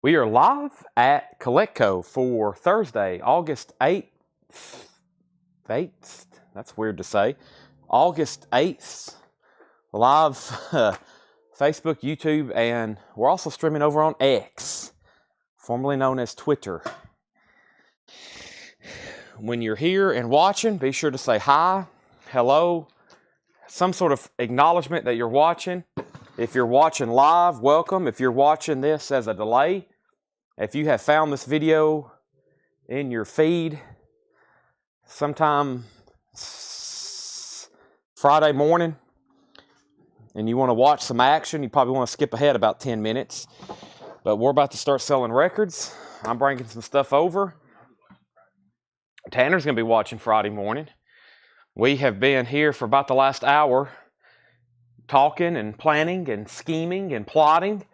We are live at Coletco for Thursday, August 8th. 8th? That's weird to say. August 8th. Live Facebook, YouTube, and we're also streaming over on X, formerly known as Twitter. When you're here and watching, be sure to say hi, hello, some sort of acknowledgement that you're watching. If you're watching live, welcome. If you're watching this as a delay, if you have found this video in your feed sometime Friday morning and you want to watch some action, you probably want to skip ahead about 10 minutes. But we're about to start selling records. I'm bringing some stuff over. Tanner's going to be watching Friday morning. We have been here for about the last hour talking and planning and scheming and plotting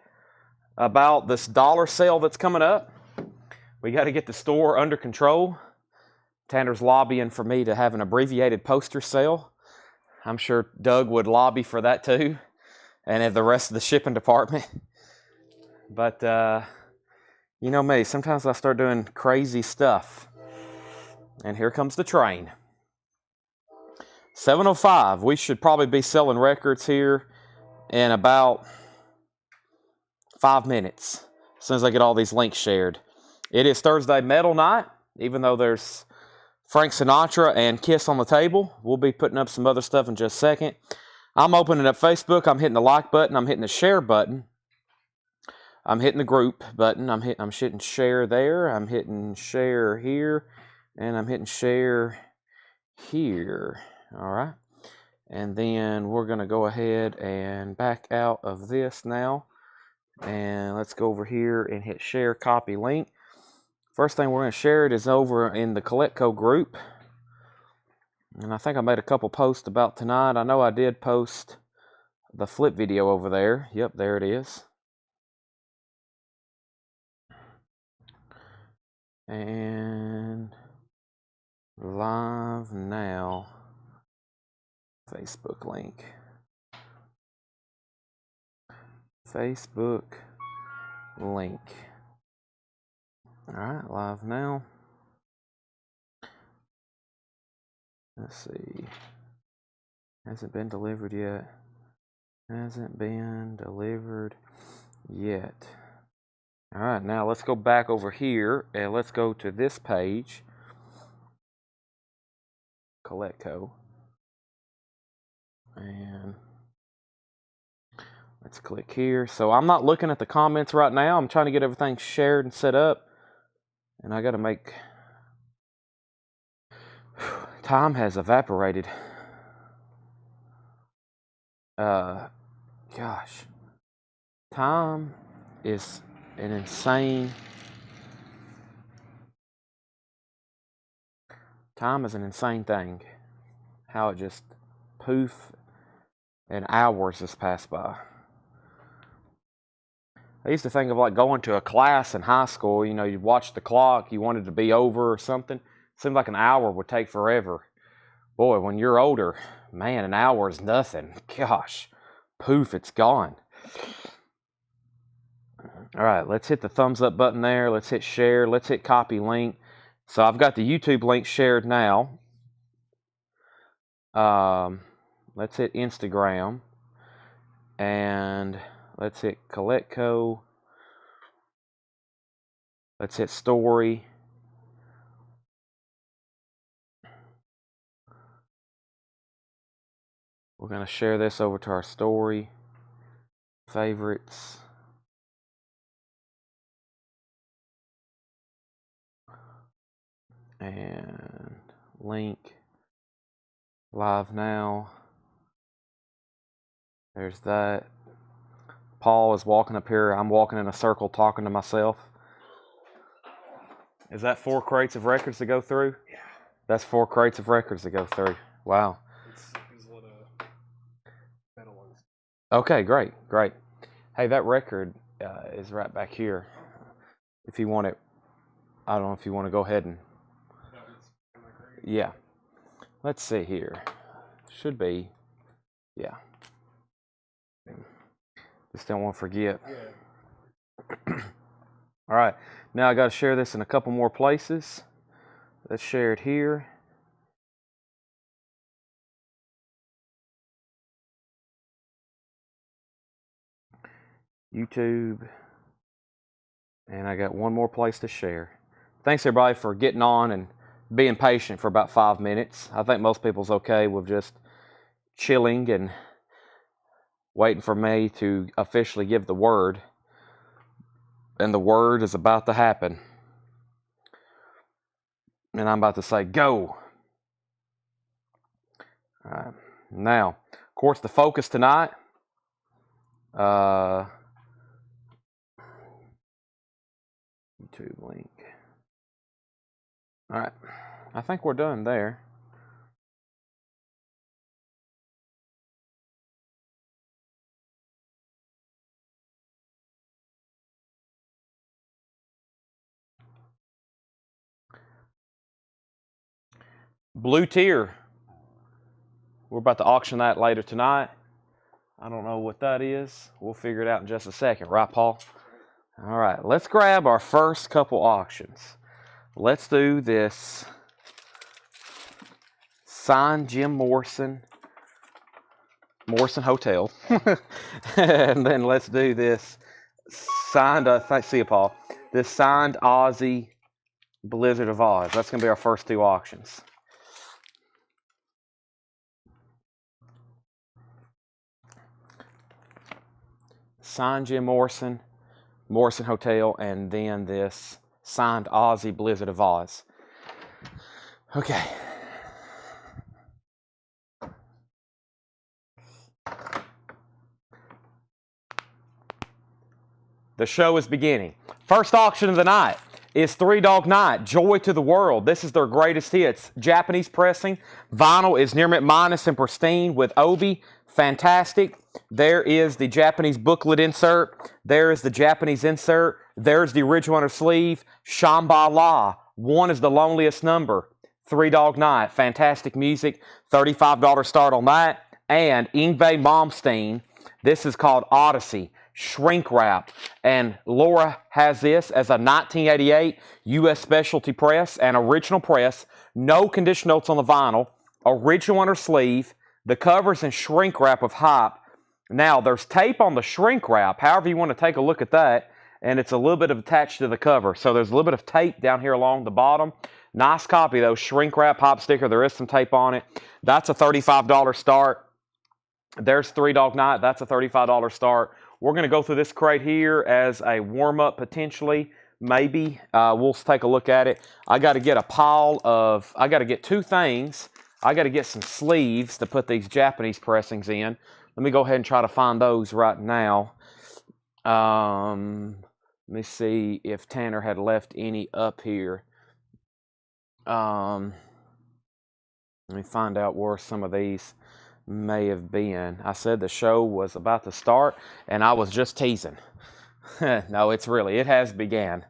about this dollar sale that's coming up. We got to get the store under control. Tanner's lobbying for me to have an abbreviated poster sale. I'm sure Doug would lobby for that too, and the rest of the shipping department. But you know me, sometimes I start doing crazy stuff. And here comes the train. 7:05. We should probably be selling records here in about 5 minutes, as soon as I get all these links shared. It is Thursday Metal Night, even though there's Frank Sinatra and Kiss on the table. We'll be putting up some other stuff in just a second. I'm opening up Facebook. I'm hitting the like button. I'm hitting the share button. I'm hitting the group button. I'm hitting share there. I'm hitting share here. And I'm hitting share here. All right. And then we're going to go ahead and back out of this now. And let's go over here and hit share copy link. First thing we're going to share it is over in the Coletco group. And I think I made a couple posts about tonight. I know I did post the flip video over there. Yep, there it is. And live now. Facebook link. Facebook link. Alright, live now. Let's see. Hasn't been delivered yet. Hasn't been delivered yet. Alright, now let's go back over here and let's go to this page. Coletco. And let's click here. So I'm not looking at the comments right now. I'm trying to get everything shared and set up. And I got to make... Time has evaporated. Gosh. Time is an insane... Time is an insane thing. How it just poof and hours just passed by. I used to think of like going to a class in high school. You know, you'd watch the clock, you wanted to be over or something. It seemed like an hour would take forever. Boy, when you're older, man, an hour is nothing. Gosh, poof, it's gone. All right, let's hit the thumbs up button there. Let's hit share. Let's hit copy link. So I've got the YouTube link shared now. Let's hit Instagram. And let's hit Coletco. Let's hit story. We're going to share this over to our story. Favorites. And link. Live now. There's that. Paul is walking up here. I'm walking in a circle talking to myself. Is that 4 crates of records to go through? Yeah. That's 4 crates of records to go through. Wow. It's a lot of metal ones. Okay, great. Hey, that record is right back here. If you want it, I don't know if you want to go ahead and... Yeah. Let's see here. Should be. Yeah. Just don't want to forget. Yeah. All right, now I got to share this in a couple more places. Let's share it here. YouTube. And I got one more place to share. Thanks everybody for getting on and being patient for about 5 minutes. I think most people's okay with just chilling and waiting for me to officially give the word. And the word is about to happen. And I'm about to say, go. All right. Now, of course, the focus tonight. YouTube link. All right. I think we're done there. Blue tier. We're about to auction that later tonight. I don't know what that is. We'll figure it out in just a second. Right, Paul? All right. Let's grab our first couple auctions. Let's do this signed Jim Morrison Hotel. And then let's do this signed, see you, Paul. This signed Ozzy Blizzard of Oz. That's going to be our first two auctions. Signed Jim Morrison Hotel, and then this signed Ozzy Blizzard of Oz. Okay. The show is beginning. First auction of the night is Three Dog Night, Joy to the World. This is their greatest hits. Japanese pressing. Vinyl is near mint minus and pristine with Obi. Fantastic. There is the Japanese booklet insert. There is the Japanese insert. There's the original under sleeve. Shambhala. One is the loneliest number. Three Dog Night. Fantastic music. $35 start on that. And Yngwie Malmsteen. This is called Odyssey. Shrink wrap. And Laura has this as a 1988 U.S. specialty press and original press. No condition notes on the vinyl. Original under sleeve. The cover's in shrink wrap with hype. Now, there's tape on the shrink wrap, however you want to take a look at that, and it's a little bit of attached to the cover. So there's a little bit of tape down here along the bottom. Nice copy, though. Shrink wrap, pop sticker. There is some tape on it. That's a $35 start. There's Three Dog Night. That's a $35 start. We're going to go through this crate here as a warm-up, potentially. Maybe. We'll take a look at it. I got to get a pile of... I got to get two things. I got to get some sleeves to put these Japanese pressings in. Let me go ahead and try to find those right now. Let me see if Tanner had left any up here. Let me find out where some of these may have been. I said the show was about to start, and I was just teasing. No, it has began.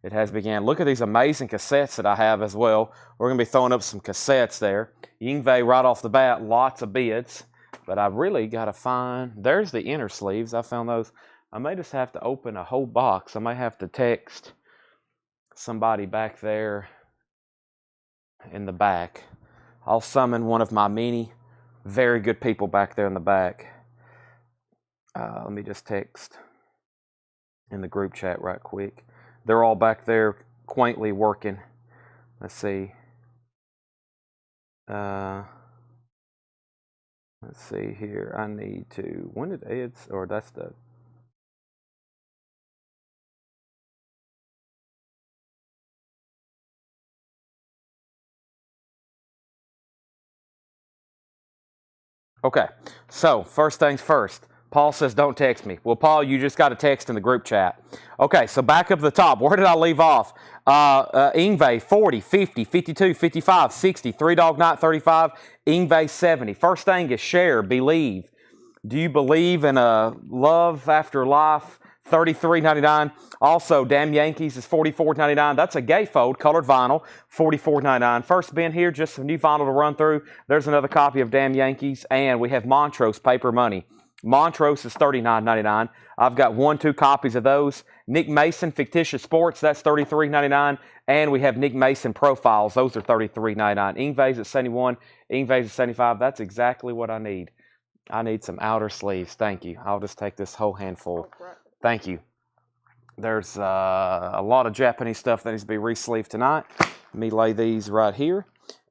It has began. Look at these amazing cassettes that I have as well. We're going to be throwing up some cassettes there. Yngwie right off the bat, lots of bids. But I really got to find... There's the inner sleeves. I found those. I may just have to open a whole box. I may have to text somebody back there in the back. I'll summon one of my many very good people back there in the back. Let me just text in the group chat right quick. They're all back there quaintly working. Let's see. Let's see here. I need to... When did Ed's... Or that's the... Okay. So, first things first. Paul says, don't text me. Well, Paul, you just got to text in the group chat. Okay, so back up to the top. Where did I leave off? Yngwie, 40, 50, 52, 55, 60. Three Dog Night, 35. Yngwie, 70. First thing is share, believe. Do you believe in a love after life? $33.99. Also, Damn Yankees is $44.99. That's a gatefold, colored vinyl, $44.99. First bin here, just some new vinyl to run through. There's another copy of Damn Yankees. And we have Montrose Paper Money. Montrose is $39.99. I've got 2 copies of those. Nick Mason, Fictitious Sports, that's $33.99. And we have Nick Mason Profiles. Those are $33.99. Invoices at $71. Invoices at $75. That's exactly what I need. I need some outer sleeves. Thank you. I'll just take this whole handful. Thank you. There's a lot of Japanese stuff that needs to be re-sleeved tonight. Let me lay these right here.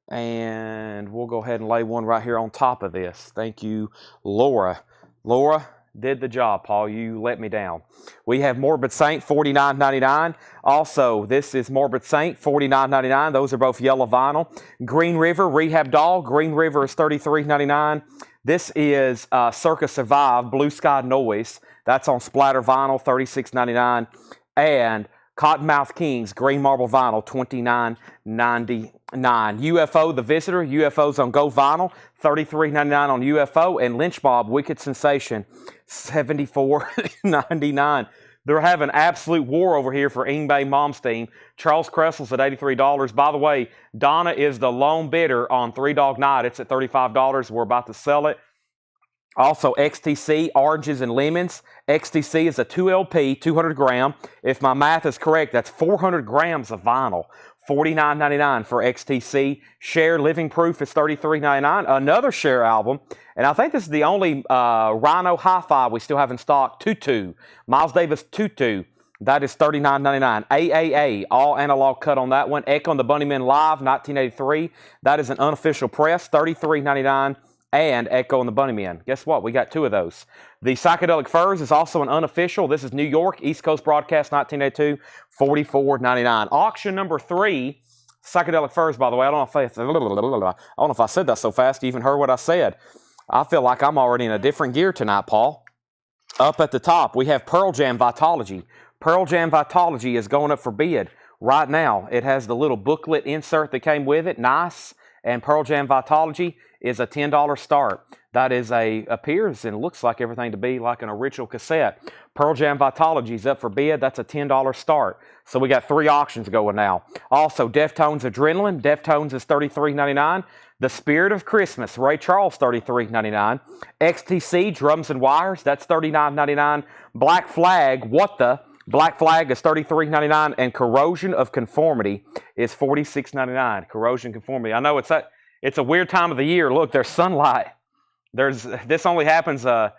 And we'll go ahead and lay one right here on top of this. Thank you, Laura. Laura did the job, Paul. You let me down. We have Morbid Saint, $49.99. Also, this is Morbid Saint, $49.99. Those are both yellow vinyl. Green River, Rehab Doll. Green River is $33.99. This is Circa Survive, Blue Sky Noise. That's on splatter vinyl, $36.99. And Cottonmouth Kings, green marble vinyl, $29.99. UFO, The Visitor, UFOs on Go Vinyl, $33.99 on UFO. And Lynch Mob, Wicked Sensation, $74.99. They're having absolute war over here for Ingbe Momstein. Charles Cressel's at $83. By the way, Donna is the lone bidder on Three Dog Night. It's at $35. We're about to sell it. Also, XTC, Oranges and Lemons. XTC is a 2 LP, 200 gram. If my math is correct, that's 400 grams of vinyl. $49.99 for XTC. Cher Living Proof is $33.99. Another Cher album. And I think this is the only Rhino Hi-Fi we still have in stock. Tutu. Miles Davis Tutu. That is $39.99. AAA, all analog cut on that one. Echo and the Bunnymen Live, 1983. That is an unofficial press, $33.99. And Echo and the Bunnymen. Guess what? We got 2 of those. The Psychedelic Furs is also an unofficial. This is New York, East Coast Broadcast, 1982, $44.99. Auction number 3, Psychedelic Furs, by the way. I don't know if I said that so fast you even heard what I said. I feel like I'm already in a different gear tonight, Paul. Up at the top, we have Pearl Jam Vitology. Pearl Jam Vitology is going up for bid right now. It has the little booklet insert that came with it. Nice. And Pearl Jam Vitology is a $10 start. That is appears and looks like everything to be like an original cassette. Pearl Jam Vitology is up for bid. That's a $10 start. So we got 3 auctions going now. Also, Deftones Adrenaline. Deftones is $33.99. The Spirit of Christmas, Ray Charles, $33.99. XTC Drums and Wires, that's $39.99. Black Flag, What the? Black Flag is $33.99, and Corrosion of Conformity is $46.99. Corrosion Conformity. I know it's a weird time of the year. Look, there's sunlight. This only happens a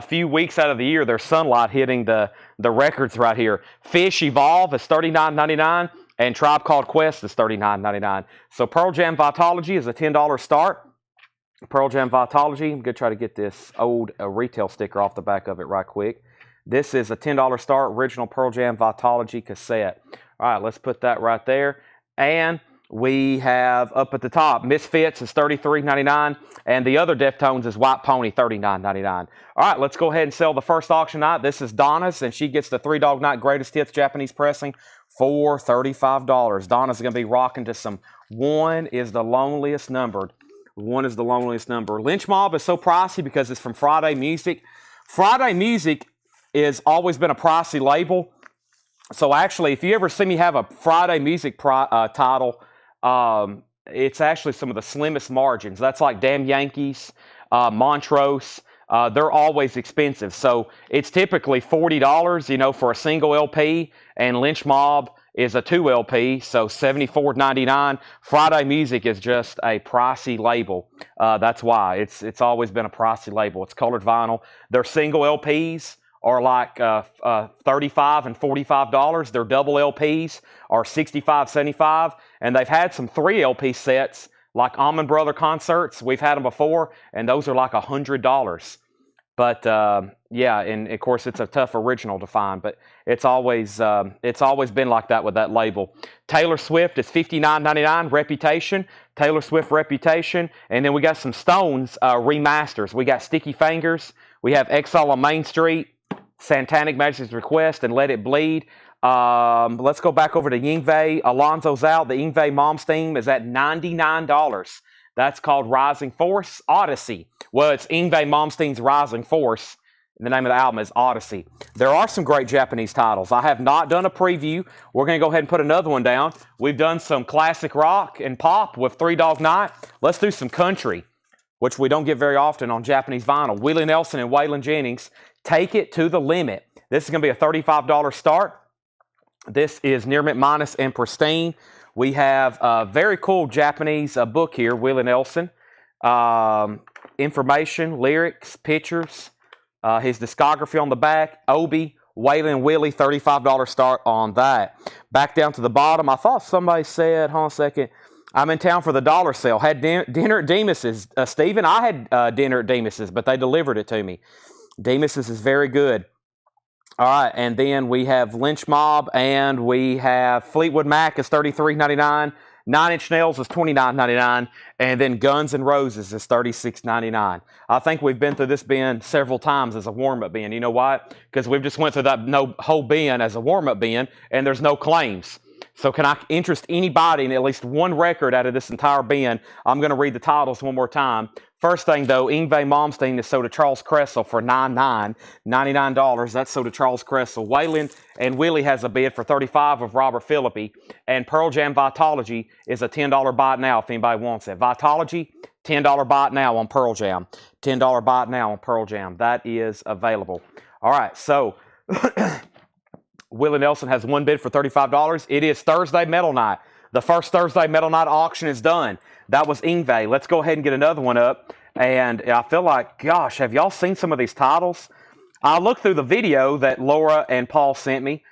few weeks out of the year. There's sunlight hitting the records right here. Fish Evolve is $39.99, and Tribe Called Quest is $39.99. So Pearl Jam Vitology is a $10 start. Pearl Jam Vitology. I'm going to try to get this old retail sticker off the back of it right quick. This is a $10 start, original Pearl Jam Vitology cassette. All right, let's put that right there. And we have up at the top, Misfits is $33.99, and the other Deftones is White Pony, $39.99. All right, let's go ahead and sell the first auction night. This is Donna's, and she gets the 3 Dog Night Greatest Hits Japanese pressing for $35. Donna's going to be rocking to some One is the Loneliest Numbered. One is the Loneliest Number. Lynch Mob is so pricey because it's from Friday Music. Friday Music has always been a pricey label. So actually, if you ever see me have a Friday Music title, it's actually some of the slimmest margins. That's like Damn Yankees, Montrose. They're always expensive. So it's typically $40, for a single LP, and Lynch Mob is a 2 LP, so $74.99. Friday Music is just a pricey label. That's why. It's always been a pricey label. It's colored vinyl. Their single LPs are like $35 and $45. Their double LPs are $65, $75. And they've had some 3 LP sets, like Almond Brother concerts. We've had them before, and those are like $100. But yeah, and of course it's a tough original to find, but it's always been like that with that label. Taylor Swift is $59.99. Reputation, Taylor Swift Reputation, and then we got some Stones remasters. We got Sticky Fingers. We have Exile on Main Street, Satanic Majesty's Request, and Let It Bleed. Let's go back over to Yngwie. Alonzo's out. The Yngwie Mom's theme is at $99. That's called Rising Force Odyssey. Well, it's Yngwie Malmsteen's Rising Force. The name of the album is Odyssey. There are some great Japanese titles. I have not done a preview. We're going to go ahead and put another one down. We've done some classic rock and pop with 3 Dog Night. Let's do some country which we don't get very often on Japanese vinyl. Willie Nelson and Waylon Jennings, Take It to the Limit. This is going to be a $35 start. This is near mint minus and pristine. We have a very cool Japanese book here, Willie Nelson. Information, lyrics, pictures, his discography on the back. Obi, Waylon Willie, $35 start on that. Back down to the bottom. I thought somebody said, hold on a second, I'm in town for the dollar sale. Had dinner at Demas's. Stephen, I had dinner at Demas's, but they delivered it to me. Demas's is very good. All right, and then we have Lynch Mob, and we have Fleetwood Mac is $33.99. Nine Inch Nails is $29.99, and then Guns N' Roses is $36.99. I think we've been through this bin several times as a warm-up bin. You know why? Because we've just went through that whole bin as a warm-up bin, and there's no claims. So can I interest anybody in at least one record out of this entire bin? I'm going to read the titles one more time. First thing, though, Yngwie Malmsteen is sold to Charles Cresswell for $99. That's sold to Charles Cresswell. Waylon and Willie has a bid for $35 of Robert Philippi. And Pearl Jam Vitology is a $10 buy it now if anybody wants it. Vitology, $10 buy it now on Pearl Jam. $10 buy it now on Pearl Jam. That is available. All right, so Willie Nelson has one bid for $35. It is Thursday Metal Night. The first Thursday Metal Night auction is done. That was Yngwie. Let's go ahead and get another one up. And I feel like, gosh, have y'all seen some of these titles? I looked through the video that Laura and Paul sent me,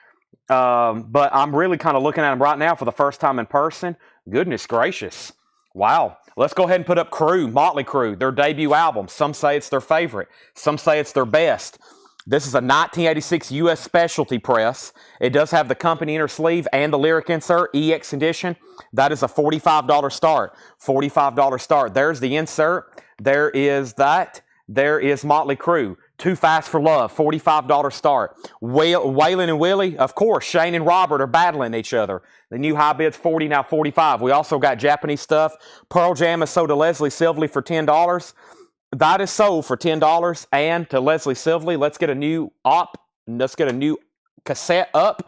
but I'm really kind of looking at them right now for the first time in person. Goodness gracious. Wow. Let's go ahead and put up Crew, Motley Crue, their debut album. Some say it's their favorite. Some say it's their best. This is a 1986 U.S. specialty press. It does have the company inner sleeve and the lyric insert, EX edition. That is a $45 start. $45 start. There's the insert. There is that. There is Motley Crue. Too Fast for Love, $45 start. Waylon and Willie, of course, Shane and Robert are battling each other. The new high bid's $40, now $45. We also got Japanese stuff. Pearl Jam is sold to Leslie Silvley for $10. That is sold for $10. And to Leslie Silvley, let's get a new let's get a new cassette up.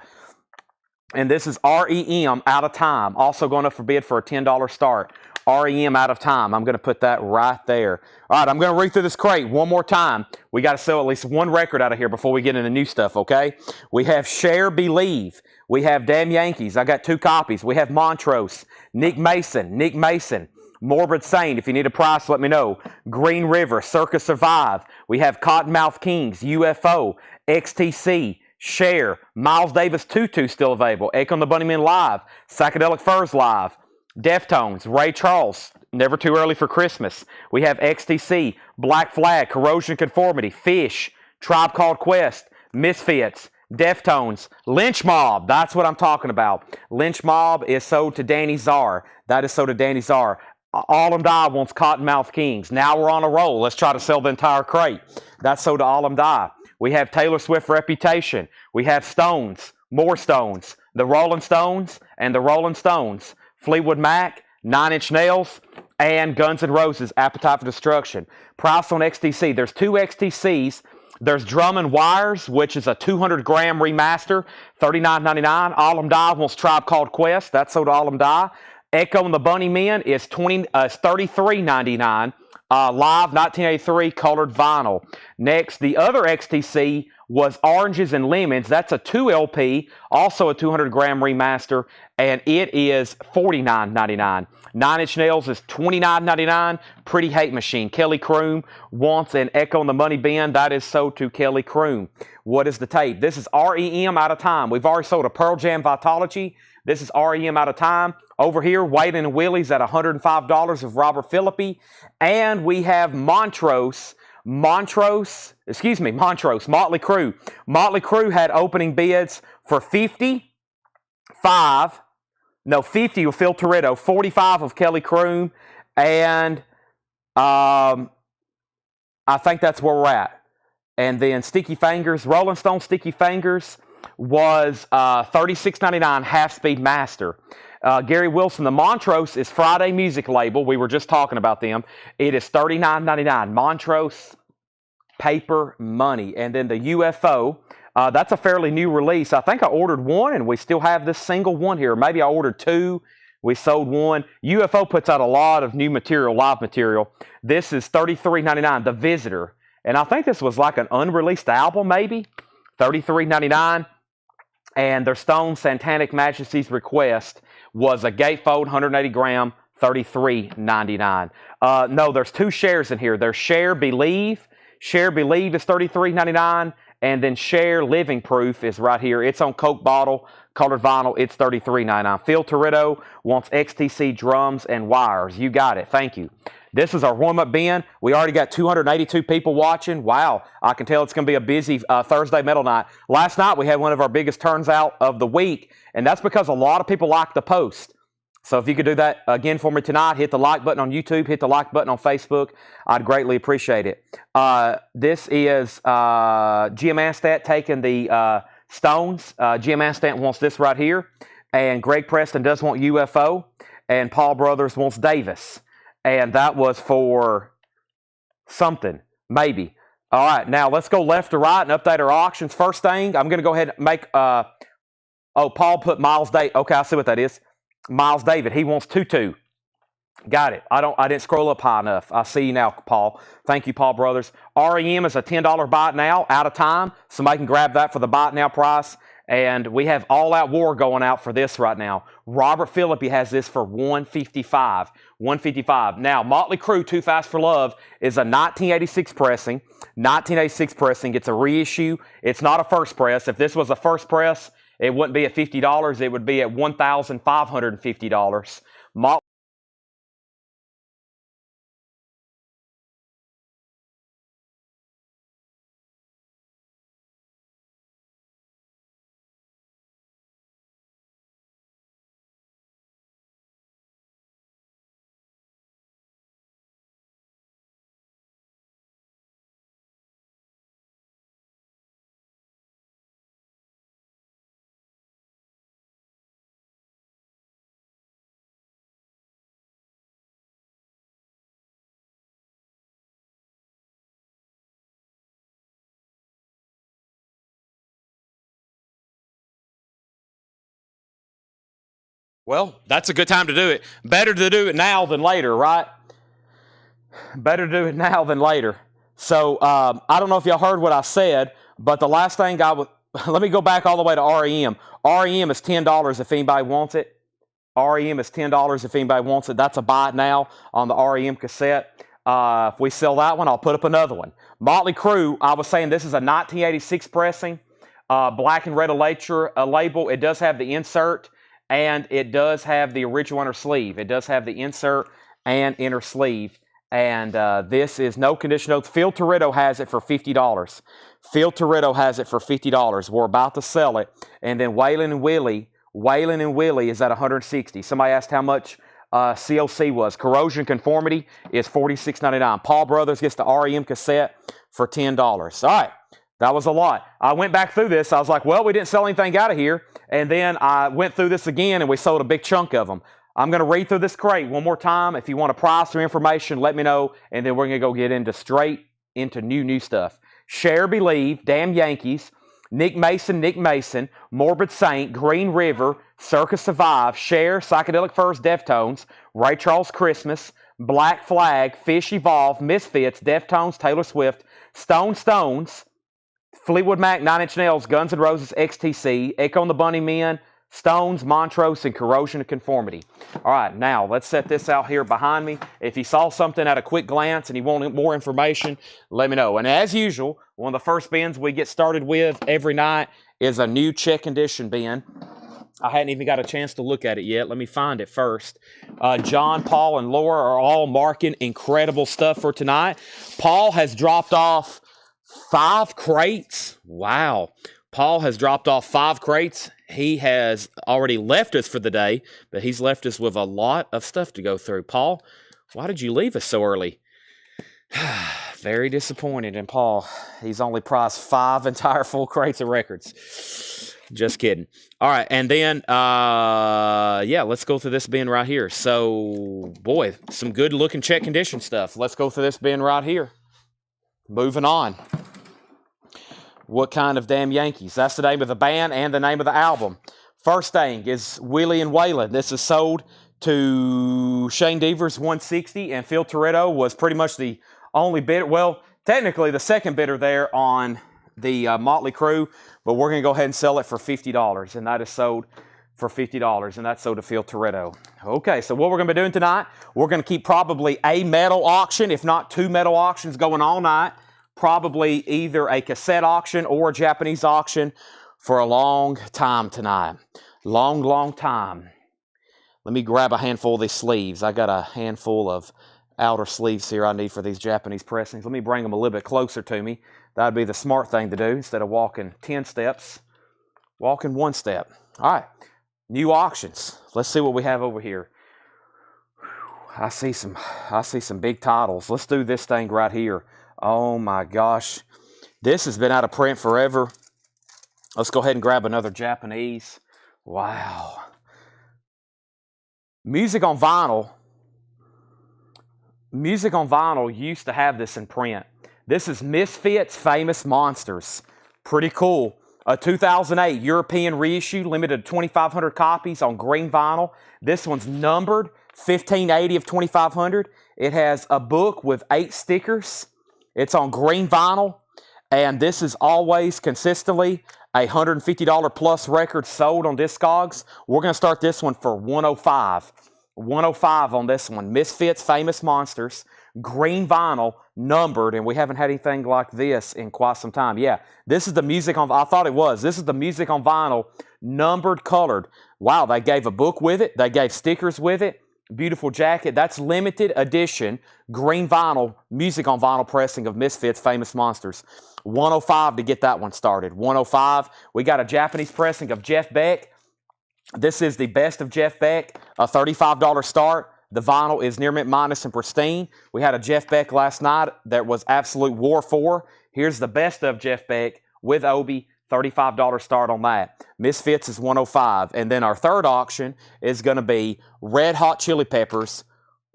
And this is REM Out of Time. Also going up for bid for a $10 start. REM Out of Time. I'm going to put that right there. All right, I'm going to read through this crate one more time. We got to sell at least one record out of here before we get into new stuff, okay? We have Share Believe. We have Damn Yankees. I got 2 copies. We have Montrose. Nick Mason. Morbid Saint. If you need a price, let me know. Green River. Circus Survive. We have Cottonmouth Kings. UFO. XTC. Share. Miles Davis Tutu still available. Echo and the Bunnymen Live. Psychedelic Furs Live. Deftones. Ray Charles. Never Too Early for Christmas. We have XTC. Black Flag. Corrosion Conformity. Fish. Tribe Called Quest. Misfits. Deftones. Lynch Mob. That's what I'm talking about. Lynch Mob is sold to Danny Czar. That is sold to Danny Czar. All 'Em Die wants Cottonmouth Kings. Now we're on a roll. Let's try to sell the entire crate. That's sold to All 'Em Die. We have Taylor Swift Reputation. We have Stones. More Stones. The Rolling Stones and the Rolling Stones. Fleetwood Mac. Nine Inch Nails. And Guns N' Roses. Appetite for Destruction. Price on XTC. There's 2 XTCs. There's Drum and Wires, which is a 200-gram remaster. $39.99. All 'Em Die wants Tribe Called Quest. That's sold to All 'Em Die. Echo and the Bunnymen is $33.99. Live 1983 colored vinyl. Next, the other XTC was Oranges and Lemons. That's a 2 LP, also a 200-gram remaster, and it is $49.99. Nine Inch Nails is $29.99. Pretty Hate Machine. Kelly Croom wants an Echo and the Money Bin. That is sold to Kelly Croom. What is the tape? This is REM Out of Time. We've already sold a Pearl Jam Vitology. This is REM Out of Time. Over here, Waylon and Willie's at $105 of Robert Philippi. And we have Montrose, Motley Crue. Motley Crue had opening bids for 50 with Phil Toretto, 45 of Kelly Croom, and I think that's where we're at. And then Sticky Fingers, Rolling Stone Sticky Fingers was $36.99 half-speed master. Gary Wilson, the Montrose is Friday Music Label. We were just talking about them. It is $39.99. Montrose Paper Money. And then the UFO, that's a fairly new release. I think I ordered one, and we still have this single one here. Maybe I ordered 2. We sold one. UFO puts out a lot of new material, live material. This is $33.99, The Visitor. And I think this was like an unreleased album, maybe. $33.99. And their Stone Satanic Majesty's Request was a gatefold, 180 gram, $33.99. No, there's two shares in here. There's Share Believe. Share Believe is $33.99. And then Share Living Proof is right here. It's on Coke bottle, colored vinyl. It's $33.99. Phil Toretto wants XTC drums and wires. You got it. Thank you. This is our warm-up bin. We already got 282 people watching. Wow. I can tell it's going to be a busy Thursday metal night. Last night, we had one of our biggest turns out of the week, and that's because a lot of people liked the post. So if you could do that again for me tonight, hit the like button on YouTube, hit the like button on Facebook. I'd greatly appreciate it. This is Jim Anstat taking the Stones. Jim Anstat wants this right here. And Greg Preston does want UFO. And Paul Brothers wants Davis. And that was for something, maybe. All right, now let's go left to right and update our auctions. First thing, I'm going to go ahead and make... oh, Paul put Miles Davis. Okay, I see what that is. Miles David, he wants Tutu. Got it. I didn't scroll up high enough. I see you now, Paul. Thank you, Paul Brothers. REM is a $10 buy it now, out of time. Somebody can grab that for the buy it now price. And we have All Out War going out for this right now. Robert Philippi has this for $155. $155. Now, Motley Crue, Too Fast for Love, is a 1986 pressing. 1986 pressing. It's a reissue. It's not a first press. If this was a first press, it wouldn't be at $50. It would be at $1,550. Motley Well, that's a good time to do it. Better to do it now than later, right? Better to do it now than later. So, I don't know if y'all heard what I said, but the last thing I would... Let me go back all the way to REM. REM is $10 if anybody wants it. REM is $10 if anybody wants it. That's a buy it now on the REM cassette. If we sell that one, I'll put up another one. Motley Crue, I was saying this is a 1986 pressing. Black and red label. It does have the insert. And it does have the original inner sleeve. It does have the insert and inner sleeve. And this is no condition notes. Phil Toretto has it for $50. Phil Toretto has it for $50. We're about to sell it. And then Waylon and Willie is at $160. Somebody asked how much CLC was. Corrosion Conformity is $46.99. Paul Brothers gets the REM cassette for $10. All right. That was a lot. I went back through this. I was like, well, we didn't sell anything out of here. And then I went through this again, and we sold a big chunk of them. I'm going to read through this crate one more time. If you want a price or information, let me know. And then we're going to go get into straight into new stuff. Share Believe, Damn Yankees, Nick Mason, Morbid Saint, Green River, Circus Survive, Share, Psychedelic Furs, Deftones, Ray Charles Christmas, Black Flag, Fish Evolve, Misfits, Deftones, Taylor Swift, Stones, Fleetwood Mac, Nine Inch Nails, Guns N' Roses, XTC, Echo and the Bunnymen, Stones, Montrose, and Corrosion of Conformity. All right, now let's set this out here behind me. If you saw something at a quick glance and you want more information, let me know. And as usual, one of the first bins we get started with every night is a new check condition bin. I hadn't even got a chance to look at it yet. Let me find it first. John, Paul, and Laura are all marking incredible stuff for tonight. Paul has dropped off 5 crates. Wow. Paul has dropped off 5 crates. He has already left us for the day, but he's left us with a lot of stuff to go through. Paul, why did you leave us so early? Very disappointed in Paul. He's only priced 5 entire full crates of records. Just kidding. All right, and then, yeah, let's go through this bin right here. So, boy, some good-looking check condition stuff. Let's go through this bin right here. Moving on. What kind of damn Yankees? That's the name of the band and the name of the album. First thing is Willie and Waylon. This is sold to Shane Deaver's 160, and Phil Toretto was pretty much the only bidder. Well, technically the second bidder there on the Motley Crue, but we're going to go ahead and sell it for $50, and that is sold for $50, and that's sold to Phil Toretto. Okay, so what we're going to be doing tonight, we're going to keep probably a metal auction, if not 2 metal auctions going all night, probably either a cassette auction or a Japanese auction for a long time tonight. Long time. Let me grab a handful of these sleeves. I got a handful of outer sleeves here I need for these Japanese pressings. Let me bring them a little bit closer to me. That would be the smart thing to do instead of walking 10 steps. Walking 1 step. All right, new auctions. Let's see what we have over here. I see some big titles. Let's do this thing right here. Oh my gosh. This has been out of print forever. Let's go ahead and grab another Japanese. Wow. Music on vinyl used to have this in print. This is Misfits, Famous Monsters. Pretty cool. A 2008 European reissue, limited to 2,500 copies on green vinyl. This one's numbered 1580 of 2,500. It has a book with 8 stickers. It's on green vinyl. And this is always consistently a $150 plus record sold on Discogs. We're going to start this one for $105. $105 on this one. Misfits, Famous Monsters, green vinyl, numbered, and we haven't had anything like this in quite some time. Yeah, this is the music on, I thought it was. This is the music on vinyl, numbered, colored. Wow, they gave a book with it. They gave stickers with it. Beautiful jacket. That's limited edition, green vinyl, music on vinyl pressing of Misfits, Famous Monsters. $105 to get that one started. $105. We got a Japanese pressing of Jeff Beck. This is the best of Jeff Beck, a $35 start. The vinyl is near mint minus and pristine. We had a Jeff Beck last night that was absolute war for. Here's the best of Jeff Beck with Obi, $35 start on that. Misfits is $105. And then our third auction is going to be Red Hot Chili Peppers,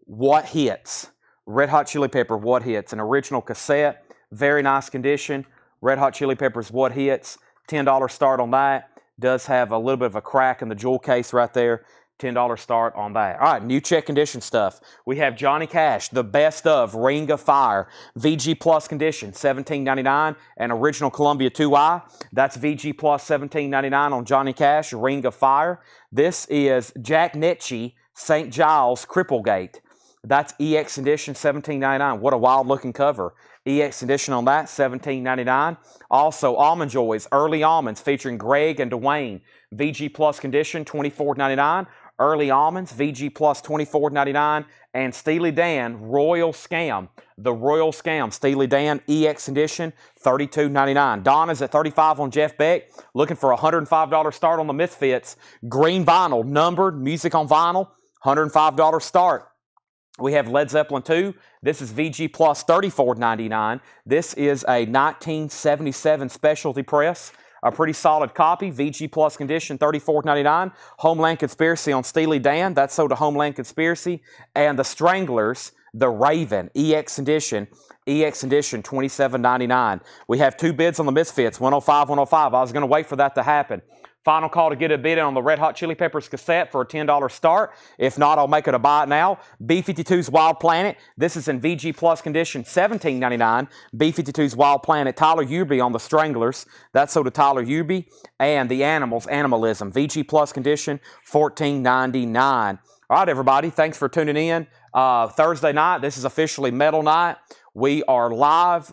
What Hits. Red Hot Chili Pepper, What Hits. An original cassette, very nice condition. Red Hot Chili Peppers, What Hits. $10 start on that. Does have a little bit of a crack in the jewel case right there. $10 start on that. All right, new check condition stuff. We have Johnny Cash, the best of Ring of Fire, VG Plus condition, $17.99, and original Columbia 2i. That's VG Plus $17.99 on Johnny Cash, Ring of Fire. This is Jack Netchie, St. Giles, Cripplegate. That's EX edition, $17.99. What a wild looking cover. EX edition on that, $17.99. Also, Almond Joys, Early Almonds, featuring Greg and Dwayne. VG Plus condition, $24.99. Early Almonds, VG Plus, $24.99. And Steely Dan, Royal Scam. The Royal Scam, Steely Dan, EX edition, $32.99. Donna's at $35 on Jeff Beck. Looking for a $105 start on the Misfits. Green vinyl, numbered, music on vinyl, $105 start. We have Led Zeppelin 2. This is VG Plus, $34.99. This is a 1977 specialty press. A pretty solid copy. VG Plus condition, $34.99. Homeland Conspiracy on Steely Dan. That's sold to Homeland Conspiracy. And the Stranglers, The Raven, EX edition, $27.99. We have 2 bids on the Misfits, $105, $105. I was going to wait for that to happen. Final call to get a bid in on the Red Hot Chili Peppers cassette for a $10 start. If not, I'll make it a buy it now. B-52's Wild Planet. This is in VG Plus condition, $17.99. B-52's Wild Planet. Tyler Uby on the Stranglers. That's sold to Tyler Uby. And the Animals, Animalism. VG Plus condition, $14.99. All right, everybody. Thanks for tuning in. Thursday night, this is officially Metal Night. We are live.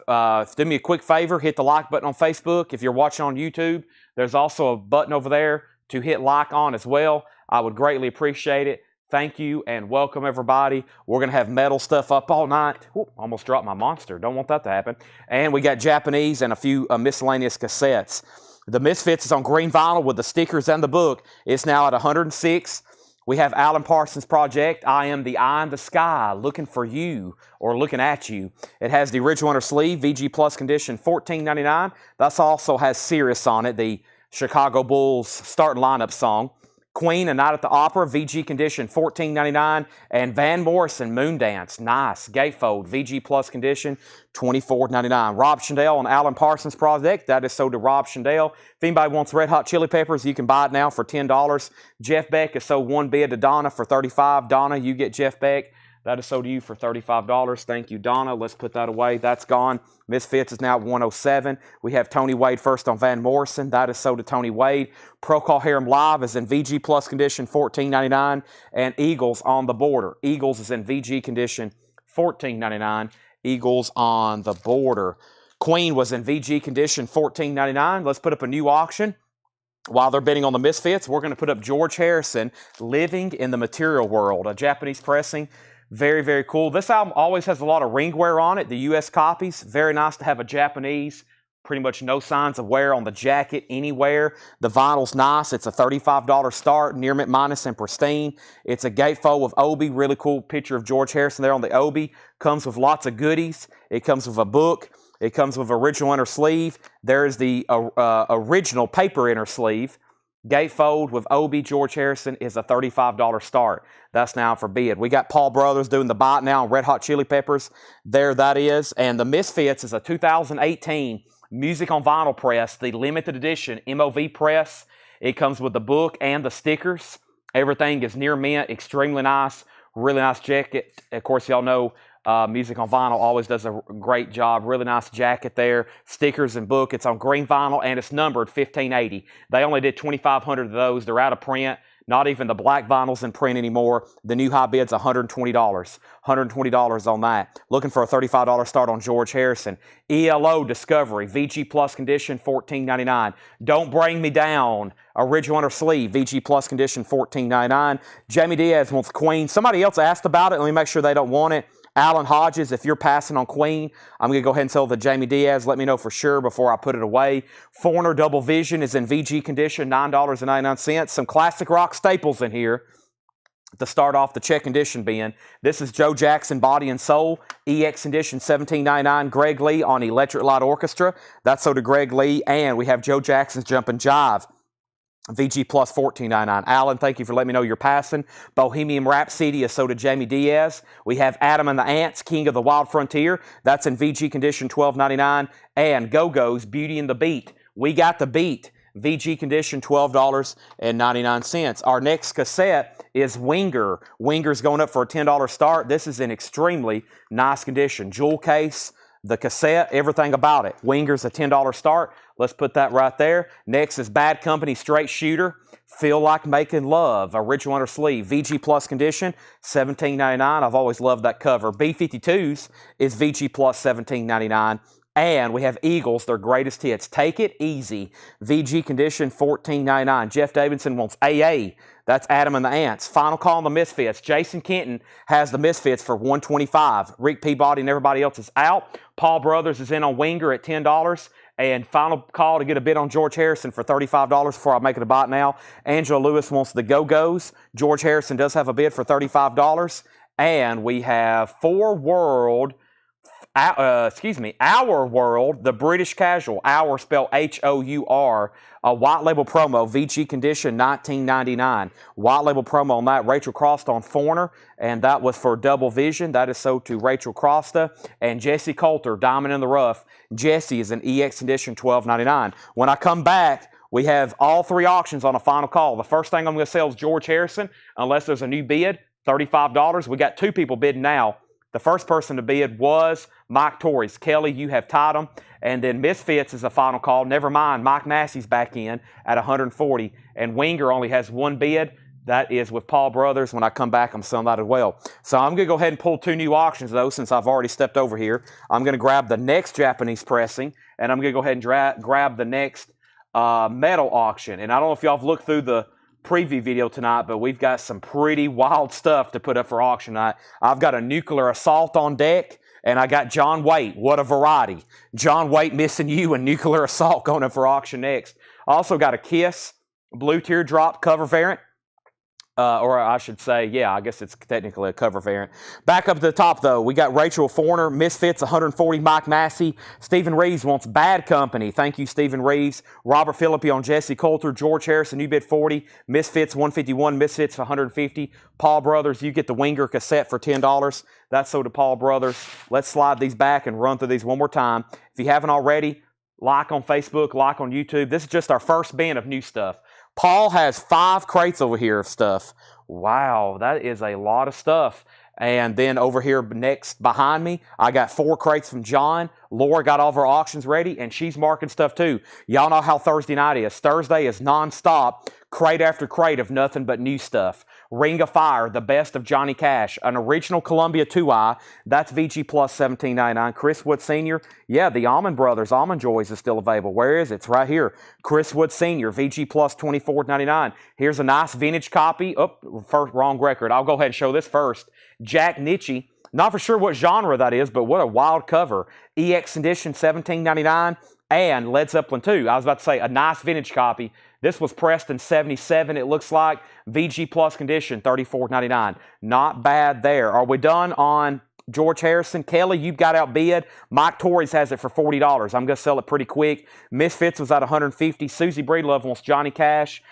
Do me a quick favor. Hit the like button on Facebook. If you're watching on YouTube, there's also a button over there to hit like on as well. I would greatly appreciate it. Thank you and welcome, everybody. We're going to have metal stuff up all night. Ooh, almost dropped my monster. Don't want that to happen. And we got Japanese and a few miscellaneous cassettes. The Misfits is on green vinyl with the stickers and the book. It's now at $106. We have Alan Parsons Project, I Am the Eye in the Sky, looking for you, or looking at you. It has the original under sleeve, VG Plus condition, $14.99. That also has Sirius on it, the Chicago Bulls starting lineup song. Queen, A Night at the Opera, VG condition, $14.99. And Van Morrison, Moondance, nice. Gatefold, VG plus condition, $24.99. Rob Chandel on Alan Parsons Project, that is sold to Rob Chandel. If anybody wants Red Hot Chili Peppers, you can buy it now for $10. Jeff Beck has sold one bid to Donna for $35. Donna, you get Jeff Beck. That is sold to you for $35. Thank you, Donna. Let's put that away. That's gone. Misfits is now at 107. We have Tony Wade first on Van Morrison. That is sold to Tony Wade. Procol Harum Live is in VG plus condition, $14.99. And Eagles on the Border. Eagles is in VG condition, $14.99. Eagles on the Border. Queen was in VG condition, $14.99. Let's put up a new auction. While they're bidding on the Misfits, we're going to put up George Harrison, Living in the Material World, a Japanese pressing. Very, very cool. This album always has a lot of ring wear on it, the U.S. copies. Very nice to have a Japanese. Pretty much no signs of wear on the jacket anywhere. The vinyl's nice. It's a $35 start, near mint minus and pristine. It's a gatefold with Obi. Really cool picture of George Harrison there on the Obi. Comes with lots of goodies. It comes with a book. It comes with original inner sleeve. There is the original paper inner sleeve. Gatefold with Obi George Harrison is a $35 start. That's now for bid. We got Paul Brothers doing the bite now on Red Hot Chili Peppers. There that is. And the Misfits is a 2018 Music on Vinyl press, the limited edition MOV press. It comes with the book and the stickers. Everything is near mint, extremely nice, really nice jacket. Of course, y'all know Music on Vinyl always does a great job. Really nice jacket there. Stickers and book. It's on green vinyl and it's numbered 1580. They only did 2,500 of those. They're out of print. Not even the black vinyl's in print anymore. The new high bid's $120. $120 on that. Looking for a $35 start on George Harrison. ELO Discovery, VG plus condition, $14.99. Don't Bring Me Down, original inner sleeve, VG plus condition, $14.99. Jamie Diaz wants Queen. Somebody else asked about it. Let me make sure they don't want it. Alan Hodges, if you're passing on Queen, I'm going to go ahead and sell the Jamie Diaz. Let me know for sure before I put it away. Foreigner Double Vision is in VG condition, $9.99. Some classic rock staples in here to start off the check condition bin. This is Joe Jackson, Body and Soul, EX condition, $17.99. Greg Lee on Electric Light Orchestra. That's so to Greg Lee. And we have Joe Jackson's Jumpin' Jive. VG plus $14.99. Alan, thank you for letting me know you're passing. Bohemian Rhapsody is sold to Jamie Diaz. We have Adam and the Ants, King of the Wild Frontier. That's in VG condition, $12.99. And Go-Go's Beauty and the Beat. We Got the Beat. VG condition, $12.99. Our next cassette is Winger. Winger's going up for a $10 start. This is in extremely nice condition. Jewel case, the cassette, everything about it. Winger's a $10 start. Let's put that right there. Next is Bad Company Straight Shooter. Feel Like Making Love. Original inner sleeve. VG plus condition. $17.99. I've always loved that cover. B-52s is VG plus $17.99. And we have Eagles, their greatest hits. Take It Easy. VG condition, $14.99. Jeff Davidson wants AA. That's Adam and the Ants. Final call on the Misfits. Jason Kenton has the Misfits for $125. Rick Peabody and everybody else is out. Paul Brothers is in on Winger at $10. And final call to get a bid on George Harrison for $35 before I make it a bot now. Angela Lewis wants the Go-Go's. George Harrison does have a bid for $35. And we have Our World, the British Casual, Our spelled H-O-U-R, a white label promo, VG condition, $19.99. White label promo on that, Rachel Crosta on Foreigner, and that was for Double Vision. That is sold to Rachel Crosta. And Jesse Coulter, Diamond in the Rough. Jesse is an EX condition, $12.99. When I come back, we have all three auctions on a final call. The first thing I'm going to sell is George Harrison, unless there's a new bid, $35. We got two people bidding now. The first person to bid was Mike Torres. Kelly, you have tied him. And then Misfits is a final call. Never mind, Mike Massey's back in at $140. And Winger only has one bid. That is with Paul Brothers. When I come back, I'm selling that as well. So I'm going to go ahead and pull two new auctions, though, since I've already stepped over here. I'm going to grab the next Japanese pressing, and I'm going to go ahead and grab the next metal auction. And I don't know if y'all have looked through the preview video tonight, but we've got some pretty wild stuff to put up for auction tonight. I've got a Nuclear Assault on deck, and I got John Waite. What a variety. John Waite, Missing You, and Nuclear Assault going up for auction next. I also got a Kiss Blue Teardrop cover variant. Or I should say, yeah, I guess it's technically a cover variant. Back up to the top, though, we got Rachel Forner, Misfits, 140, Mike Massey. Stephen Reeves wants Bad Company. Thank you, Stephen Reeves. Robert Philippi on Jesse Coulter. George Harrison, you bid 40. Misfits, 151. Misfits, 150. Paul Brothers, you get the Winger cassette for $10. That's sold to Paul Brothers. Let's slide these back and run through these one more time. If you haven't already, like on Facebook, like on YouTube. This is just our first bin of new stuff. Paul has 5 crates over here of stuff. Wow, that is a lot of stuff. And then over here next behind me, I got 4 crates from John. Laura got all of her auctions ready, and she's marking stuff too. Y'all know how Thursday night is. Thursday is nonstop, crate after crate of nothing but new stuff. Ring of Fire, the best of Johnny Cash, an original Columbia 2i. That's VG plus $17.99. Chris Wood Sr., yeah, the Almond Brothers, Almond Joys is still available. Where is it? It's right here. Chris Wood Sr., VG plus $24.99. Here's a nice vintage copy. Oh, first, wrong record. I'll go ahead and show this first. Jack Nitzsche. Not for sure what genre that is, but what a wild cover. EX edition, $17.99. And Led Zeppelin 2. I was about to say, a nice vintage copy. This was pressed in 77, it looks like. VG Plus condition, $34.99. Not bad there. Are we done on George Harrison? Kelly, you got outbid. Mike Torres has it for $40. I'm going to sell it pretty quick. Misfits was at $150. Susie Breedlove wants Johnny Cash.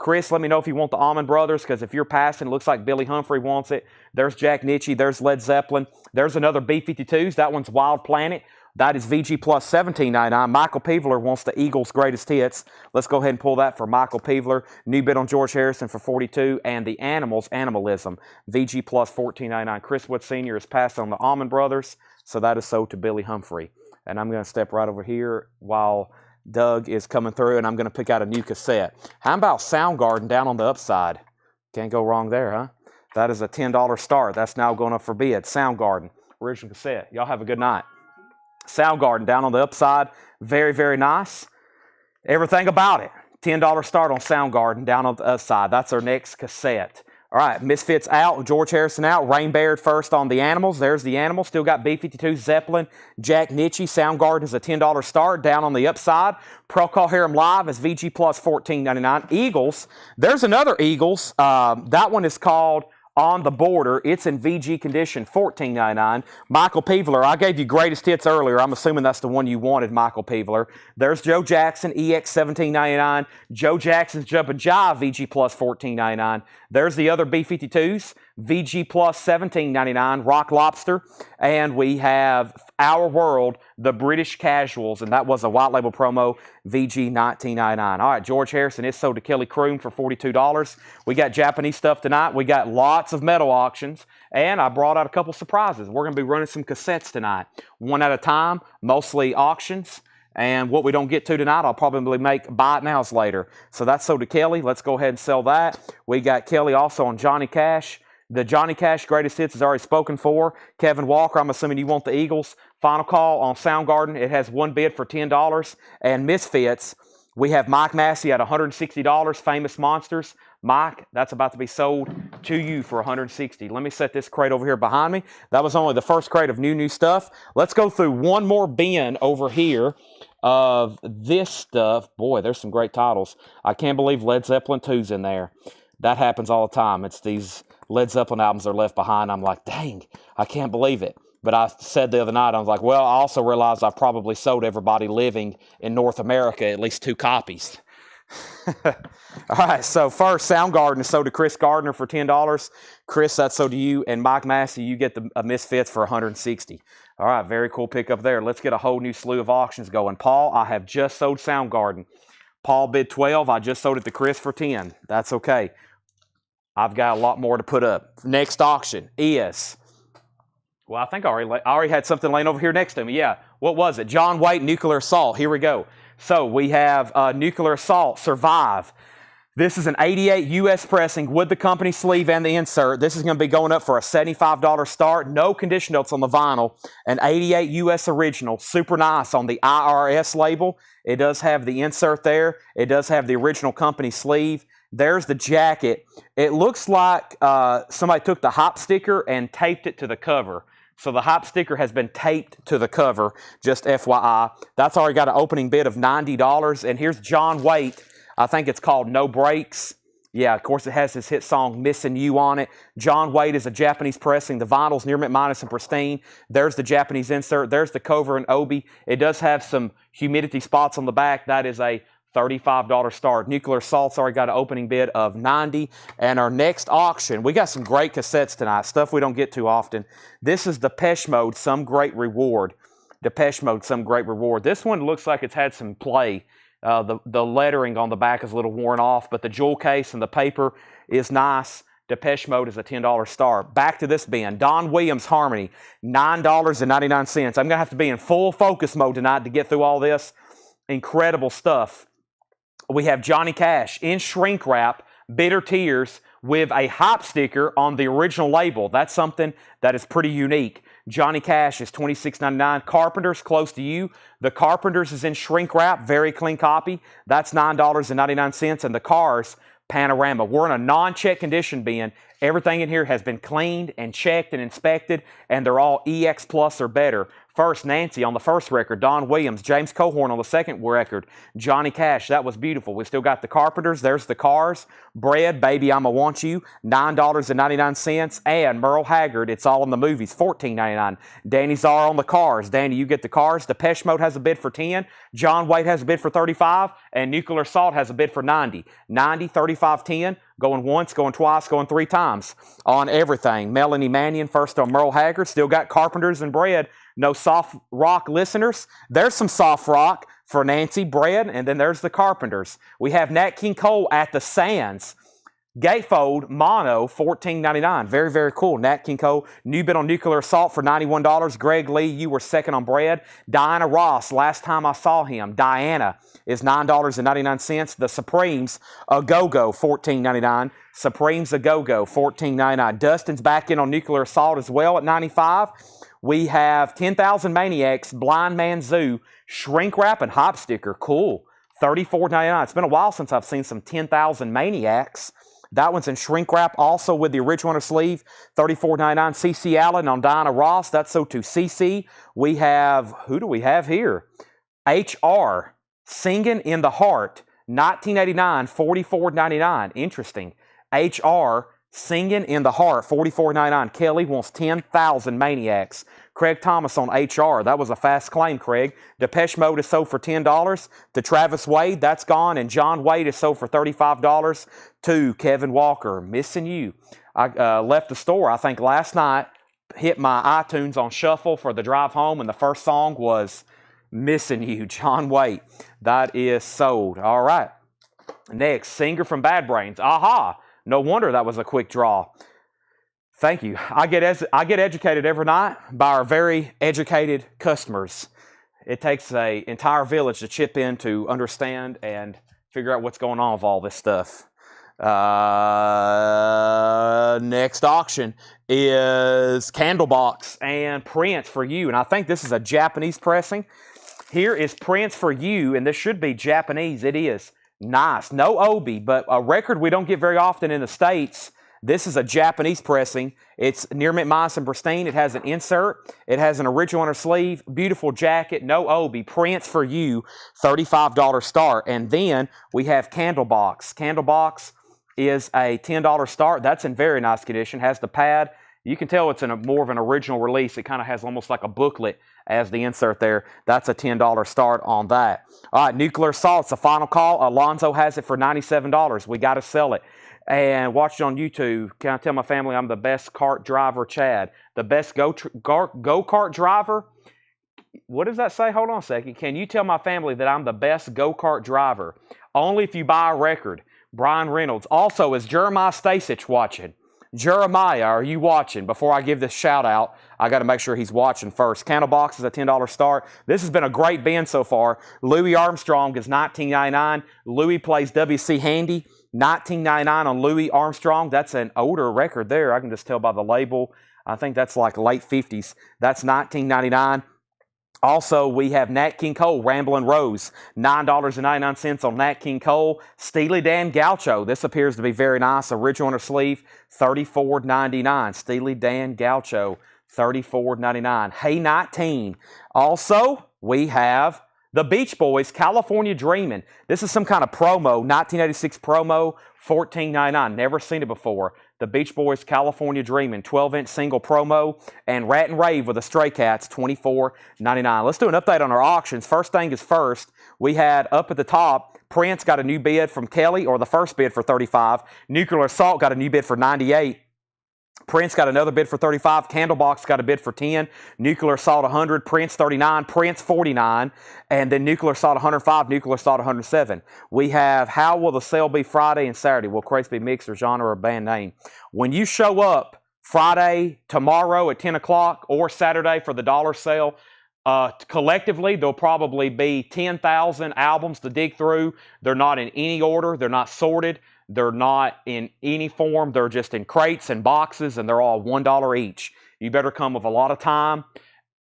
Chris, let me know if you want the Almond Brothers, because if you're passing, it looks like Billy Humphrey wants it. There's Jack Nitzsche. There's Led Zeppelin. There's another B-52s. That one's Wild Planet. That is VG plus $17.99. Michael Peevler wants the Eagles' greatest hits. Let's go ahead and pull that for Michael Peevler. New bid on George Harrison for $42. And the Animals, Animalism, VG plus $14.99. Chris Wood Sr. is passed on the Almond Brothers, so that is sold to Billy Humphrey. And I'm going to step right over here while Doug is coming through, and I'm going to pick out a new cassette. How about Soundgarden down on the upside? Can't go wrong there, huh? That is a $10 start. That's now going up for bid. Soundgarden, original cassette. Y'all have a good night. Soundgarden down on the upside, very, very nice. Everything about it. $10 start on Soundgarden down on the upside. That's our next cassette. All right, Misfits out, George Harrison out, Rain Baird first on the Animals. There's the Animals. Still got B-52, Zeppelin, Jack Nitzsche. Soundgarden is a $10 start down on the upside. Procol Harum Live is VG plus $14.99. Eagles, there's another Eagles. That one is called On the Border. It's in VG condition, $14.99. Michael Peevler, I gave you greatest hits earlier. I'm assuming that's the one you wanted, Michael Peevler. There's Joe Jackson, EX $17.99. Joe Jackson's Jumpin' Jive, VG plus $14.99. There's the other B-52s, VG plus $17.99, Rock Lobster. And we have Our World, the British Casuals, and that was a white label promo, VG $19.99. All right, George Harrison is sold to Kelly Kroom for $42. We got Japanese stuff tonight. We got lots of metal auctions, and I brought out a couple surprises. We're going to be running some cassettes tonight, one at a time, mostly auctions. And what we don't get to tonight, I'll probably make buy it nows later. So that's sold to Kelly. Let's go ahead and sell that. We got Kelly also on Johnny Cash. The Johnny Cash greatest hits is already spoken for. Kevin Walker, I'm assuming you want the Eagles. Final call on Soundgarden. It has one bid for $10. And Misfits, we have Mike Massey at $160. Famous Monsters. Mike, that's about to be sold to you for $160. Let me set this crate over here behind me. That was only the first crate of new stuff. Let's go through one more bin over here of this stuff. Boy, there's some great titles. I can't believe Led Zeppelin 2's in there. That happens all the time. It's these Led Zeppelin albums are left behind. I'm like, dang, I can't believe it. But I said the other night, I was like, well, I also realized I've probably sold everybody living in North America at least 2 copies. All right, so first, Soundgarden is sold to Chris Gardner for $10. Chris, that's sold to you. And Mike Massey, you get the Misfits for $160. All right, very cool pickup there. Let's get a whole new slew of auctions going. Paul, I have just sold Soundgarden. Paul bid 12. I just sold it to Chris for 10. That's okay. I've got a lot more to put up. Next auction is, well, I think I already had something laying over here next to me. Yeah, what was it? John Waite, Nuclear Assault. Here we go. So we have Nuclear Assault, Survive. This is an 88 U.S. pressing with the company sleeve and the insert. This is going to be going up for a $75 start. No condition notes on the vinyl. An 88 U.S. original. Super nice on the IRS label. It does have the insert there. It does have the original company sleeve. There's the jacket. It looks like somebody took the hop sticker and taped it to the cover. So the hop sticker has been taped to the cover, just FYI. That's already got an opening bid of $90. And here's John Waite. I think it's called No Brakes. Yeah, of course, it has his hit song, Missing You, on it. John Wade is a Japanese pressing. The vinyl's near mint minus and pristine. There's the Japanese insert. There's the cover and obi. It does have some humidity spots on the back. That is a $35 start. Nuclear Assault's already got an opening bid of $90. And our next auction, we got some great cassettes tonight, stuff we don't get too often. This is Depeche Mode, Some Great Reward. Depeche Mode, Some Great Reward. This one looks like it's had some play. The lettering on the back is a little worn off, but the jewel case and the paper is nice. Depeche Mode is a $10 start. Back to this bin. Don Williams Harmony, $9.99. I'm going to have to be in full focus mode tonight to get through all this. Incredible stuff. We have Johnny Cash in shrink wrap, Bitter Tears, with a hop sticker on the original label. That's something that is pretty unique. Johnny Cash is $26.99. Carpenter's close to you. The Carpenter's is in shrink wrap, very clean copy. That's $9.99. And the Cars Panorama. We're in a non-check condition bin. Everything in here has been cleaned and checked and inspected, and they're all EX Plus or better. First, Nancy on the first record, Don Williams, James Cohorn on the second record, Johnny Cash, that was beautiful. We still got the Carpenters, there's the Cars, Bread, Baby I'ma Want You, $9.99, and Merle Haggard, It's All in the Movies, $14.99. Danny Czar on the Cars, Danny, you get the Cars. Depeche Mode has a bid for $10, John Wade has a bid for $35, and Nuclear Assault has a bid for $90. $90, $35, $10, going once, going twice, going three times on everything. Melanie Mannion, first on Merle Haggard, still got Carpenters and Bread. No soft rock listeners. There's some soft rock for Nancy, Bread, and then there's the Carpenters. We have Nat King Cole at the Sands. Gatefold Mono, $14.99. Very, very cool. Nat King Cole, new bid on Nuclear Assault for $91. Greg Lee, you were second on Bread. Diana Ross, last time I saw him, Diana, is $9.99. The Supremes, A Go-Go, $14.99. Supremes, A Go-Go, $14.99. Dustin's back in on Nuclear Assault as well at $95. We have 10,000 Maniacs, Blind Man Zoo, shrink wrap and hop sticker. Cool. $34.99. It's been a while since I've seen some 10,000 Maniacs. That one's in shrink wrap, also with the original inner sleeve. $34.99. CC Allen on Diana Ross. That's so too. CC. We have, who do we have here? HR, Singing in the Heart, 1989, $44.99. Interesting. HR, Singing in the Heart, $44.99. Kelly wants 10,000 Maniacs. Craig Thomas on HR. That was a fast claim, Craig. Depeche Mode is sold for $10 to Travis Wade. That's gone. And John Wade is sold for $35 to Kevin Walker. Missing You. I left the store, I think, last night. Hit my iTunes on shuffle for the drive home, and the first song was Missing You, John Wade. That is sold. All right. Next, Singer from Bad Brains. Aha. No wonder that was a quick draw. Thank you. I get educated every night by our very educated customers. It takes an entire village to chip in to understand and figure out what's going on with all this stuff. Next auction is Candlebox and Prince for You. And I think this is a Japanese pressing. Here is Prince for You, and this should be Japanese. It is. Nice. No obi, but a record we don't get very often in the States. This is a Japanese pressing. It's near mint minus and pristine. It has an insert. It has an original inner sleeve. Beautiful jacket. No obi. Prince for You. $35 start. And then we have Candlebox. Candlebox is a $10 start. That's in very nice condition. Has the pad. You can tell it's in more of an original release. It kind of has almost like a booklet as the insert there. That's a $10 start on that. All right, Nuclear Assault's the final call. Alonzo has it for $97. We got to sell it. And watch it on YouTube. Can I tell my family I'm the best kart driver, Chad? The best go-kart driver? What does that say? Hold on a second. Can you tell my family that I'm the best go-kart driver? Only if you buy a record. Brian Reynolds. Also, is Jeremiah Stasich watching? Jeremiah, are you watching? Before I give this shout out, I got to make sure he's watching first. Candlebox is a $10 start. This has been a great band so far. Louis Armstrong is $19.99. Louis plays W.C. Handy. $19.99 on Louis Armstrong. That's an older record there. I can just tell by the label. I think that's like late 50s. That's $19.99. Also, we have Nat King Cole, Ramblin' Rose, $9.99 on Nat King Cole. Steely Dan Gaucho, this appears to be very nice. Original inner sleeve, $34.99. Steely Dan Gaucho, $34.99. Hey 19. Also, we have The Beach Boys, California Dreamin'. This is some kind of promo, 1986 promo, $14.99. Never seen it before. The Beach Boys, California Dreamin', 12-inch single promo, and Rat and Rave with the Stray Cats, $24.99. Let's do an update on our auctions. First thing is first, we had up at the top, Prince got a new bid from Kelly, or the first bid for $35. Nuclear Assault got a new bid for $98. Prince got another bid for $35. Candlebox got a bid for $10. Nuclear Assault $100. Prince $39. Prince $49. And then Nuclear Assault $105. Nuclear Assault $107. We have How Will the Sale Be Friday and Saturday? Will crates be mixed or genre or band name? When you show up Friday, tomorrow at 10 o'clock, or Saturday for the dollar sale, collectively, there'll probably be 10,000 albums to dig through. They're not in any order. They're not sorted. They're not in any form. They're just in crates and boxes, and they're all $1 each. You better come with a lot of time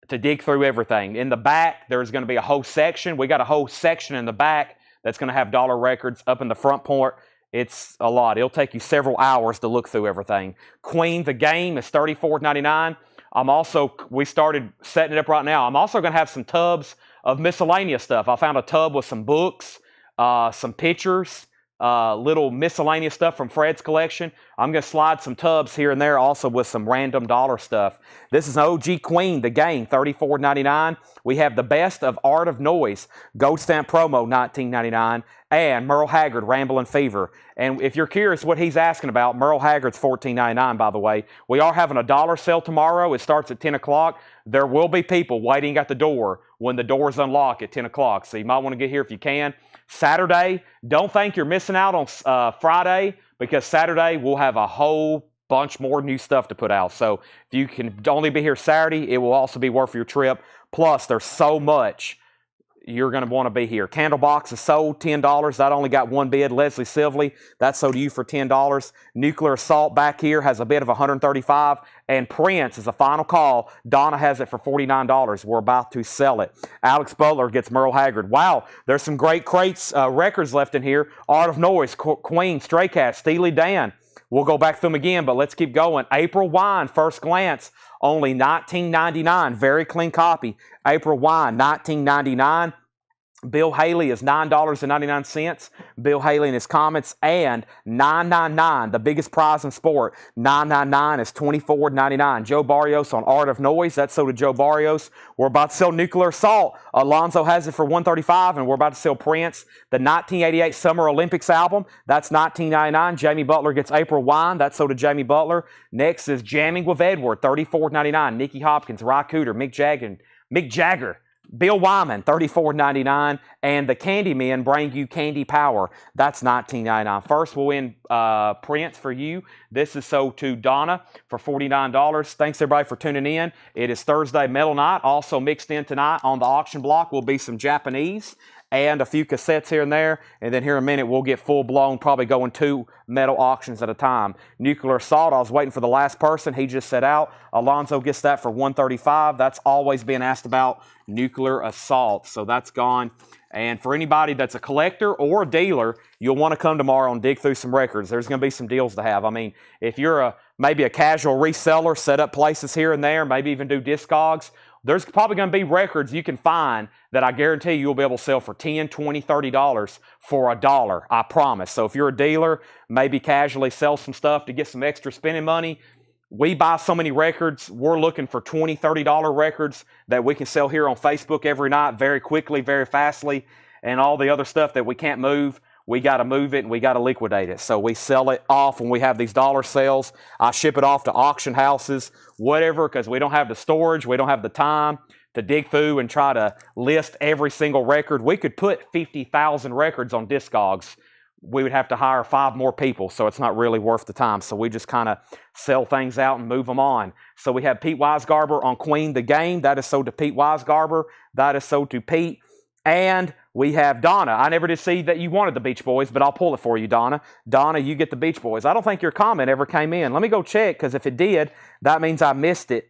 to dig through everything. In the back, there's going to be a whole section. We got a whole section in the back that's going to have dollar records. Up in the front part, it's a lot. It'll take you several hours to look through everything. Queen, the game, is $34.99. We started setting it up right now. I'm also going to have some tubs of miscellaneous stuff. I found a tub with some books, some pictures, little miscellaneous stuff from Fred's collection. I'm going to slide some tubs here and there also with some random dollar stuff. This is an OG Queen, the game, $34.99. We have the best of Art of Noise, Gold Stamp Promo, $19.99. And Merle Haggard, Ramblin' Fever. And if you're curious what he's asking about, Merle Haggard's $14.99, by the way. We are having a dollar sale tomorrow. It starts at 10 o'clock. There will be people waiting at the door when the doors unlock at 10 o'clock. So you might want to get here if you can. Saturday, don't think you're missing out on Friday, because Saturday we'll have a whole bunch more new stuff to put out. So if you can only be here Saturday, it will also be worth your trip. Plus, there's so much you're going to want to be here. Candlebox is sold $10. That only got one bid. Leslie Sivley, that's sold to you for $10. Nuclear Assault back here has a bid of $135. And Prince is a final call. Donna has it for $49. We're about to sell it. Alex Butler gets Merle Haggard. Wow, there's some great crates, records left in here. Art of Noise, Queen, Stray Cats, Steely Dan. We'll go back through them again, but let's keep going. April Wine, First Glance, only $19.99. Very clean copy. April Wine, $19.99. Bill Haley is $9.99. Bill Haley in his comments, and $9.99, the biggest prize in sport. $9.99 is $24.99. Joe Barrios on Art of Noise. That's sold to Joe Barrios. We're about to sell Nuclear Assault. Alonzo has it for $135, and we're about to sell Prince, the 1988 Summer Olympics album. That's $19.99. Jamie Butler gets April Wine. That's sold to Jamie Butler. Next is Jamming with Edward, $34.99. Nicky Hopkins, Ry Cooder, Mick Jagger. Bill Wyman, $34.99, and the Candymen bring you Candy Power. That's $19.99. First, we'll end Prince for you. This is sold to Donna for $49. Thanks, everybody, for tuning in. It is Thursday Metal Night. Also mixed in tonight on the auction block will be some Japanese and a few cassettes here and there. And then here in a minute, we'll get full-blown, probably going 2 metal auctions at a time. Nuclear Assault, I was waiting for the last person. He just set out. Alonzo gets that for $135. That's always being asked about, Nuclear Assault. So that's gone. And for anybody that's a collector or a dealer, you'll want to come tomorrow and dig through some records. There's going to be some deals to have. I mean, if you're maybe a casual reseller, set up places here and there, maybe even do Discogs, there's probably going to be records you can find that I guarantee you'll be able to sell for $10, $20, $30 for $1. I promise. So if you're a dealer, maybe casually sell some stuff to get some extra spending money. We buy so many records. We're looking for $20, $30 records that we can sell here on Facebook every night very quickly, very fastly. And all the other stuff that we can't move, we got to move it and we got to liquidate it. So we sell it off when we have these dollar sales. I ship it off to auction houses, whatever, because we don't have the storage, we don't have the time to dig through and try to list every single record. We could put 50,000 records on Discogs. We would have to hire 5 more people, so it's not really worth the time. So we just kind of sell things out and move them on. So we have Pete Weisgarber on Queen the Game. That is sold to Pete Weisgarber. That is sold to Pete. And we have Donna. I never did see that you wanted the Beach Boys, but I'll pull it for you, Donna. Donna, you get the Beach Boys. I don't think your comment ever came in. Let me go check, because if it did, that means I missed it.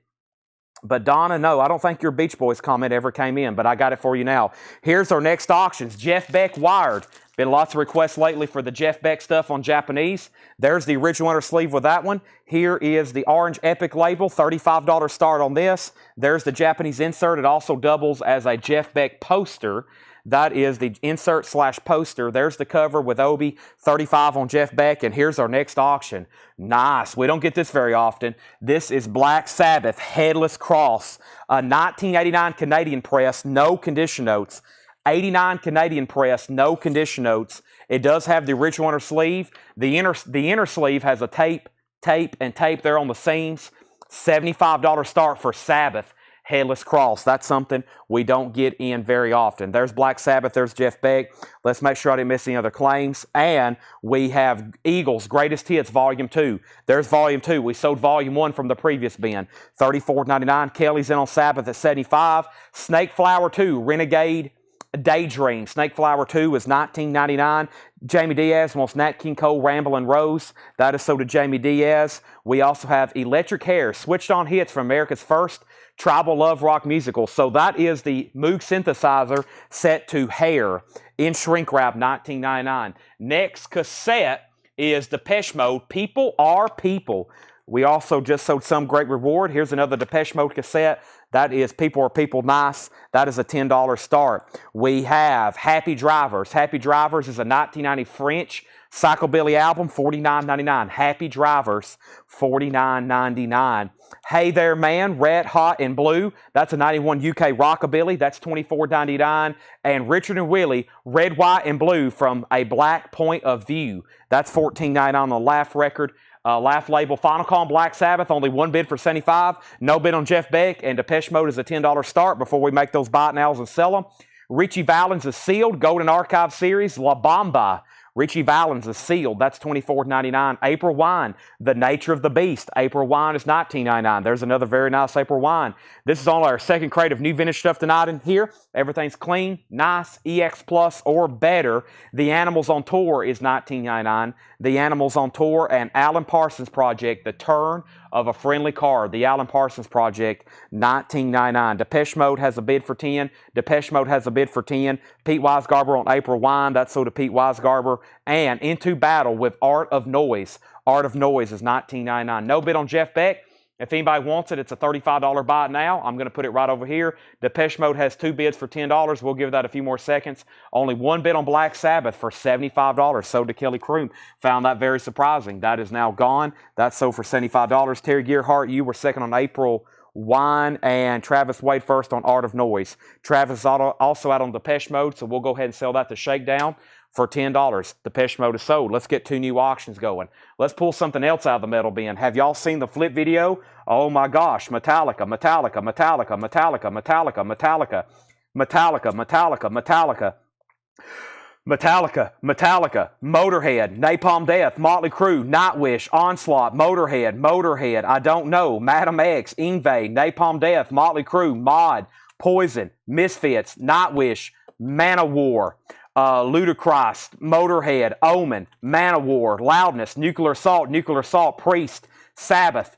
But Donna, no, I don't think your Beach Boys comment ever came in, but I got it for you now. Here's our next auctions. Jeff Beck Wired. Been lots of requests lately for the Jeff Beck stuff on Japanese. There's the original inner sleeve with that one. Here is the Orange Epic label, $35 start on this. There's the Japanese insert. It also doubles as a Jeff Beck poster. That is the insert/poster. There's the cover with Obi, $35 on Jeff Beck, and here's our next auction. Nice. We don't get this very often. This is Black Sabbath Headless Cross, a 1989 Canadian press, no condition notes. 89 Canadian press, no condition notes. It does have the original inner sleeve. The inner sleeve has a tape there on the seams. $75 start for Sabbath Headless Cross. That's something we don't get in very often. There's Black Sabbath. There's Jeff Beck. Let's make sure I didn't miss any other claims. And we have Eagles Greatest Hits Volume 2. There's Volume 2. We sold Volume 1 from the previous bin. $34.99. Kelly's in on Sabbath at $75. Snake Flower 2 Renegade Daydream. Snake Flower 2 is $19.99. Jamie Diaz wants Nat King Cole, Ramblin' Rose. That is sold to Jamie Diaz. We also have Electric Hair, Switched On Hits from America's first tribal love rock musical. So that is the Moog synthesizer set to Hair in shrink wrap, $19.99. Next cassette is Depeche Mode, People Are People. We also just sold Some Great Reward. Here's another Depeche Mode cassette. That is People Are People Nice. That is a $10 start. We have Happy Drivers. Happy Drivers is a 1990 French psychobilly album, $49.99. Happy Drivers, $49.99. Hey There Man, Red Hot and Blue. That's a 91 UK rockabilly. That's $24.99. And Richard and Willie, Red, White, and Blue from A Black Point of View. That's $14.99 on the Laugh record. Laugh label. Final Call on Black Sabbath, only one bid for $75. No bid on Jeff Beck, and Depeche Mode is a $10 start before we make those bite nails and sell them. Richie Valens is sealed. Golden Archive Series, La Bamba. Richie Valens is sealed. That's $24.99. April Wine, The Nature of the Beast. April Wine is $19.99. There's another very nice April Wine. This is on our second crate of new vintage stuff tonight in here. Everything's clean, nice, EX Plus or better. The Animals on Tour is $19.99. The Animals on Tour and Alan Parsons Project, The Turn of a Friendly Card. The Alan Parsons Project, $19.99. Depeche Mode has a bid for $10. Depeche Mode has a bid for $10. Pete Weisgarber on April Wine. That's sold to Pete Weisgarber. And Into Battle with Art of Noise. Art of Noise is $19.99. No bid on Jeff Beck. If anybody wants it, it's a $35 buy it now. I'm going to put it right over here. Depeche Mode has two bids for $10. We'll give that a few more seconds. Only one bid on Black Sabbath for $75. Sold to Kelly Kroom. Found that very surprising. That is now gone. That's sold for $75. Terry Gearhart, you were second on April Wine, and Travis Wade first on Art of Noise. Travis is also out on Depeche Mode, so we'll go ahead and sell that to Shakedown for $10. Depeche Mode is sold. Let's get two new auctions going. Let's pull something else out of the metal bin. Have y'all seen the flip video? Oh my gosh. Metallica, Metallica, Metallica, Metallica, Metallica, Metallica, Metallica, Metallica, Metallica, Metallica, Metallica, Motorhead, Napalm Death, Motley Crue, Nightwish, Onslaught, Motorhead, I Don't Know, Madam X, Ingve, Napalm Death, Motley Crue, Mod, Poison, Misfits, Nightwish, Manowar, Ludacris, Motorhead, Omen, Manowar, Loudness, Nuclear Assault, Priest, Sabbath,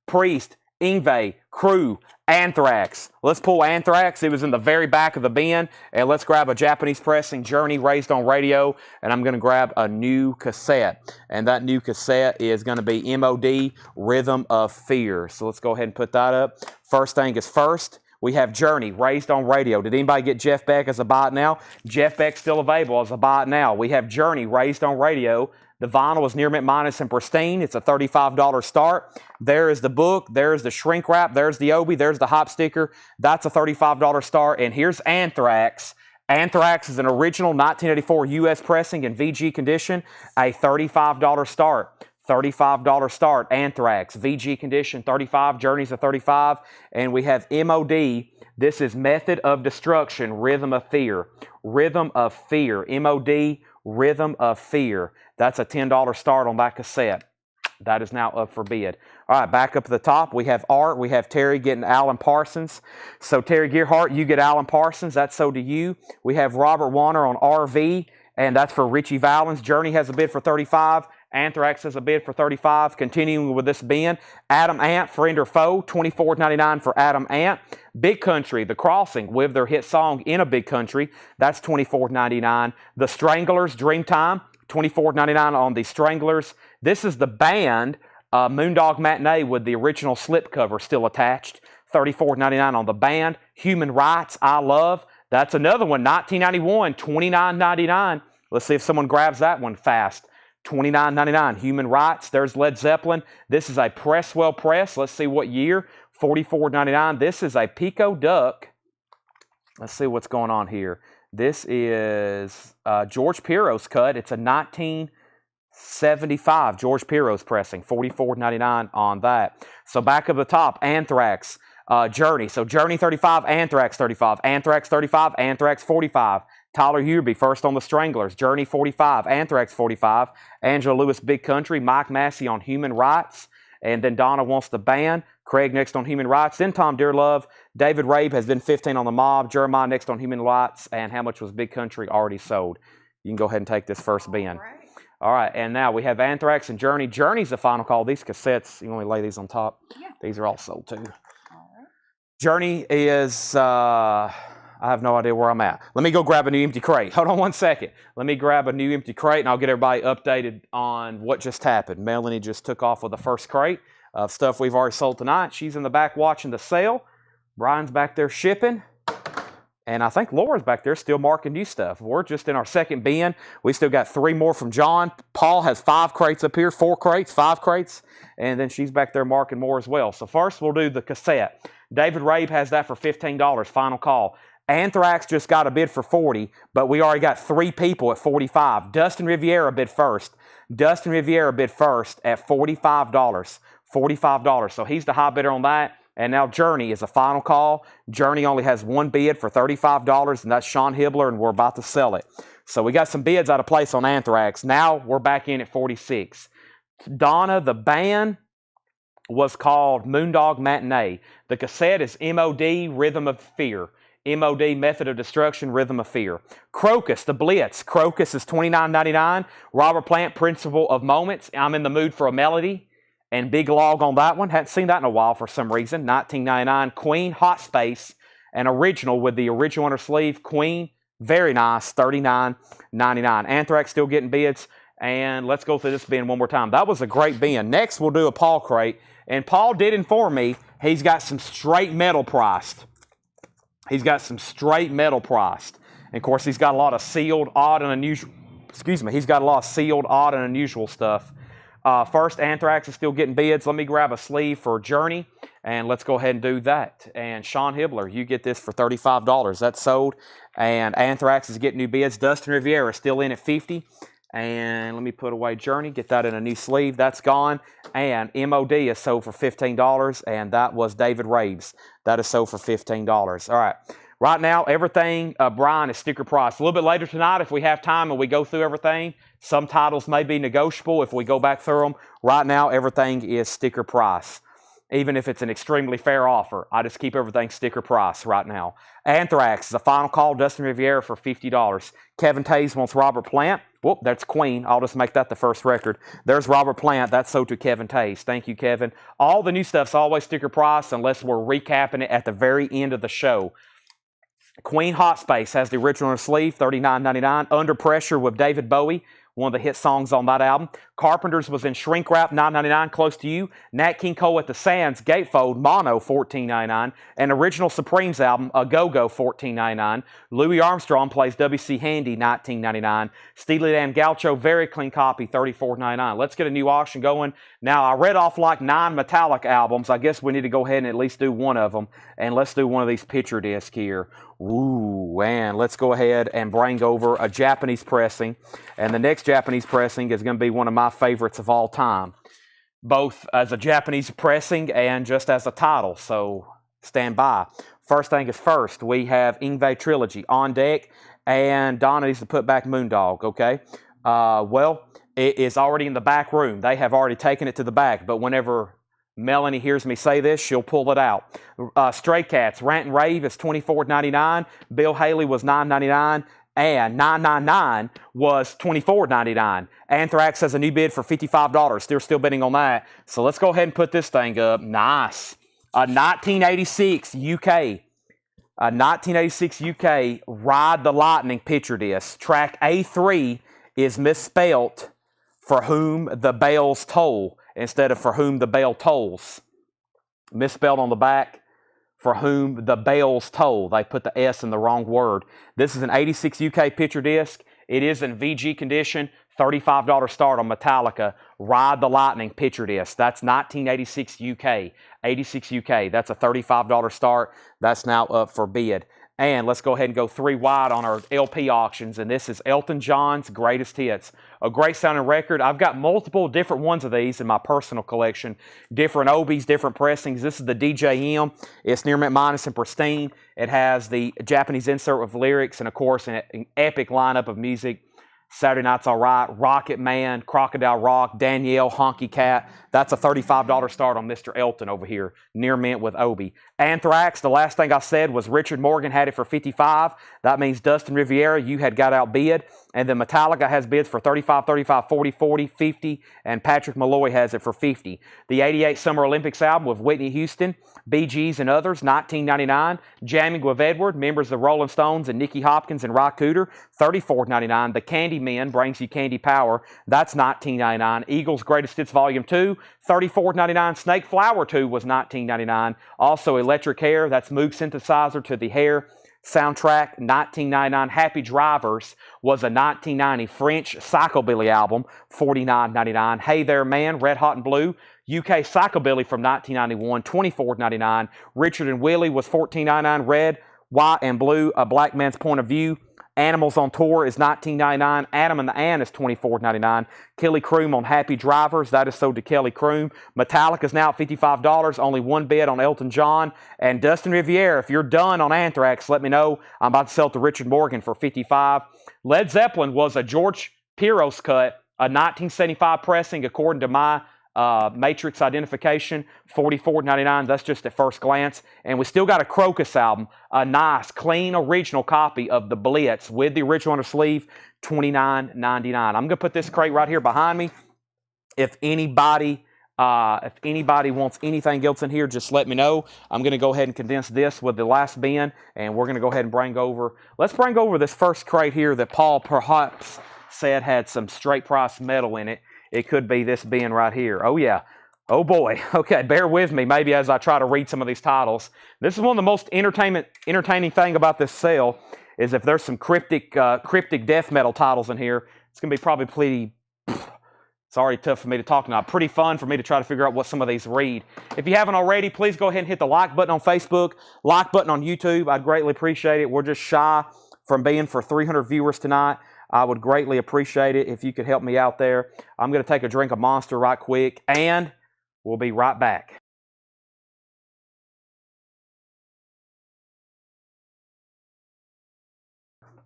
Priest, Ingve, Crew, Anthrax. Let's pull Anthrax. It was in the very back of the bin. And let's grab a Japanese pressing, Journey Raised on Radio. And I'm going to grab a new cassette. And that new cassette is going to be MOD, Rhythm of Fear. So let's go ahead and put that up. First thing is first. We have Journey, Raised on Radio. Did anybody get Jeff Beck as a buy it now? Jeff Beck's still available as a buy it now. We have Journey, Raised on Radio. The vinyl is near mint minus and pristine. It's a $35 start. There is the book. There's the shrink wrap. There's the Obi. There's the hop sticker. That's a $35 start. And here's Anthrax. Anthrax is an original 1984 U.S. pressing in VG condition. A $35 start. $35 start. Anthrax, VG condition, 35. Journey's a 35. And we have MOD. This is Method of Destruction, Rhythm of Fear. Rhythm of Fear. MOD, Rhythm of Fear. That's a $10 start on that cassette. That is now up for bid. All right, back up at the top, we have Art. We have Terry getting Alan Parsons. So Terry Gearhart, you get Alan Parsons. That's sold to you. We have Robert Warner on RV, and that's for Richie Valens. Journey has a bid for $35. Anthrax has a bid for $35. Continuing with this bin, Adam Ant, Friend or Foe, $24.99 for Adam Ant. Big Country, The Crossing, with their hit song In a Big Country, that's $24.99. The Stranglers, Dreamtime, $24.99 on the Stranglers. This is the band, Moondog Matinee, with the original slip cover still attached. $34.99 on the band. Human Rights, I Love. That's another one, 1991, $29.99. Let's see if someone grabs that one fast. $29.99. Human Rights. There's Led Zeppelin. This is a Presswell press. Let's see what year. $44.99. This is a Pico Duck. Let's see what's going on here. This is George Piro's cut. It's a 1975 George Piro's pressing. $44.99 on that. So back up the top, Anthrax. Journey. So Journey 35, Anthrax 35, Anthrax 35, Anthrax 45. Tyler Huberby first on the Stranglers. Journey 45, Anthrax 45. Angela Lewis Big Country. Mike Massey on Human Rights. And then Donna Wants the Band. Craig next on Human Rights. Then Tom Dearlove. David Rabe has been 15 on the Mob. Jeremiah next on Human Rights. And how much was Big Country? Already sold. You can go ahead and take this first bin. All right, and now we have Anthrax and Journey. Journey's the final call. These cassettes, you want me to lay these on top? Yeah. These are all sold too. Journey is, I have no idea where I'm at. Let me go grab a new empty crate. Hold on one second. Let me grab a new empty crate, and I'll get everybody updated on what just happened. Melanie just took off with the first crate of stuff we've already sold tonight. She's in the back watching the sale. Brian's back there shipping. And I think Laura's back there still marking new stuff. We're just in our second bin. We still got 3 more from John. Paul has 5 crates up here, 4 crates, 5 crates. And then she's back there marking more as well. So first we'll do the cassette. David Rabe has that for $15, final call. Anthrax just got a bid for $40, but we already got 3 people at $45. Dustin Riviera bid first. Dustin Riviera bid first at $45. $45. So he's the high bidder on that. And now Journey is a final call. Journey only has 1 bid for $35, and that's Sean Hibbler, and we're about to sell it. So we got some bids out of place on Anthrax. Now we're back in at 46. Donna, the band, was called Moondog Matinee. The cassette is MOD, Rhythm of Fear. MOD, Method of Destruction, Rhythm of Fear. Crocus, the Blitz. Crocus is $29.99. Robert Plant, Principle of Moments. I'm in the mood for a melody. And Big Log on that one. Hadn't seen that in a while for some reason. $19.99. Queen, Hot Space. An original with the original under sleeve. Queen, very nice. $39.99. Anthrax still getting bids. And let's go through this bin one more time. That was a great bin. Next, we'll do a Paul crate. And Paul did inform me he's got some straight metal priced. He's got some straight metal priced. And of course, he's got a lot of sealed, odd, and unusual. Excuse me. He's got a lot of sealed, odd, and unusual stuff. First, Anthrax is still getting bids. Let me grab a sleeve for Journey, and let's go ahead and do that. And Sean Hibbler, you get this for $35. That's sold. And Anthrax is getting new bids. Dustin Riviera is still in at $50. And let me put away Journey, get that in a new sleeve. That's gone. And MOD is sold for $15, and that was David Rabe's. That is sold for $15. All right. Right now, everything, Brian, is sticker price. A little bit later tonight, if we have time and we go through everything, some titles may be negotiable if we go back through them. Right now, everything is sticker price. Even if it's an extremely fair offer, I just keep everything sticker price right now. Anthrax is a final call. Dustin Riviera for $50. Kevin Tays wants Robert Plant. Whoop, that's Queen. I'll just make that the first record. There's Robert Plant. That's sold to Kevin Tays. Thank you, Kevin. All the new stuff's always sticker price unless we're recapping it at the very end of the show. Queen Hot Space has the original sleeve, $39.99. Under Pressure with David Bowie, one of the hit songs on that album. Carpenters was in Shrink Wrap, $9.99, Close to You. Nat King Cole at the Sands, Gatefold, Mono, $14.99. And Original Supremes album, A Go-Go, $14.99. Louis Armstrong plays W.C. Handy, $19.99. Steely Dan Gaucho, very clean copy, $34.99. Let's get a new auction going. Now, I read off like 9 Metallica albums. I guess we need to go ahead and at least do one of them. And let's do one of these picture discs here. Ooh, and let's go ahead and bring over a Japanese pressing. And the next Japanese pressing is going to be one of my favorites of all time, both as a Japanese pressing and just as a title, so stand by. First thing is first, we have Ingve Trilogy on deck, and Donna needs to put back Moondog, okay? Well, it is already in the back room. They have already taken it to the back, but whenever Melanie hears me say this, she'll pull it out. Stray Cats, Rant and Rave is $24.99. Bill Haley was $9.99. And $9.99 was $24.99. Anthrax has a new bid for $55. They're still bidding on that. So let's go ahead and put this thing up. Nice. A 1986 UK. A 1986 UK Ride the Lightning picture disc. Track A3 is misspelt For Whom the Bells Toll instead of For Whom the Bell Tolls. Misspelled on the back. for whom the bells toll. They put the S in the wrong word. This is an 86 UK picture disc. It is in VG condition. $35 start on Metallica. Ride the Lightning picture disc. That's 1986 UK. 86 UK. That's a $35 start. That's now up for bid. And let's go ahead and go 3 wide on our LP auctions. And this is Elton John's Greatest Hits. A great sounding record. I've got multiple different ones of these in my personal collection. Different Obies, different pressings. This is the DJM. It's near mint minus and pristine. It has the Japanese insert with lyrics and, of course, an epic lineup of music. Saturday Night's All Right, Rocket Man, Crocodile Rock, Danielle, Honky Cat. That's a $35 start on Mr. Elton over here, near mint with Obi. Anthrax, the last thing I said was Richard Morgan had it for $55. That means Dustin Riviera, you had got outbid. And then Metallica has bids for $35, $35, $40, $40, $50, and Patrick Malloy has it for $50. The '88 Summer Olympics album with Whitney Houston, Bee Gees and others, $19.99. Jamming with Edward, members of the Rolling Stones and Nicky Hopkins and Rock Cooter, $34.99. The Candymen brings you Candy Power, that's $19.99. Eagles Greatest Hits Volume 2, $34.99. Snake Flower 2 was $19.99. Also Electric Hair, that's Moog synthesizer to the Hair soundtrack, $19.99. Happy Drivers was a 1990 French psychobilly album, $49.99. Hey There Man, Red Hot and Blue, UK psychobilly from 1991, $24.99. Richard and Willie was $14.99. Red, White, and Blue, A Black Man's Point of View. Animals on Tour is $19.99. Adam and the Ant is $24.99. Kelly Croom on Happy Drivers, that is sold to Kelly Croom. Metallica is now at $55. Only one bid on Elton John. And Dustin Riviera, if you're done on Anthrax, let me know. I'm about to sell it to Richard Morgan for $55. Led Zeppelin was a George Piros cut, a 1975 pressing according to my Matrix identification, $44.99. That's just at first glance. And we still got a Crocus album, a nice, clean, original copy of the Blitz with the original on the sleeve, $29.99. I'm going to put this crate right here behind me. If anybody wants anything else in here, just let me know. I'm going to go ahead and condense this with the last bin, and we're going to go ahead and let's bring over this first crate here that Paul perhaps said had some straight price metal in it. It could be this bin right here. Oh, yeah. Oh, boy. Okay, bear with me maybe as I try to read some of these titles. This is one of the most entertaining thing about this sale is if there's some cryptic death metal titles in here, it's going to be probably pretty... It's already tough for me to talk now. Pretty fun for me to try to figure out what some of these read. If you haven't already, please go ahead and hit the like button on Facebook, like button on YouTube. I'd greatly appreciate it. We're just shy from being for 300 viewers tonight. I would greatly appreciate it if you could help me out there. I'm going to take a drink of Monster right quick, and we'll be right back.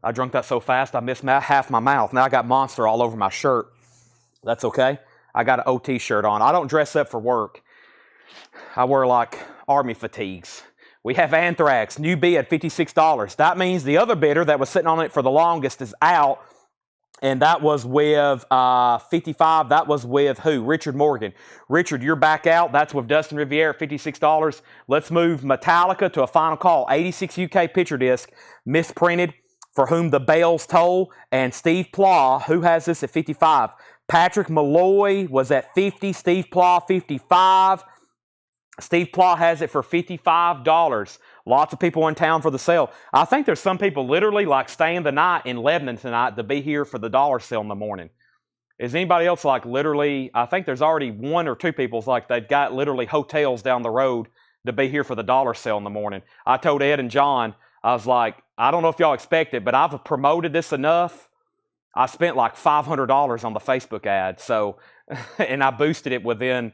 I drank that so fast I missed half my mouth. Now I got Monster all over my shirt. That's okay. I got an OT shirt on. I don't dress up for work. I wear like army fatigues. We have Anthrax, new bid, $56. That means the other bidder that was sitting on it for the longest is out, and that was with $55. That was with who? Richard Morgan. Richard, you're back out. That's with Dustin Riviera, $56. Let's move Metallica to a final call. 86 UK picture disc, misprinted, For Whom the Bells Toll, and Steve Plah, who has this at $55. Patrick Malloy was at $50. Steve Plah, $55. Steve Plah has it for $55. Lots of people in town for the sale. I think there's some people literally like staying the night in Lebanon tonight to be here for the dollar sale in the morning. Is anybody else like literally, I think there's already one or two people like they've got literally hotels down the road to be here for the dollar sale in the morning. I told Ed and John, I was like, I don't know if y'all expect it, but I've promoted this enough. I spent like $500 on the Facebook ad, so, and I boosted it within.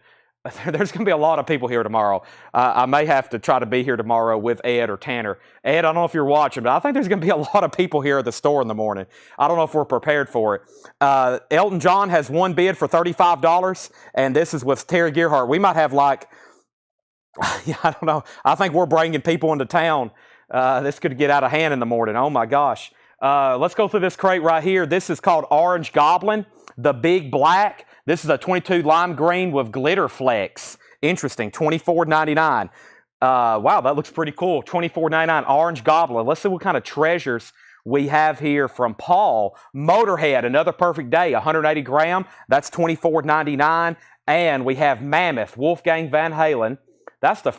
There's going to be a lot of people here tomorrow. I may have to try to be here tomorrow with Ed or Tanner. Ed, I don't know if you're watching, but I think there's going to be a lot of people here at the store in the morning. I don't know if we're prepared for it. Elton John has one bid for $35, and this is with Terry Gearhart. We might have like, yeah, I don't know. I think we're bringing people into town. This could get out of hand in the morning. Oh, my gosh. Let's go through this crate right here. This is called Orange Goblin, the Big Black. This is a 22 lime green with glitter flecks. Interesting, $24.99. Wow, that looks pretty cool. $24.99, Orange Goblin. Let's see what kind of treasures we have here from Paul. Motorhead, Another Perfect Day, 180 gram. That's $24.99. And we have Mammoth, Wolfgang Van Halen. That's the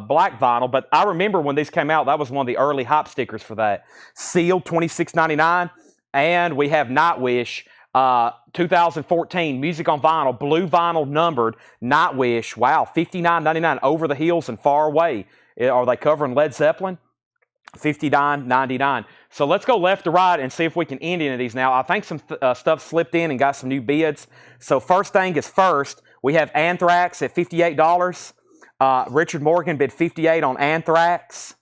black vinyl, but I remember when these came out, that was one of the early hype stickers for that. Sealed, $26.99. And we have Nightwish, 2014, music on vinyl, blue vinyl numbered, Nightwish, wow, $59.99, Over the Hills and Far Away. Are they covering Led Zeppelin? $59.99. So let's go left to right and see if we can end any of these now. I think some stuff slipped in and got some new bids. So first thing is first, we have Anthrax at $58. Richard Morgan bid $58 on Anthrax.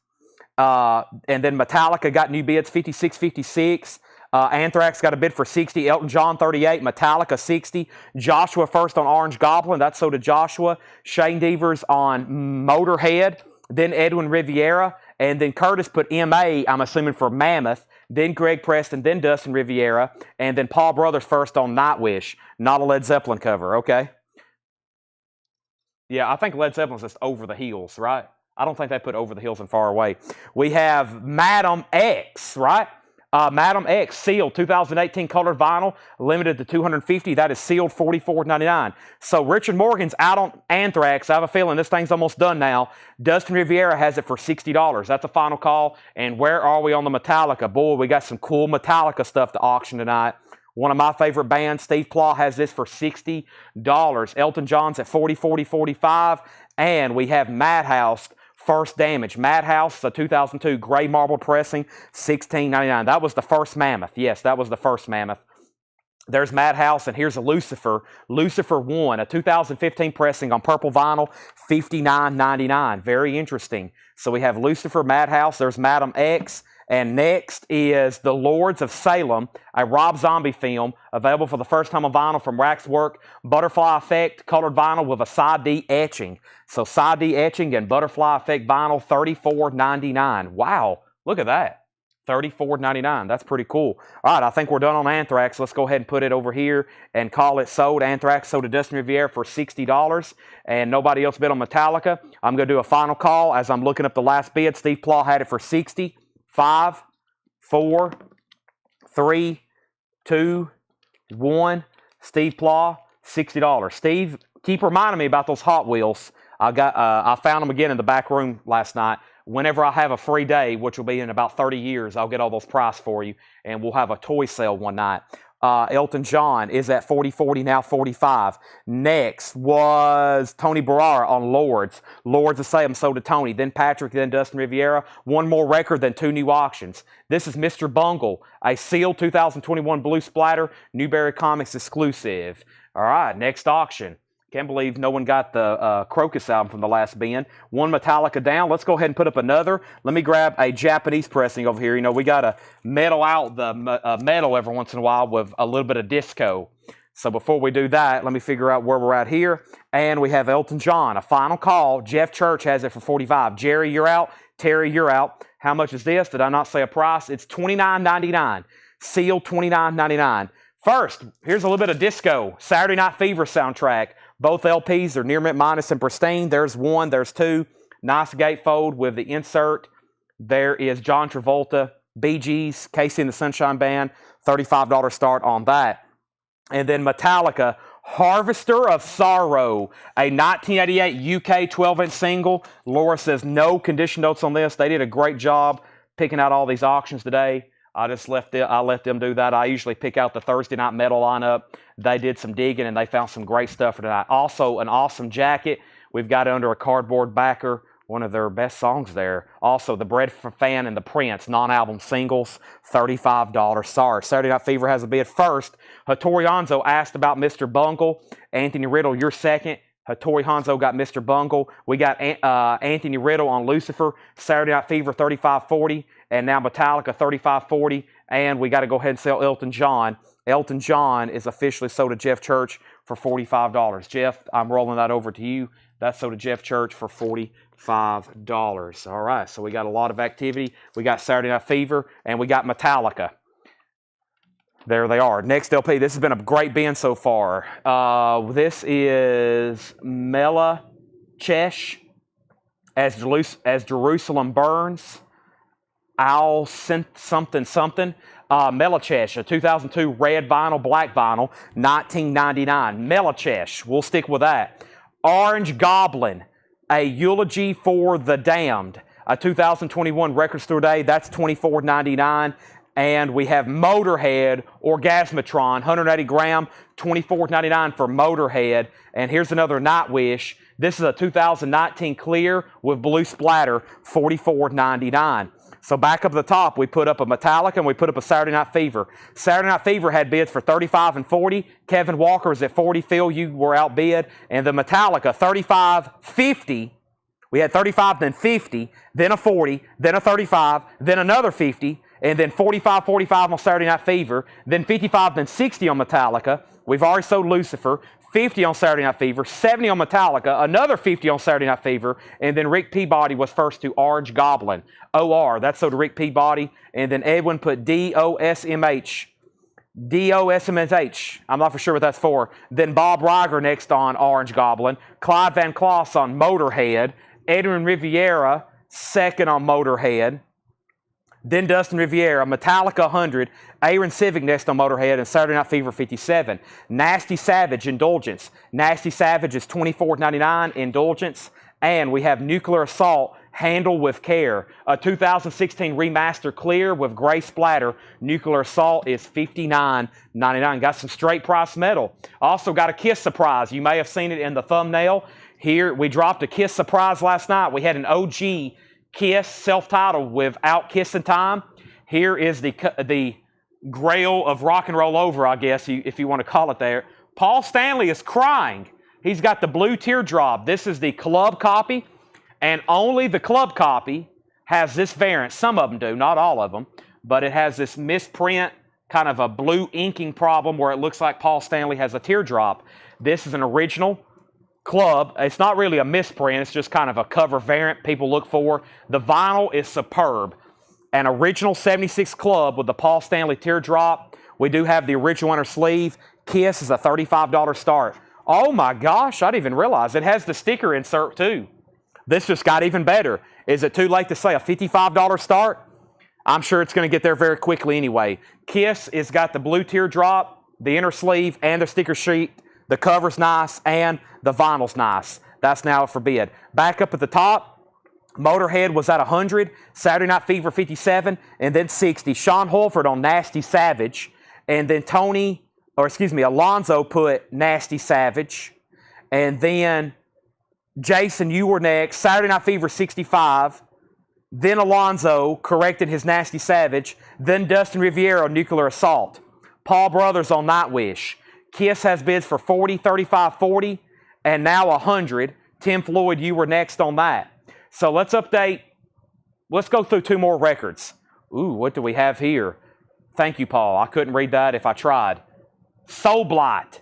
And then Metallica got new bids, $56.56. Anthrax got a bid for $60. Elton John, $38. Metallica, $60. Joshua first on Orange Goblin. That's so did Joshua. Shane Devers on Motorhead. Then Edwin Riviera. And then Curtis put MA, I'm assuming, for Mammoth. Then Greg Preston. Then Dustin Riviera. And then Paul Brothers first on Nightwish. Not a Led Zeppelin cover, okay? Yeah, I think Led Zeppelin's just Over the Hills, right? I don't think they put Over the Hills and Far Away. We have Madam X, right? Madam X, sealed, 2018 colored vinyl, limited to 250. That is sealed, $44.99. So Richard Morgan's out on Anthrax. I have a feeling this thing's almost done now. Dustin Riviera has it for $60. That's a final call. And where are we on the Metallica? Boy, we got some cool Metallica stuff to auction tonight. One of my favorite bands, Steve Plaw, has this for $60. Elton John's at $40, $40, $45. And we have Madhouse, First Damage. Madhouse, a 2002 gray marble pressing, $16.99. That was the first Mammoth. Yes, that was the first Mammoth. There's Madhouse, and here's a Lucifer. Lucifer 1, a 2015 pressing on purple vinyl, $59.99. Very interesting. So we have Lucifer, Madhouse. There's Madam X. And next is The Lords of Salem, a Rob Zombie film, available for the first time on vinyl from Waxwork. Butterfly Effect, colored vinyl with a side D etching. So side D etching and Butterfly Effect vinyl, $34.99. Wow, look at that. $34.99. That's pretty cool. All right, I think we're done on Anthrax. Let's go ahead and put it over here and call it sold. Anthrax sold to Dustin Riviera for $60, and nobody else bid on Metallica. I'm going to do a final call as I'm looking up the last bid. Steve Plaw had it for $60. 5, 4, 3, 2, 1. Steve Plaw, $60. Steve, keep reminding me about those Hot Wheels. I found them again in the back room last night. Whenever I have a free day, which will be in about 30 years, I'll get all those priced for you, and we'll have a toy sale one night. Elton John is at $40, now $45. Next was Tony Barara on Lords. Lords of Salem sold to Tony. Then Patrick, then Dustin Riviera. One more record, then 2 new auctions. This is Mr. Bungle, a sealed 2021 Blue Splatter, Newberry Comics exclusive. All right, next auction. Can't believe no one got the Crocus album from the last bin. One Metallica down. Let's go ahead and put up another. Let me grab a Japanese pressing over here. You know, we got to metal out the metal every once in a while with a little bit of disco. So before we do that, let me figure out where we're at here. And we have Elton John, a final call. Jeff Church has it for $45. Jerry, you're out. Terry, you're out. How much is this? Did I not say a price? It's $29.99. Sealed $29.99. First, here's a little bit of disco. Saturday Night Fever soundtrack. Both LPs are near mint minus and pristine. There's 1, there's 2. Nice gatefold with the insert. There is John Travolta, Bee Gees, Casey and the Sunshine Band. $35 start on that. And then Metallica, Harvester of Sorrow, a 1988 UK 12-inch single. Laura says no condition notes on this. They did a great job picking out all these auctions today. I let them do that. I usually pick out the Thursday night metal lineup. They did some digging and they found some great stuff for tonight. Also, an awesome jacket. We've got it under a cardboard backer. One of their best songs there. Also, the Bread for Fan and the Prince non-album singles, $35. Sorry, Saturday Night Fever has a bid first. Hattori Hanzo asked about Mr. Bungle. Anthony Riddle, you're second. Hattori Hanzo got Mr. Bungle. We got Anthony Riddle on Lucifer. Saturday Night Fever, $35.40. And now Metallica, $35.40. And we got to go ahead and sell Elton John. Elton John is officially sold to Jeff Church for $45. Jeff, I'm rolling that over to you. That's sold to Jeff Church for $45. All right, so we got a lot of activity. We got Saturday Night Fever, and we got Metallica. There they are. Next LP. This has been a great bin so far. This is Mela Chesh as Jerusalem Burns. Al something. Melachesh, a 2002 red vinyl, black vinyl, $19.99. Melachesh, we'll stick with that. Orange Goblin, a Eulogy for the Damned, a 2021 Record Store Day. That's $24.99. And we have Motorhead Orgasmatron, 180 gram, $24.99 for Motorhead. And here's another Nightwish. This is a 2019 clear with blue splatter, $44.99. So back up at the top, we put up a Metallica and we put up a Saturday Night Fever. Saturday Night Fever had bids for $35 and $40. Kevin Walker was at $40. Phil, you were outbid. And the Metallica, $35, $50. We had $35, then $50, then a $40, then a $35, then another $50, and then $45, $45 on Saturday Night Fever, then $55, then $60 on Metallica. We've already sold Lucifer. $50 on Saturday Night Fever, $70 on Metallica, another $50 on Saturday Night Fever, and then Rick Peabody was first to Orange Goblin. OR, that's so to Rick Peabody, and then Edwin put D-O-S-M-H. D-O-S-M-H. I'm not for sure what that's for. Then Bob Riger next on Orange Goblin, Clyde Van Kloss on Motorhead, Edwin Riviera second on Motorhead, then Dustin Riviera, Metallica 100, Aaron Civic next on Motorhead, and Saturday Night Fever 57. Nasty Savage, Indulgence. Nasty Savage is $24.99, Indulgence. And we have Nuclear Assault, Handle with Care. A 2016 remaster clear with gray splatter. Nuclear Assault is $59.99. Got some straight price metal. Also got a Kiss surprise. You may have seen it in the thumbnail. Here, we dropped a Kiss surprise last night. We had an OG Kiss, self-titled, without Kissing Time. Here is the grail of rock and roll over, I guess, if you want to call it there. Paul Stanley is crying. He's got the blue teardrop. This is the club copy, and only the club copy has this variant. Some of them do, not all of them, but it has this misprint, kind of a blue inking problem where it looks like Paul Stanley has a teardrop. This is an original club. It's not really a misprint. It's just kind of a cover variant people look for. The vinyl is superb. An original 76 club with the Paul Stanley teardrop. We do have the original inner sleeve. Kiss is a $35 start. Oh my gosh, I didn't even realize it has the sticker insert too. This just got even better. Is it too late to say a $55 start? I'm sure it's going to get there very quickly anyway. Kiss has got the blue teardrop, the inner sleeve, and the sticker sheet. The cover's nice, and the vinyl's nice. That's now for bid. Back up at the top, Motorhead was at 100, Saturday Night Fever 57, and then 60. Sean Holford on Nasty Savage, and then Alonzo put Nasty Savage, and then Jason, you were next, Saturday Night Fever 65, then Alonzo corrected his Nasty Savage, then Dustin Riviera on Nuclear Assault, Paul Brothers on Nightwish. Kiss has bids for 40, 35, 40, and now 100. Tim Floyd, you were next on that. So let's update. Let's go through two more records. Ooh, what do we have here? Thank you, Paul. I couldn't read that if I tried. Soul Blight,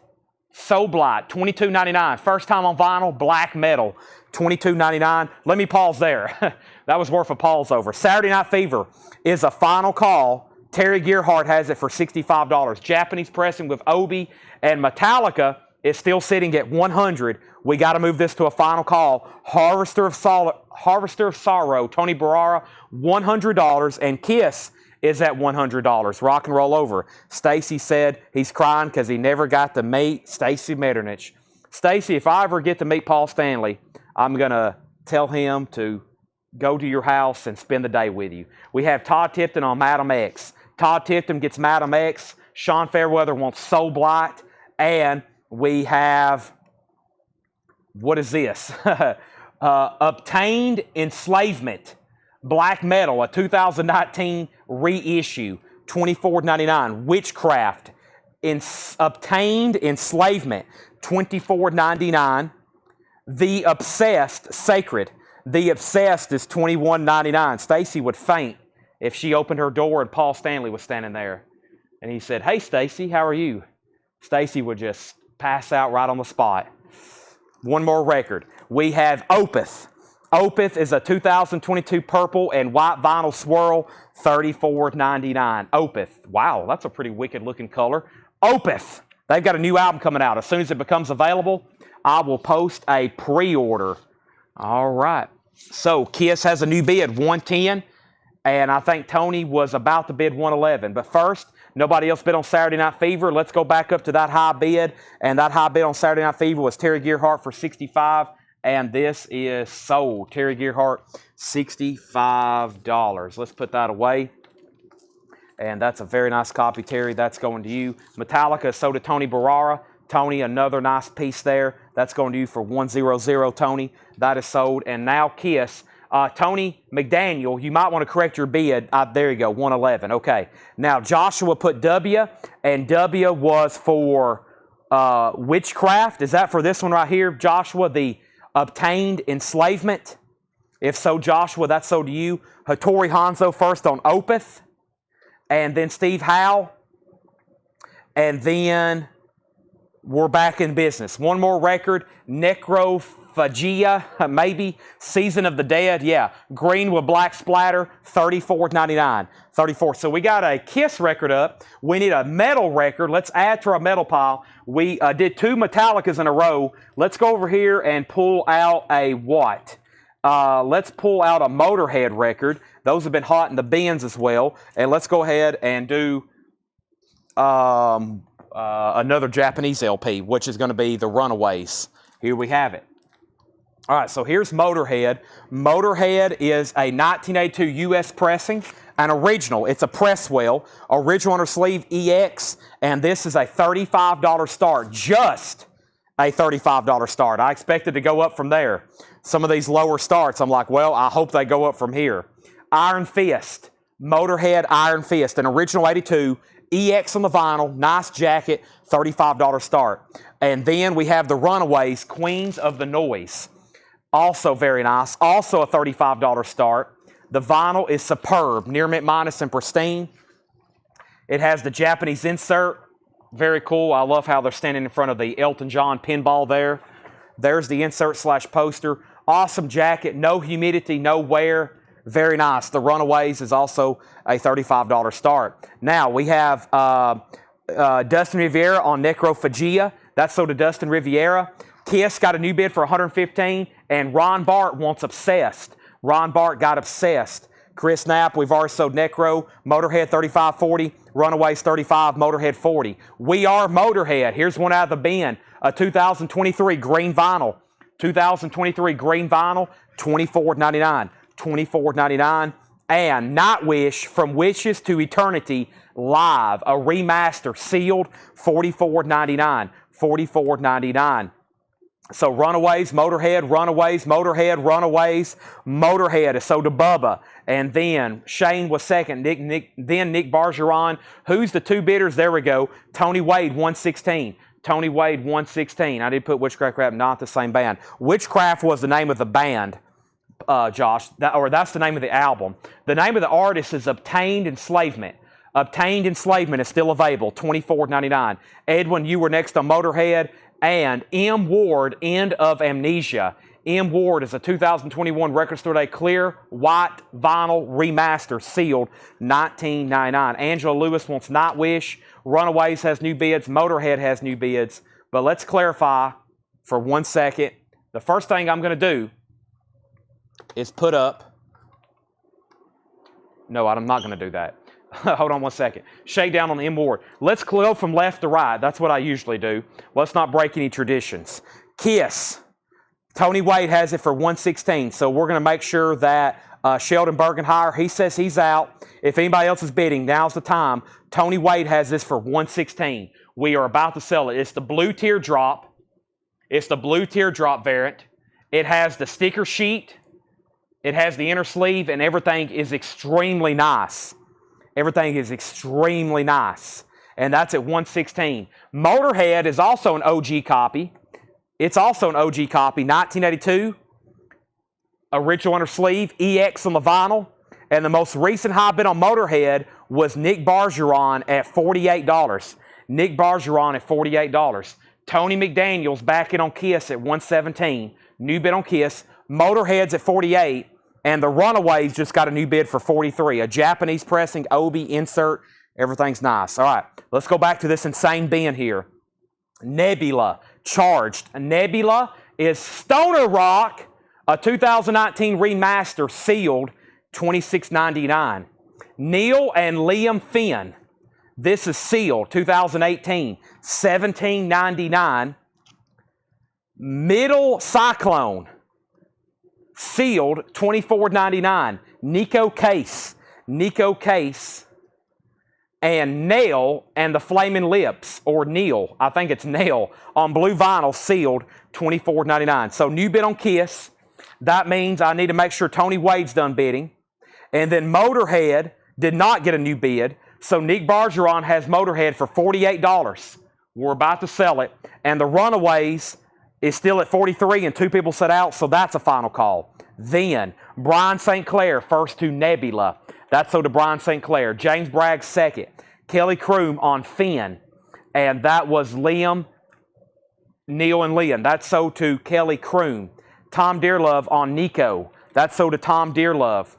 $22.99. First time on vinyl, black metal, $22.99. Let me pause there. That was worth a pause over. Saturday Night Fever is a final call. Terry Gearhart has it for $65. Japanese pressing with Obi, and Metallica is still sitting at $100. We got to move this to a final call. Harvester of Sorrow, Tony Barara, $100, and Kiss is at $100. Rock and roll over. Stacy said he's crying because he never got to meet Stacy Metternich. Stacy, if I ever get to meet Paul Stanley, I'm going to tell him to go to your house and spend the day with you. We have Todd Tipton on Madam X. Todd Tipton gets Madam X. Sean Fairweather wants Soul Blight. And we have, what is this? Obtained Enslavement. Black Metal, a 2019 reissue, $24.99. Witchcraft, Obtained Enslavement, $24.99. The Obsessed, Sacred. The Obsessed is $21.99. Stacy would faint if she opened her door and Paul Stanley was standing there. And he said, "Hey, Stacy, how are you?" Stacy would just pass out right on the spot. One more record. We have Opeth. Opeth is a 2022 purple and white vinyl swirl, $34.99. Opeth. Wow, that's a pretty wicked looking color. Opeth. They've got a new album coming out. As soon as it becomes available, I will post a pre-order. All right. So Kiss has a new bid, 110, and I think Tony was about to bid 111. But first, nobody else bid on Saturday Night Fever. Let's go back up to that high bid, and that high bid on Saturday Night Fever was Terry Gearhart for $65. And this is sold. Terry Gearhart, $65. Let's put that away. And that's a very nice copy, Terry. That's going to you. Metallica sold to Tony Barrara. Tony, another nice piece there. That's going to you for $100, Tony. That is sold. And now Kiss. Tony McDaniel, you might want to correct your bid. There you go, 111. Okay. Now Joshua put W, and W was for witchcraft. Is that for this one right here, Joshua? The obtained enslavement? If so, Joshua, that's sold to you. Hattori Hanzo first on Opeth. And then Steve Howe. And then we're back in business. One more record. Necrophagia, maybe. Season of the Dead. Yeah. Green with black splatter. $34.99. 34. So we got a Kiss record up. We need a metal record. Let's add to our metal pile. We did 2 Metallicas in a row. Let's go over here and pull out a what? Let's pull out a Motorhead record. Those have been hot in the bins as well. And let's go ahead and do another Japanese LP, which is going to be The Runaways. Here we have it. All right, so here's Motorhead. Motorhead is a 1982 U.S. pressing, an original. It's a press well, original under sleeve EX, and this is a $35 start, just a $35 start. I expected to go up from there. Some of these lower starts, I'm like, well, I hope they go up from here. Iron Fist, Motorhead Iron Fist, an original 82, EX on the vinyl, nice jacket, $35 start. And then we have the Runaways, Queens of the Noise. Also very nice, also a $35 start. The vinyl is superb, near mint minus and pristine. It has the Japanese insert, very cool. I love how they're standing in front of the Elton John pinball there. There's the insert / poster. Awesome jacket, no humidity, no wear. Very nice. The Runaways is also a $35 start. Now, we have Dustin Riviera on Necrophagia. That's sold to Dustin Riviera. Kiss got a new bid for $115, and Ron Bart wants Obsessed. Ron Bart got Obsessed. Chris Knapp, we've already sold Necro. Motorhead $35.40. Runaways $35. Motorhead $40. We are Motorhead. Here's one out of the bin. A 2023 green vinyl. 2023 green vinyl, $24.99. $24.99. And Nightwish, From Wishes to Eternity, live, a remaster, sealed, $44.99. $44.99. So Runaways, Motorhead, Runaways, Motorhead, Runaways, Motorhead is sold to Bubba. And then Shane was second, then Nick Bargeron. Who's the 2 bidders? There we go. Tony Wade, 116. Tony Wade, 116. I did put Witchcraft Rap, not the same band. Witchcraft was the name of the band, Josh, that's the name of the album. The name of the artist is Obtained Enslavement. Obtained Enslavement is still available, $24.99. Edwin, you were next on Motorhead. And M. Ward, End of Amnesia. M. Ward is a 2021 Record Store Day clear white vinyl remaster, sealed, $19.99. Angela Lewis wants Nightwish. Runaways has new bids. Motorhead has new bids. But let's clarify for 1 second. The first thing I'm going to do is put up. No, I'm not going to do that. Hold on 1 second. Shade down on the M board. Let's go from left to right. That's what I usually do. Let's not break any traditions. Kiss. Tony Wade has it for 116. So we're going to make sure that Sheldon Bergenhire, he says he's out. If anybody else is bidding, now's the time. Tony Wade has this for 116. We are about to sell it. It's the blue teardrop. It's the blue teardrop variant. It has the sticker sheet. It has the inner sleeve, and everything is extremely nice. Everything is extremely nice. And that's at 116. Motorhead is also an OG copy. It's also an OG copy, 1982. Original inner sleeve, EX on the vinyl. And the most recent high bid on Motorhead was Nick Bargeron at $48. Nick Bargeron at $48. Tony McDaniel's back in on Kiss at 117. New bid on Kiss. Motorhead's at 48. And the Runaways just got a new bid for 43. A Japanese pressing, Obi, insert. Everything's nice. All right, let's go back to this insane bin here. Nebula, Charged. Nebula is Stoner Rock, a 2019 remaster, sealed, $26.99. Neil and Liam Finn. This is sealed, 2018, $17.99. Middle Cyclone, sealed, $24.99. Nico Case, and Nail and the Flaming Lips, or Neil, I think it's Nail, on blue vinyl, sealed, $24.99. So new bid on Kiss. That means I need to make sure Tony Wade's done bidding. And then Motorhead did not get a new bid, so Nick Bergeron has Motorhead for $48. We're about to sell it. And the Runaways is still at $43, and 2 people set out, so that's a final call. Then, Brian St. Clair, first to Nebula. That's sold to Brian St. Clair. James Bragg, second. Kelly Kroom on Finn. And that was Liam, Neil, and Liam. That's sold to Kelly Kroom. Tom Dearlove on Nico. That's sold to Tom Dearlove.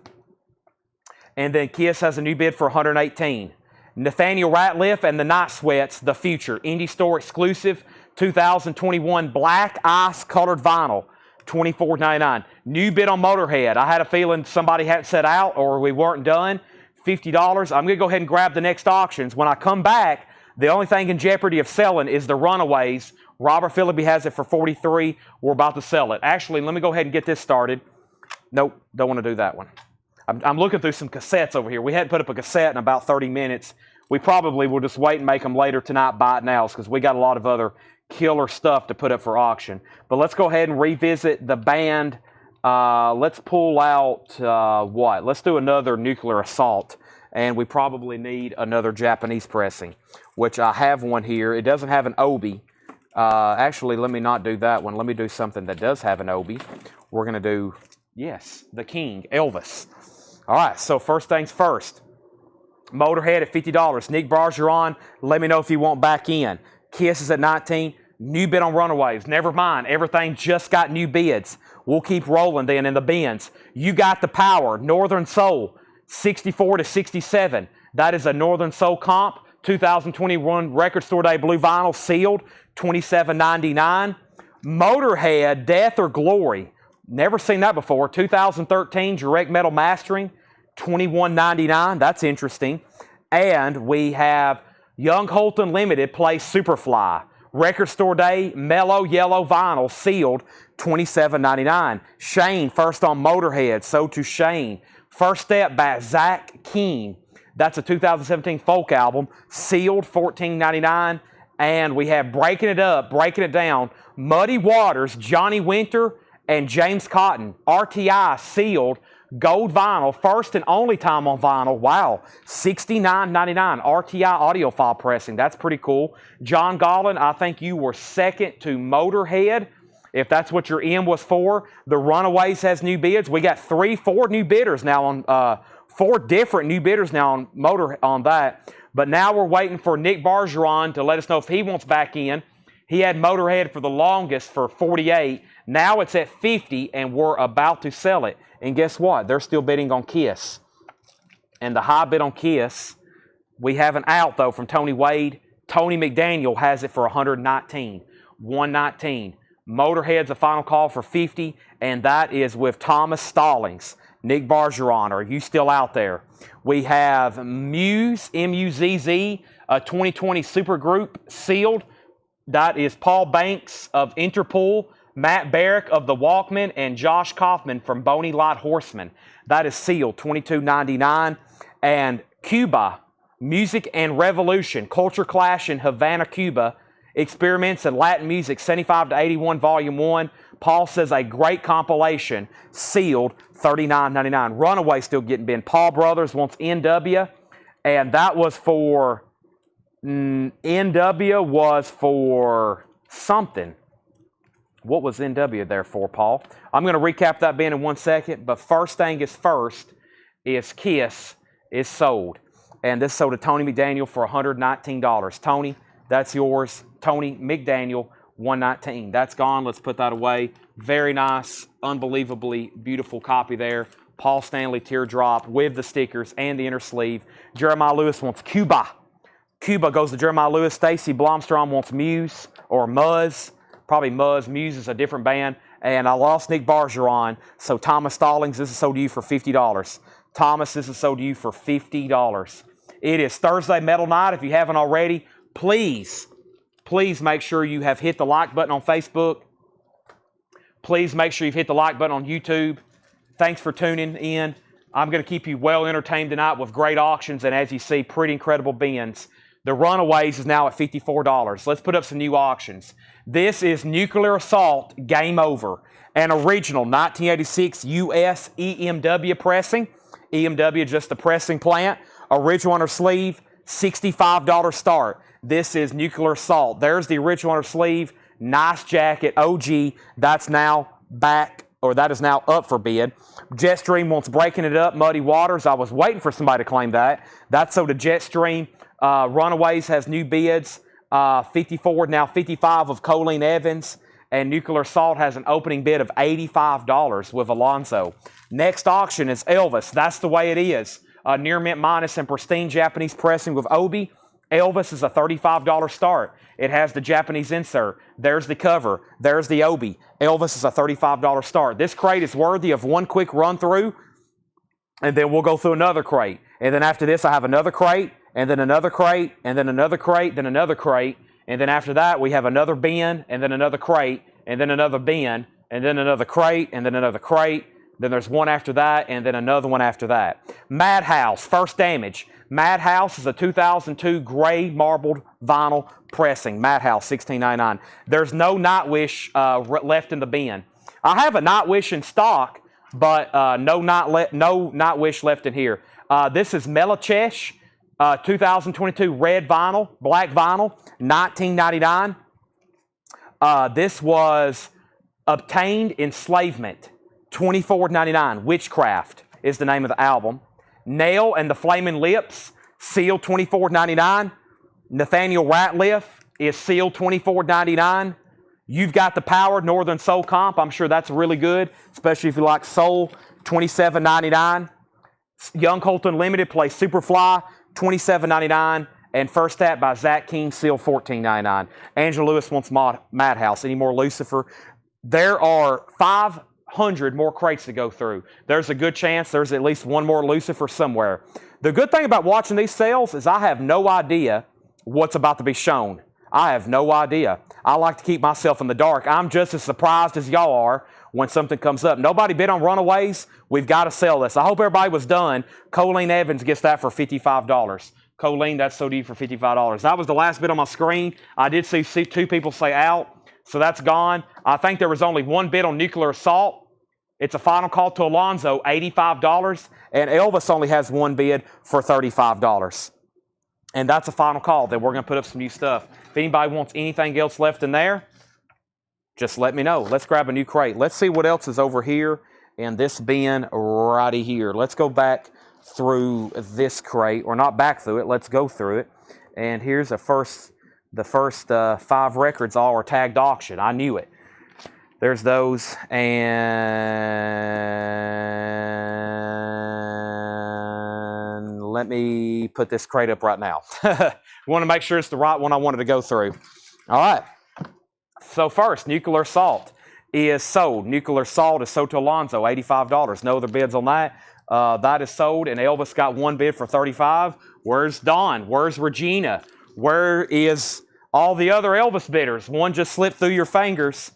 And then Kiss has a new bid for $118. Nathaniel Ratliff and the Night Sweats, The Future. Indie Store exclusive, 2021 black ice colored vinyl, $24.99. New bid on Motorhead. I had a feeling somebody hadn't set out or we weren't done. $50. I'm going to go ahead and grab the next auctions. When I come back, the only thing in jeopardy of selling is the Runaways. Robert Phillippe has it for $43. We're about to sell it. Actually, let me go ahead and get this started. Nope, don't want to do that one. I'm looking through some cassettes over here. We hadn't put up a cassette in about 30 minutes. We probably will just wait and make them later tonight, buy it now, because we got a lot of other killer stuff to put up for auction. But let's go ahead and revisit the band. Let's pull out, what? Let's do another Nuclear Assault. And we probably need another Japanese pressing, which I have one here. It doesn't have an Obi. Actually, let me not do that one. Let me do something that does have an Obi. We're going to do, yes, the King, Elvis. All right, so first things first. Motorhead at $50. Nick Bergeron, let me know if you want back in. Kiss is at $19. New bid on Runaways. Never mind, everything just got new bids. We'll keep rolling then in the bins. You Got the Power, Northern Soul, 64 to 67. That is a Northern Soul comp. 2021 Record Store Day blue vinyl, sealed, $27.99. Motorhead, Death or Glory. Never seen that before. 2013 Direct Metal Mastering, $21.99. That's interesting. And we have Young Holton Limited play Superfly. Record Store Day Mellow Yellow Vinyl, sealed, $27.99. Shane, first on Motorhead, sold to Shane. First Step by Zach Keane. That's a 2017 folk album, sealed, $14.99. And we have Breaking It Up, Breaking It Down, Muddy Waters, Johnny Winter, and James Cotton. RTI, sealed, gold vinyl, first and only time on vinyl. Wow, $69.99. RTI audiophile pressing. That's pretty cool. John Gollin, I think you were second to Motorhead, if that's what your M was for. The Runaways has new bids. We got 4 new bidders now on 4 different new bidders now on that. But now we're waiting for Nick Bergeron to let us know if he wants back in. He had Motorhead for the longest for $48. Now it's at $50, and we're about to sell it. And guess what? They're still bidding on Kiss. And the high bid on Kiss, we have an out, though, from Tony Wade. Tony McDaniel has it for $119. $119. Motorhead's a final call for $50, and that is with Thomas Stallings. Nick Bergeron, are you still out there? We have Muse, M-U-Z-Z, a 2020 supergroup, sealed. That is Paul Banks of Interpol, Matt Barrick of The Walkmen, and Josh Kaufman from Boney Light Horseman. That is sealed, $22.99. And Cuba, Music and Revolution, Culture Clash in Havana, Cuba, Experiments in Latin Music, 75 to 81, Volume 1. Paul says a great compilation, sealed, $39.99. Runaway still getting bid. Paul Brothers wants NW, and that was for, NW was for something. What was NW there for, Paul? I'm going to recap that bin in 1 second, but first thing is first is Kiss is sold. And this sold to Tony McDaniel for $119. Tony, that's yours. Tony McDaniel, $119. That's gone. Let's put that away. Very nice, unbelievably beautiful copy there. Paul Stanley teardrop with the stickers and the inner sleeve. Jeremiah Lewis wants Cuba. Cuba goes to Jeremiah Lewis. Stacy Blomstrom wants Muse or Muzz. Probably Muzz. Muse is a different band. And I lost Nick Bergeron. So Thomas Stallings, this is sold to you for $50. Thomas, this is sold to you for $50. It is Thursday Metal Night. If you haven't already, please make sure you have hit the like button on Facebook. Please make sure you've hit the like button on YouTube. Thanks for tuning in. I'm going to keep you well entertained tonight with great auctions and, as you see, pretty incredible bins. The Runaways is now at $54. Let's put up some new auctions. This is Nuclear Assault Game Over, an original 1986 US EMW pressing. EMW, just the pressing plant. Original on her sleeve, $65 start. This is Nuclear Assault. There's the original on her sleeve. Nice jacket, OG. That's now back, or that is now up for bid. Jetstream wants Breaking It Up, Muddy Waters. I was waiting for somebody to claim that. That's sold to Jetstream. Runaways has new bids, 54, now 55 of Colleen Evans. And Nuclear Assault has an opening bid of $85 with Alonzo. Next auction is Elvis. That's the way it is. Near mint minus and pristine Japanese pressing with Obi. Elvis is a $35 start. It has the Japanese insert. There's the cover. There's the Obi. Elvis is a $35 start. This crate is worthy of one quick run through, and then we'll go through another crate. And then after this, I have another crate, and then another crate, and then another crate, then another crate. And then after that, we have another bin, and then another crate, and then another bin, and then another crate, and then another crate. Then there's one after that, and then another one after that. Madhouse, First Damage. Madhouse is a 2002 gray marbled vinyl pressing. Madhouse, $16.99. There's no Nightwish left in the bin. I have a Nightwish in stock, but no Nightwish left in here. This is Melachesh, 2022 red vinyl, black vinyl, $19.99. This was Obtained Enslavement, $24.99. Witchcraft is the name of the album. Nail and the Flaming Lips, sealed $24.99. Nathaniel Ratliff is sealed $24.99. You've Got the Power, Northern Soul Comp. I'm sure that's really good, especially if you like soul, $27.99. Young Colton Limited plays Superfly, $27.99. And First Tap by Zach King, sealed $14.99. Angela Lewis wants Madhouse. Any more Lucifer? There are 500 more crates to go through. There's a good chance there's at least one more Lucifer somewhere. The good thing about watching these sales is I have no idea what's about to be shown. I have no idea. I like to keep myself in the dark. I'm just as surprised as y'all are when something comes up. Nobody bid on Runaways. We've got to sell this. I hope everybody was done. Colleen Evans gets that for $55. Colleen, that's so deep for $55. That was the last bid on my screen. I did see two people say out, so that's gone. I think there was only one bid on Nuclear Assault. It's a final call to Alonzo, $85. And Elvis only has one bid for $35. And that's a final call. Then we're going to put up some new stuff. If anybody wants anything else left in there, just let me know. Let's grab a new crate. Let's see what else is over here in this bin righty here. Let's go back through this crate, or not back through it. Let's go through it. And here's the first 5 records all are tagged auction. I knew it. There's those, and let me put this crate up right now. Want to make sure it's the right one I wanted to go through. All right. So first, Nuclear Assault is sold. Nuclear Assault is sold to Alonzo, $85. No other bids on that. That is sold, and Elvis got one bid for $35. Where's Dawn? Where's Regina? Where is all the other Elvis bidders? One just slipped through your fingers.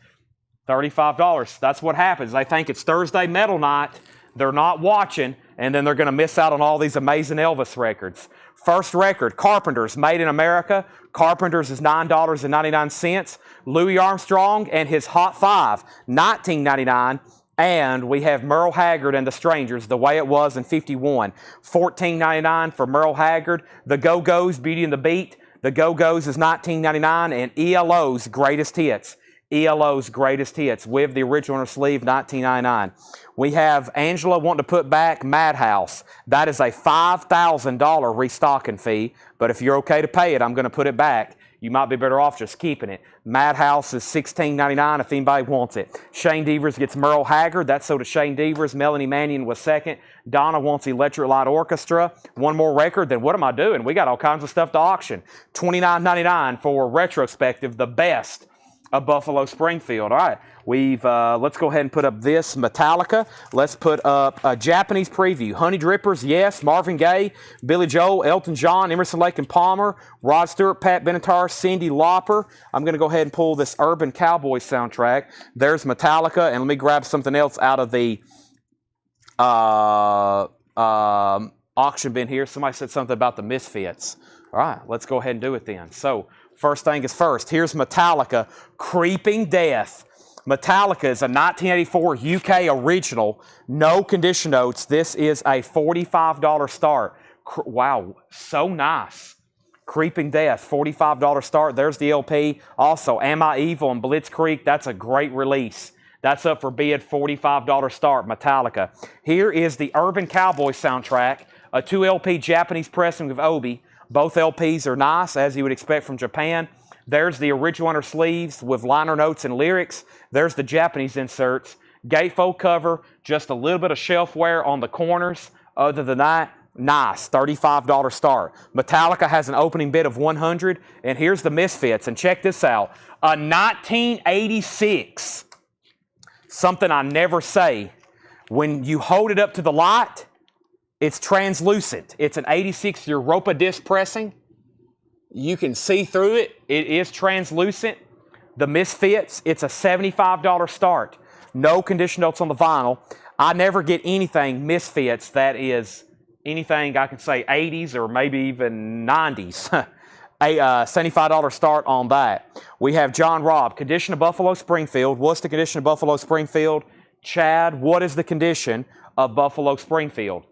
$35. That's what happens. They think it's Thursday metal night. They're not watching, and then they're going to miss out on all these amazing Elvis records. First record, Carpenters, made in America. Carpenters is $9.99. Louis Armstrong and his Hot 5, $19.99. And we have Merle Haggard and the Strangers, The Way It Was in '51. $14.99 for Merle Haggard. The Go-Go's, Beauty and the Beat. The Go-Go's is $19.99. And ELO's Greatest Hits. ELO's Greatest Hits with the original on her sleeve, $19.99. We have Angela wanting to put back Madhouse. That is a $5,000 restocking fee, but if you're okay to pay it, I'm going to put it back. You might be better off just keeping it. Madhouse is $16.99 if anybody wants it. Shane Devers gets Merle Haggard. That's so to Shane Devers. Melanie Mannion was second. Donna wants Electric Light Orchestra. One more record, then what am I doing? We got all kinds of stuff to auction. $29.99 for Retrospective, the best of Buffalo Springfield. All right, let's go ahead and put up this Metallica. Let's put up a Japanese preview. Honey Drippers, yes. Marvin Gaye, Billy Joel, Elton John, Emerson, Lake and Palmer, Rod Stewart, Pat Benatar, Cyndi Lauper. I'm going to go ahead and pull this Urban Cowboy soundtrack. There's Metallica, and let me grab something else out of the auction bin here. Somebody said something about the Misfits. All right, let's go ahead and do it then. So, first thing is first. Here's Metallica, Creeping Death. Metallica is a 1984 UK original, no condition notes. This is a $45 start. Wow, so nice. Creeping Death, $45 start. There's the LP. Also, Am I Evil and Blitzkrieg, that's a great release. That's up for bid, $45 start, Metallica. Here is the Urban Cowboy soundtrack, a 2 LP Japanese pressing of Obi. Both LPs are nice, as you would expect from Japan. There's the original inner sleeves with liner notes and lyrics. There's the Japanese inserts. Gatefold cover, just a little bit of shelf wear on the corners. Other than that, nice, $35 start. Metallica has an opening bid of $100. And here's the Misfits. And check this out. A 1986. Something I never say. When you hold it up to the light, it's translucent. It's an 86 Europa disc pressing. You can see through it. It is translucent. The Misfits, it's a $75 start. No condition notes on the vinyl. I never get anything Misfits that is anything I can say 80s or maybe even 90s. A $75 start on that. We have John Robb, condition of Buffalo Springfield. What's the condition of Buffalo Springfield? Chad, what is the condition of Buffalo Springfield?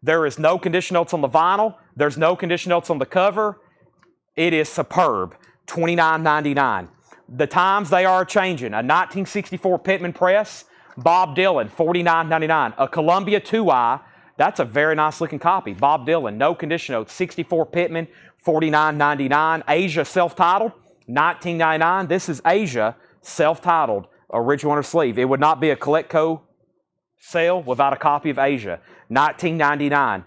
There is no condition notes on the vinyl. There's no condition notes on the cover. It is superb, $29.99. The times they are changing. A 1964 Pitman press, Bob Dylan, $49.99. A Columbia 2i, that's a very nice looking copy. Bob Dylan, no condition notes, 64 Pitman, $49.99. Asia self-titled, $19.99. This is Asia self-titled, original inner sleeve. It would not be a Colectco sale without a copy of Asia, $19.99.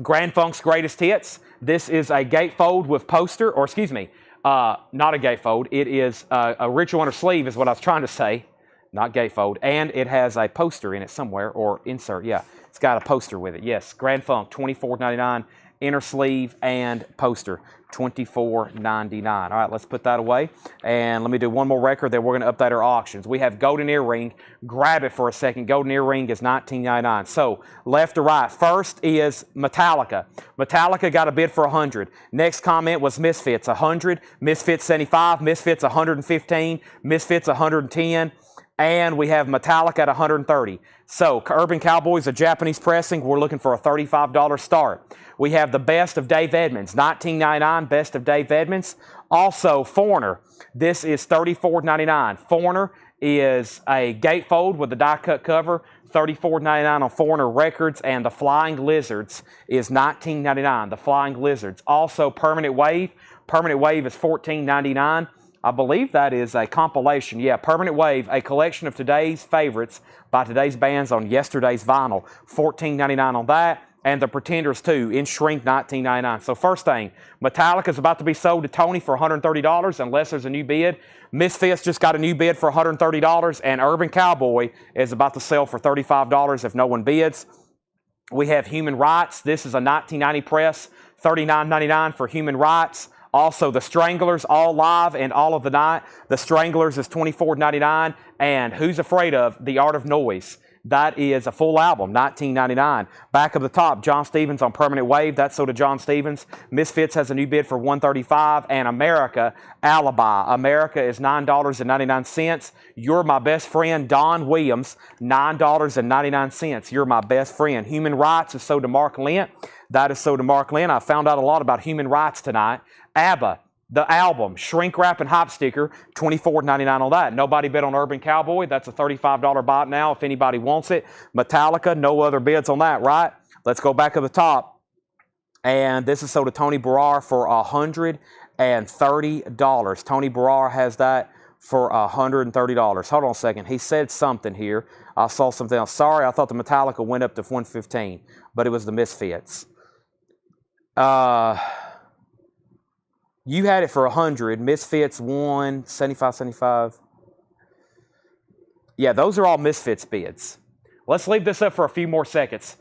Grand Funk's Greatest Hits. This is a gatefold with poster, or excuse me, not a gatefold. It is a original inner sleeve is what I was trying to say, not gatefold. And it has a poster in it somewhere, or insert, yeah. It's got a poster with it, yes. Grand Funk, $24.99, inner sleeve and poster, $24.99. All right, let's put that away. And let me do one more record, then we're going to update our auctions. We have Golden Earring. Grab it for a second. Golden Earring is $19.99. So, left to right. First is Metallica. Metallica got a bid for $100. Next comment was Misfits, $100. Misfits, $75. Misfits, $115. Misfits, $110. And we have Metallica at $130. So, Urban Cowboys, a Japanese pressing, we're looking for a $35 start. We have the Best of Dave Edmunds, $19.99, Best of Dave Edmunds. Also, Foreigner, this is $34.99. Foreigner is a gatefold with a die-cut cover, $34.99 on Foreigner Records, and the Flying Lizards is $19.99, the Flying Lizards. Also, Permanent Wave is $14.99. I believe that is a compilation. Yeah, Permanent Wave, a collection of today's favorites by today's bands on yesterday's vinyl. $14.99 on that. And the Pretenders, too, in shrink, $19.99. So first thing, Metallica is about to be sold to Tony for $130 unless there's a new bid. Misfits just got a new bid for $130. And Urban Cowboy is about to sell for $35 if no one bids. We have Human Rights. This is a 1990 press, $39.99 for Human Rights. Also, The Stranglers, all live and all of the night. The Stranglers is $24.99. And Who's Afraid of? The Art of Noise. That is a full album, $19.99. Back of the top, John Stevens on Permanent Wave. That's sold to John Stevens. Misfits has a new bid for $135. And America, Alibi. America is $9.99. You're My Best Friend, Don Williams, $9.99. You're My Best Friend. Human Rights is sold to Mark Lent. That is sold to Mark Lent. I found out a lot about Human Rights tonight. ABBA, the album, shrink wrap and hop sticker, $24.99 on that. Nobody bid on Urban Cowboy. That's a $35 bot now if anybody wants it. Metallica, no other bids on that, right? Let's go back to the top. And this is sold to Tony Barrar for $130. Tony Barrar has that for $130. Hold on a second. He said something here. I saw something else. Sorry, I thought the Metallica went up to $115, but it was the Misfits. You had it for 100. Misfits 1, 75, 75. Yeah, those are all Misfits bids. Let's leave this up for a few more seconds.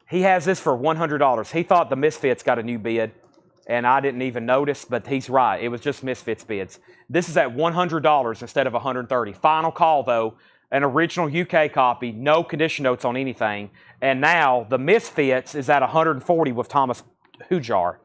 He has this for $100. He thought the Misfits got a new bid, and I didn't even notice, but he's right. It was just Misfits bids. This is at $100 instead of $130. Final call, though. An original UK copy, no condition notes on anything. And now the Misfits is at $140 with Thomas Hujar.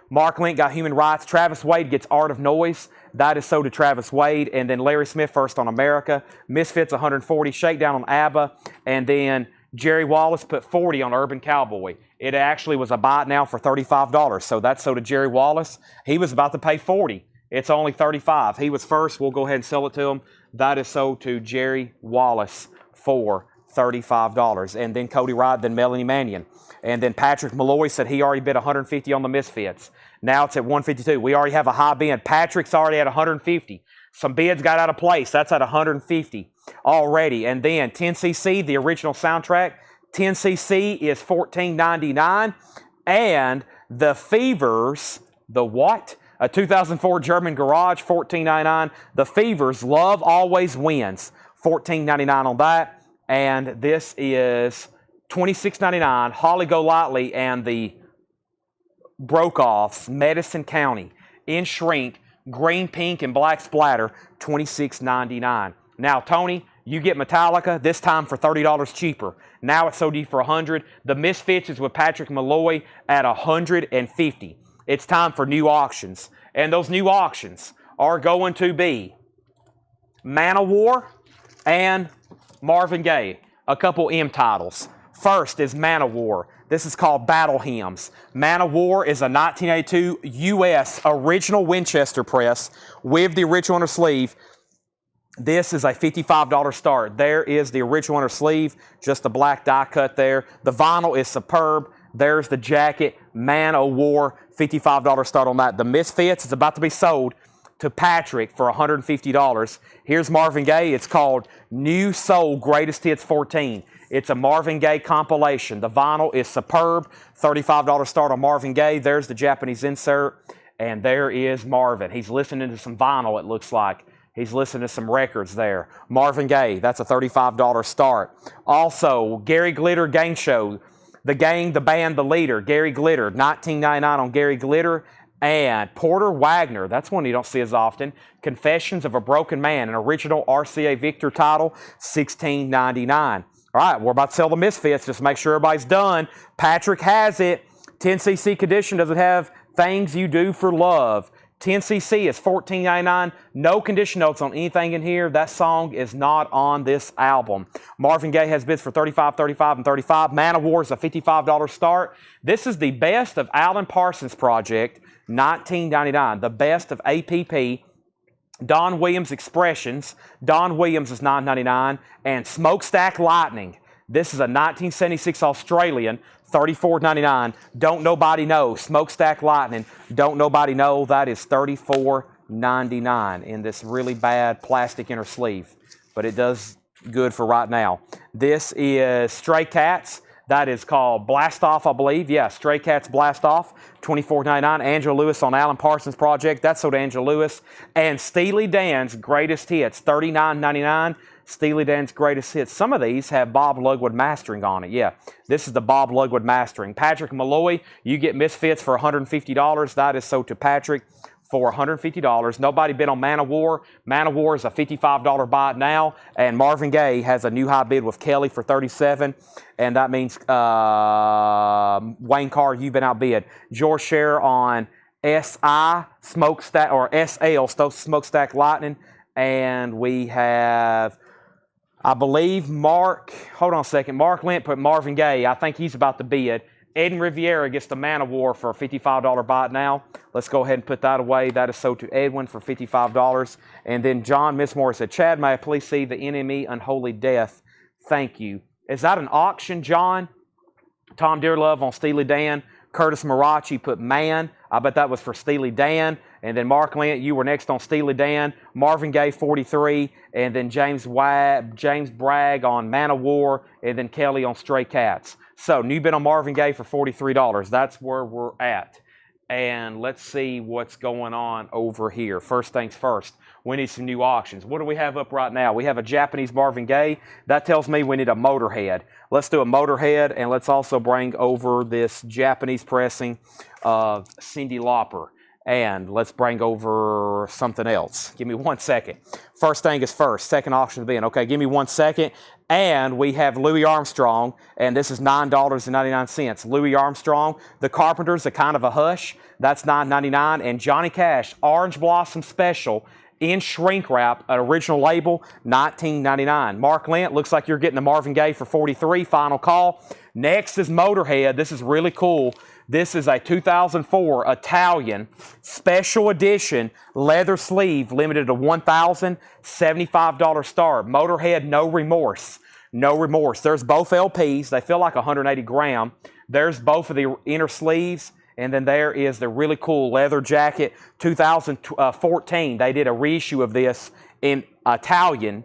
Mark Link got Human Rights. Travis Wade gets Art of Noise. That is so to Travis Wade. And then Larry Smith first on America. Misfits 140. Shakedown on ABBA. And then Jerry Wallace put 40 on Urban Cowboy. It actually was a buy it now for $35. So that's so to Jerry Wallace. He was about to pay 40. It's only 35. He was first. We'll go ahead and sell it to him. That is sold to Jerry Wallace for $35. And then Cody Wright, then Melanie Mannion. And then Patrick Malloy said he already bid 150 on the Misfits. Now it's at 152. We already have a high bid. Patrick's already at 150. Some bids got out of place. That's at 150 already. And then 10cc, the original soundtrack, 10cc is $14.99. And the Fevers, the what? A 2004 German Garage, $14.99. The Fevers, Love Always Wins, $14.99 on that. And this is $26.99. Holly Golightly and the Broke-Offs, Medicine County, in shrink, green, pink, and black splatter, $26.99. Now, Tony, you get Metallica, this time for $30 cheaper. Now it's sold you for $100. The Misfits is with Patrick Malloy at $150. It's time for new auctions. And those new auctions are going to be Manowar and Marvin Gaye. A couple M titles. First is Manowar. This is called Battle Hymns. Manowar is a 1982 U.S. original Winchester press with the original inner sleeve. This is a $55 start. There is the original inner sleeve, just a black die cut there. The vinyl is superb. There's the jacket, Manowar, $55 start on that. The Misfits is about to be sold to Patrick for $150. Here's Marvin Gaye. It's called New Soul Greatest Hits 14. It's a Marvin Gaye compilation. The vinyl is superb. $35 start on Marvin Gaye. There's the Japanese insert. And there is Marvin. He's listening to some vinyl, it looks like. He's listening to some records there. Marvin Gaye, that's a $35 start. Also, Gary Glitter Gang Show. The Gang, the Band, the Leader. Gary Glitter, $19.99 on Gary Glitter. And Porter Wagner, that's one you don't see as often. Confessions of a Broken Man, an original RCA Victor title, $16.99. All right, we're about to sell the Misfits. Just make sure everybody's done. Patrick has it. 10cc condition. Does it have Things You Do for Love? 10cc is $14.99. No condition notes on anything in here. That song is not on this album. Marvin Gaye has bids for $35, $35, and $35. Manowar is a $55 start. This is the best of Alan Parsons Project, $19.99. The best of APP. Don Williams Expressions. Don Williams is $9.99. And Smokestack Lightning. This is a 1976 Australian, $34.99. Don't Nobody Know. Smokestack Lightning. Don't Nobody Know. That is $34.99 in this really bad plastic inner sleeve. But it does good for right now. This is Stray Cats. That is called Blast Off, I believe. Yeah, Stray Cats Blast Off, $24.99. Angela Lewis on Alan Parsons Project. That's sold to Angela Lewis. And Steely Dan's Greatest Hits, $39.99. Steely Dan's Greatest Hits. Some of these have Bob Lugwood mastering on it. Yeah, this is the Bob Lugwood mastering. Patrick Malloy, you get Misfits for $150. That is sold to Patrick for $150. Nobody bid on Manowar. Manowar is a $55 buy it now. And Marvin Gaye has a new high bid with Kelly for $37. And that means Wayne Carr, you've been outbid. George Scherer on SI Smokestack, or SL Smokestack Lightning. And we have, I believe, Mark, hold on a second. Mark Lent put Marvin Gaye. I think he's about to bid. Eden Riviera gets the Manowar for a $55 buy it now. Let's go ahead and put that away. That is sold to Edwin for $55. And then John Missmore said, Chad, may I please see the NME Unholy Death? Thank you. Is that an auction, John? Tom Dearlove on Steely Dan. Curtis Marachi put Man. I bet that was for Steely Dan. And then Mark Lent, you were next on Steely Dan. Marvin Gaye, 43. And then James Bragg on Manowar. And then Kelly on Stray Cats. So, new bid on Marvin Gaye for $43. That's where we're at. And let's see what's going on over here. First things first, we need some new auctions. What do we have up right now? We have a Japanese Marvin Gaye. That tells me we need a Motorhead. Let's do a Motorhead, and let's also bring over this Japanese pressing of Cyndi Lauper. And let's bring over something else. Give me 1 second. First thing is first. Second auction to be in. Okay, give me 1 second. And we have Louis Armstrong, and this is $9.99. Louis Armstrong, The Carpenters, a kind of a hush. That's $9.99. And Johnny Cash, Orange Blossom Special in shrink wrap, an original label, $19.99. Mark Lent, looks like you're getting the Marvin Gaye for $43. Final call. Next is Motorhead. This is really cool. This is a 2004 Italian special edition leather sleeve, limited to $1,075 start. Motorhead, No Remorse. No Remorse. There's both LPs. They feel like 180 gram. There's both of the inner sleeves. And then there is the really cool leather jacket. 2014, they did a reissue of this in Italian,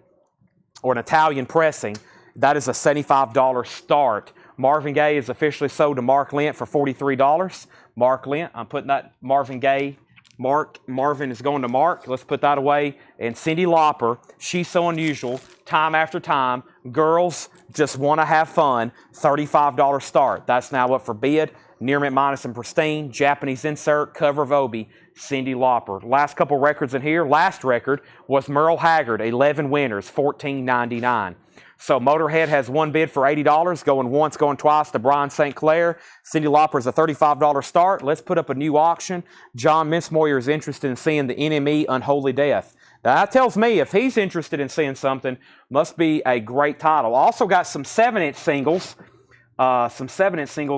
or an Italian pressing. That is a $75 start. Marvin Gaye is officially sold to Mark Lent for $43. Mark Lent, I'm putting that Marvin Gaye. Marvin is going to Mark. Let's put that away. And Cyndi Lauper, She's So Unusual, time after time. Girls just want to have fun. $35 start. That's now up for bid. Near mint minus and pristine. Japanese insert, cover of Obi, Cyndi Lauper. Last couple records in here. Last record was Merle Haggard, 11 winners, $14.99. So Motorhead has one bid for $80, going once, going twice to Brian St. Clair. Cyndi Lauper is a $35 start. Let's put up a new auction. John Mincemoyer is interested in seeing the NME Unholy Death. Now that tells me if he's interested in seeing something, must be a great title. Also got some 7-inch singles,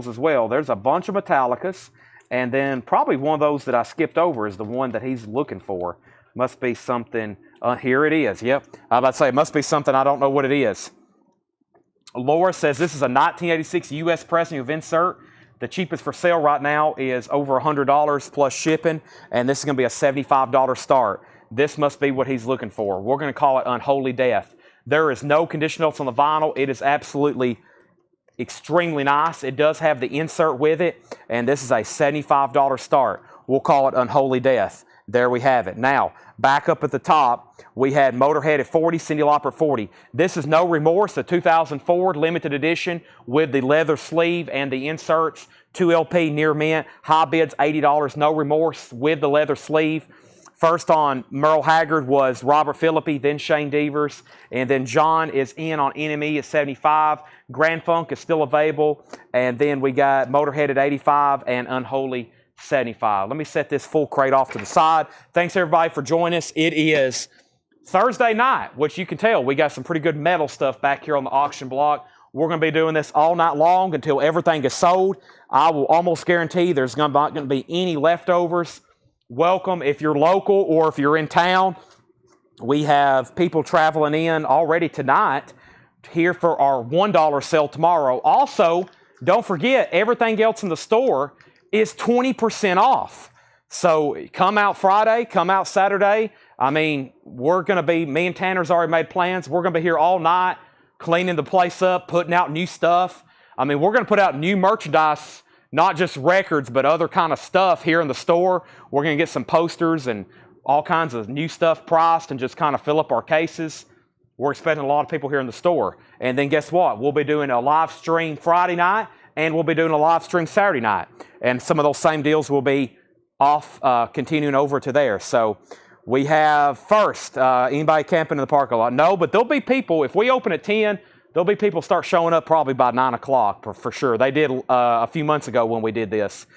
as well. There's a bunch of Metallicas, and then probably one of those that I skipped over is the one that he's looking for. Must be something. Here it is. Yep. I was about to say, it must be something. I don't know what it is. Laura says this is a 1986 U.S. pressing of insert. The cheapest for sale right now is over $100 plus shipping, and this is going to be a $75 start. This must be what he's looking for. We're going to call it Unholy Death. There is no condition notes on the vinyl. It is absolutely extremely nice. It does have the insert with it, and this is a $75 start. We'll call it Unholy Death. There we have it. Now, back up at the top, we had Motorhead at 40, Cyndi Lauper at 40. This is No Remorse, the 2004 limited edition with the leather sleeve and the inserts. 2 LP near mint. High bids $80. No Remorse with the leather sleeve. First on Merle Haggard was Robert Philippi, then Shane Devers, and then John is in on NME at 75. Grand Funk is still available, and then we got Motorhead at 85 and Unholy 75. Let me set this full crate off to the side. Thanks everybody for joining us. It is Thursday night, which you can tell we got some pretty good metal stuff back here on the auction block. We're going to be doing this all night long until everything is sold. I will almost guarantee there's not going to be any leftovers. Welcome if you're local or if you're in town. We have people traveling in already tonight here for our $1 sale tomorrow. Also, don't forget, everything else in the store is 20% off. So come out Friday, come out Saturday. I mean, we're going to be, me and Tanner's already made plans. We're going to be here all night cleaning the place up, putting out new stuff. I mean, we're going to put out new merchandise, not just records, but other kind of stuff here in the store. We're going to get some posters and all kinds of new stuff priced and just kind of fill up our cases. We're expecting a lot of people here in the store. And then guess what? We'll be doing a live stream Friday night, and we'll be doing a live stream Saturday night. And some of those same deals will be off, continuing over to there. So we have first, anybody camping in the parking lot? No, but there'll be people, if we open at 10, there'll be people start showing up probably by 9 o'clock for sure. They did a few months ago when we did this.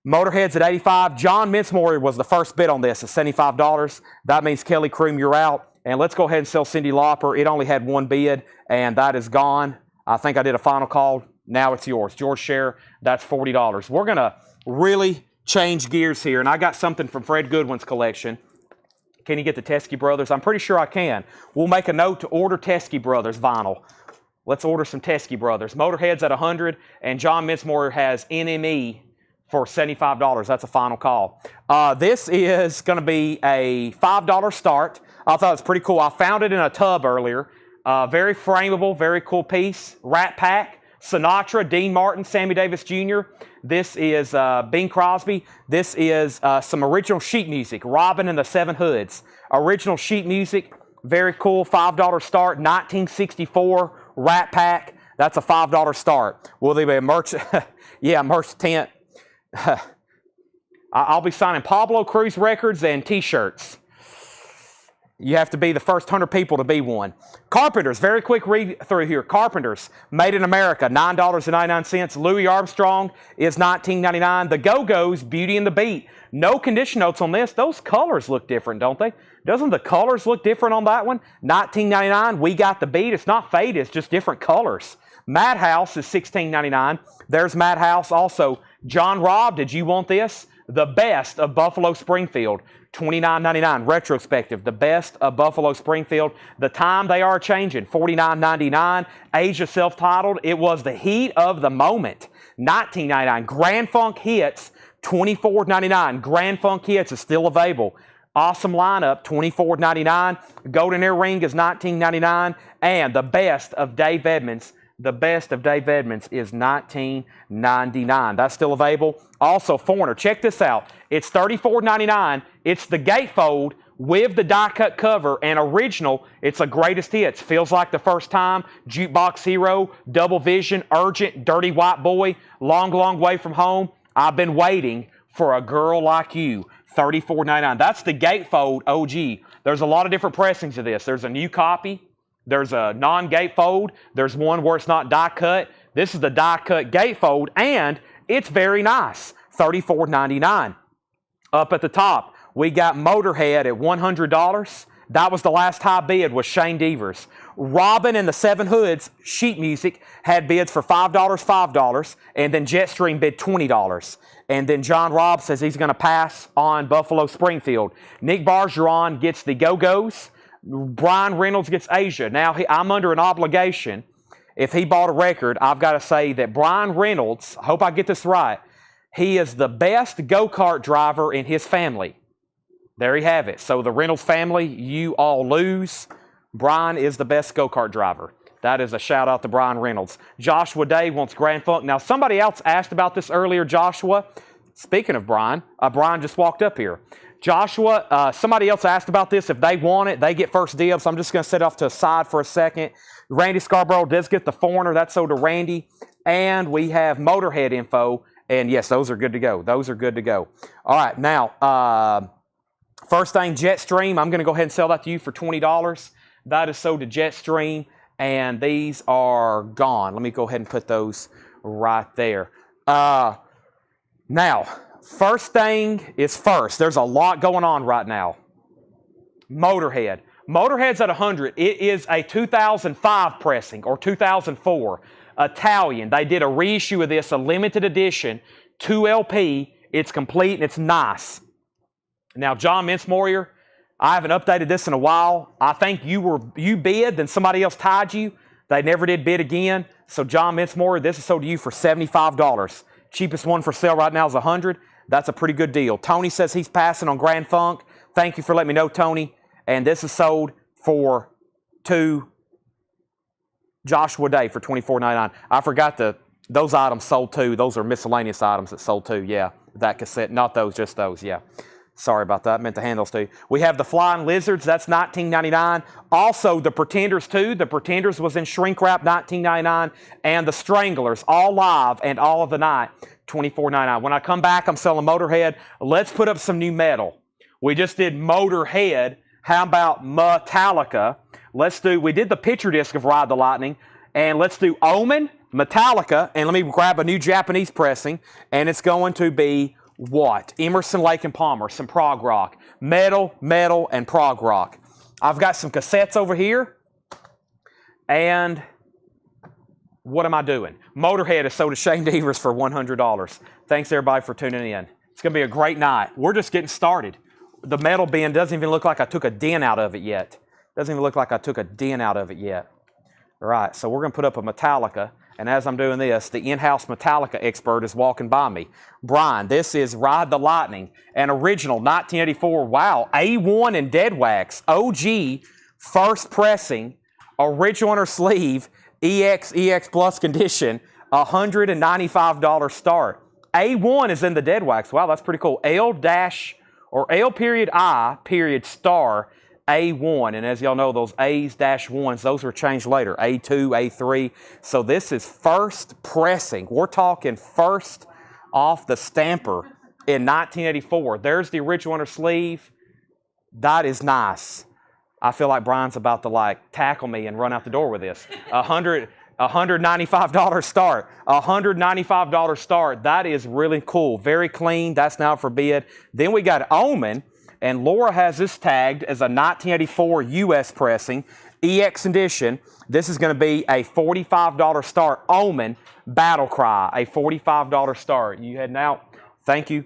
Motorhead's at 85. John Mincemoyer was the first bid on this at $75. That means Kelly Croom, you're out. And let's go ahead and sell Cyndi Lauper. It only had one bid, and that is gone. I think I did a final call. Now it's yours. George Share, that's $40. We're going to really change gears here, and I got something from Fred Goodwin's collection. Can you get the Teskey Brothers? I'm pretty sure I can. We'll make a note to order Teskey Brothers vinyl. Let's order some Teskey Brothers. Motorhead's at 100, and John Mincemoyer has NME for $75. That's a final call. This is going to be a $5 start. I thought it was pretty cool. I found it in a tub earlier. Very frameable, very cool piece. Rat Pack. Sinatra, Dean Martin, Sammy Davis Jr. This is Bing Crosby. This is some original sheet music. Robin and the Seven Hoods. Original sheet music. Very cool. $5 start. 1964 Rat Pack. That's a $5 start. Will there be a merch? Yeah, merch tent. I'll be signing Pablo Cruz records and T-shirts. You have to be the first 100 people to be one. Carpenters, very quick read through here. Carpenters, made in America, $9.99. Louis Armstrong is $19.99. The Go-Go's, Beauty and the Beat. No condition notes on this. Those colors look different, don't they? Doesn't the colors look different on that one? $19.99. We Got the Beat. It's not faded, it's just different colors. Madhouse is $16.99. There's Madhouse. Also, John Robb, Did You Want This? The Best of Buffalo Springfield, $29.99. Retrospective, The Best of Buffalo Springfield. The Time They Are Changing, $49.99. Asia Self-Titled, It Was the Heat of the Moment, $19.99. Grand Funk Hits, $24.99. Grand Funk Hits is still available. Awesome Lineup, $24.99. Golden Earring is $19.99. And The Best of Dave Edmonds, The Best of Dave Edmonds is $19.99. That's still available. Also, Foreigner, check this out. It's $34.99. It's the gatefold with the die-cut cover and original. It's a greatest hits. Feels Like the First Time, Jukebox Hero, Double Vision, Urgent, Dirty White Boy, Long, Long Way From Home. I've Been Waiting for a Girl Like You, $34.99. That's the gatefold OG. There's a lot of different pressings of this. There's a new copy. There's a non-gatefold. There's one where it's not die-cut. This is the die-cut gatefold, and it's very nice, $34.99. Up at the top, we got Motorhead at $100. That was the last high bid, was Shane Devers. Robin and the Seven Hoods, sheet music, had bids for $5, $5, and then Jetstream bid $20. And then John Robb says he's going to pass on Buffalo Springfield. Nick Bargeron gets the Go-Go's. Brian Reynolds gets Asia. Now, I'm under an obligation. If he bought a record, I've got to say that Brian Reynolds, I hope I get this right, he is the best go-kart driver in his family. There you have it. So the Reynolds family, you all lose. Brian is the best go-kart driver. That is a shout-out to Brian Reynolds. Joshua Day wants Grand Funk. Now, somebody else asked about this earlier, Joshua. Speaking of Brian, Brian just walked up here. Joshua, somebody else asked about this. If they want it, they get first dibs. I'm just going to set it off to the side for a second. Randy Scarborough does get the Foreigner. That's sold to Randy. And we have Motorhead info. And yes, those are good to go. Those are good to go. All right, now, first thing, Jetstream. I'm going to go ahead and sell that to you for $20. That is sold to Jetstream. And these are gone. Let me go ahead and put those right there. Now, first thing is first. There's a lot going on right now. Motorhead. Motorhead's at 100. It is a 2005 pressing or 2004. Italian. They did a reissue of this, a limited edition, 2 LP. It's complete and it's nice. Now, John Mincemoyer, I haven't updated this in a while. I think you bid, then somebody else tied you. They never did bid again. So, John Mincemoyer, this is sold to you for $75. Cheapest one for sale right now is 100. That's a pretty good deal. Tony says he's passing on Grand Funk. Thank you for letting me know, Tony. And this is sold for Joshua Day for $24.99. I forgot those items sold too. Those are miscellaneous items that sold too. Yeah, that cassette. Not those, just those. Yeah. Sorry about that. I meant the handles too. We have the Flying Lizards. That's $19.99. Also, the Pretenders too. The Pretenders was in shrink wrap, $19.99. And the Stranglers, all live and all of the night, $24.99. When I come back, I'm selling Motorhead. Let's put up some new metal. We just did Motorhead. How about Metallica? We did the picture disc of Ride the Lightning. And let's do Omen, Metallica, and let me grab a new Japanese pressing. And it's going to be what? Emerson, Lake and Palmer, some prog rock. Metal, and prog rock. I've got some cassettes over here. And what am I doing? Motorhead is sold to Shane Devers for $100. Thanks, everybody, for tuning in. It's going to be a great night. We're just getting started. The metal bin doesn't even look like I took a dent out of it yet. Doesn't even look like I took a dent out of it yet. All right, so we're going to put up a Metallica. And as I'm doing this, the in-house Metallica expert is walking by me. Brian, this is Ride the Lightning, an original 1984. Wow, A1 and dead wax. OG, first pressing, original inner sleeve, EX Plus condition, $195 start. A1 is in the dead wax. Wow, that's pretty cool. L dash or L period I period star A1. And as y'all know, those A's dash ones, those were changed later. A2, A3. So this is first pressing. We're talking first off the stamper in 1984. There's the original inner sleeve. That is nice. I feel like Brian's about to tackle me and run out the door with this. $195 start. $195 start. That is really cool. Very clean. That's now for bid. Then we got Omen, and Laura has this tagged as a 1984 US pressing, EX edition. This is going to be a $45 start. Omen Battle Cry, a $45 start. You heading out? Thank you.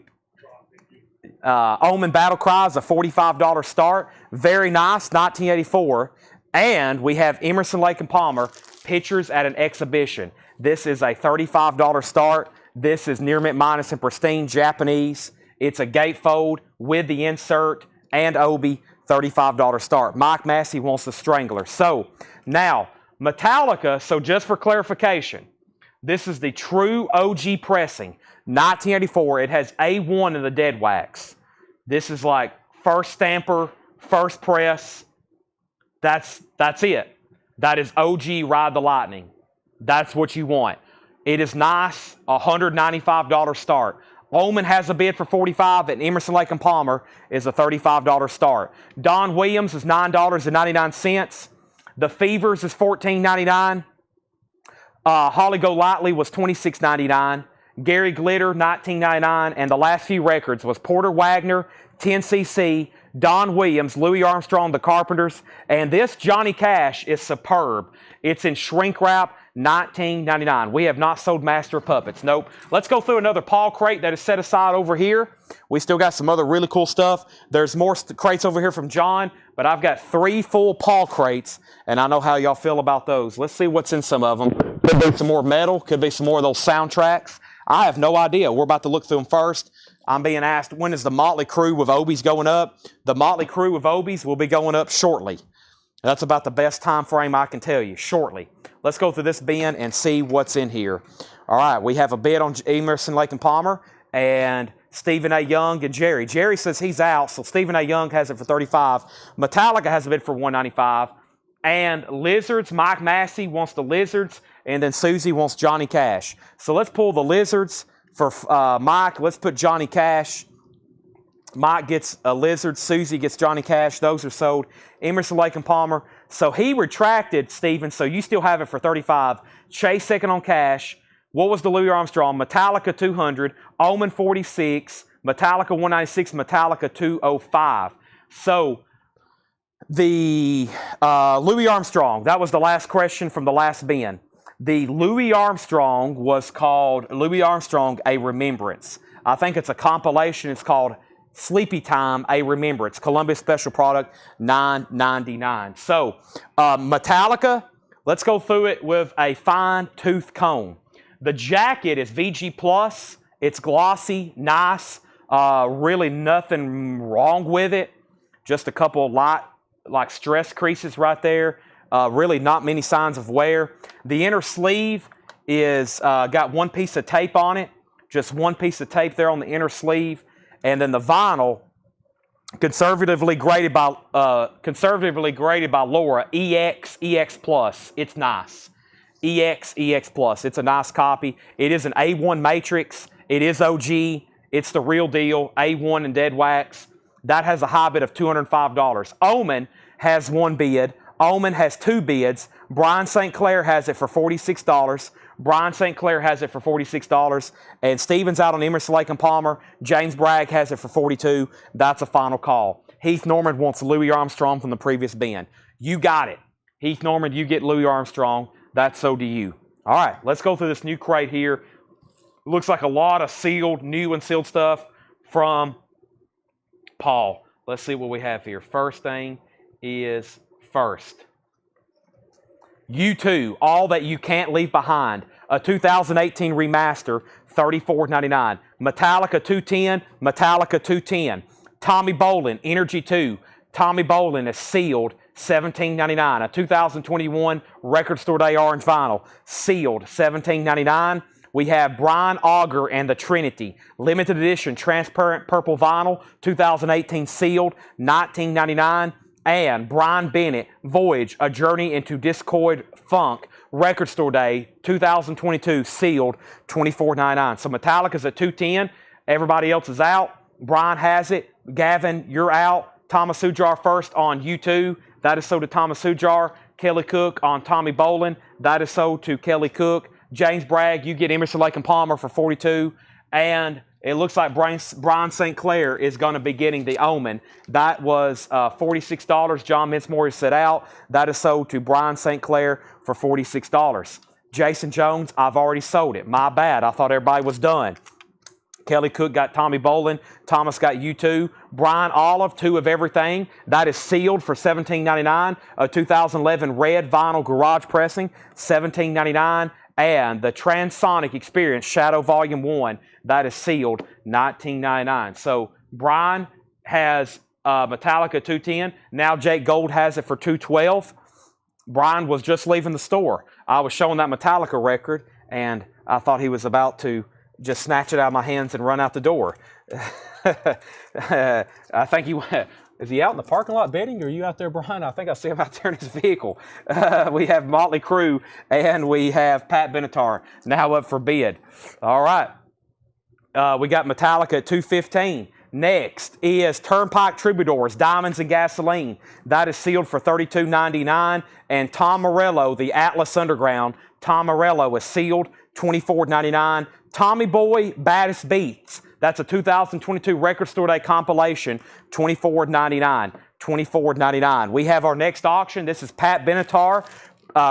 Omen Battle Cry is a $45 start. Very nice, 1984. And we have Emerson, Lake and Palmer, Pictures at an Exhibition. This is a $35 start. This is near mint minus and pristine Japanese. It's a gatefold with the insert and Obi, $35 start. Mike Massey wants the Strangler. So now, Metallica, so just for clarification, this is the true OG pressing. 1984, it has A1 in the dead wax. This is like first stamper, first press. That's it. That is OG Ride the Lightning. That's what you want. It is nice, $195 start. Omen has a bid for $45, and Emerson, Lake and Palmer is a $35 start. Don Williams is $9.99. The Fevers is $14.99. Holly Golightly was $26.99. Gary Glitter, $19.99. And the last few records was Porter Wagner, 10cc, Don Williams, Louis Armstrong, The Carpenters. And this Johnny Cash is superb. It's in shrink wrap, $19.99. We have not sold Master of Puppets. Nope. Let's go through another Paul crate that is set aside over here. We still got some other really cool stuff. There's more crates over here from John, but I've got 3 full Paul crates, and I know how y'all feel about those. Let's see what's in some of them. Could be some more metal. Could be some more of those soundtracks. I have no idea. We're about to look through them first. I'm being asked, when is the Motley Crue with Obies going up? The Motley Crue with Obies will be going up shortly. That's about the best time frame I can tell you, shortly. Let's go through this bin and see what's in here. All right, we have a bid on Emerson, Lake and Palmer, and Stephen A. Young and Jerry. Jerry says he's out, so Stephen A. Young has it for $35. Metallica has a bid for $195. And Lizards, Mike Massey wants the Lizards, and then Susie wants Johnny Cash. So let's pull the Lizards for Mike. Let's put Johnny Cash. Mike gets a Lizard. Susie gets Johnny Cash. Those are sold. Emerson, Lake and Palmer. So he retracted, Stephen, so you still have it for $35. Chase second on Cash. What was the Louis Armstrong? Metallica 200. Omen 46. Metallica 196. Metallica 205. So the Louis Armstrong, that was the last question from the last bin. The Louis Armstrong was called Louis Armstrong, A Remembrance. I think it's a compilation. It's called Sleepy Time, A Remembrance. Columbia Special Product, $9.99. So Metallica, let's go through it with a fine tooth comb. The jacket is VG Plus. It's glossy, nice. Really nothing wrong with it. Just a couple of light, stress creases right there. Really not many signs of wear. The inner sleeve is got one piece of tape on it. Just one piece of tape there on the inner sleeve. And then the vinyl, conservatively graded by Laura, EX Plus. It's nice. EX Plus. It's a nice copy. It is an A1 matrix. It is OG. It's the real deal. A1 and dead wax. That has a high bid of $205. Omen has one bid. Omen has 2 bids. Brian St. Clair has it for $46. Brian St. Clair has it for $46. And Stevens out on Emerson, Lake and Palmer. James Bragg has it for $42. That's a final call. Heath Norman wants Louis Armstrong from the previous bin. You got it. Heath Norman, you get Louis Armstrong. That's so do you. All right, let's go through this new crate here. Looks like a lot of sealed, new and sealed stuff from Paul. Let's see what we have here. First thing is first. U2, All That You Can't Leave Behind. A 2018 remaster, $34.99. Metallica 210, Metallica 210. Tommy Bolin, Energy 2. Tommy Bolin is sealed, $17.99. A 2021 Record Store Day orange vinyl, sealed, $17.99. We have Brian Auger and the Trinity, limited edition transparent purple vinyl, 2018 sealed, $19.99. And Brian Bennett, Voyage, A Journey into Discord Funk, Record Store Day, 2022, sealed, $24.99. So Metallica's at $210. Everybody else is out. Brian has it. Gavin, you're out. Thomas Sujar first on U2. That is sold to Thomas Sujar. Kelly Cook on Tommy Bolin. That is sold to Kelly Cook. James Bragg, you get Emerson, Lake and Palmer for $42. And it looks like Brian St. Clair is going to be getting the Omen. That was $46. John Minsmore is set out. That is sold to Brian St. Clair for $46. Jason Jones, I've already sold it. My bad. I thought everybody was done. Kelly Cook got Tommy Bolin. Thomas got U2. Brian Olive, 2 of everything. That is sealed for $17.99. A 2011 red vinyl garage pressing, $17.99. And the Transonic Experience Shadow Volume 1, that is sealed, $19.99. So Brian has Metallica 210. Now Jake Gold has it for $212. Brian was just leaving the store. I was showing that Metallica record, and I thought he was about to just snatch it out of my hands and run out the door. I think he went. Is he out in the parking lot bidding, or are you out there, Brian? I think I see him out there in his vehicle. We have Motley Crue, and we have Pat Benatar now up for bid. All right. We got Metallica at $215. Next is Turnpike Troubadours, Diamonds and Gasoline. That is sealed for $32.99. And Tom Morello, the Atlas Underground, Tom Morello is sealed, $24.99. Tommy Boy, Baddest Beats. That's a 2022 Record Store Day compilation, $24.99. $24.99. We have our next auction. This is Pat Benatar,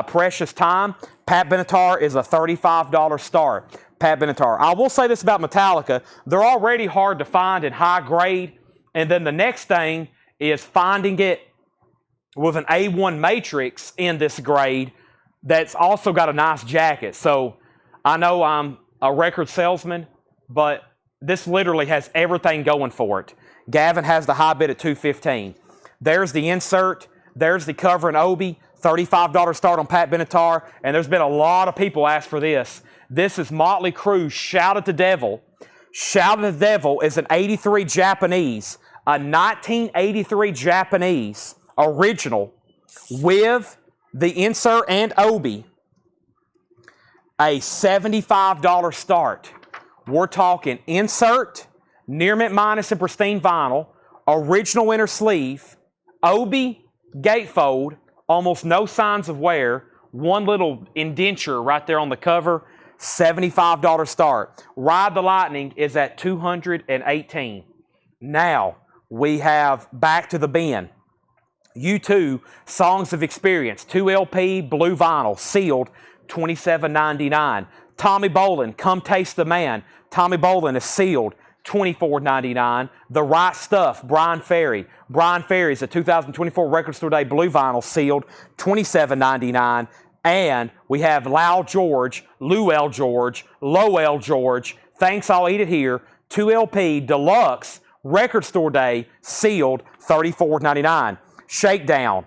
Precious Time. Pat Benatar is a $35 start. Pat Benatar. I will say this about Metallica. They're already hard to find in high grade. And then the next thing is finding it with an A1 matrix in this grade that's also got a nice jacket. So I know I'm a record salesman, but this literally has everything going for it. Gavin has the high bid at $215. There's the insert. There's the cover and Obi. $35 start on Pat Benatar. And there's been a lot of people ask for this. This is Motley Crue, Shout at the Devil. Shout at the Devil is an 83 Japanese, a 1983 Japanese original with the insert and Obi. A $75 start. We're talking insert, near mint minus and pristine vinyl, original inner sleeve, Obi, gatefold, almost no signs of wear, one little indenture right there on the cover, $75 start. Ride the Lightning is at $218. Now we have Back to the Bin. U2, Songs of Experience, 2 LP, blue vinyl, sealed, $27.99. Tommy Bolin, Come Taste the Man. Tommy Bolin is sealed, $24.99. The Right Stuff, Brian Ferry. Brian Ferry is a 2024 Record Store Day blue vinyl, sealed, $27.99. And we have Lowell George, Lowell George, Thanks, I'll Eat It Here, 2 LP, deluxe, Record Store Day, sealed, $34.99. Shakedown,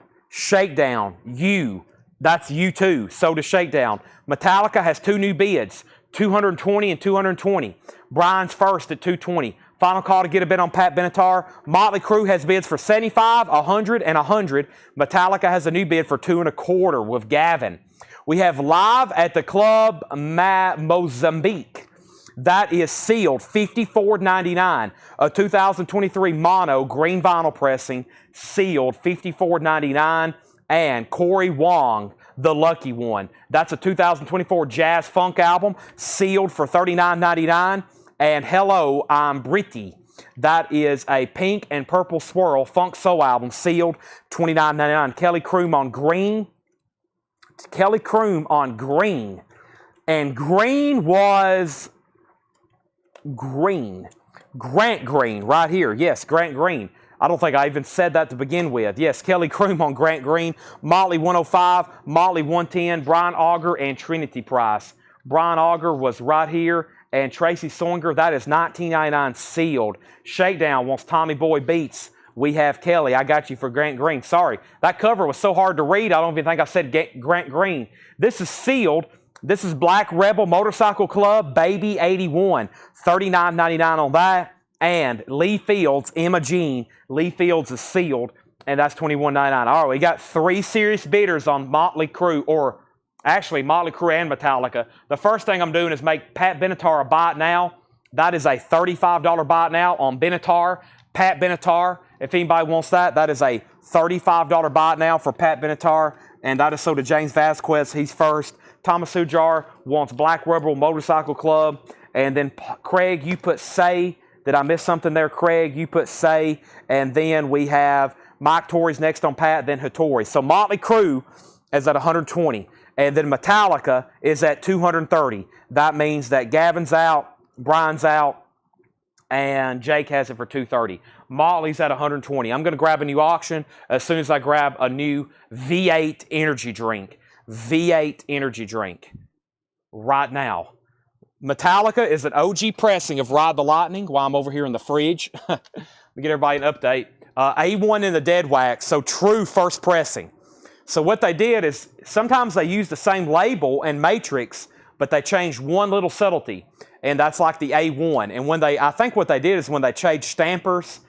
that's U2, so does Shakedown. Metallica has 2 new bids, $220 and $220. Brian's first at $220. Final call to get a bid on Pat Benatar. Motley Crue has bids for $75, $100, and $100. Metallica has a new bid for $225 with Gavin. We have Live at the Club Mozambique. That is sealed, $54.99. A 2023 mono green vinyl pressing, sealed, $54.99. And Corey Wong, The Lucky One. That's a 2024 jazz funk album, sealed for $39.99. And Hello, I'm Britty. That is a pink and purple swirl funk soul album, sealed, $29.99. Kelly Croom on green. And green was green. Grant Green, right here. Yes, Grant Green. I don't think I even said that to begin with. Yes, Kelly Croom on Grant Green. Motley 105, Motley 110, Brian Auger, and Trinity Price. Brian Auger was right here. And Tracy Soinger, that is $19.99 sealed. Shakedown wants Tommy Boy Beats we have Kelly, I Got You for Grant Green. Sorry, that cover was so hard to read, I don't even think I said Grant Green. This is sealed. This is Black Rebel Motorcycle Club, Baby 81, $39.99 on that. And Lee Fields, Emma Jean, Lee Fields is sealed, and that's $21.99. All right, we got 3 serious bidders on Motley Crue, or actually Motley Crue and Metallica. The first thing I'm doing is make Pat Benatar a buy it now. That is a $35 buy it now on Benatar. Pat Benatar, if anybody wants that, that is a $35 buy it now for Pat Benatar, and that is so to James Vasquez. He's first. Thomas Ujar wants Black Rebel Motorcycle Club. And then Craig, you put Say. Did I miss something there, Craig? You put Say. And then we have Mike Torrey's next on Pat, then Hattori. So Motley Crue is at 120. And then Metallica is at 230. That means that Gavin's out, Brian's out, and Jake has it for 230. Motley's at 120. I'm going to grab a new auction as soon as I grab a new V8 energy drink. V8 energy drink right now. Metallica is an OG pressing of Ride the Lightning while I'm over here in the fridge. Let me get everybody an update. A1 in the dead wax, so true first pressing. So what they did is sometimes they use the same label and matrix, but they changed one little subtlety, and that's like the A1. And when I think what they did is when they changed stampers,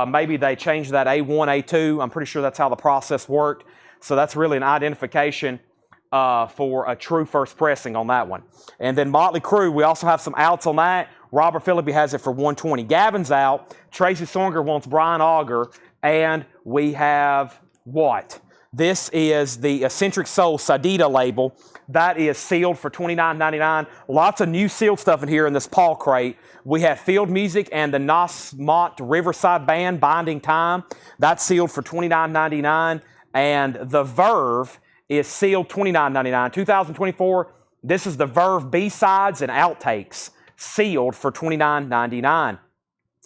maybe they changed that A1, A2. I'm pretty sure that's how the process worked. So that's really an identification for a true first pressing on that one. And then Motley Crue, we also have some outs on that. Robert Phillippe has it for 120. Gavin's out. Tracy Songer wants Brian Auger. And we have what? This is the Eccentric Soul Sadida label. That is sealed for $29.99. Lots of new sealed stuff in here in this Paul crate. We have Field Music and the Nosmont Riverside Band, Binding Time. That's sealed for $29.99. And the Verve is sealed $29.99. 2024, this is the Verve B-Sides and Outtakes, sealed for $29.99.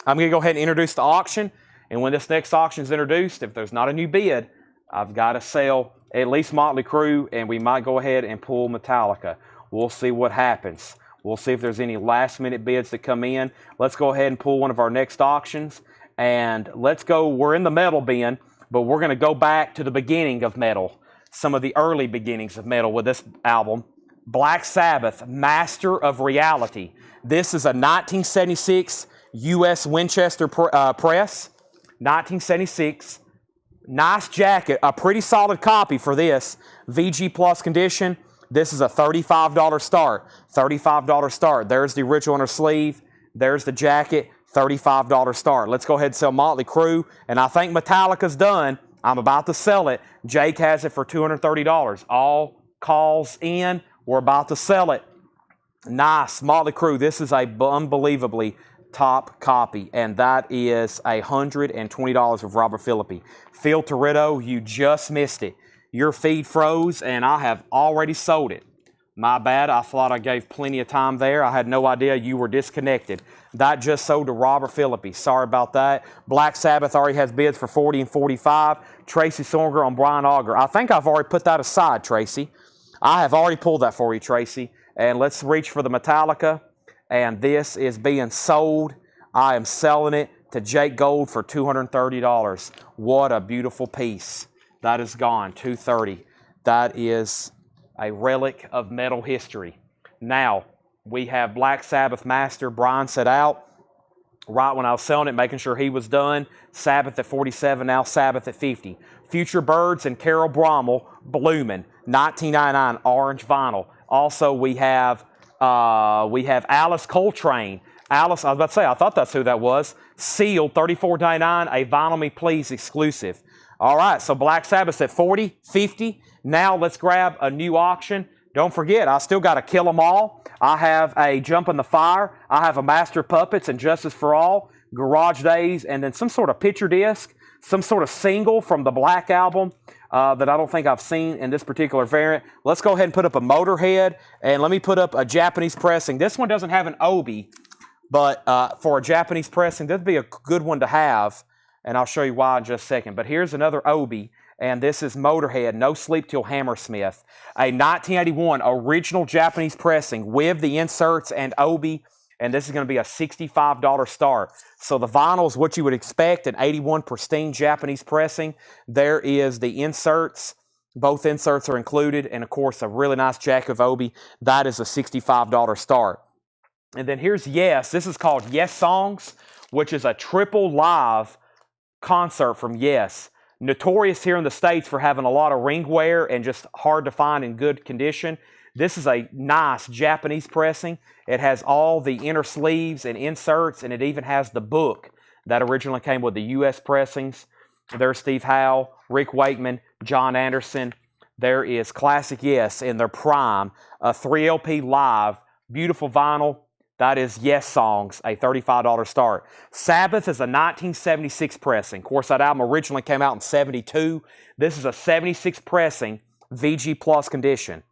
I'm going to go ahead and introduce the auction. And when this next auction is introduced, if there's not a new bid, I've got to sell at least Motley Crue, and we might go ahead and pull Metallica. We'll see what happens. We'll see if there's any last-minute bids that come in. Let's go ahead and pull one of our next auctions. And let's go, we're in the metal bin, but we're going to go back to the beginning of metal, some of the early beginnings of metal with this album. Black Sabbath, Master of Reality. This is a 1976 U.S. Winchester press. 1976. Nice jacket, a pretty solid copy for this. VG Plus condition. This is a $35 start. $35 start. There's the original inner sleeve. There's the jacket. $35 start. Let's go ahead and sell Motley Crue. And I think Metallica's done. I'm about to sell it. Jake has it for $230. All calls in. We're about to sell it. Nice. Motley Crue. This is a unbelievably top copy, and that is $120 of Robert Phillippe. Phil Toretto, you just missed it. Your feed froze, and I have already sold it. My bad. I thought I gave plenty of time there. I had no idea you were disconnected. That just sold to Robert Phillippe. Sorry about that. Black Sabbath already has bids for $40 and $45. Tracy Songer on Brian Auger. I think I've already put that aside, Tracy. I have already pulled that for you, Tracy. And let's reach for the Metallica. And this is being sold. I am selling it to Jake Gold for $230. What a beautiful piece. That is gone, $230. That is a relic of metal history. Now, we have Black Sabbath Master. Brian set out right when I was selling it, making sure he was done. Sabbath at 47, now Sabbath at 50. Future Birds and Carol Brommel, Bloomin', $19.99, orange vinyl. Also, we have Alice Coltrane. Alice, I was about to say, I thought that's who that was. Sealed, $34.99, a Vinyl Me Please exclusive. All right, so Black Sabbath's at 40, 50. Now let's grab a new auction. Don't forget, I still got to Kill 'Em All. I have a Jump in the Fire. I have a Master Puppets and Justice for All, Garage Days, and then some sort of picture disc, some sort of single from the Black Album that I don't think I've seen in this particular variant. Let's go ahead and put up a Motorhead, and let me put up a Japanese pressing. This one doesn't have an obi, but for a Japanese pressing, that'd be a good one to have, and I'll show you why in just a second. But here's another obi, and this is Motorhead, No Sleep Till Hammersmith, a 1981 original Japanese pressing with the inserts and obi and this is going to be a $65 start. So the vinyl is what you would expect, an 81 pristine Japanese pressing. There is the inserts. Both inserts are included, and of course a really nice jack of Obi. That is a $65 start. And then here's Yes. This is called Yes Songs, which is a triple live concert from Yes. Notorious here in the States for having a lot of ring wear and just hard to find in good condition. This is a nice Japanese pressing. It has all the inner sleeves and inserts, and it even has the book that originally came with the U.S. pressings. There's Steve Howe, Rick Wakeman, John Anderson. There is Classic Yes in their prime, a 3LP live, beautiful vinyl. That is Yes Songs, a $35 start. Sabbath is a 1976 pressing. Of course, that album originally came out in 72. This is a 76 pressing, VG Plus condition.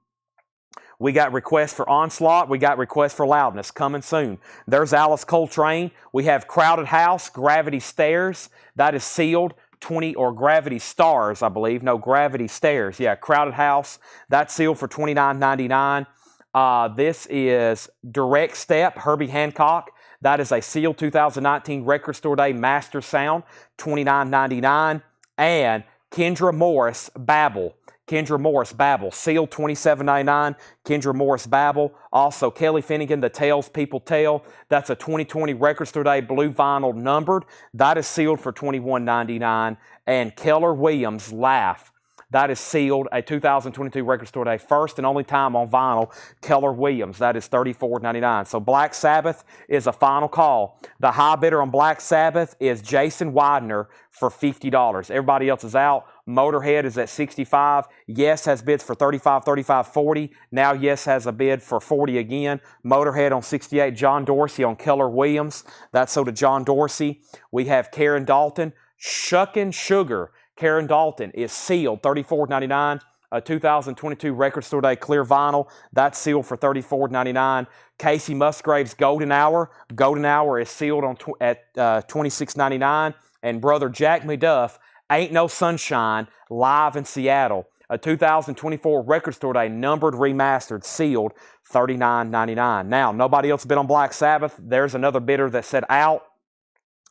We got requests for Onslaught. We got requests for Loudness coming soon. There's Alice Coltrane. We have Crowded House, Gravity Stairs. That is sealed. 20 or Gravity Stars, I believe. No, Gravity Stairs. Yeah, Crowded House. That's sealed for $29.99. This is Direct Step, Herbie Hancock. That is a sealed 2019 Record Store Day Master Sound, $29.99. And Kendra Morris, Babel. Kendra Morris, Babel, sealed $27.99. Kendra Morris, Babel. Also, Kelly Finnegan, The Tales People Tell. That's a 2020 Record Store Day blue vinyl numbered. That is sealed for $21.99. And Keller Williams, Laugh. That is sealed, a 2022 Record Store Day first and only time on vinyl, Keller Williams. That is $34.99. So Black Sabbath is a final call. The high bidder on Black Sabbath is Jason Widener for $50. Everybody else is out. Motorhead is at $65. Yes has bids for $35, $35, $40. Now Yes has a bid for $40 again. Motorhead on $68. John Dorsey on Keller Williams. That's so to John Dorsey. We have Karen Dalton, Shuckin' Sugar. Karen Dalton is sealed, $34.99. A 2022 Record Store Day clear vinyl. That's sealed for $34.99. Casey Musgrave's Golden Hour. Golden Hour is sealed at $26.99. And Brother Jack McDuff, Ain't No Sunshine, live in Seattle. A 2024 Record Store Day numbered, remastered, sealed, $39.99. Now, nobody else bid on Black Sabbath. There's another bidder that said out.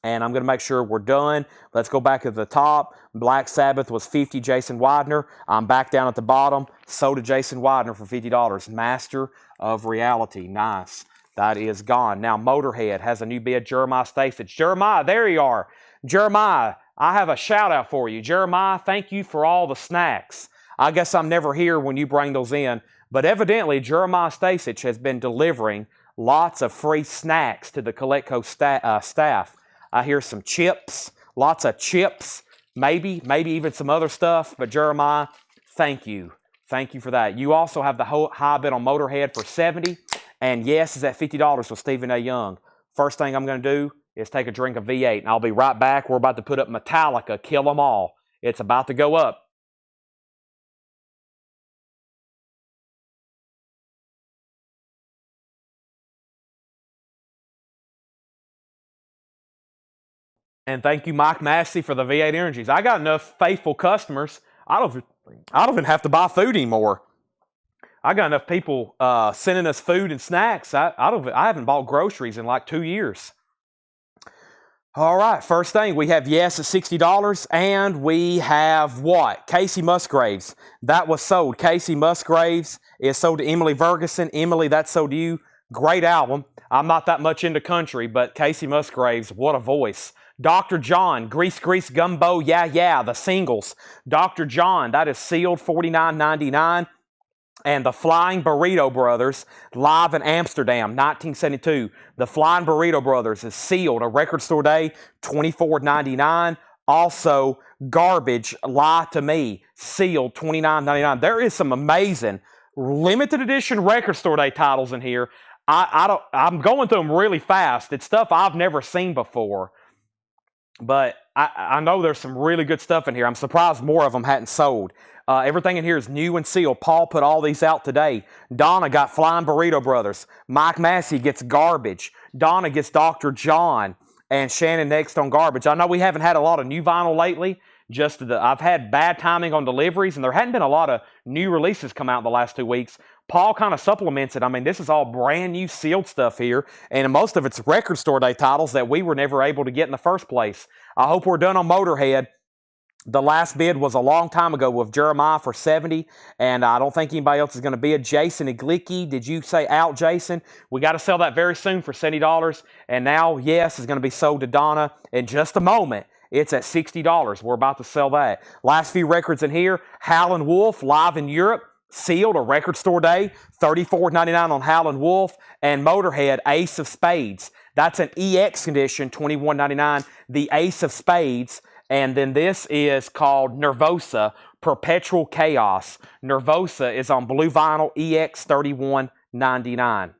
And I'm going to make sure we're done. Let's go back to the top. Black Sabbath was $50, Jason Widener. I'm back down at the bottom. So did Jason Widener for $50. Master of Reality. Nice. That is gone. Now, Motorhead has a new bid, Jeremiah Stacey. Jeremiah, there you are. Jeremiah, I have a shout out for you. Jeremiah, thank you for all the snacks. I guess I'm never here when you bring those in. But evidently, Jeremiah Stacey has been delivering lots of free snacks to the Coletco staff. I hear some chips, lots of chips, maybe even some other stuff. But Jeremiah, thank you. Thank you for that. You also have the high bid on Motorhead for $70. And Yes is at $50 with Stephen A. Young. First thing I'm going to do is take a drink of V8. And I'll be right back. We're about to put up Metallica, Kill 'Em All. It's about to go up. And thank you, Mike Massey, for the V8 Energies. I got enough faithful customers. I don't even have to buy food anymore. I got enough people sending us food and snacks. I haven't bought groceries in like 2 years. All right, first thing, we have Yes at $60, and we have what? Casey Musgraves. That was sold. Casey Musgraves is sold to Emily Ferguson. Emily, that's sold to you. Great album. I'm not that much into country, but Casey Musgraves, what a voice. Dr. John, Grease Grease Gumbo, Yeah Yeah, the singles. Dr. John, that is sealed, $49.99. And the Flying Burrito Brothers, live in Amsterdam, 1972. The Flying Burrito Brothers is sealed, a Record Store Day, $24.99. Also, Garbage, Lie to Me, sealed, $29.99. There is some amazing limited edition Record Store Day titles in here. I'm going through them really fast. It's stuff I've never seen before. But I know there's some really good stuff in here. I'm surprised more of them hadn't sold. Everything in here is new and sealed. Paul put all these out today. Donna got Flying Burrito Brothers. Mike Massey gets Garbage. Donna gets Dr. John. And Shannon next on Garbage. I know we haven't had a lot of new vinyl lately. I've had bad timing on deliveries, and there hadn't been a lot of new releases come out in the last 2 weeks. Paul kind of supplements it. I mean, this is all brand new sealed stuff here, and most of it's record store day titles that we were never able to get in the first place. I hope we're done on Motorhead. The last bid was a long time ago with Jeremiah for 70, and I don't think anybody else is going to bid. Jason Iglicki, did you say out, Jason? We got to sell that very soon for $70, and now, yes, is going to be sold to Donna in just a moment. It's at $60. We're about to sell that. Last few records in here, Howlin' Wolf, live in Europe, sealed, a record store day, $34.99 on Howlin' Wolf, and Motorhead, Ace of Spades. That's an EX condition, $21.99, the Ace of Spades. And then this is called Nervosa, Perpetual Chaos. Nervosa is on blue vinyl, EX $31.99.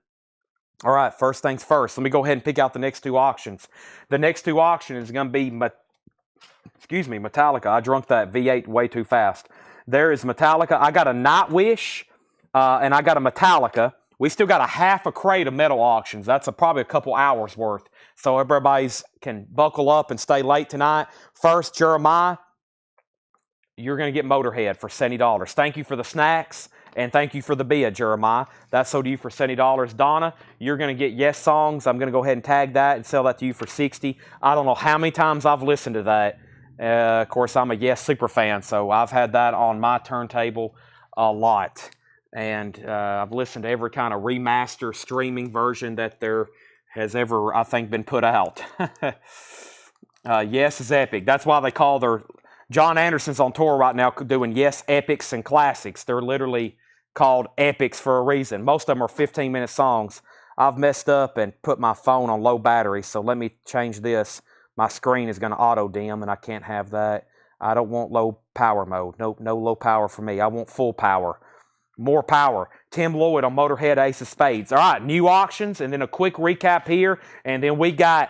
All right, first things first. Let me go ahead and pick out the next two auctions. The next two auctions is going to be, Metallica. I drunk that V8 way too fast. There is Metallica. I got a Nightwish, and I got a Metallica. We still got a half a crate of metal auctions. That's probably a couple hours worth. So everybody can buckle up and stay late tonight. First, Jeremiah, you're going to get Motorhead for $70. Thank you for the snacks, and thank you for the bid, Jeremiah. That's sold to you for $70. Donna, you're going to get Yes Songs. I'm going to go ahead and tag that and sell that to you for $60. I don't know how many times I've listened to that. Of course, I'm a Yes super fan, so I've had that on my turntable a lot. And I've listened to every kind of remaster streaming version that there has ever, I think, been put out. Yes is epic. That's why they call their... John Anderson's on tour right now doing Yes Epics and Classics. They're literally called epics for a reason. Most of them are 15-minute songs. I've messed up and put my phone on low battery, so let me change this. My screen is going to auto-dim, and I can't have that. I don't want low power mode. Nope, no low power for me. I want full power. More power. Tim Lloyd on Motorhead, Ace of Spades. All right, new auctions, and then a quick recap here, and then we got...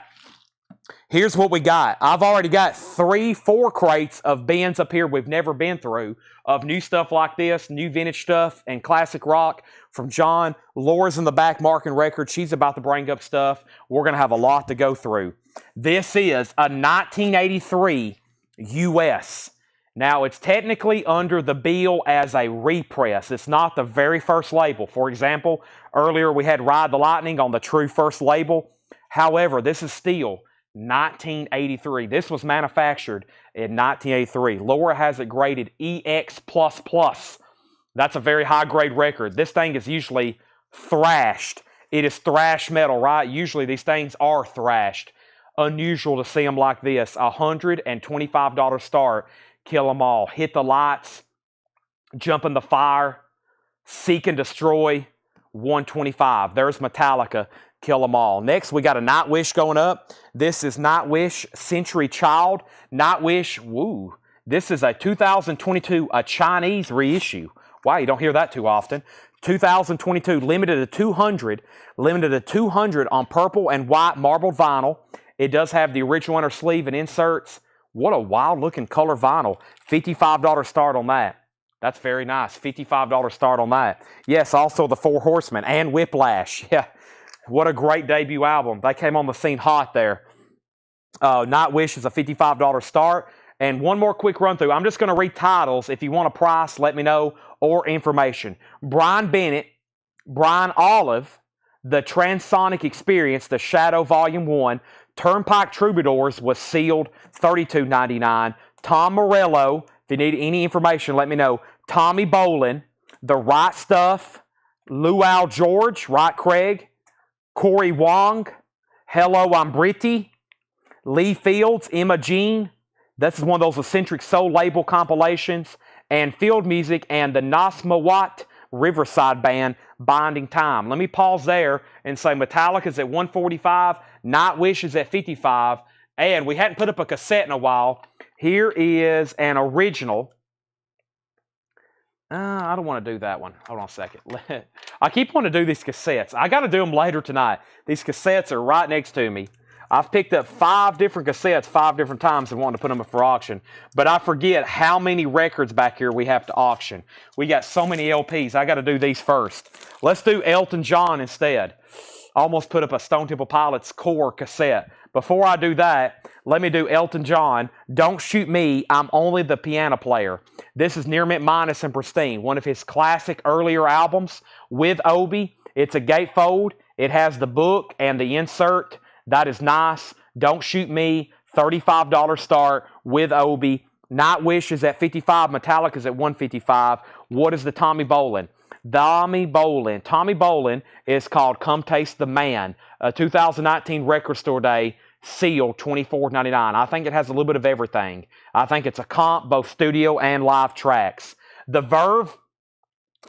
Here's what we got. I've already got 3-4 crates of bins up here we've never been through of new stuff like this, new vintage stuff, and classic rock from John. Laura's in the back marking records. She's about to bring up stuff. We're going to have a lot to go through. This is a 1983 US. Now, it's technically under the bill as a repress. It's not the very first label. For example, earlier we had Ride the Lightning on the true first label. However, this is still 1983. This was manufactured in 1983. Laura has it graded EX++. That's a very high-grade record. This thing is usually thrashed. It is thrash metal, right? Usually these things are thrashed. Unusual to see them like this. $125 start. Kill them all. Hit the lights. Jump in the fire. Seek and destroy. $125. There's Metallica. Kill them all. Next, we got a Nightwish going up. This is Nightwish Century Child. Nightwish, woo. This is a 2022, a Chinese reissue. Wow, you don't hear that too often. 2022, limited to 200. Limited to 200 on purple and white marbled vinyl. It does have the original inner sleeve and inserts. What a wild-looking color vinyl. $55 start on that. That's very nice. $55 start on that. Yes, also the Four Horsemen and Whiplash. Yeah. What a great debut album. They came on the scene hot there. Nightwish is a $55 start. And one more quick run through. I'm just going to read titles. If you want a price, let me know, or information. Brian Bennett, Brian Olive, The Transonic Experience, The Shadow Volume 1, Turnpike Troubadours was sealed, $32.99. Tom Morello, if you need any information, let me know. Tommy Bolin, The Right Stuff, Luau George, Right Craig, Corey Wong, Hello, I'm Britty, Lee Fields, Emma Jean. This is one of those eccentric soul label compilations. And Field Music and the Nasmawat Riverside Band, Binding Time. Let me pause there and say Metallica's at $145, Nightwish is at $55, and we hadn't put up a cassette in a while. Here is an original. I don't want to do that one. Hold on a second. I keep wanting to do these cassettes. I got to do them later tonight. These cassettes are right next to me. I've picked up 5 different cassettes 5 different times and wanted to put them up for auction. But I forget how many records back here we have to auction. We got so many LPs. I got to do these first. Let's do Elton John instead. almost put up a Stone Temple Pilots core cassette. Before I do that, let me do Elton John, Don't Shoot Me, I'm Only the Piano Player. This is Near Mint Minus and Pristine, one of his classic earlier albums with Obi. It's a gatefold. It has the book and the insert. That is nice. Don't Shoot Me, $35 start with Obi. Nightwish is at $55. Metallica is at $155. What is the Tommy Bolin? Tommy Bolin is called Come Taste the Man, a 2019 Record Store Day, sealed $24.99. I think it has a little bit of everything. I think it's a comp, both studio and live tracks. The Verve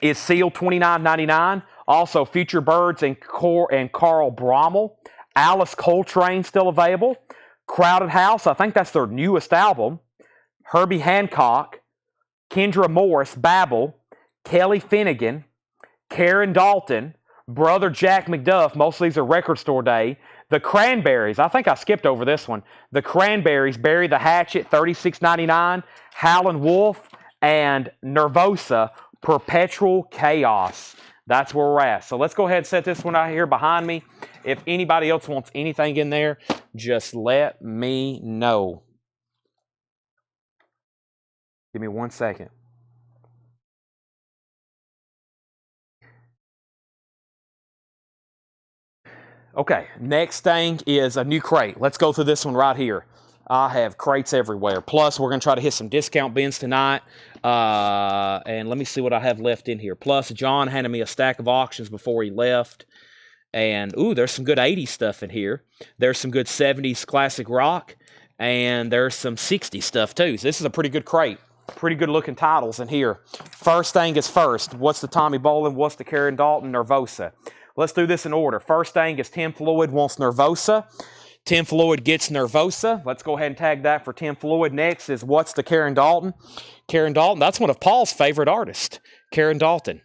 is sealed $29.99. Also, Future Birds and Carl Brommel. Alice Coltrane still available. Crowded House, I think that's their newest album. Herbie Hancock, Kendra Morris, Babel, Kelly Finnegan, Karen Dalton, Brother Jack McDuff. Most of these are Record Store Day. The Cranberries, I think I skipped over this one. The Cranberries, Bury the Hatchet, $36.99. Howlin' Wolf and Nervosa, Perpetual Chaos. That's where we're at. So let's go ahead and set this one out here behind me. If anybody else wants anything in there, just let me know. Give me 1 second. Okay, next thing is a new crate. Let's go through this one right here. I have crates everywhere. Plus, we're going to try to hit some discount bins tonight. And let me see what I have left in here. Plus, John handed me a stack of auctions before he left. And, ooh, there's some good 80s stuff in here. There's some good 70s classic rock. And there's some 60s stuff, too. So this is a pretty good crate. Pretty good looking titles in here. First thing is first. What's the Tommy Bolin? What's the Karen Dalton? Nervosa. Let's do this in order. First thing is Tim Floyd wants Nervosa. Tim Floyd gets Nervosa. Let's go ahead and tag that for Tim Floyd. Next is what's the Karen Dalton? Karen Dalton, that's one of Paul's favorite artists. Karen Dalton.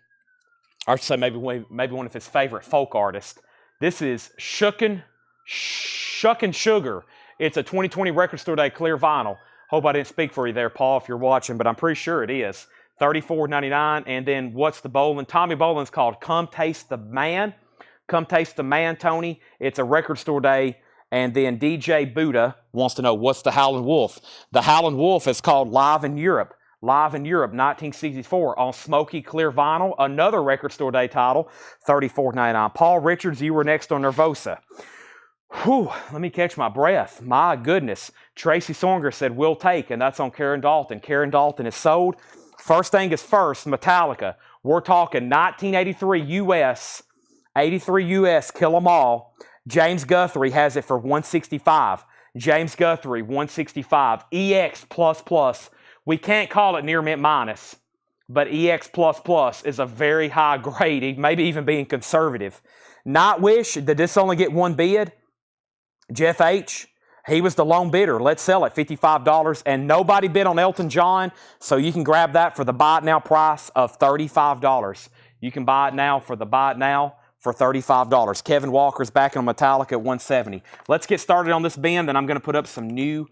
I should say maybe one of his favorite folk artists. This is Shuckin' Sugar. It's a 2020 Record Store Day clear vinyl. Hope I didn't speak for you there, Paul, if you're watching, but I'm pretty sure it is. $34.99. And then what's the Bolin? Tommy Bolin's called Come Taste the Man. Come Taste the Man, Tony. It's a Record Store Day. And then DJ Buddha wants to know what's the Howlin' Wolf. The Howlin' Wolf is called Live in Europe. Live in Europe, 1964 on Smoky Clear Vinyl. Another Record Store Day title, $34.99. Paul Richards, you were next on Nervosa. Whew, let me catch my breath. My goodness. Tracy Songer said, we'll take, and that's on Karen Dalton. Karen Dalton is sold. First thing is first, Metallica. We're talking 1983 US, 83 US, Kill 'Em All. James Guthrie has it for $165. James Guthrie, $165. EX++. We can't call it Near Mint Minus, but EX++ is a very high grade, maybe even being conservative. Nightwish, did this only get one bid? Jeff H., he was the lone bidder. Let's sell it, $55. And nobody bid on Elton John, so you can grab that for the buy it now price of $35. You can buy it now for the buy it now for $35. Kevin Walker's back on Metallica at $170. Let's get started on this bin, then I'm going to put up some new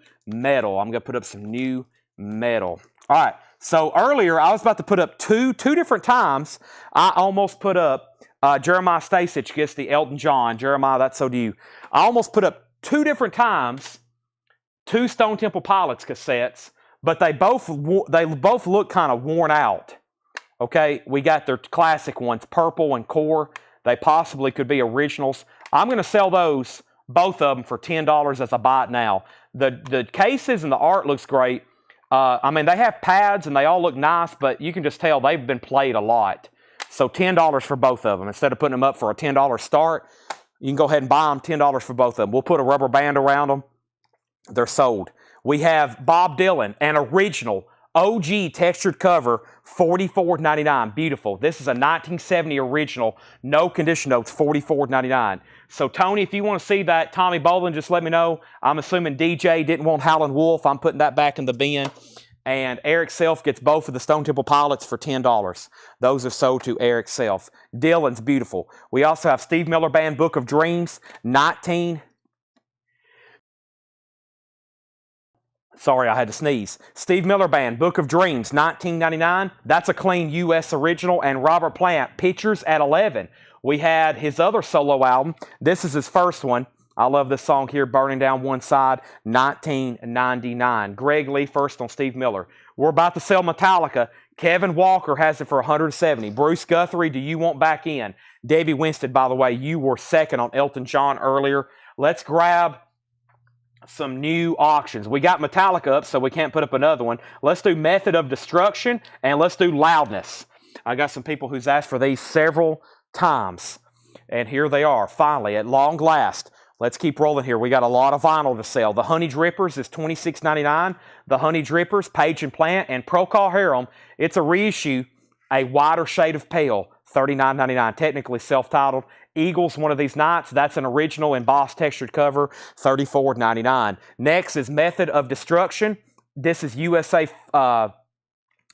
metal. All right, so earlier I was about to put up two different times. I almost put up Jeremiah Stasich gets the Elton John. Jeremiah, that's so do you. I almost put up two different times, two Stone Temple Pilots cassettes, but they both look kind of worn out. Okay, we got their classic ones, Purple and Core. They possibly could be originals. I'm going to sell those, both of them, for $10 as a buy it now. The cases and the art looks great. I mean, they have pads and they all look nice, but you can just tell they've been played a lot. So $10 for both of them. Instead of putting them up for a $10 start, you can go ahead and buy them, $10 for both of them. We'll put a rubber band around them. They're sold. We have Bob Dylan, an original OG textured cover, $44.99. Beautiful. This is a 1970 original, no condition notes, $44.99. So, Tony, if you want to see that Tommy Bolin, just let me know. I'm assuming DJ didn't want Howlin' Wolf. I'm putting that back in the bin. And Eric Self gets both of the Stone Temple Pilots for $10. Those are sold to Eric Self. Dylan's beautiful. We also have Steve Miller Band, Book of Dreams, Sorry, I had to sneeze. Steve Miller Band, Book of Dreams, $19.99. That's a clean U.S. original. And Robert Plant, Pictures at 11. We had his other solo album. This is his first one. I love this song here, Burning Down One Side, 1999. Greg Lee first on Steve Miller. We're about to sell Metallica. Kevin Walker has it for 170. Bruce Guthrie, Do You Want Back In? Debbie Winstead, by the way, you were second on Elton John earlier. Let's grab some new auctions. We got Metallica up, so we can't put up another one. Let's do Method of Destruction, and let's do Loudness. I got some people who's asked for these several times, and here they are, finally, at long last. Let's keep rolling here. We got a lot of vinyl to sell. The Honey Drippers is $26.99. The Honey Drippers, Page and Plant, and Procol Harum, it's a reissue, A Wider Shade of Pale, $39.99. Technically self-titled. Eagles, One of These Nights, that's an original embossed textured cover, $34.99. Next is Method of Destruction. This is USA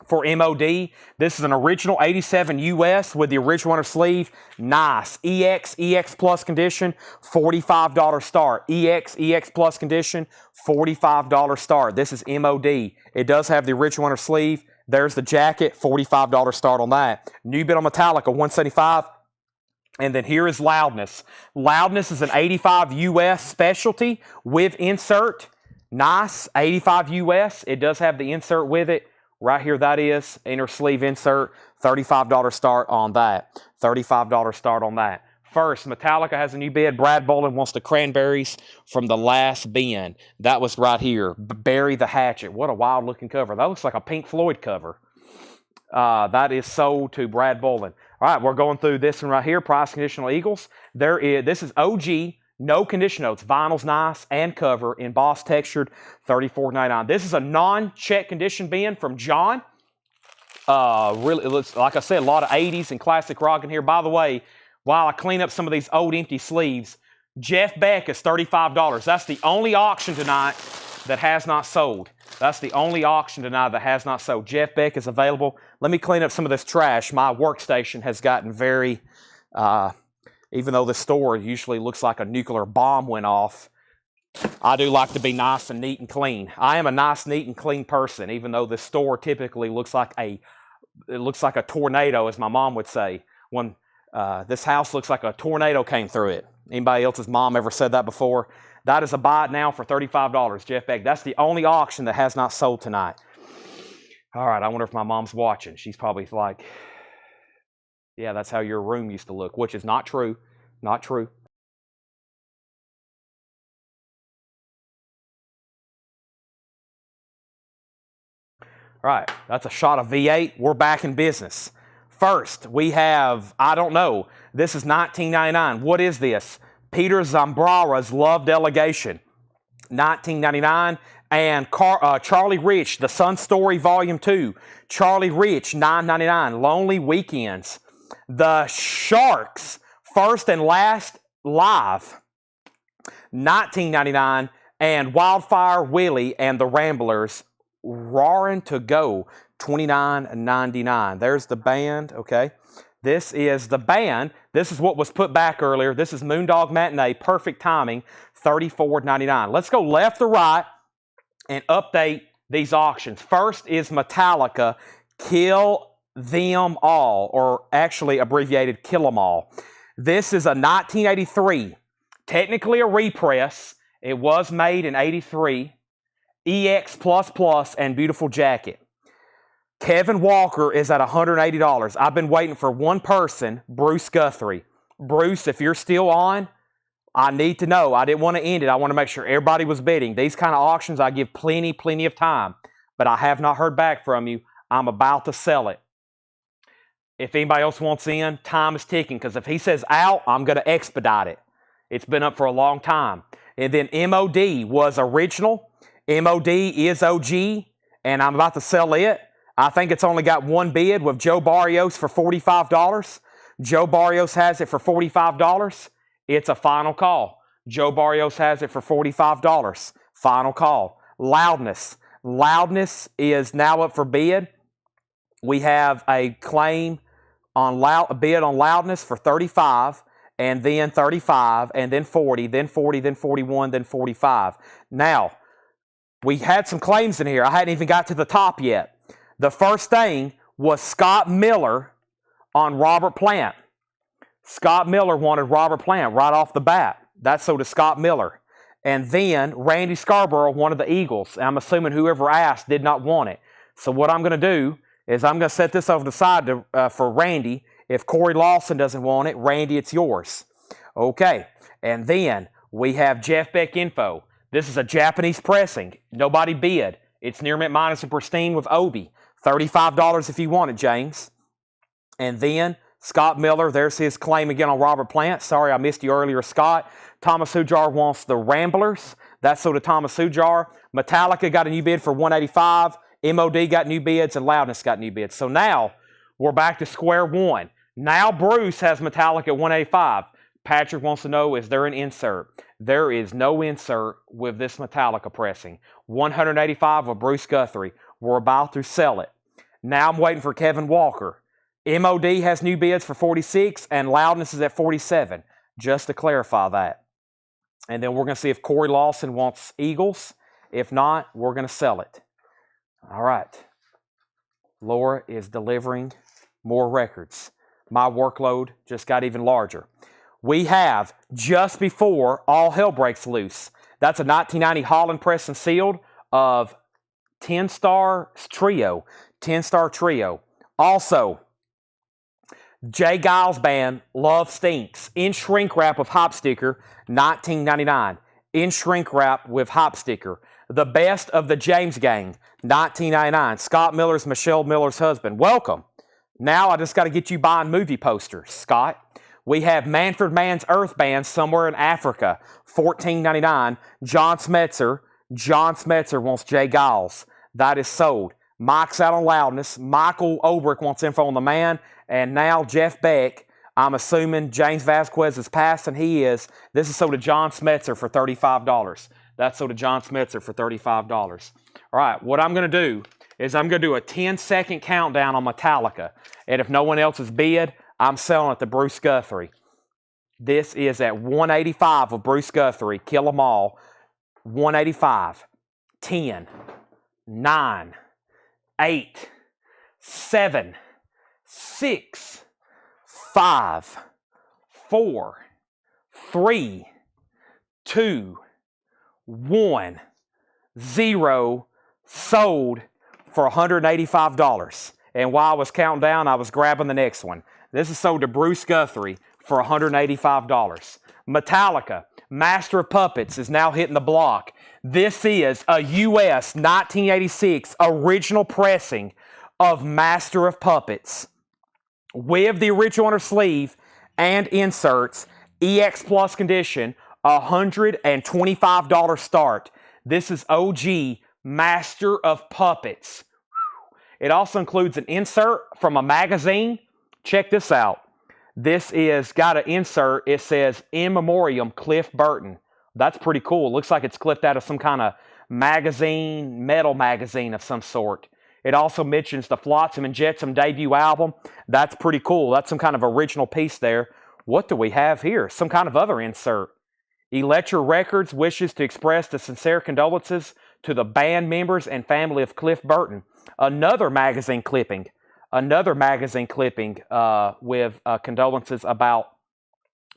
for MOD. This is an original 87 US with the original inner sleeve. Nice. EX Plus condition, $45 start. EX Plus condition, $45 start. This is MOD. It does have the original inner sleeve. There's the jacket, $45 start on that. New bit on Metallica, $175. And then here is Loudness. Loudness is an 85 US specialty with insert. Nice, 85 US. It does have the insert with it. Right here, that is, inner sleeve insert, $35 start on that. $35 start on that. First, Metallica has a new bid. Brad Bolin wants the Cranberries from the last bin. That was right here. Bury the Hatchet. What a wild-looking cover. That looks like a Pink Floyd cover. That is sold to Brad Bolin. All right, we're going through this one right here, Price Conditional Eagles. This is OG, no condition notes. Vinyl's nice and cover, embossed textured, $34.99. This is a non-check condition bin from John. Really, it looks, like I said, a lot of 80s and classic rock in here. By the way, while I clean up some of these old empty sleeves, Jeff Beck is $35. That's the only auction tonight that has not sold. That's the only auction tonight that has not sold. Jeff Beck is available. Let me clean up some of this trash. My workstation has gotten very, even though the store usually looks like a nuclear bomb went off, I do like to be nice and neat and clean. I am a nice, neat, and clean person, even though the store typically looks like a tornado, as my mom would say. When this house looks like a tornado came through it. Anybody else's mom ever said that before? That is a buy it now for $35, Jeff Beck. That's the only auction that has not sold tonight. All right, I wonder if my mom's watching. She's probably like, yeah, that's how your room used to look, which is not true. Not true. All right, that's a shot of V8. We're back in business. First, we have, I don't know, this is $19.99. What is this? Peter Zambrara's Love Delegation, $19.99. And Charlie Rich, The Sun Story Volume 2, Charlie Rich, $9.99. Lonely Weekends. The Sharks, First and Last Live, $19.99. And Wildfire Willie and the Ramblers, Roaring to Go, $29.99. There's the band, okay. This is the band. This is what was put back earlier. This is Moondog Matinee, Perfect Timing, $34.99. Let's go left to right and update these auctions. First is Metallica, Kill Them All, or actually abbreviated Kill 'Em All. This is a 1983, technically a repress. It was made in 83. EX++ and beautiful jacket. Kevin Walker is at $180. I've been waiting for one person, Bruce Guthrie. Bruce, if you're still on, I need to know. I didn't want to end it. I want to make sure everybody was bidding. These kind of auctions, I give plenty of time. But I have not heard back from you. I'm about to sell it. If anybody else wants in, time is ticking. Because if he says out, I'm going to expedite it. It's been up for a long time. And then MOD was original. MOD is OG. And I'm about to sell it. I think it's only got one bid with Joe Barrios for $45. Joe Barrios has it for $45. It's a final call. Joe Barrios has it for $45. Final call. Loudness. Loudness is now up for bid. We have a claim on a bid on Loudness for $35, and then $35, and then $40, then $40, then $41, then $45. Now, we had some claims in here. I hadn't even got to the top yet. The first thing was Scott Miller on Robert Plant. Scott Miller wanted Robert Plant right off the bat. That's so to Scott Miller. And then Randy Scarborough wanted the Eagles. I'm assuming whoever asked did not want it. So what I'm going to do is I'm going to set this over the side for Randy. If Corey Lawson doesn't want it, Randy, it's yours. Okay. And then we have Jeff Beck info. This is a Japanese pressing. Nobody bid. It's near mint minus and pristine with Obi. $35 if you want it, James. And then Scott Miller, there's his claim again on Robert Plant. Sorry, I missed you earlier, Scott. Thomas Hujar wants the Ramblers. That's so to Thomas Hujar. Metallica got a new bid for $185. MOD got new bids, and Loudness got new bids. So now we're back to square one. Now Bruce has Metallica at $185. Patrick wants to know, is there an insert? There is no insert with this Metallica pressing. $185 with Bruce Guthrie. We're about to sell it. Now I'm waiting for Kevin Walker. MOD has new bids for $46, and Loudness is at $47, just to clarify that. And then we're going to see if Corey Lawson wants Eagles. If not, we're going to sell it. All right. Laura is delivering more records. My workload just got even larger. We have Just Before All Hell Breaks Loose. That's a 1990 Holland press and sealed of 10-star trio. 10-star trio. Also, Jay Giles Band, Love Stinks. In shrink wrap with hop sticker, $19.99. In shrink wrap with hop sticker. The Best of the James Gang, $19.99. Scott Miller's Michelle Miller's husband. Welcome. Now I just got to get you buying movie posters, Scott. We have Manfred Mann's Earth Band, Somewhere in Africa, $14.99. John Smetzer. John Smetzer wants Jay Giles. That is sold. Mike's out on Loudness. Michael Obrick wants info on the man. And now Jeff Beck. I'm assuming James Vasquez is passed, and he is. This is sold to John Smetzer for $35. That's sold to John Smetzer for $35. All right, what I'm going to do is I'm going to do a 10-second countdown on Metallica. And if no one else is bid, I'm selling it to Bruce Guthrie. This is at $185 with Bruce Guthrie. Kill them all. $185. 10, 9, 8, 7, 6, 5, 4, 3, 2, 1, 0, sold for $185. And while I was counting down, I was grabbing the next one. This is sold to Bruce Guthrie for $185. Metallica, Master of Puppets, is now hitting the block. This is a U.S. 1986 original pressing of Master of Puppets with the original under sleeve and inserts, EX Plus condition, $125 start. This is OG Master of Puppets. It also includes an insert from a magazine. Check this out. This is got an insert. It says In Memoriam Cliff Burton. That's pretty cool. It looks like it's clipped out of some kind of magazine, metal magazine of some sort. It also mentions the Flotsam and Jetsam debut album. That's pretty cool. That's some kind of original piece there. What do we have here? Some kind of other insert. Elektra Records wishes to express the sincere condolences to the band members and family of Cliff Burton. Another magazine clipping. With condolences about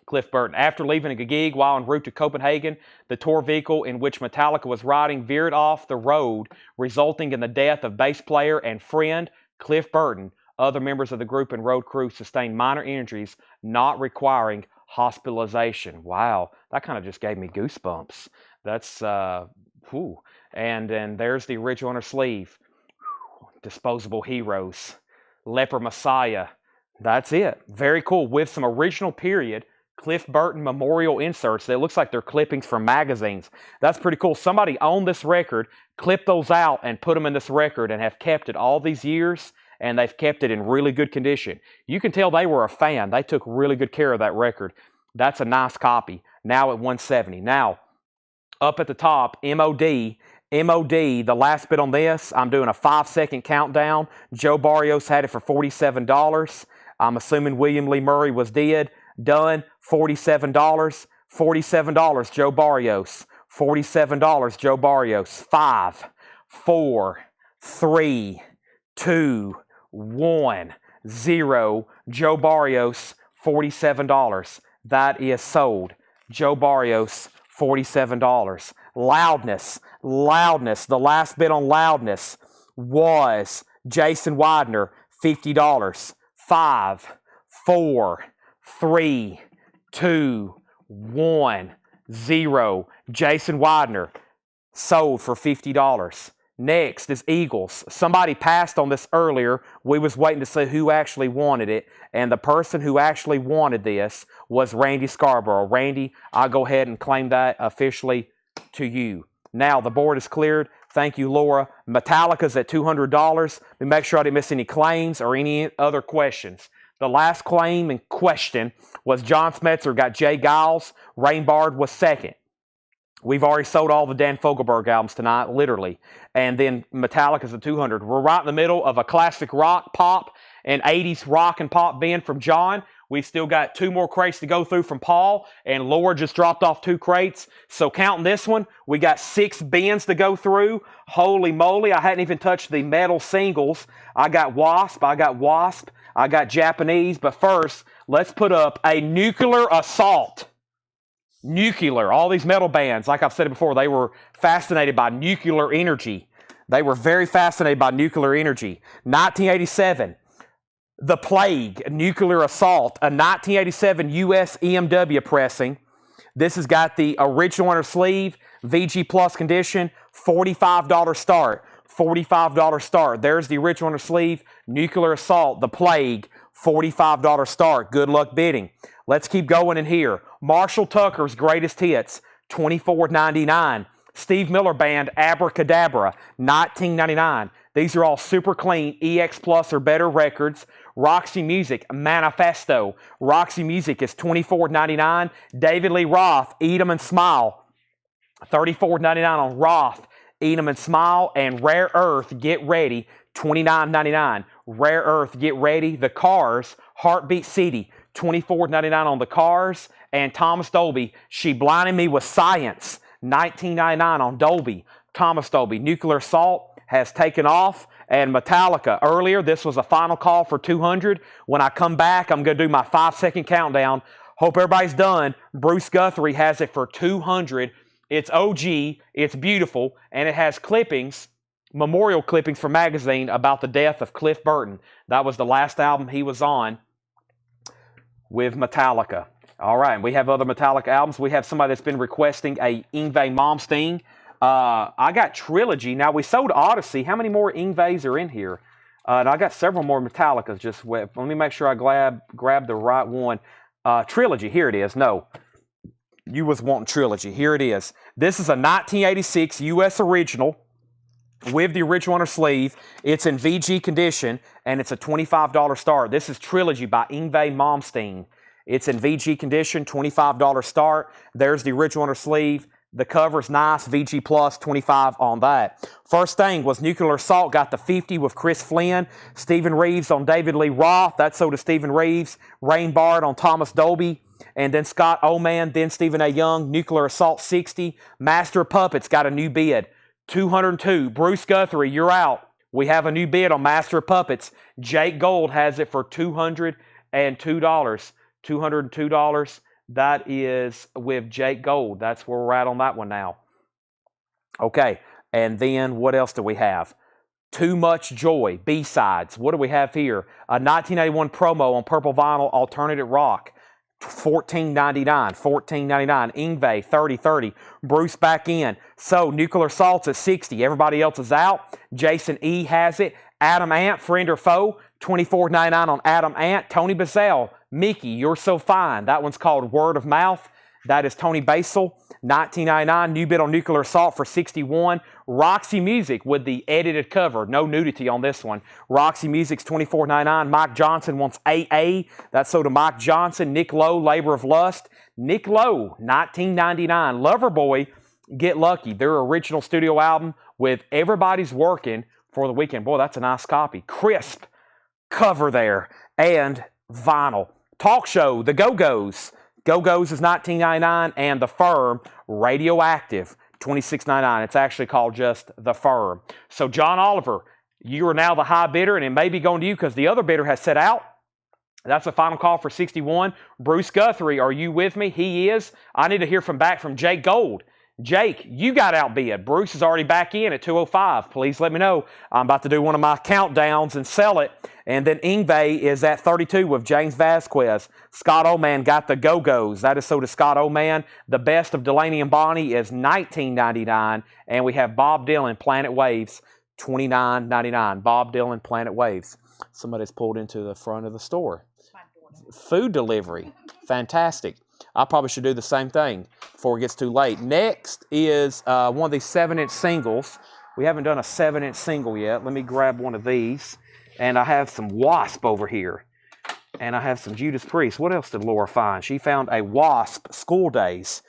Cliff Burton. After leaving a gig while en route to Copenhagen, the tour vehicle in which Metallica was riding veered off the road, resulting in the death of bass player and friend Cliff Burton. Other members of the group and road crew sustained minor injuries, not requiring hospitalization. Wow, that kind of just gave me goosebumps. That's, And then there's the original on her sleeve. Disposable Heroes. Leper Messiah. That's it. Very cool. With some original period Cliff Burton memorial inserts that looks like they're clippings from magazines. That's pretty cool. Somebody owned this record, clipped those out, and put them in this record and have kept it all these years, and they've kept it in really good condition. You can tell they were a fan. They took really good care of that record. That's a nice copy. Now at $170. Now, up at the top, MOD, the last bit on this, I'm doing a 5-second countdown. Joe Barrios had it for $47. I'm assuming William Lee Murray was dead. Done. $47. $47, Joe Barrios. $47, Joe Barrios. 5, 4, 3, 2, 1, 0. Joe Barrios, $47. That is sold. Joe Barrios, $47. Loudness. The last bid on Loudness was Jason Widener, $50. 5, 4, 3, 2, 1, 0. Jason Widener sold for $50. Next is Eagles. Somebody passed on this earlier. We was waiting to see who actually wanted it, and the person who actually wanted this was Randy Scarborough. Randy, I'll go ahead and claim that officially to you. Now, the board is cleared. Thank you, Laura. Metallica's at $200. Let me make sure I didn't miss any claims or any other questions. The last claim in question was John Smetzer got Jay Giles. Rainbard was second. We've already sold all the Dan Fogelberg albums tonight, literally. And then Metallica's at $200. We're right in the middle of a classic rock, pop, and 80s rock and pop band from John. We've still got 2 more crates to go through from Paul, and Laura just dropped off 2 crates. So counting this one, we got 6 bins to go through. Holy moly, I hadn't even touched the metal singles. I got Wasp, I got Japanese, but first, let's put up a Nuclear Assault. Nuclear, all these metal bands, like I've said before, they were fascinated by nuclear energy. They were very fascinated by nuclear energy. 1987, The Plague, Nuclear Assault, a 1987 US EMW pressing. This has got the original inner sleeve, VG Plus condition, $45 start. $45 start. There's the original inner sleeve, Nuclear Assault, The Plague, $45 start. Good luck bidding. Let's keep going in here. Marshall Tucker's Greatest Hits, $24.99. Steve Miller Band, Abracadabra, $19.99. These are all super clean, EX Plus or better records. Roxy Music, Manifesto. Roxy Music is $24.99. David Lee Roth, Eat 'em and Smile, $34.99 on Roth. Eat 'em and Smile. And Rare Earth, Get Ready, $29.99. Rare Earth, Get Ready. The Cars, Heartbeat City, $24.99 on The Cars. And Thomas Dolby, She Blinded Me with Science, $19.99 on Dolby. Thomas Dolby, Nuclear Assault has taken off. And Metallica, earlier, this was a final call for $200. When I come back, I'm going to do my 5-second countdown. Hope everybody's done. Bruce Guthrie has it for $200. It's OG, it's beautiful, and it has clippings, memorial clippings from magazine about the death of Cliff Burton. That was the last album he was on with Metallica. All right, we have other Metallica albums. We have somebody that's been requesting a Yngwie Malmsteen. I got Trilogy. Now, we sold Odyssey. How many more Yngwies are in here? And I got several more Metallicas. Just let me make sure I grab the right one. Trilogy, here it is. No, you was wanting Trilogy. Here it is. This is a 1986 U.S. original with the original inner sleeve. It's in VG condition, and it's a $25 start. This is Trilogy by Yngwie Malmsteen. It's in VG condition, $25 start. There's the original inner sleeve. The cover's nice, VG Plus, $25 on that. First thing was Nuclear Assault, got the 50 with Chris Flynn. Stephen Reeves on David Lee Roth. That's so to Stephen Reeves. Rain Bard on Thomas Dolby. And then Scott Oman, then Stephen A. Young. Nuclear Assault 60. Master of Puppets got a new bid, $202. Bruce Guthrie, you're out. We have a new bid on Master of Puppets. Jake Gold has it for $202. $202. That is with Jake Gold. That's where we're at on that one now. Okay, and then what else do we have? Too Much Joy, B-Sides. What do we have here? A 1981 promo on Purple Vinyl, Alternative Rock, $14.99. $14.99. Yngwie, $30. Bruce back in. So, Nuclear Assault's at $60. Everybody else is out. Jason E. has it. Adam Ant, friend or foe, $24.99 on Adam Ant. Tony Bazell, Mickey, You're So Fine. That one's called Word of Mouth. That is Tony Basel, $19.99. New bid on Nuclear Assault for $61. Roxy Music with the edited cover. No nudity on this one. Roxy Music's $24.99. Mike Johnson wants AA. That's so to Mike Johnson. Nick Lowe, Labor of Lust. Nick Lowe, $19.99. Loverboy, Get Lucky. Their original studio album with Everybody's Working for the Weekend. Boy, that's a nice copy. Crisp cover there. And vinyl. Talk Show, The Go-Go's. Go-Go's is $19.99, and The Firm, Radioactive, $26.99. It's actually called just The Firm. So, John Oliver, you are now the high bidder, and it may be going to you because the other bidder has set out. That's a final call for 61. Bruce Guthrie, are you with me? He is. I need to hear back from Jake Gold. Jake, you got outbid. Bruce is already back in at 205. Please let me know. I'm about to do one of my countdowns and sell it. And then Ingve is at 32 with James Vasquez. Scott Oman got the go-go's. That is so to Scott Oman. The best of Delaney and Bonnie is $19.99. And we have Bob Dylan, Planet Waves, $29.99. Bob Dylan, Planet Waves. Somebody's pulled into the front of the store. Food delivery. Fantastic. I probably should do the same thing before it gets too late. Next is one of these 7-inch singles. We haven't done a 7-inch single yet. Let me grab one of these. And I have some Wasp over here. And I have some Judas Priest. What else did Laura find? She found a Wasp School Days.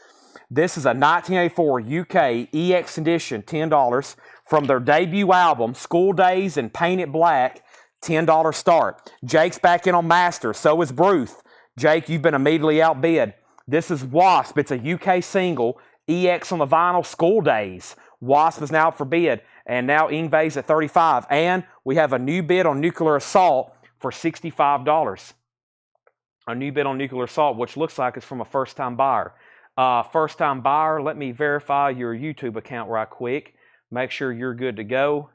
This is a 1984 UK EX edition, $10. From their debut album, School Days and Painted Black, $10 start. Jake's back in on Master. So is Bruce. Jake, you've been immediately outbid. This is Wasp. It's a UK single. EX on the vinyl, School Days. Wasp is now up for bid. And now Ingve's at 35. And we have a new bid on Nuclear Assault for $65. A new bid on Nuclear Assault, which looks like it's from a first-time buyer. First-time buyer, let me verify your YouTube account right quick. Make sure you're good to go.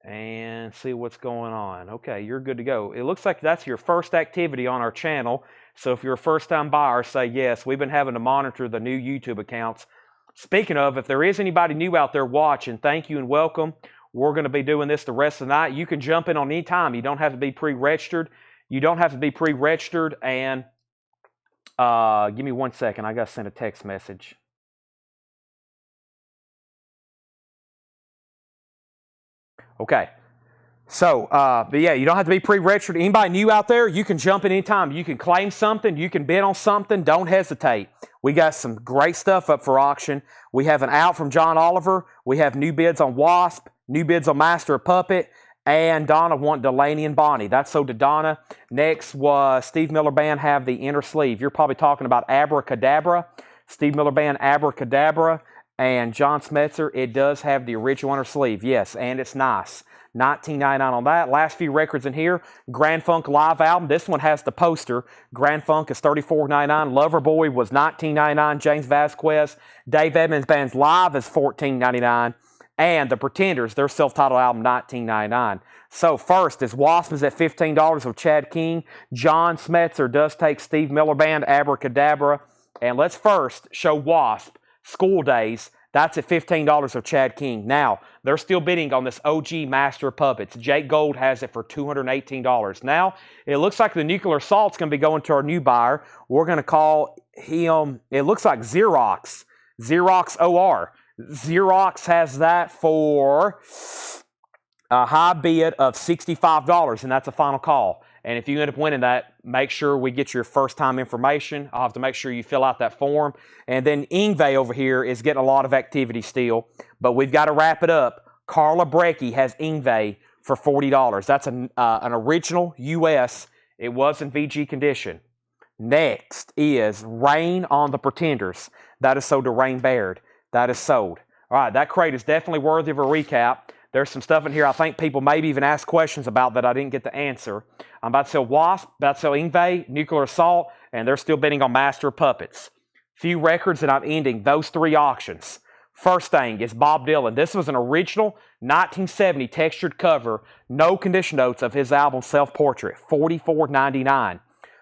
And see what's going on. Okay, you're good to go. It looks like that's your first activity on our channel. So if you're a first-time buyer, say yes. We've been having to monitor the new YouTube accounts. Speaking of, if there is anybody new out there watching, thank you and welcome. We're going to be doing this the rest of the night. You can jump in on any time. You don't have to be pre-registered. You don't have to be pre-registered. And give me 1 second. I got to send a text message. Okay, so, but yeah, you don't have to be pre-registered. Anybody new out there, you can jump in anytime. You can claim something. You can bid on something. Don't hesitate. We got some great stuff up for auction. We have an out from John Oliver. We have new bids on Wasp, new bids on Master of Puppet, and Donna want Delaney and Bonnie. That's so to Donna. Next was Steve Miller Band have the inner sleeve. You're probably talking about Abracadabra. Steve Miller Band Abracadabra. And John Smetzer, it does have the original inner sleeve. Yes, and it's nice. $19.99 on that. Last few records in here. Grand Funk live album. This one has the poster. Grand Funk is $34.99. Loverboy was $19.99. James Vasquez. Dave Edmunds Band's live is $14.99. And the Pretenders, their self-titled album, $19.99. So first is Wasp is at $15 with Chad King. John Smetzer does take Steve Miller Band, Abracadabra. And let's first show Wasp. School Days, that's at $15 of Chad King. Now, they're still bidding on this OG Master of Puppets. Jake Gold has it for $218. Now, it looks like the Nuclear Assault's going to be going to our new buyer. We're going to call him, it looks like Xerox. Xerox OR. Xerox has that for a high bid of $65, and that's a final call. And if you end up winning that, make sure we get your first-time information. I'll have to make sure you fill out that form. And then Ingve over here is getting a lot of activity still. But we've got to wrap it up. Carla Brecky has Ingve for $40. That's an original US. It was in VG condition. Next is Rain on the Pretenders. That is sold to Rain Baird. That is sold. All right, that crate is definitely worthy of a recap. There's some stuff in here I think people maybe even ask questions about that I didn't get the answer. I'm about to sell Wasp, about to sell Ingve, Nuclear Assault, and they're still bidding on Master of Puppets. Few records, and I'm ending those 3 auctions. First thing is Bob Dylan. This was an original 1970 textured cover, no condition notes of his album Self-Portrait, $44.99.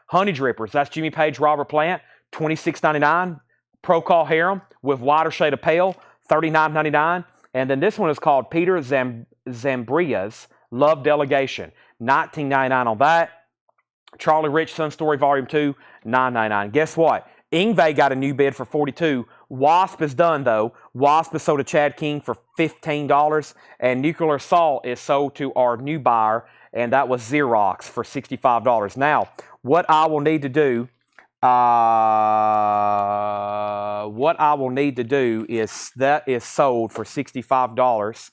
Honey Drippers, that's Jimmy Page, Robert Plant, $26.99. Pro Call Harem with Wider Shade of Pale, $39.99. And then this one is called Peter Zambria's Love Delegation, $19.99 on that. Charlie Rich Sun Story Volume 2, $9.99. Guess what? Ingve got a new bid for $42. Wasp is done, though. Wasp is sold to Chad King for $15. And Nuclear Assault is sold to our new buyer, and that was Xerox for $65. Now, what I will need to do is that is sold for $65.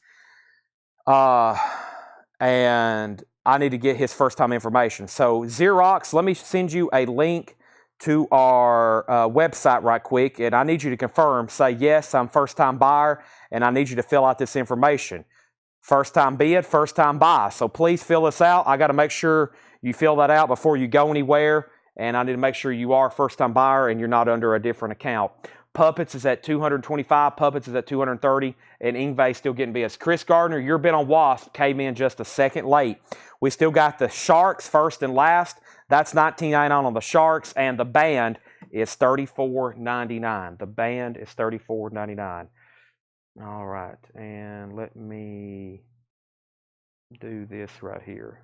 And I need to get his first-time information. So Xerox, let me send you a link to our website right quick, and I need you to confirm. Say, yes, I'm first-time buyer, and I need you to fill out this information. First-time bid, first-time buy. So please fill this out. I got to make sure You fill that out before you go anywhere, and I need to make sure you are a first-time buyer and you're not under a different account. Puppets is at 225, Puppets is at 230, and Ingve still getting bids. Chris Gardner, your bid on Wasp came in just a second late. We still got the Sharks first and last. That's $19.99 on the Sharks, and the band is $34.99. The band is $34.99. All right, and let me do this right here.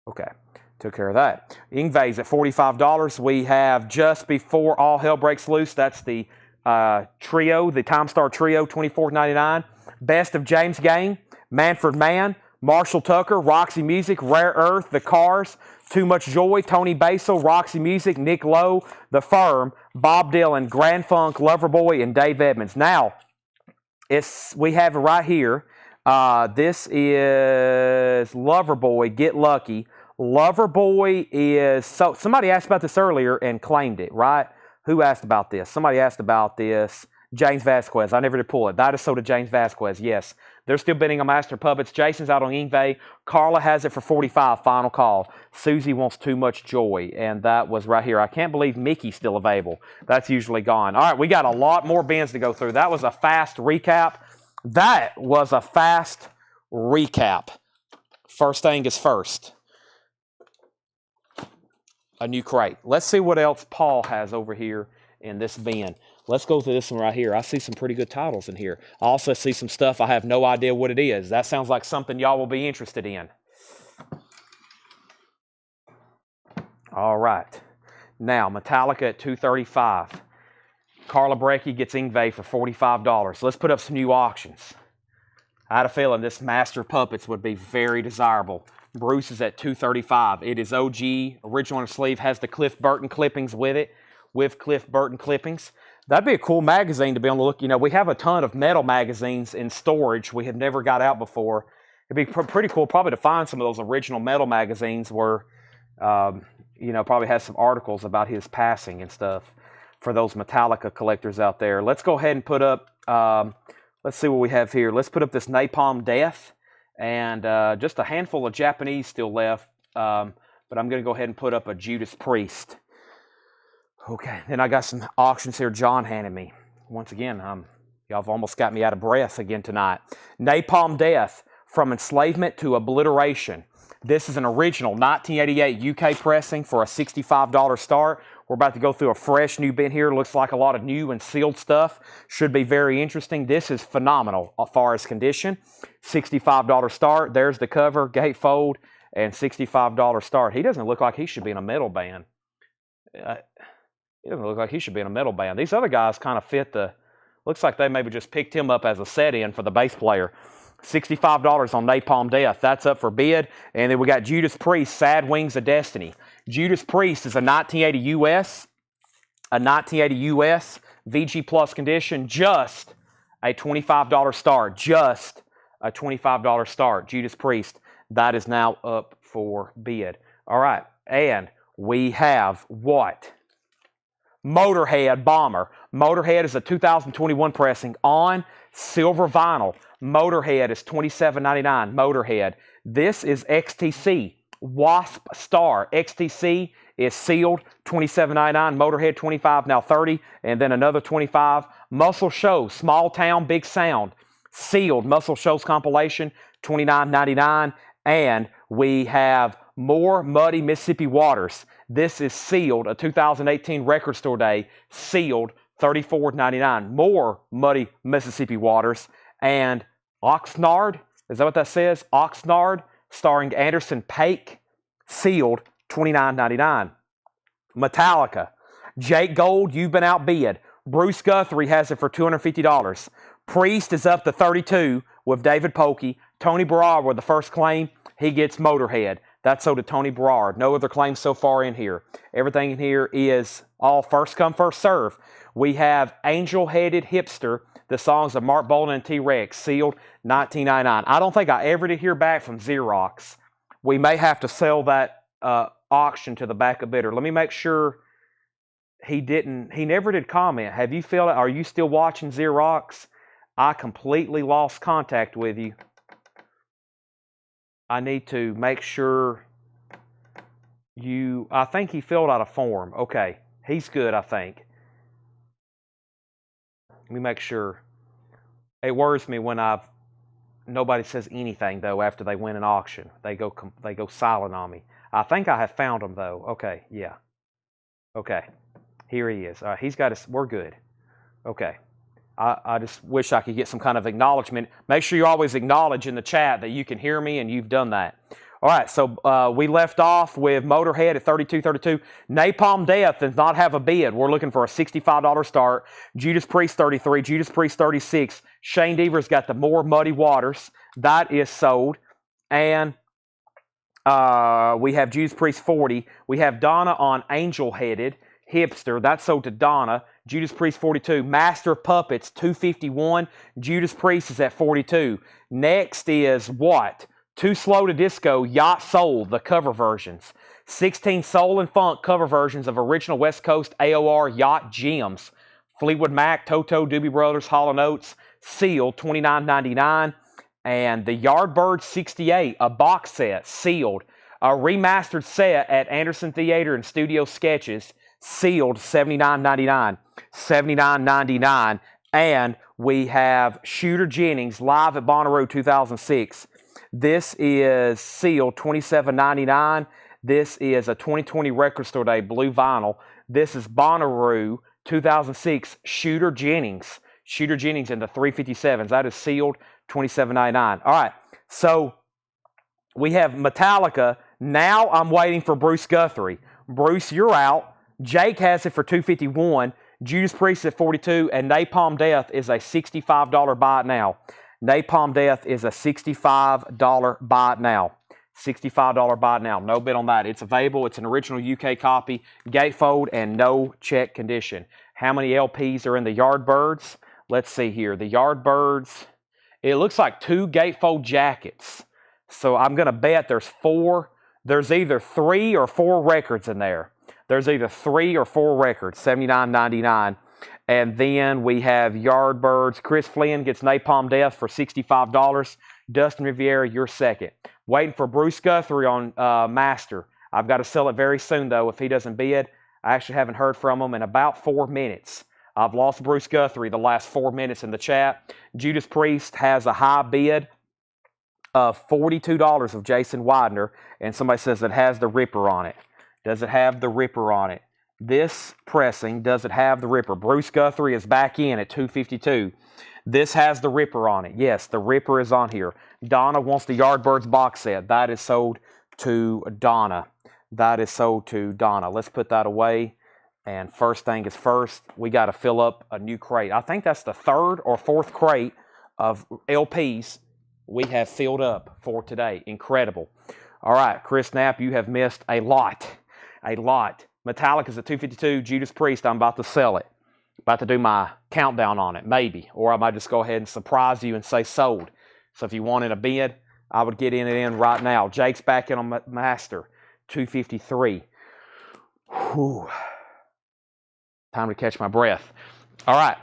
Okay, took care of that. Ingve's at $45. We have Just Before All Hell Breaks Loose. That's the trio, the Time Star Trio, $24.99. Best of James Gang, Manfred Mann, Marshall Tucker, Roxy Music, Rare Earth, The Cars, Too Much Joy, Tony Basil, Roxy Music, Nick Lowe, The Firm, Bob Dylan, Grand Funk, Loverboy, and Dave Edmonds. Now, we have it right here. This is Loverboy, Get Lucky. Loverboy is, so somebody asked about this earlier and claimed it, right? Who asked about this? Somebody asked about this. James Vasquez. I never did pull it. That is so to James Vasquez. Yes. They're still bidding on Master Puppets. Jason's out on Ingve. Carla has it for $45. Final call. Susie wants Too Much Joy. And that was right here. I can't believe Mickey's still available. That's usually gone. All right. We got a lot more bins to go through. That was a fast recap. That was a fast recap. First thing is first. A new crate. Let's see what else Paul has over here in this bin. Let's go through this one right here. I see some pretty good titles in here. I also see some stuff I have no idea what it is. That sounds like something y'all will be interested in. All right. Now, Metallica at $235. Carla Brecky gets Ingve for $45. Let's put up some new auctions. I had a feeling this Master Puppets would be very desirable. Bruce is at $235. It is OG, original on the sleeve, has the Cliff Burton clippings with it, with Cliff Burton clippings. That'd be a cool magazine to be on the look. You know, we have a ton of metal magazines in storage we have never got out before. It'd be pretty cool probably to find some of those original metal magazines where, you know, probably has some articles about his passing and stuff for those Metallica collectors out there. Let's go ahead and put up, let's see what we have here. Let's put up this Napalm Death, and just a handful of Japanese still left, but I'm going to go ahead and put up a Judas Priest. Okay, then I got some auctions here John handed me. Once again, y'all have almost got me out of breath again tonight. Napalm Death, From Enslavement to Obliteration. This is an original 1988 UK pressing for a $65 start. We're about to go through a fresh new bin here. Looks like a lot of new and sealed stuff. Should be very interesting. This is phenomenal as far as condition. $65 start. There's the cover, gatefold, and $65 start. He doesn't look like he should be in a metal band. He doesn't look like he should be in a metal band. These other guys kind of fit the... Looks like they maybe just picked him up as a set-in for the bass player. $65 on Napalm Death. That's up for bid. And then we got Judas Priest, Sad Wings of Destiny. Judas Priest is a 1980 US. A 1980 US VG Plus condition. Just a $25 start. Just a $25 start. Judas Priest. That is now up for bid. All right. And we have what? Motorhead Bomber. Motorhead is a 2021 pressing on silver vinyl. Motorhead is $27.99. Motorhead. This is XTC. Wasp Star. XTC is sealed. $27.99. Motorhead $25, now $30, and then another $25. Muscle Shoals. Small Town Big Sound. Sealed. Muscle Shoals compilation. $29.99. And we have more Muddy Mississippi Waters. This is sealed. A 2018 Record Store Day. Sealed. $34.99. More Muddy Mississippi Waters. And Oxnard, is that what that says? Oxnard, starring Anderson Paak, sealed, $29.99. Metallica, Jake Gold, You've Been Outbid. Bruce Guthrie has it for $250. Priest is up to $32 with David Pokey. Tony Berard with the first claim. He gets Motorhead. That's so to Tony Berard. No other claims so far in here. Everything in here is all first come, first serve. We have Angel-Headed Hipster, the songs of Mark Bolton and T-Rex, sealed, $19.99. I don't think I ever did hear back from Xerox. We may have to sell that auction to the backup bidder. Let me make sure he never did comment. Have you filled it? Are you still watching Xerox? I completely lost contact with you. I need to make sure I think he filled out a form. Okay, he's good, I think. Let me make sure. It worries me when nobody says anything though after they win an auction. They go silent on me. I think I have found him though. Okay, yeah. Okay, here he is. He's got us. We're good. Okay. I just wish I could get some kind of acknowledgement. Make sure you always acknowledge in the chat that you can hear me and you've done that. All right, so we left off with Motorhead at $32.32. Napalm Death does not have a bid. We're looking for a $65 start. Judas Priest 33, Judas Priest 36. Shane Deaver's got the More Muddy Waters. That is sold. And we have Judas Priest 40. We have Donna on Angel Headed. Hipster, that's sold to Donna. Judas Priest 42. Master of Puppets 251. Judas Priest is at 42. Next is what? Too Slow to Disco, Yacht Soul, the cover versions. 16 Soul and Funk cover versions of original West Coast AOR Yacht Gems. Fleetwood Mac, Toto, Doobie Brothers, Hall & Oates, sealed, $29.99. And the Yardbird 68, a box set, sealed. A remastered set at Anderson Theater and Studio Sketches, sealed, $79.99. $79.99. And we have Shooter Jennings live at Bonnaroo 2006. This is sealed, $27.99. This is a 2020 Record Store Day blue vinyl. This is Bonnaroo 2006 Shooter Jennings. Shooter Jennings in the 357s. That is sealed, $27.99. All right, so we have Metallica. Now I'm waiting for Bruce Guthrie. Bruce, you're out. Jake has it for $251. Judas Priest at $42, and Napalm Death is a $65 buy it now. Napalm Death is a $65 buy it now. $65 buy it now. No bid on that. It's available. It's an original UK copy, gatefold, and no check condition. How many LPs are in the Yardbirds? Let's see here. The Yardbirds, it looks like 2 gatefold jackets. So I'm going to bet there's 4. There's either 3 or 4 records in there. There's either 3 or 4 records, $79.99. And then we have Yardbirds. Chris Flynn gets Napalm Death for $65. Dustin Riviera, you're second. Waiting for Bruce Guthrie on Master. I've got to sell it very soon, though, if he doesn't bid. I actually haven't heard from him in about 4 minutes. I've lost Bruce Guthrie the last 4 minutes in the chat. Judas Priest has a high bid of $42 of Jason Widener, and somebody says it has the Ripper on it. Does it have the Ripper on it? This pressing, does it have the Ripper? Bruce Guthrie is back in at $252. This has the Ripper on it. Yes, the Ripper is on here. Donna wants the Yardbirds box set. That is sold to Donna. That is sold to Donna. Let's put that away. And first thing is first, we got to fill up a new crate. I think that's the 3rd or 4th crate of LPs we have filled up for today. Incredible. All right, Chris Knapp, you have missed a lot. A lot. Metallica's at $252. Judas Priest, I'm about to sell it. About to do my countdown on it, maybe. Or I might just go ahead and surprise you and say sold. So if you wanted a bid, I would get in right now. Jake's back in on Master, $253. Whew. Time to catch my breath. All right.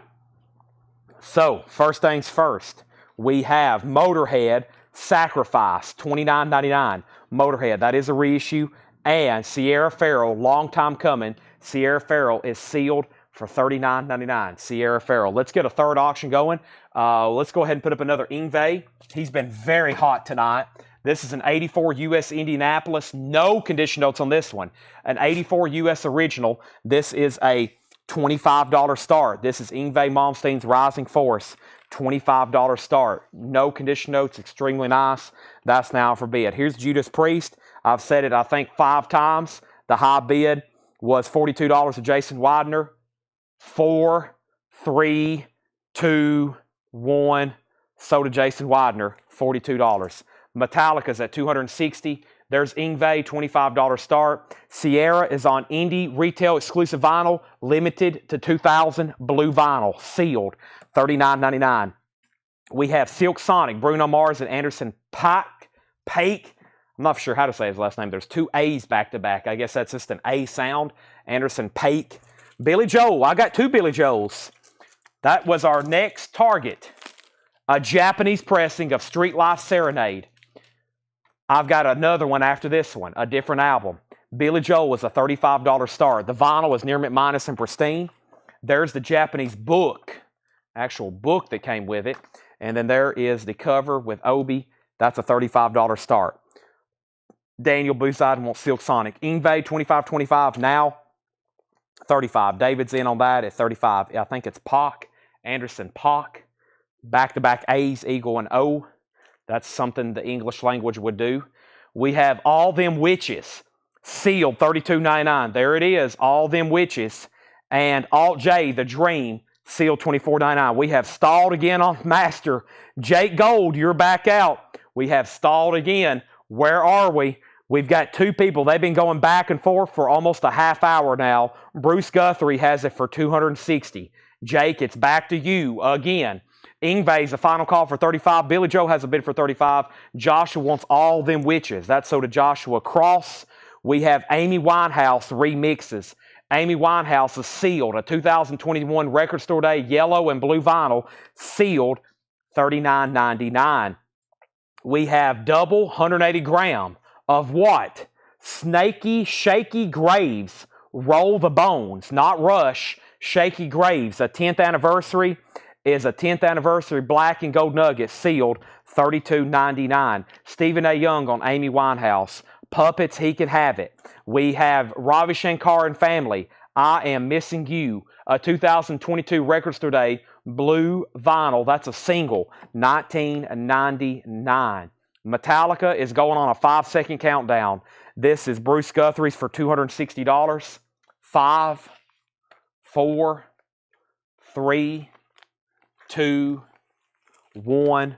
So, first things first. We have Motorhead, Sacrifice, $29.99. Motorhead, that is a reissue. And Sierra Farrell, long time coming. Sierra Farrell is sealed for $39.99. Sierra Farrell. Let's get a third auction going. Let's go ahead and put up another Yngwie. He's been very hot tonight. This is an 84 US Indianapolis. No condition notes on this one. An 84 US original. This is a $25 start. This is Yngwie Malmsteen's Rising Force. $25 start. No condition notes. Extremely nice. That's now for bid. Here's Judas Priest. I've said it, I think, 5 times. The high bid was $42 of Jason Widener. 4, 3, 2, 1. Sold to Jason Widener, $42. Metallica's at $260. There's Yngwie, $25 start. Sierra is on indie retail exclusive vinyl, limited to 2,000 blue vinyl, sealed, $39.99. We have Silk Sonic, Bruno Mars and Anderson Paak. I'm not sure how to say his last name. There's 2 A's back to back. I guess that's just an A sound. Anderson Paak. Billy Joel. I got 2 Billy Joels. That was our next target. A Japanese pressing of Street Life Serenade. I've got another one after this one, a different album. Billy Joel was a $35 start. The vinyl is near mint minus and pristine. There's the Japanese book, actual book that came with it. And then there is the cover with Obi. That's a $35 start. Daniel Boozide wants Silk Sonic. Ingve, $25.25 now. 35. David's in on that at 35. I think it's Pac. Anderson Pac. Back-to-back A's, Eagle, and O. That's something the English language would do. We have All Them Witches. Sealed, $32.99. There it is. All Them Witches. And Alt J, The Dream. Sealed, $24.99. We have stalled again on Master. Jake Gold, you're back out. We have stalled again. Where are we? We've got two people. They've been going back and forth for almost a half hour now. Bruce Guthrie has it for $260. Jake, it's back to you again. Ingve's a final call for $35. Billy Joe has a bid for $35. Joshua wants All Them Witches. That's so to Joshua Cross. We have Amy Winehouse remixes. Amy Winehouse is sealed. A 2021 Record Store Day yellow and blue vinyl. Sealed, $39.99. We have double 180 gram of what? Snaky, Shaky Graves. Roll the Bones. Not Rush. Shaky Graves. A 10th anniversary is a 10th anniversary black and gold nugget. Sealed, $32.99. Stephen A. Young on Amy Winehouse. Puppets, He Can Have It. We have Ravi Shankar and Family. I Am Missing You. A 2022 Record Store Day blue vinyl. That's a single. $19.99. Metallica is going on a 5-second countdown. This is Bruce Guthrie's for $260. 5, 4, 3, 2, 1.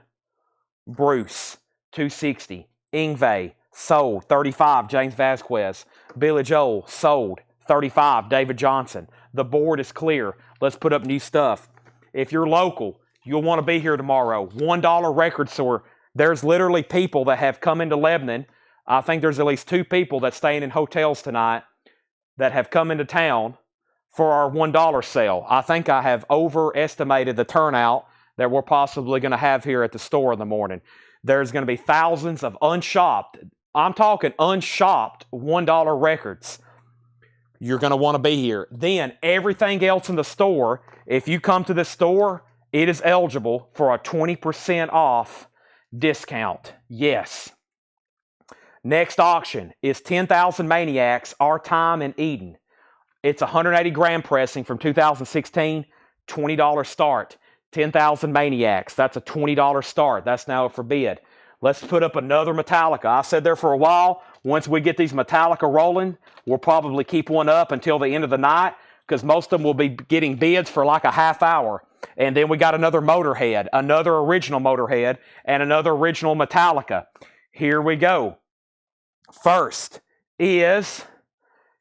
Bruce, $260. Ingve, sold. $35. James Vasquez. Billy Joel, sold. $35. David Johnson. The board is clear. Let's put up new stuff. If you're local, you'll want to be here tomorrow. $1 record store. There's literally people that have come into Lebanon. I think there's at least 2 people that's staying in hotels tonight that have come into town for our $1 sale. I think I have overestimated the turnout that we're possibly going to have here at the store in the morning. There's going to be thousands of unshopped, I'm talking unshopped $1 records. You're going to want to be here. Then everything else in the store, if you come to this store, it is eligible for a 20% off discount. Yes. Next auction is 10,000 Maniacs, Our Time in Eden. It's 180 gram pressing from 2016, $20 start. 10,000 Maniacs, that's a $20 start. That's now for bid. Let's put up another Metallica. I said there for a while, once we get these Metallica rolling, we'll probably keep one up until the end of the night because most of them will be getting bids for like a half hour. And then we got another Motorhead, another original Motorhead, and another original Metallica. Here we go. First is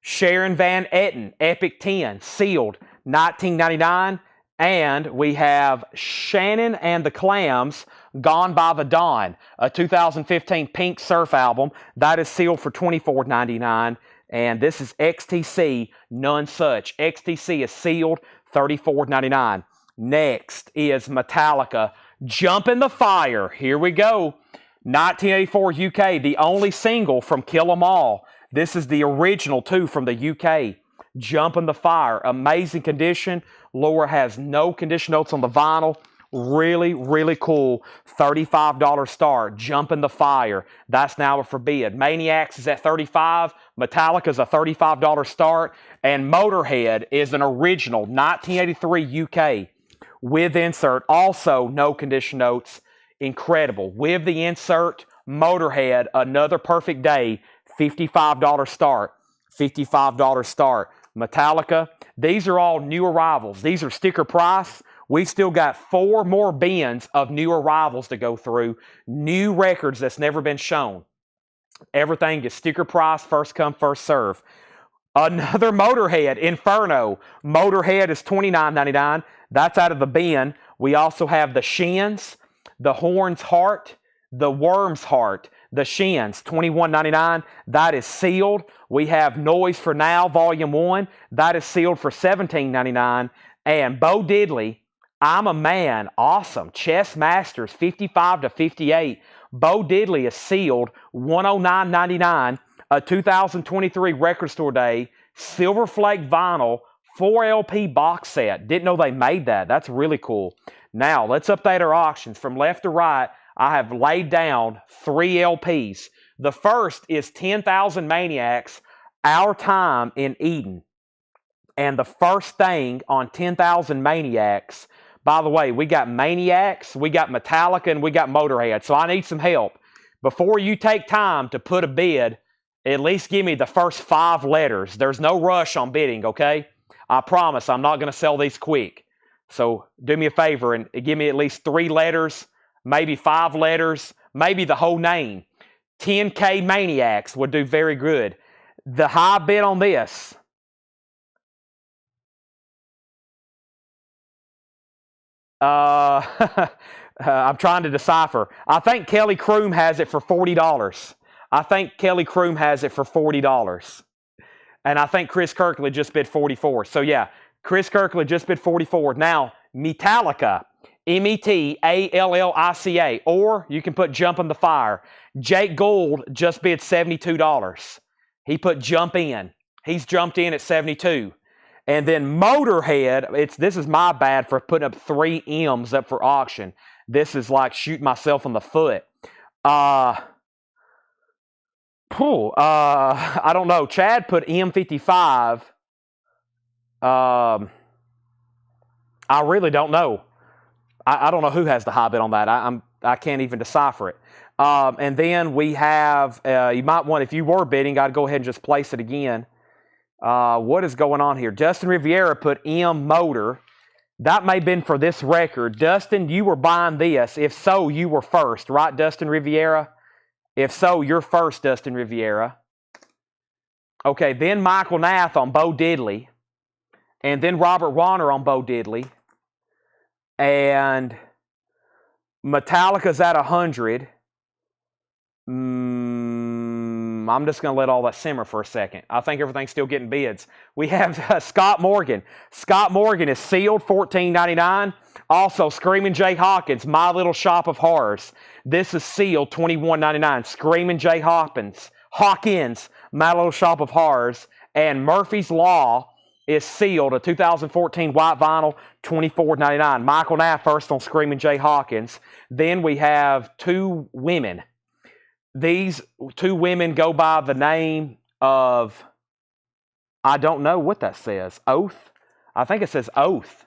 Sharon Van Etten, Epic 10, sealed, $19.99. And we have Shannon and the Clams, Gone by the Dawn, a 2015 Pink Surf album. That is sealed for $24.99. And this is XTC, None Such. XTC is sealed, $34.99. Next is Metallica, Jump in the Fire. Here we go. 1984 UK, the only single from Kill 'Em All. This is the original, too, from the UK. Jump in the Fire. Amazing condition. Laura has no condition notes on the vinyl. Really, really cool. $35 start. Jump in the Fire. That's now for bid. Maniacs is at $35. Metallica is a $35 start. And Motorhead is an original 1983 UK with insert. Also, no condition notes. Incredible. With the insert, Motorhead, Another Perfect Day, $55 start. $55 start. Metallica, these are all new arrivals. These are sticker price. We've still got 4 more bins of new arrivals to go through. New records that's never been shown. Everything is sticker price, first come, first serve. Another Motorhead, Inferno. Motorhead is $29.99. That's out of the bin. We also have the Shins, the Horn's Heart, the Worm's Heart, the Shins, $21.99. That is sealed. We have Noise for Now, Volume 1. That is sealed for $17.99. And Bo Diddley, I'm a Man, awesome. Chess Masters, 55 to 58. Bo Diddley is sealed, $109.99. a 2023 Record Store Day Silver Flake vinyl 4 LP box set. Didn't know they made that. That's really cool. Now, let's update our auctions. From left to right, I have laid down 3 LPs. The first is 10,000 Maniacs, Our Time in Eden. And the first thing on 10,000 Maniacs, by the way, we got Maniacs, we got Metallica, and we got Motorhead. So I need some help. Before you take time to put a bid, at least give me the first 5 letters. There's no rush on bidding, okay? I promise I'm not going to sell these quick. So do me a favor and give me at least 3 letters, maybe 5 letters, maybe the whole name. 10K Maniacs would do very good. The high bid on this, I'm trying to decipher. I think Kelly Kroom has it for $40. I think Kelly Kroom has it for $40. And I think Chris Kirkland just bid $44. So yeah, Chris Kirkland just bid $44. Now, Metallica, Metallica, or you can put Jump in the Fire. Jake Gould just bid $72. He put Jump in. He's jumped in at $72. And then Motorhead, this is my bad for putting up 3 M's up for auction. This is like shooting myself in the foot. I don't know. Chad put M55. I really don't know. I don't know who has the high bid on that. I can't even decipher it. And then we have, you might want, if you were bidding, I'd go ahead and just place it again. What is going on here? Dustin Riviera put M Motor. That may have been for this record. Dustin, you were buying this. If so, you were first, right, Dustin Riviera? If so, you're first, Dustin Riviera. Okay, then Michael Nath on Bo Diddley. And then Robert Warner on Bo Diddley. And Metallica's at 100. I'm just going to let all that simmer for a second. I think everything's still getting bids. We have Scott Morgan. Scott Morgan is sealed, $14.99. Also, Screaming Jay Hawkins, My Little Shop of Horrors. This is sealed, $21.99. Screaming Jay Hawkins, My Little Shop of Horrors. And Murphy's Law is sealed, a 2014 white vinyl, $24.99. Michael Knapp first on Screaming Jay Hawkins. Then we have 2 women. These 2 women go by the name of, I don't know what that says, Oath? I think it says Oath,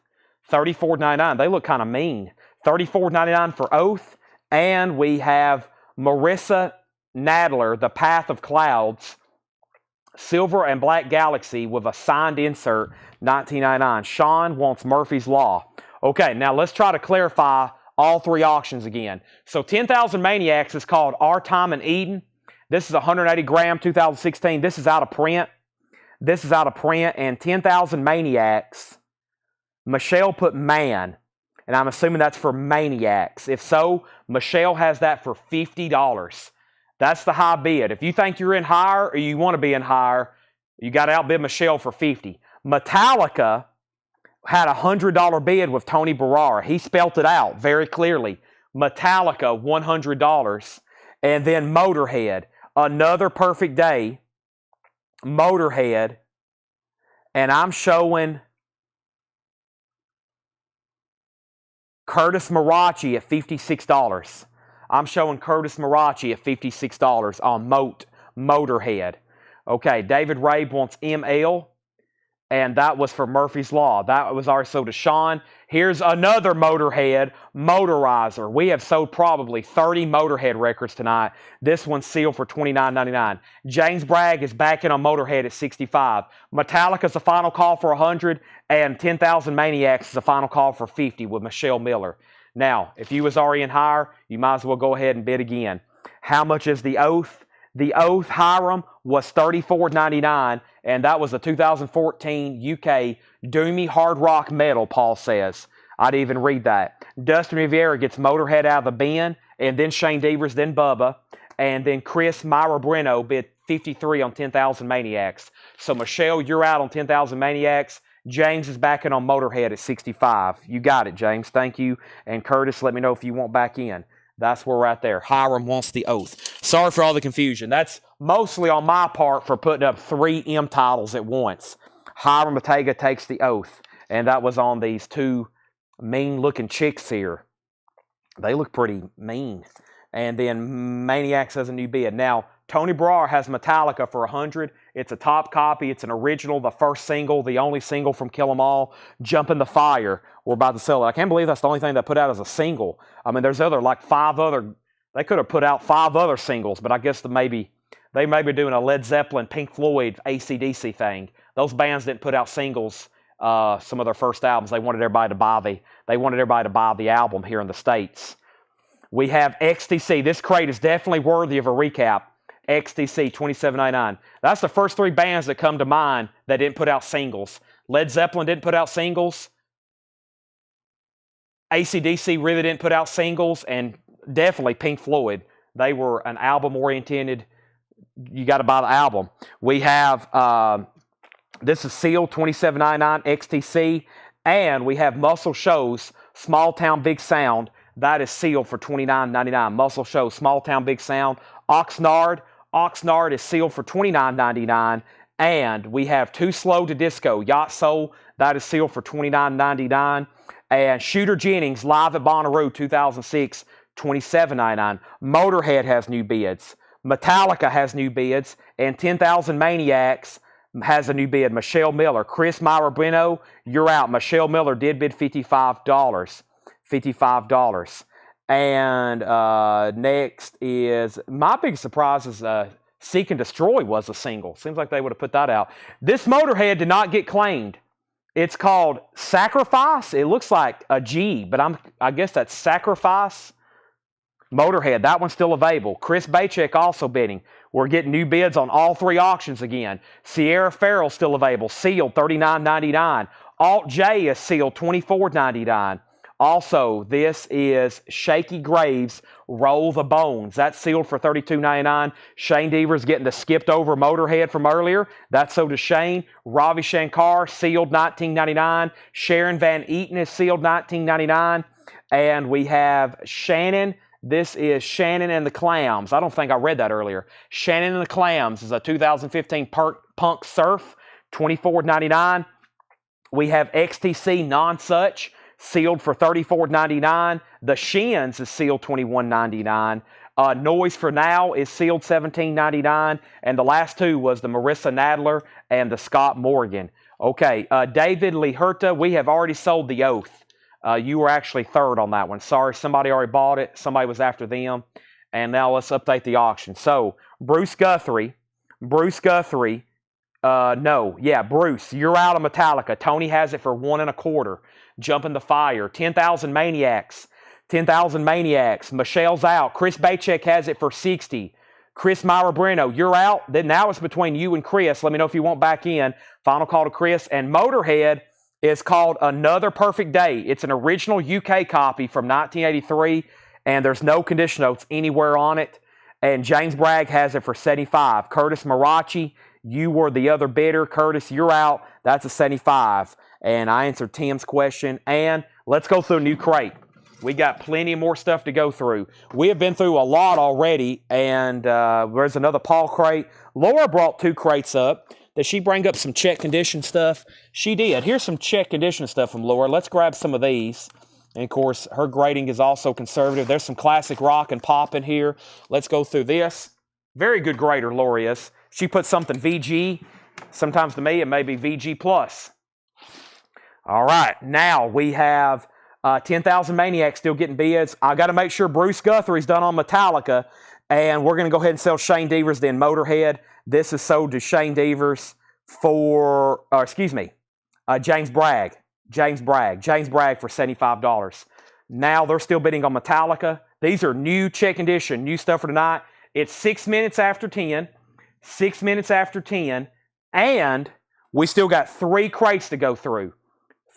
$34.99. They look kind of mean. $34.99 for Oath. And we have Marissa Nadler, The Path of Clouds, Silver and Black Galaxy with a signed insert, $19.99. Sean wants Murphy's Law. Okay, now let's try to clarify all 3 auctions again. So 10,000 Maniacs is called Our Time in Eden. This is 180 gram, 2016. This is out of print. And 10,000 Maniacs, Michelle put Man. And I'm assuming that's for Maniacs. If so, Michelle has that for $50. That's the high bid. If you think you're in higher or you want to be in higher, you got to outbid Michelle for $50. Metallica had a $100 bid with Tony Barara. He spelt it out very clearly. Metallica, $100. And then Motorhead, Another Perfect Day, Motorhead. And I'm showing Curtis Marachi at $56. I'm showing Curtis Marachi at $56 on Motorhead. Okay, David Rabe wants ML. And that was for Murphy's Law. That was also to Sean. Here's another Motorhead, Motorizer. We have sold probably 30 Motorhead records tonight. This one's sealed for $29.99. James Bragg is backing on Motorhead at $65. Metallica's a final call for $100. And 10,000 Maniacs is a final call for $50 with Michelle Miller. Now, if you was already in higher, you might as well go ahead and bid again. How much is the Oath? The Oath Hiram was $34.99, and that was a 2014 UK Doomy Hard Rock Metal, Paul says. I'd even read that. Dustin Riviera gets Motorhead out of the bin, and then Shane Devers, then Bubba, and then Chris Myra Breno bid $53 on 10,000 Maniacs. So, Michelle, you're out on 10,000 Maniacs. James is backing on Motorhead at $65. You got it, James. Thank you. And Curtis, let me know if you want back in. That's where we're at there. Hiram Wants the Oath. Sorry for all the confusion. That's mostly on my part for putting up 3 M titles at once. Hiram Bottega Takes the Oath. And that was on these 2 mean-looking chicks here. They look pretty mean. And then Maniacs has a new bid. Now, Tony Brar has Metallica for 100. It's a top copy. It's an original, the first single, the only single from Kill 'Em All. Jump in the Fire. We're about to sell it. I can't believe that's the only thing they put out as a single. I mean, there's like 5 other. They could have put out 5 other singles, but I guess they may be doing a Led Zeppelin, Pink Floyd, AC/DC thing. Those bands didn't put out singles. Some of their first albums. They wanted everybody to buy the album here in the States. We have XTC. This crate is definitely worthy of a recap. XTC, $27.99. That's the first 3 bands that come to mind that didn't put out singles. Led Zeppelin didn't put out singles. AC/DC really didn't put out singles. And definitely Pink Floyd. They were an album-oriented. You got to buy the album. We have, this is sealed, $27.99, XTC. And we have Muscle Shows, Small Town Big Sound. That is sealed for $29.99. Muscle Shows, Small Town Big Sound. Oxnard. Oxnard is sealed for $29.99. And we have Too Slow to Disco, Yacht Soul. That is sealed for $29.99. And Shooter Jennings, Live at Bonnaroo, 2006, $27.99. Motorhead has new bids. Metallica has new bids. And 10,000 Maniacs has a new bid. Michelle Miller. Chris Myra Bueno, you're out. Michelle Miller did bid $55. $55. And next is, my big surprise is Seek and Destroy was a single. Seems like they would have put that out. This Motorhead did not get claimed. It's called Sacrifice. It looks like a G, but I guess that's Sacrifice. Motorhead, that one's still available. Chris Bachek also bidding. We're getting new bids on all 3 auctions again. Sierra Farrell still available. Sealed, $39.99. Alt J is sealed, $24.99. Also, this is Shaky Graves, Roll the Bones. That's sealed for $32.99. Shane Deaver's getting the skipped over Motorhead from earlier. That's so does Shane. Ravi Shankar, sealed $19.99. Sharon Van Eaton is sealed $19.99. And we have Shannon. This is Shannon and the Clams. I don't think I read that earlier. Shannon and the Clams is a 2015 Punk Surf, $24.99. We have XTC Non-Such, sealed for $34.99. The Shins is sealed $21.99. Noise for Now is sealed $17.99. And the last 2 was the Marissa Nadler and the Scott Morgan. Okay, David Lee Herta, we have already sold The Oath. You were actually 3rd on that one. Sorry, somebody already bought it. Somebody was after them. And now let's update the auction. So, Bruce Guthrie, Bruce, you're out of Metallica. Tony has it for $1.25. Jump in the Fire. 10,000 Maniacs. 10,000 Maniacs. Michelle's out. Chris Bachek has it for $60. Chris Myra Breno, you're out. Then now it's between you and Chris. Let me know if you want back in. Final call to Chris. And Motorhead is called Another Perfect Day. It's an original UK copy from 1983, and there's no condition notes anywhere on it. And James Bragg has it for $75. Curtis Marachi, you were the other bidder. Curtis, you're out. That's a $75. And I answered Tim's question. And let's go through a new crate. We got plenty more stuff to go through. We have been through a lot already, and there's another Paul crate. Laura brought 2 crates up. Did she bring up some check condition stuff? She did. Here's some check condition stuff from Laura. Let's grab some of these. And, of course, her grading is also conservative. There's some classic rock and pop in here. Let's go through this. Very good grader, Laura is. She put something VG. Sometimes to me, it may be VG+. All right. Now we have 10,000 Maniacs still getting bids. I got to make sure Bruce Guthrie's done on Metallica. And we're going to go ahead and sell Shane Deavers, then Motorhead. This is sold to Shane Deavers for, James Bragg. James Bragg for $75. Now they're still bidding on Metallica. These are new check condition, new stuff for tonight. It's 6 minutes after 10. 6 minutes after 10. And we still got 3 crates to go through.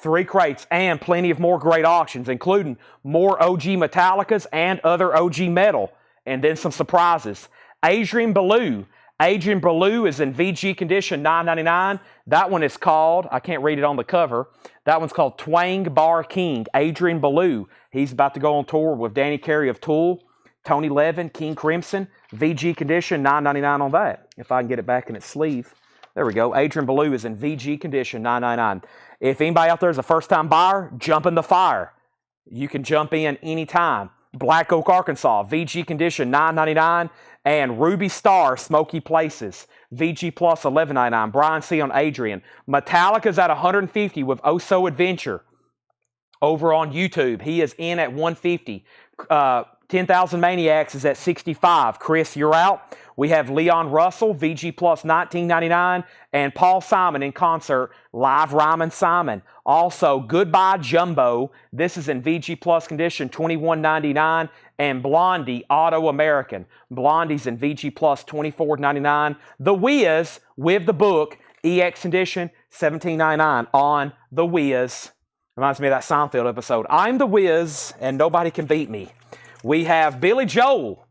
3 crates and plenty of more great auctions, including more OG Metallicas and other OG metal. And then some surprises. Adrian Belew. Adrian Belew is in VG condition, $9.99. That one is called, I can't read it on the cover, that one's called Twang Bar King. Adrian Belew. He's about to go on tour with Danny Carey of Tool. Tony Levin, King Crimson, VG condition, $9.99 on that. If I can get it back in its sleeve. There we go. Adrian Ballou is in VG condition, $9.99. If anybody out there is a first-time buyer, jump in the fire. You can jump in anytime. Black Oak, Arkansas, VG condition, $9.99. And Ruby Star, Smoky Places, VG plus, $11.99. Brian C. on Adrian. Metallica's at $150 with Oh So Adventure over on YouTube. He is in at $150. 10,000 Maniacs is at $65. Chris, you're out. We have Leon Russell, VG plus, $19.99. And Paul Simon in concert, Live Ryman Simon. Also, Goodbye Jumbo. This is in VG plus condition, $21.99. And Blondie, Auto American. Blondie's in VG plus, $24.99. The Wiz with the book, EX condition, $17.99 on The Wiz. Reminds me of that Seinfeld episode. I'm the Wiz, and nobody can beat me. We have Billy Joel,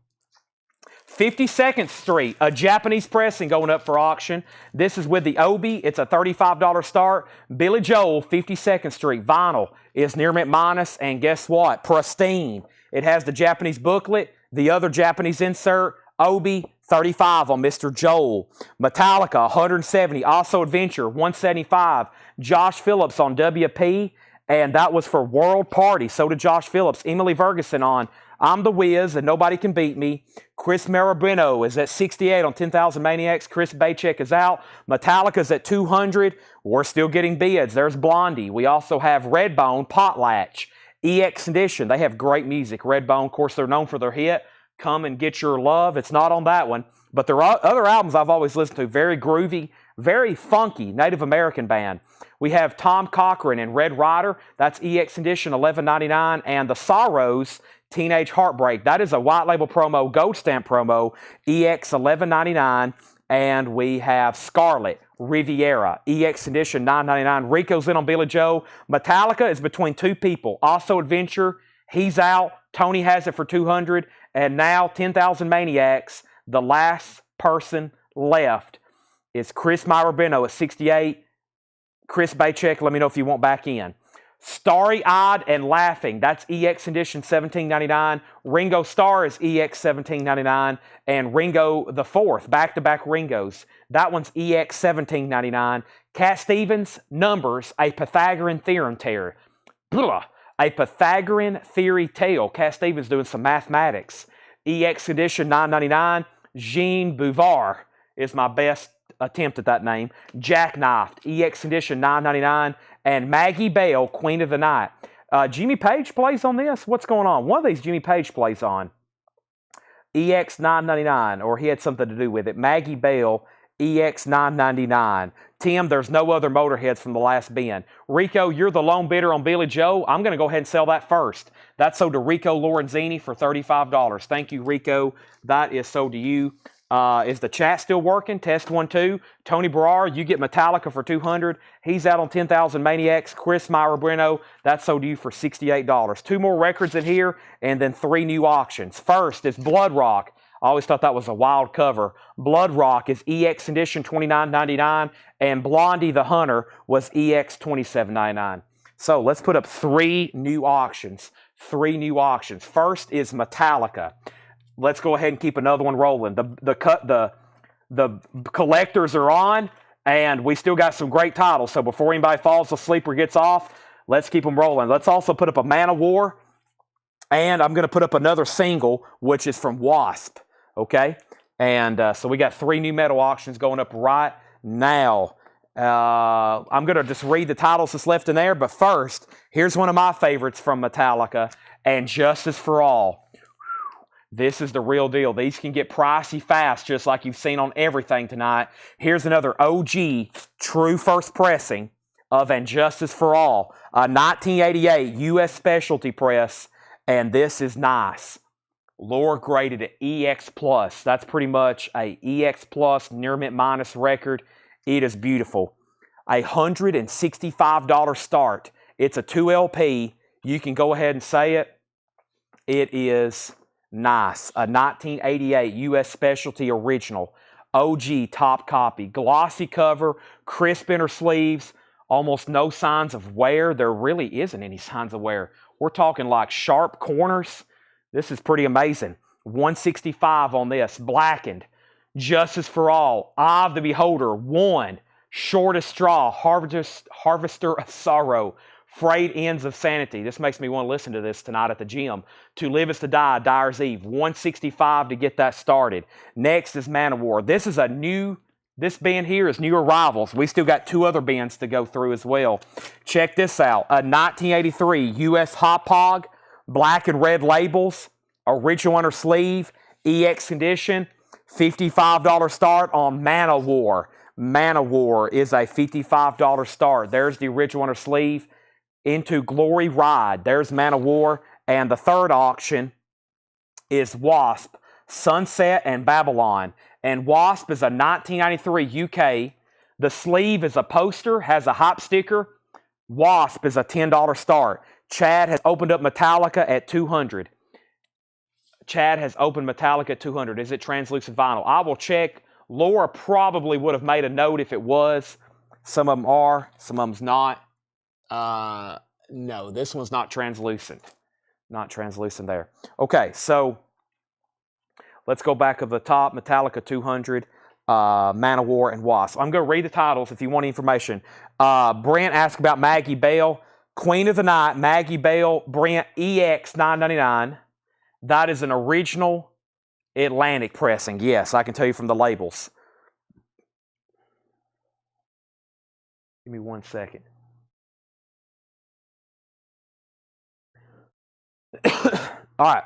52nd Street, a Japanese pressing going up for auction. This is with the Obi. It's a $35 start. Billy Joel, 52nd Street, vinyl is near mint minus, and guess what? Pristine. It has the Japanese booklet, the other Japanese insert. Obi, $35 on Mr. Joel. Metallica, $170. Also Adventure, $175. Josh Phillips on WP, and that was for World Party. So did Josh Phillips. Emily Ferguson on I'm the Wiz, and nobody can beat me. Chris Marabino is at $68 on 10,000 Maniacs. Chris Baycheck is out. Metallica's at $200. We're still getting bids. There's Blondie. We also have Redbone, Potlatch, EX Edition. They have great music. Redbone, of course, they're known for their hit, Come and Get Your Love. It's not on that one. But there are other albums I've always listened to. Very groovy, very funky Native American band. We have Tom Cochran and Red Rider. That's EX Edition, $11.99. And The Sorrows, Teenage Heartbreak. That is a white label promo, gold stamp promo, EX $11.99. And we have Scarlet, Riviera, EX Edition $9.99. Rico's in on Billy Joe. Metallica is between two people. Also Adventure, he's out. Tony has it for $200. And now 10,000 Maniacs, the last person left is Chris Marabino at $68. Chris Baycheck, let me know if you want back in. Starry-Eyed and Laughing, that's EX Edition $17.99. Ringo Starr is EX $17.99. And Ringo the Fourth, back-to-back Ringos, that one's EX $17.99. Cat Stevens, Numbers, a Pythagorean Theorem Tale. A Pythagorean Theory Tale. Cat Stevens doing some mathematics. EX Edition $9.99. Jean Bouvard is my best attempt at that name. Jackknifed, EX Edition $9.99. And Maggie Bell, Queen of the Night. Jimmy Page plays on this? What's going on? One of these Jimmy Page plays on. EX $9.99, or he had something to do with it. Maggie Bell, EX $9.99. Tim, there's no other Motorheads from the last bin. Rico, you're the lone bidder on Billy Joe. I'm going to go ahead and sell that first. That's sold to Rico Lorenzini for $35. Thank you, Rico. That is sold to you. Is the chat still working? Test 1, 2. Tony Barrar, you get Metallica for $200. He's out on 10,000 Maniacs. Chris Marabino, that's sold to you for $68. 2 more records in here, and then 3 new auctions. First is Blood Rock. I always thought that was a wild cover. Blood Rock is EX Edition $29.99, and Blondie the Hunter was EX $27.99. So let's put up 3 new auctions. 3 new auctions. First is Metallica. Let's go ahead and keep another one rolling. The collectors are on, and we still got some great titles. So before anybody falls asleep or gets off, let's keep them rolling. Let's also put up a Man of War, and I'm going to put up another single, which is from Wasp. Okay? And so we got 3 new metal auctions going up right now. I'm going to just read the titles that's left in there, but first, here's one of my favorites from Metallica, and Justice for All. This is the real deal. These can get pricey fast, just like you've seen on everything tonight. Here's another OG, true first pressing of And Justice for All, a 1988 U.S. specialty press, and this is nice. Lower graded at EX+. That's pretty much a EX+, near mint minus record. It is beautiful. $165 start. It's a 2 LP. You can go ahead and say it. It is nice. A 1988 U.S. Specialty Original. OG top copy. Glossy cover. Crisp inner sleeves. Almost no signs of wear. There really isn't any signs of wear. We're talking like sharp corners. This is pretty amazing. $165 on this. Blackened. Justice for All. Eye of the Beholder. One. Shortest Straw. Harvester of Sorrow. Frayed Ends of Sanity. This makes me want to listen to this tonight at the gym. To Live is to Die. Dyer's Eve. $165 to get that started. Next is Man of War. This is a new... This band here is new arrivals. We still got 2 other bands to go through as well. Check this out. A 1983 U.S. Hop Hog, black and red labels, original under sleeve, EX condition, $55 start on Man of War. Man of War is a $55 start. There's the original under sleeve. Into Glory Ride. There's Man of War. And the third auction is Wasp, Sunset, and Babylon. And Wasp is a 1993 UK. The sleeve is a poster, has a hop sticker. Wasp is a $10 start. Chad has opened up Metallica at $200. Chad has opened Metallica at $200. Is it translucent vinyl? I will check. Laura probably would have made a note if it was. Some of them are, some of them's not. No, this one's not translucent. Not translucent there. Okay, so... Let's go back to the top. Metallica 200, Man of War, and Wasp. I'm going to read the titles if you want information. Brent asked about Maggie Bell. Queen of the Night, Maggie Bell, Brent, EX 999. That is an original Atlantic pressing. Yes, I can tell you from the labels. Give me 1 second. All right.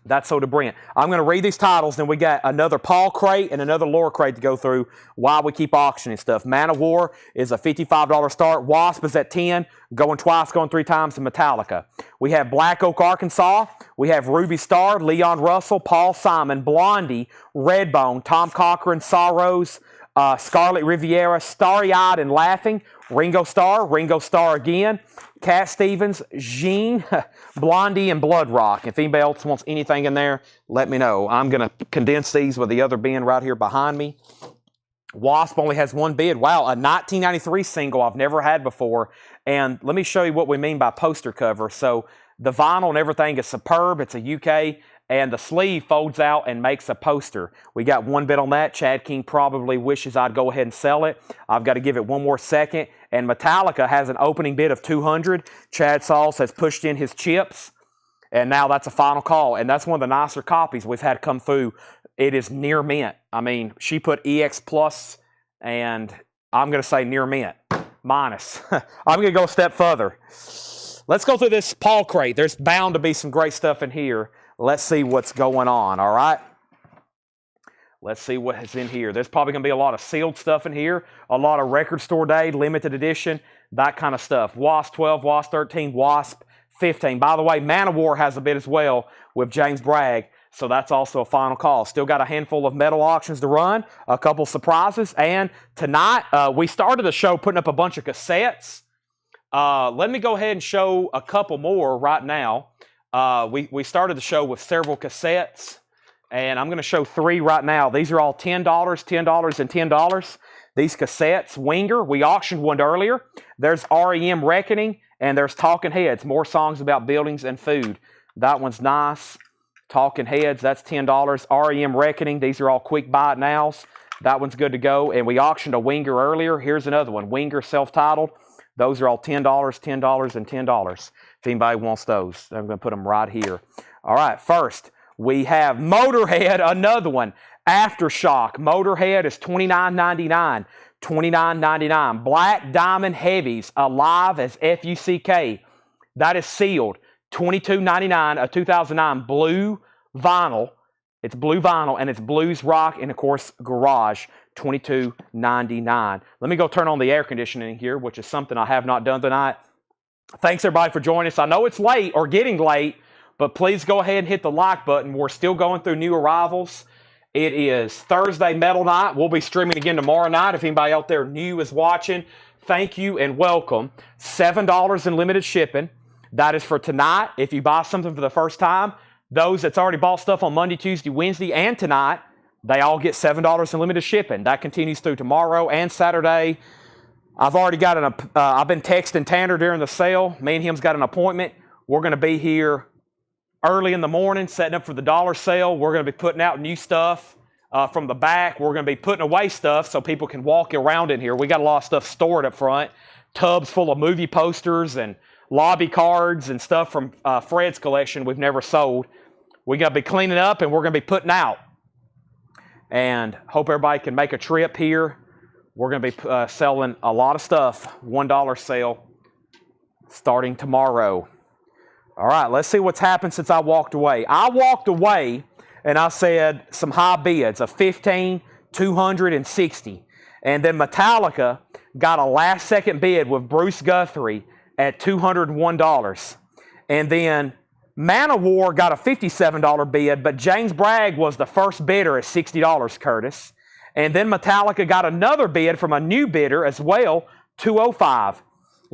That's so to Brent. I'm going to read these titles, then we got another Paul crate and another Laura crate to go through while we keep auctioning stuff. Man of War is a $55 start. Wasp is at $10, going twice, going 3 times to Metallica. We have Black Oak, Arkansas. We have Ruby Star, Leon Russell, Paul Simon, Blondie, Redbone, Tom Cochran, Sorrows, Scarlet Riviera, Starry-Eyed and Laughing, Ringo Starr again, Cat Stevens, Jean, Blondie, and Blood Rock. If anybody else wants anything in there, let me know. I'm going to condense these with the other bin right here behind me. Wasp only has 1 bid. Wow, a 1993 single I've never had before. And let me show you what we mean by poster cover. So the vinyl and everything is superb. It's a UK. And the sleeve folds out and makes a poster. We got 1 bid on that. Chad King probably wishes I'd go ahead and sell it. I've got to give it 1 more second. And Metallica has an opening bid of $200. Chad Sauls has pushed in his chips. And now that's a final call. And that's one of the nicer copies we've had come through. It is near mint. I mean, she put EX plus, and I'm going to say near mint. Minus. I'm going to go a step further. Let's go through this Paul crate. There's bound to be some great stuff in here. Let's see what's going on, all right? Let's see what is in here. There's probably going to be a lot of sealed stuff in here, a lot of record store day, limited edition, that kind of stuff. Wasp 12, Wasp 13, Wasp 15. By the way, Man of War has a bid as well with James Bragg, so that's also a final call. Still got a handful of metal auctions to run, a couple surprises, and tonight we started the show putting up a bunch of cassettes. Let me go ahead and show a couple more right now. We started the show with several cassettes, and I'm going to show 3 right now. These are all $10, $10, and $10. These cassettes, Winger, we auctioned one earlier. There's REM Reckoning, and there's Talking Heads, more songs about buildings and food. That one's nice. Talking Heads, that's $10. REM Reckoning, these are all quick buy it nows. That one's good to go, and we auctioned a Winger earlier. Here's another one, Winger self-titled. Those are all $10, $10, and $10. If anybody wants those, I'm going to put them right here. All right, first, we have Motorhead, another one. Aftershock. Motorhead is $29.99. $29.99. Black Diamond Heavies, Alive as FUCK. That is sealed. $22.99. A 2009 blue vinyl. It's blue vinyl, and it's blues rock, and of course, garage. $22.99. Let me go turn on the air conditioning here, which is something I have not done tonight. Thanks, everybody, for joining us. I know it's late or getting late, but please go ahead and hit the like button. We're still going through new arrivals. It is Thursday Metal Night. We'll be streaming again tomorrow night. If anybody out there new is watching, thank you and welcome. $7 in limited shipping. That is for tonight. If you buy something for the first time, those that's already bought stuff on Monday, Tuesday, Wednesday, and tonight, they all get $7 in limited shipping. That continues through tomorrow and Saturday. I've already got I've been texting Tanner during the sale. Me and him's got an appointment. We're going to be here early in the morning, setting up for the dollar sale. We're going to be putting out new stuff from the back. We're going to be putting away stuff so people can walk around in here. We got a lot of stuff stored up front, tubs full of movie posters and lobby cards and stuff from Fred's collection we've never sold. We're going to be cleaning up and we're going to be putting out. And hope everybody can make a trip here. We're going to be selling a lot of stuff, $1 sale, starting tomorrow. All right, let's see what's happened since I walked away. I walked away and I said some high bids of 15, 260. And then Metallica got a last second bid with Bruce Guthrie at $201. And then Man-O-War got a $57 bid, but James Bragg was the first bidder at $60, Curtis. And then Metallica got another bid from a new bidder as well, $205.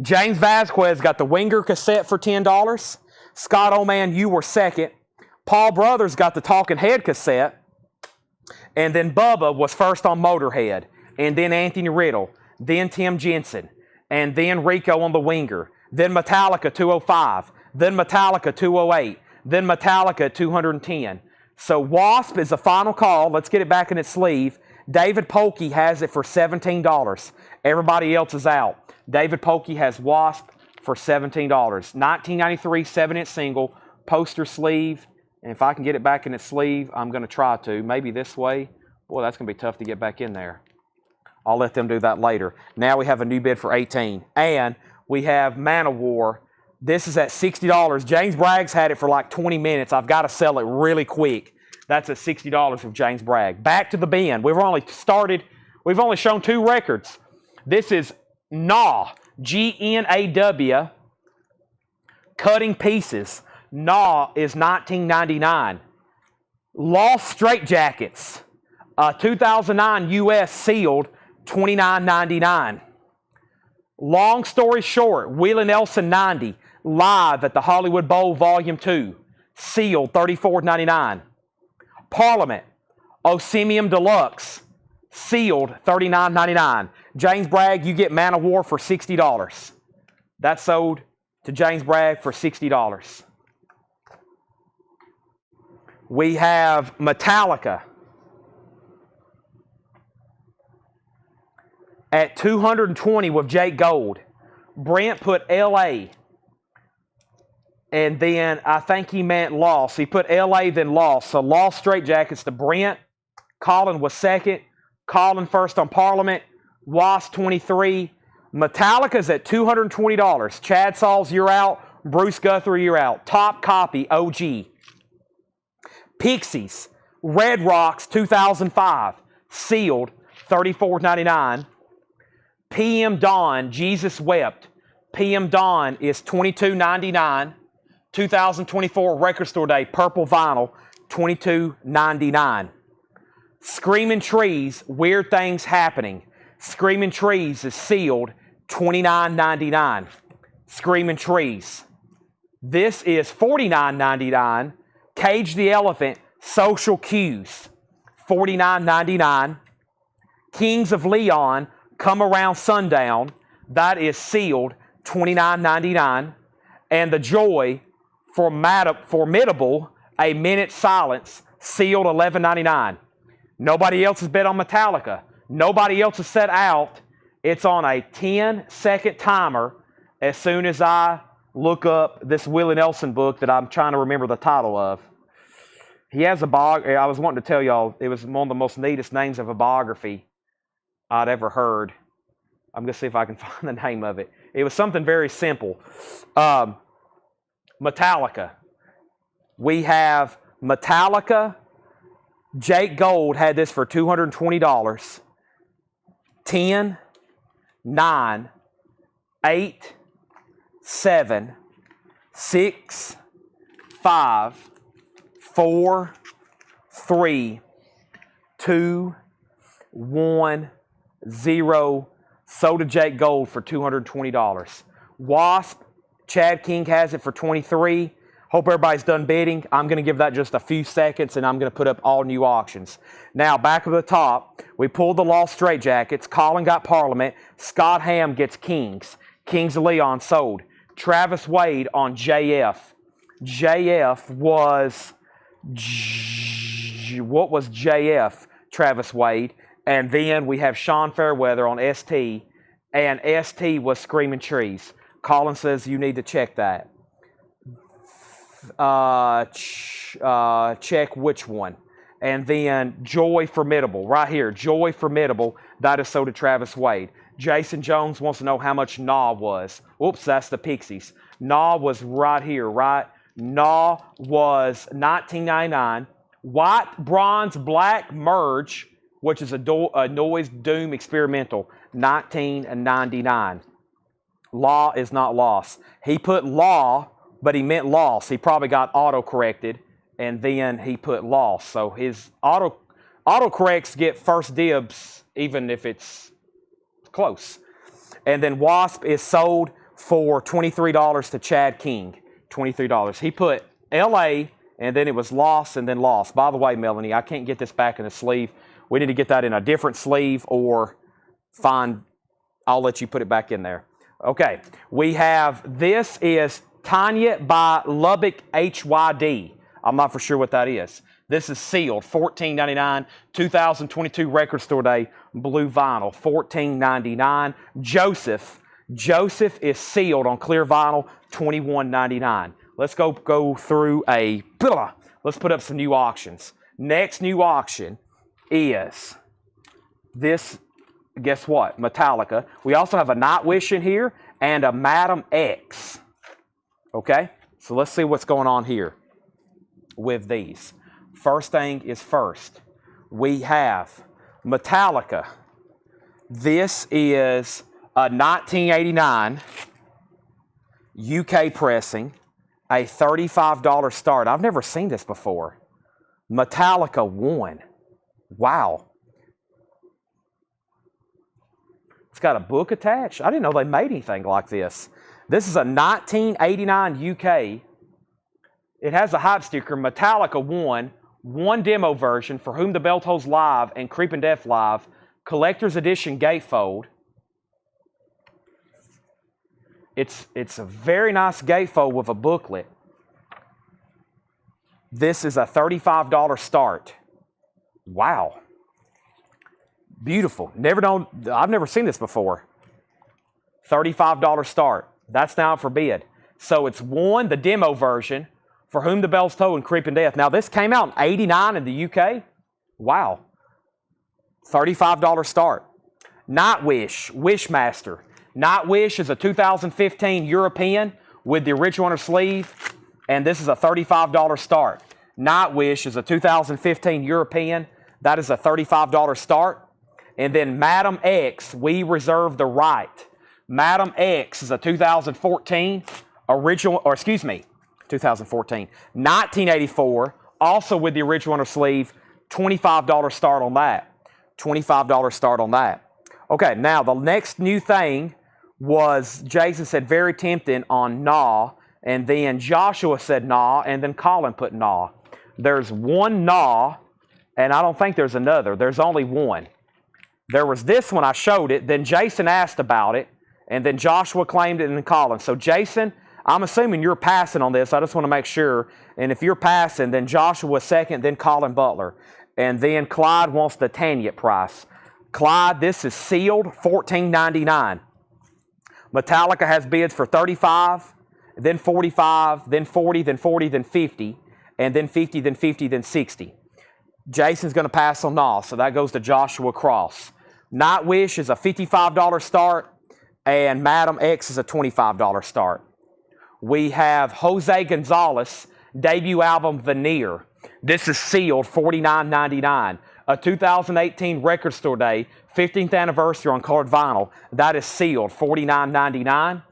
James Vasquez got the Winger cassette for $10. Scott Oman, you were second. Paul Brothers got the Talking Head cassette. And then Bubba was first on Motorhead. And then Anthony Riddle. Then Tim Jensen. And then Rico on the Winger. Then Metallica, $205. Then Metallica, $208. Then Metallica, $210. So Wasp is the final call. Let's get it back in its sleeve. David Polkey has it for $17. Everybody else is out. David Polkey has Wasp for $17. 1993 7-inch single, poster sleeve. And if I can get it back in its sleeve, I'm going to try to. Maybe this way. Boy, that's going to be tough to get back in there. I'll let them do that later. Now we have a new bid for $18. And we have Man-O-War. This is at $60. James Bragg's had it for like 20 minutes. I've got to sell it really quick. That's at $60 from James Bragg. Back to the bin. We've only shown 2 records. This is Gnaw, G-N-A-W, Cutting Pieces. Gnaw is $19.99. Lost Straitjackets, 2009 U.S. sealed, $29.99. Long Story Short, Willie Nelson 90, live at the Hollywood Bowl Volume 2, sealed, $34.99. Parliament, Osimium Deluxe, sealed, $39.99. James Bragg, you get Man-O-War for $60. That's sold to James Bragg for $60. We have Metallica at $220 with Jake Gold. Brent put L.A. And then I think he meant Lost. He put L.A. then Lost. So Lost Straitjackets to Brent. Colin was second. Colin first on Parliament. Wasp 23. Metallica's at $220. Chad Sauls, you're out. Bruce Guthrie, you're out. Top copy, OG. Pixies, Red Rocks 2005. Sealed, $34.99. PM Dawn, Jesus Wept. PM Dawn is $22.99. 2024 Record Store Day, purple vinyl, $22.99. Screaming Trees, Weird Things Happening. Screaming Trees is sealed, $29.99. Screaming Trees. This is $49.99. Cage the Elephant, Social Cues, $49.99. Kings of Leon, Come Around Sundown, that is sealed, $29.99. And The Joy, Formidable, A Minute Silence, sealed, $11.99. Nobody else has bet on Metallica. Nobody else has set out. It's on a 10-second timer as soon as I look up this Willie Nelson book that I'm trying to remember the title of. He has a biography. I was wanting to tell y'all, it was one of the most neatest names of a biography I'd ever heard. I'm going to see if I can find the name of it. It was something very simple. Metallica. We have Metallica. Jake Gold had this for $220. 10, 9, 8, 7, 6, 5, 4, 3, 2, 1, 0. Sold to Jake Gold for $220. Wasp, Chad King has it for $23. Hope everybody's done bidding. I'm going to give that just a few seconds, and I'm going to put up all new auctions. Now, back at the top, we pulled the Lost Straitjackets. Colin got Parliament. Scott Ham gets Kings. Kings of Leon sold. Travis Wade on JF. JF was, what was JF? Travis Wade. And then we have Sean Fairweather on ST. And ST was Screaming Trees. Colin says you need to check that. Check which one. And then Joy Formidable, right here. Joy Formidable, that is so did Travis Wade. Jason Jones wants to know how much Nah was. Oops, that's the Pixies. Nah was right here, right? Nah was $19.99. White, bronze, black merge, which is a Noise Doom experimental, $19.99. Law is not lost. He put law, but he meant loss. He probably got auto-corrected, and then he put loss. So his auto-corrects get first dibs, even if it's close. And then Wasp is sold for $23 to Chad King. $23. He put LA, and then it was loss, and then loss. By the way, Melanie, I can't get this back in the sleeve. We need to get that in a different sleeve, or I'll let you put it back in there. Okay, we have, this is Tanya by Lubbock HYD. I'm not for sure what that is. This is sealed, $14.99, 2022 Record Store Day, blue vinyl, $14.99. Joseph is sealed on clear vinyl, $21.99. Let's go through let's put up some new auctions. Next new auction is this, guess what? Metallica. We also have a Nightwish in here and a Madam X. Okay, so let's see what's going on here with these. First thing is first. We have Metallica. This is a 1989 UK pressing, a $35 start. I've never seen this before. Metallica 1. Wow. It's got a book attached. I didn't know they made anything like this. This is a 1989 UK. It has a hype sticker, Metallica 1, one demo version, For Whom the Bell Tolls Live and Creepin' Death Live, collector's edition gatefold. It's a very nice gatefold with a booklet. This is a $35 start. Wow. Beautiful. I've never seen this before. $35 start. That's now for bid. So it's one, the demo version, For Whom the Bells Toll and Creepin' Death. Now this came out in '89 in the UK. Wow. $35 start. Nightwish, Wishmaster. Nightwish is a 2015 European with the original on her sleeve, and this is a $35 start. Nightwish is a 2015 European. That is a $35 start. And then Madam X, we reserve the right. Madam X is a 2014 1984, also with the original on her sleeve, $25 start on that. $25 start on that. Okay, now the next new thing was, Jason said very tempting on Nah, and then Joshua said Nah, and then Colin put Nah. There's one Nah, and I don't think there's another. There's only one. There was this one, I showed it, then Jason asked about it, and then Joshua claimed it, and then Colin. So Jason, I'm assuming you're passing on this. I just want to make sure. And if you're passing, then Joshua second, then Colin Butler. And then Clyde wants the Tanya price. Clyde, this is sealed, $14.99. Metallica has bids for $35, then $45, then $40, then $40, then $50, and then $50, then $50, then $60. Jason's going to pass on Nah, so that goes to Joshua Cross. Nightwish is a $55 start, and Madam X is a $25 start. We have Jose Gonzalez, debut album Veneer. This is sealed, $49.99. A 2018 Record Store Day, 15th anniversary on colored vinyl. That is sealed, $49.99.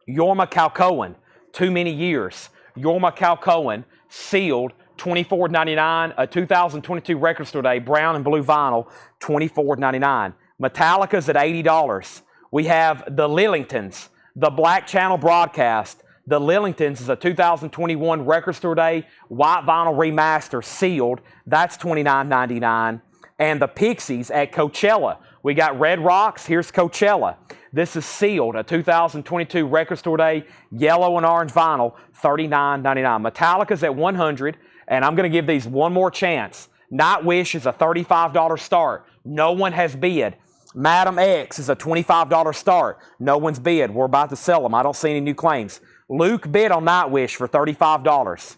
Yorma Calcoen, Too Many Years. Yorma Calcoen, sealed, $24.99. A 2022 Record Store Day, brown and blue vinyl, $24.99. Metallica's at $80. We have the Lillingtons, the Black Channel broadcast. The Lillingtons is a 2021 Record Store Day, white vinyl remaster, sealed. That's $29.99. And the Pixies at Coachella. We got Red Rocks. Here's Coachella. This is sealed, a 2022 Record Store Day, yellow and orange vinyl, $39.99. Metallica's at $100, and I'm going to give these one more chance. Nightwish is a $35 start. No one has bid. Madam X is a $25 start. No one's bid. We're about to sell them. I don't see any new claims. Luke bid on Nightwish for $35.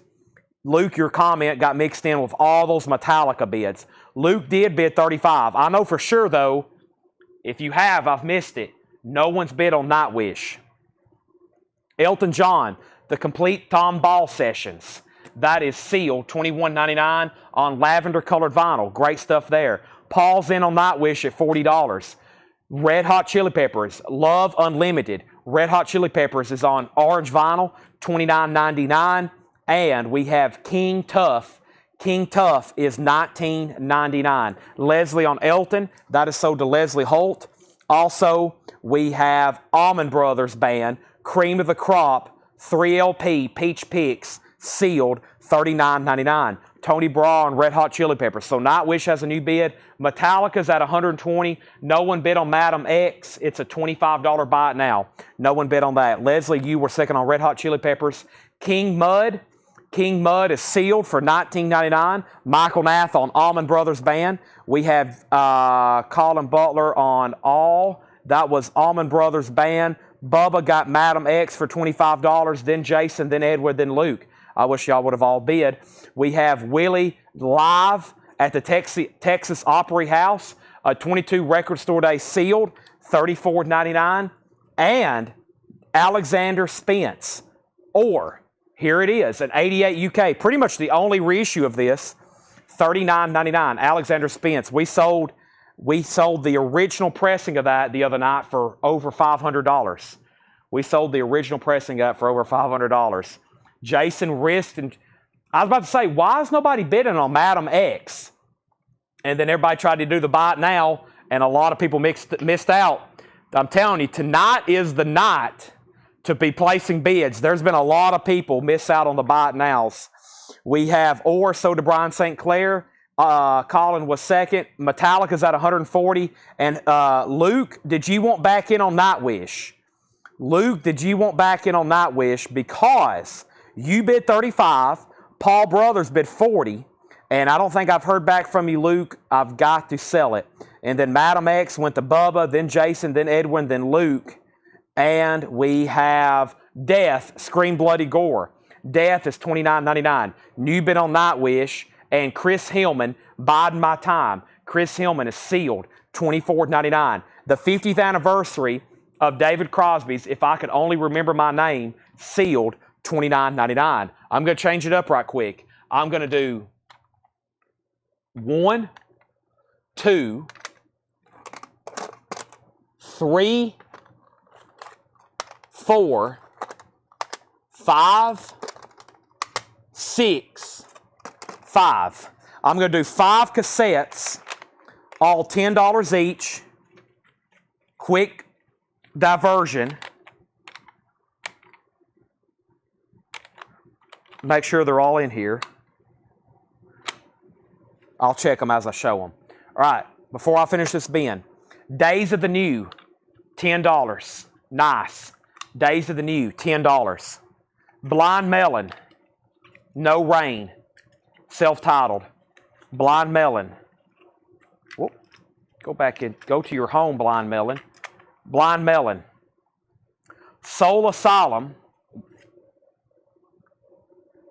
Luke, your comment got mixed in with all those Metallica bids. Luke did bid $35. I know for sure, though, if you have, I've missed it. No one's bid on Nightwish. Elton John, the complete Tom Ball sessions. That is sealed, $21.99 on lavender-colored vinyl. Great stuff there. Paul's in on Nightwish at $40. Red Hot Chili Peppers, Love Unlimited. Red Hot Chili Peppers is on orange vinyl, $29.99. And we have King Tuff. King Tuff is $19.99. Leslie on Elton, that is sold to Leslie Holt. Also, we have Allman Brothers Band, Cream of the Crop, 3LP, Peach Picks, sealed, $39.99. Tony Braw and Red Hot Chili Peppers. So Nightwish has a new bid. Metallica's at $120. No one bid on Madam X. It's a $25 buy it now. No one bid on that. Leslie, you were second on Red Hot Chili Peppers. King Mud. King Mud is sealed for $19.99. Michael Nath on Allman Brothers Band. We have Colin Butler on All. That was Allman Brothers Band. Bubba got Madam X for $25. Then Jason, then Edward, then Luke. I wish y'all would have all bid. We have Willie live at the Texas Opry House. A 22 Record Store Day sealed, $34.99. And Alexander Spence. Or, here it is, an 88 UK. Pretty much the only reissue of this, $39.99. Alexander Spence. We sold the original pressing of that the other night for over $500. We sold the original pressing of that for over $500. Jason risked, and I was about to say, why is nobody bidding on Madam X? And then everybody tried to do the buy it now, and a lot of people missed out. I'm telling you, tonight is the night to be placing bids. There's been a lot of people miss out on the buy it nows. We have Or, so to Brian St. Clair. Colin was second. Metallica's at $140. And Luke, did you want back in on Nightwish? Luke, did you want back in on Nightwish? Because you bid $35, Paul Brothers bid $40, and I don't think I've heard back from you, Luke. I've got to sell it. And then Madam X went to Bubba, then Jason, then Edwin, then Luke. And we have Death, Scream Bloody Gore. Death is $29.99. New bid on Nightwish. And Chris Hillman, Biding My Time. Chris Hillman is sealed, $24.99. The 50th anniversary of David Crosby's If I Could Only Remember My Name, sealed, $29.99. I'm going to change it up right quick. I'm going to do 1, 2, 3, 4, 5, 6, 5. I'm going to do 5 cassettes, all $10 each. Quick diversion. Make sure they're all in here. I'll check them as I show them. All right, before I finish this bin, Days of the New, $10. Nice. Days of the New, $10. Blind Melon, No Rain, self-titled. Blind Melon. Whoop. Go back in. Go to your home, Blind Melon. Blind Melon. Soul Asylum.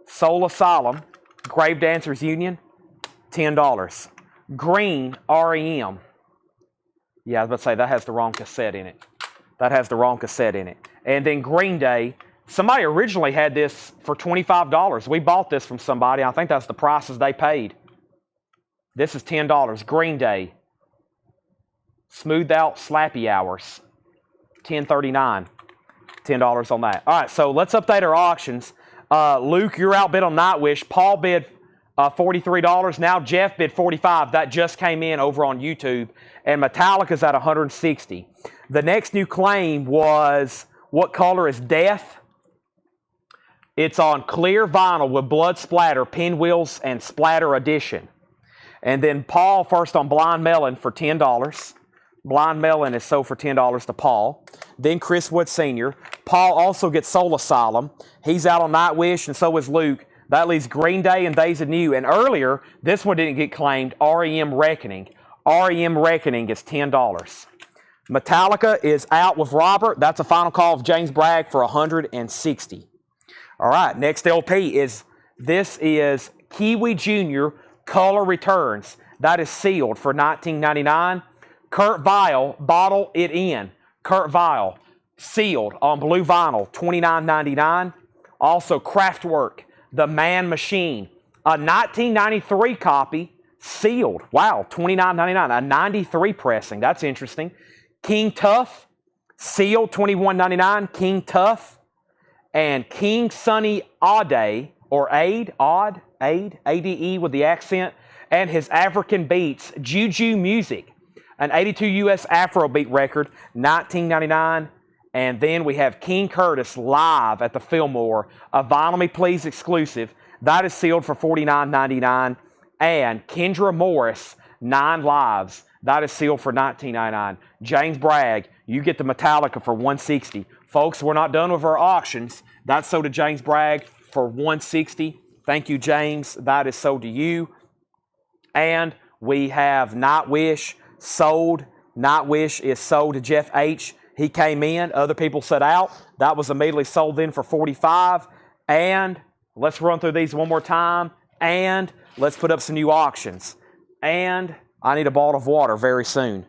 Soul Asylum. Grave Dancers Union, $10. Green, REM. Yeah, I was about to say, that has the wrong cassette in it. That has the wrong cassette in it. And then Green Day. Somebody originally had this for $25. We bought this from somebody. I think that's the prices they paid. This is $10. Green Day. Smoothed Out Slappy Hours, $10.39. $10 on that. All right, so let's update our auctions. Luke, you're outbid on Nightwish. Paul bid $43. Now Jeff bid $45. That just came in over on YouTube. And Metallica's at $160. The next new claim was, what color is Death? It's on clear vinyl with blood splatter, pinwheels, and splatter edition. And then Paul first on Blind Melon for $10. Blind Melon is sold for $10 to Paul. Then Chris Wood Sr. Paul also gets Soul Asylum. He's out on Nightwish, and so is Luke. That leaves Green Day and Days of New. And earlier, this one didn't get claimed, REM Reckoning. REM Reckoning is $10. Metallica is out with Robert. That's a final call of James Bragg for $160. All right, next LP is Kiwi Jr. Color Returns. That is sealed for $19.99. Kurt Vile, Bottle It In. Kurt Vile, sealed on blue vinyl, $29.99. Also, Kraftwerk, The Man Machine, a 1993 copy, sealed. Wow, $29.99. A 93 pressing. That's interesting. King Tough, sealed, $21.99. King Tough. And King Sunny Ade, or Ade, A-D-E with the accent, and his African Beats, Juju Music, an 82 US Afrobeat record, $19.99. And then we have King Curtis live at the Fillmore, a Vinyl Me Please exclusive. That is sealed for $49.99. And Kendra Morris, 9 Lives. That is sealed for $19.99. James Bragg, you get the Metallica for $160. Folks, we're not done with our auctions. That's sold to James Bragg for $160. Thank you, James. That is sold to you. And we have Nightwish sold. Nightwish is sold to Jeff H. He came in. Other people set out. That was immediately sold then for $45. And let's run through these one more time. And let's put up some new auctions. And I need a bottle of water very soon.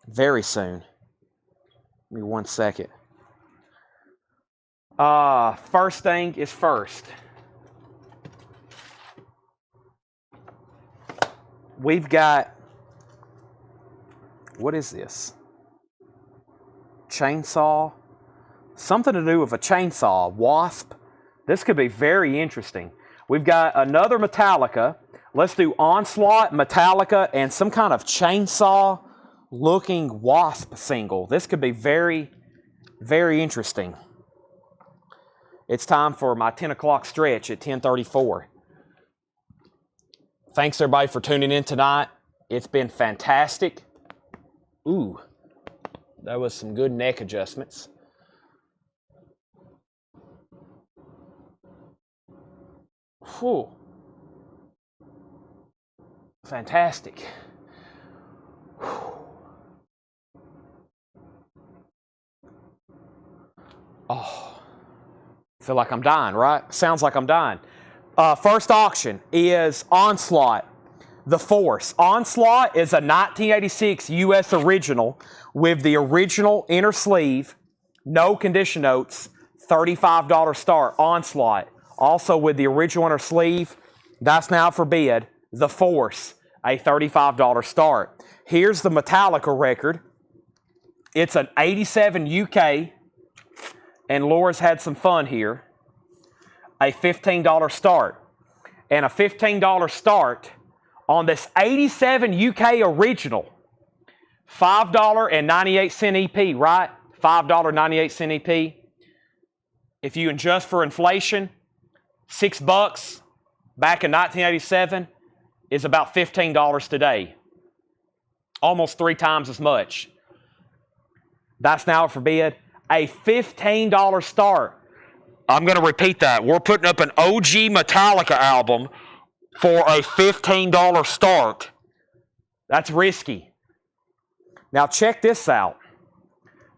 Very soon. Give me 1 second. First thing is first. We've got, what is this? Chainsaw? Something to do with a chainsaw. Wasp? This could be very interesting. We've got another Metallica. Let's do Onslaught, Metallica, and some kind of chainsaw-looking Wasp single. This could be very, very interesting. It's time for my 10 o'clock stretch at 10:34. Thanks, everybody, for tuning in tonight. It's been fantastic. Ooh, that was some good neck adjustments. Whew. Fantastic. Whew. Oh. Feel like I'm dying, right? Sounds like I'm dying. First auction is Onslaught, The Force. Onslaught is a 1986 US original with the original inner sleeve, no condition notes, $35 start. Onslaught. Also with the original inner sleeve, that's now for bid. The Force, a $35 start. Here's the Metallica record. It's an 87 UK. And Laura's had some fun here. A $15 start. And a $15 start on this 87 UK original. $5.98 EP, right? $5.98 EP. If you adjust for inflation, $6 back in 1987 is about $15 today. Almost 3 times as much. That's now for bid. A $15 start. I'm going to repeat that. We're putting up an OG Metallica album for a $15 start. That's risky. Now check this out.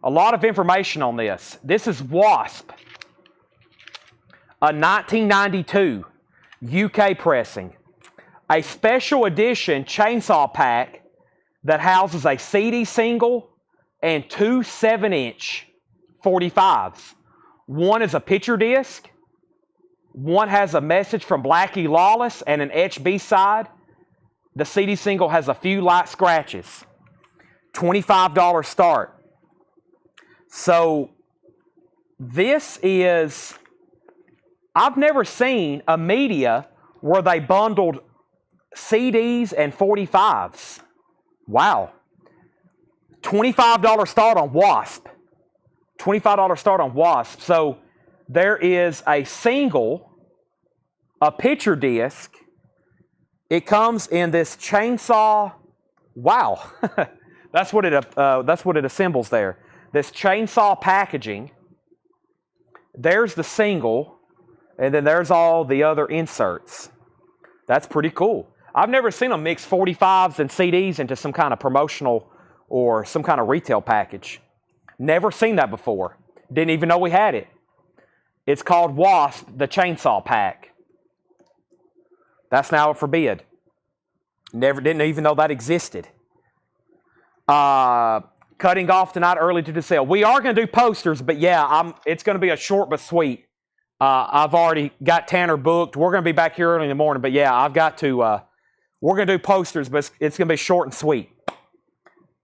A lot of information on this. This is Wasp. A 1992 UK pressing. A special edition chainsaw pack that houses a CD single and 2 7-inch 45s. One is a picture disc. One has a message from Blackie Lawless and an etched B-side. The CD single has a few light scratches. $25 start. So this is, I've never seen a media where they bundled CDs and 45s. Wow. $25 start on Wasp. $25 start on Wasp. So there is a single, a picture disc. It comes in this chainsaw. Wow. That's what it assembles there. This chainsaw packaging. There's the single, and then there's all the other inserts. That's pretty cool. I've never seen them mix 45s and CDs into some kind of promotional or some kind of retail package. Never seen that before. Didn't even know we had it. It's called Wasp, the Chainsaw Pack. That's now up for bid. Didn't even know that existed. Cutting off tonight early to the sale. We are going to do posters, but yeah, it's going to be a short but sweet. I've already got Tanner booked. We're going to be back here early in the morning, but yeah, I've got to, we're going to do posters, but it's going to be short and sweet.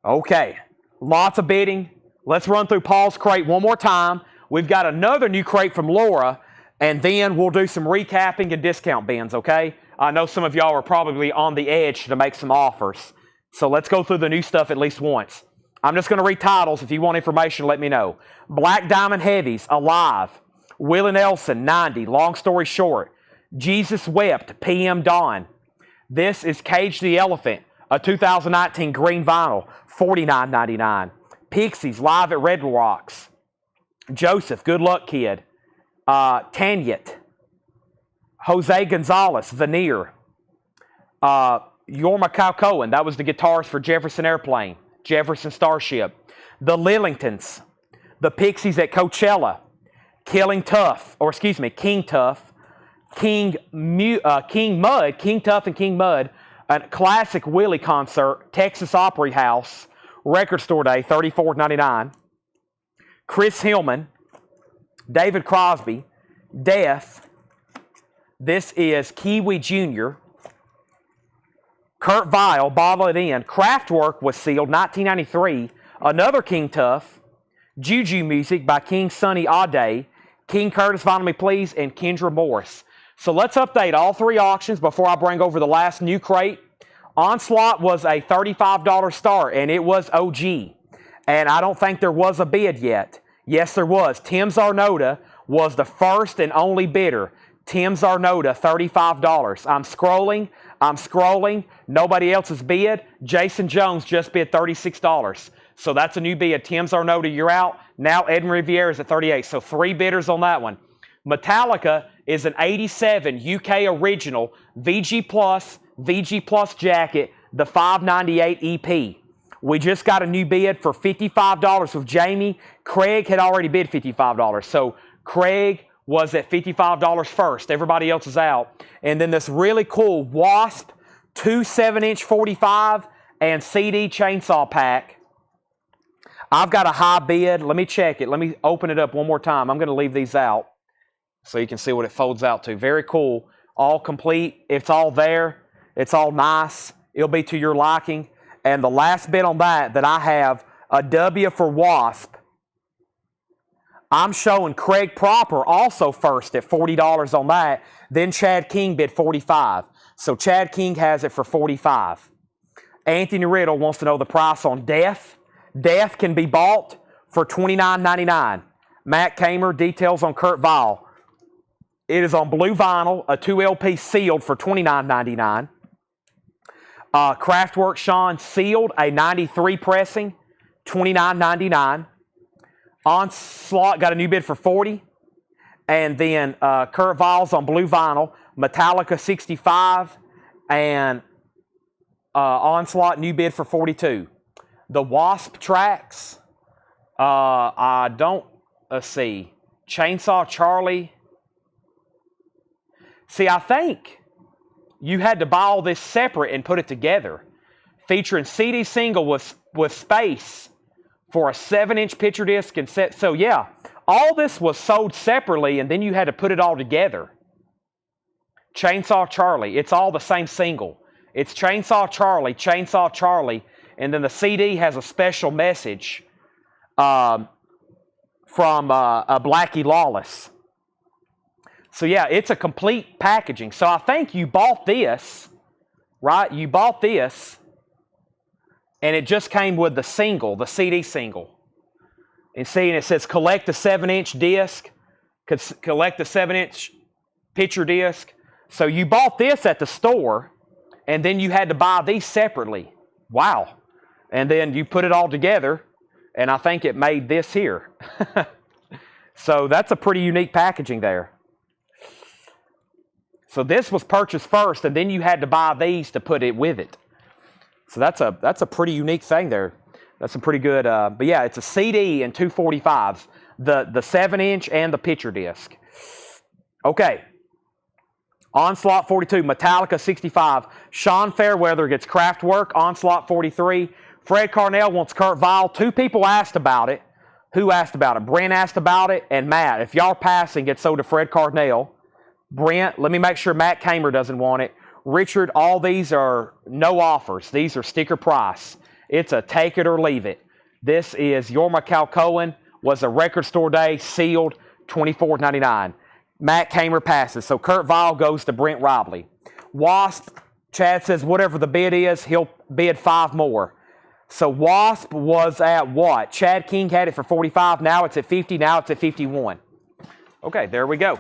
Okay, lots of bidding. Let's run through Paul's crate one more time. We've got another new crate from Laura, and then we'll do some recapping and discount bins, okay? I know some of y'all are probably on the edge to make some offers. So let's go through the new stuff at least once. I'm just going to read titles. If you want information, let me know. Black Diamond Heavies, Alive. Willie Nelson, 90. Long Story Short. Jesus Wept, PM Dawn. This is Cage the Elephant, a 2019 green vinyl, $49.99. Pixies, Live at Red Rocks. Joseph, Good Luck Kid. Tanyet. Jose Gonzalez, Veneer. Yorma Cohen, that was the guitarist for Jefferson Airplane, Jefferson Starship. The Lillingtons, the Pixies at Coachella, King Tough, King Tough and King Mud, a classic Willie concert, Texas Opry House, Record Store Day, $34.99. Chris Hillman, David Crosby, Death. This is Kiwi Jr., Kurt Vile, Bottle It In. Kraftwerk was sealed, 1993. Another King Tough. Juju Music by King Sunny Ade. King Curtis, Vinyl Me Please, and Kendra Morris. So let's update all three auctions before I bring over the last new crate. Onslaught was a $35 start, and it was OG. And I don't think there was a bid yet. Yes, there was. Tim Zarnota was the first and only bidder. Tim Zarnota, $35. I'm scrolling. Nobody else has bid. Jason Jones just bid $36. So that's a new bid. Tim Zarnota, you're out. Now Edmund Riviera is at $38. So 3 bidders on that one. Metallica is an 87 UK original VG Plus jacket, the $5.98 EP. We just got a new bid for $55 with Jamie. Craig had already bid $55. So Craig was at $55 first. Everybody else is out. And then this really cool Wasp 2 7-inch 45 and CD chainsaw pack. I've got a high bid. Let me check it. Let me open it up one more time. I'm going to leave these out so you can see what it folds out to. Very cool. All complete. It's all there. It's all nice. It'll be to your liking. And the last bid on that I have, a W for Wasp. I'm showing Craig Proper also first at $40 on that. Then Chad King bid $45. So Chad King has it for $45. Anthony Riddle wants to know the price on Death. Death can be bought for $29.99. Matt Kamer, details on Kurt Vile. It is on blue vinyl, a 2 LP sealed for $29.99. Kraftwerk Sean sealed, a 93 pressing, $29.99. Onslaught got a new bid for $40. And then Kurt Vile's on blue vinyl, Metallica 65, and Onslaught new bid for $42. The Wasp tracks, I don't, let's see, Chainsaw Charlie. See, I think you had to buy all this separate and put it together. Featuring CD single with space for a 7-inch picture disc and set. So yeah, all this was sold separately and then you had to put it all together. Chainsaw Charlie, it's all the same single. It's Chainsaw Charlie, and then the CD has a special message from Blackie Lawless. So yeah, it's a complete packaging. So I think you bought this, right? You bought this, and it just came with the single, the CD single. And see, and it says collect a 7-inch disc, collect a 7-inch picture disc. So you bought this at the store, and then you had to buy these separately. Wow. And then you put it all together, and I think it made this here. So that's a pretty unique packaging there. So this was purchased first, and then you had to buy these to put it with it. So that's a pretty unique thing there. That's a pretty good, but yeah, it's a CD and 245s, the 7-inch and the picture disc. Okay. Onslaught 42, Metallica 65. Sean Fairweather gets Kraftwerk, Onslaught 43. Fred Carnell wants Kurt Vile. 2 people asked about it. Who asked about it? Brent asked about it, and Matt. If y'all passing, get sold to Fred Carnell. Brent, let me make sure Matt Kamer doesn't want it. Richard, all these are no offers. These are sticker price. It's a take it or leave it. This is Yorma Calcoen, was a record store day, sealed, $24.99. Matt Kamer passes. So Kurt Vile goes to Brent Robley. Wasp, Chad says whatever the bid is, he'll bid 5 more. So Wasp was at what? Chad King had it for 45. Now it's at 50. Now it's at 51. Okay, there we go.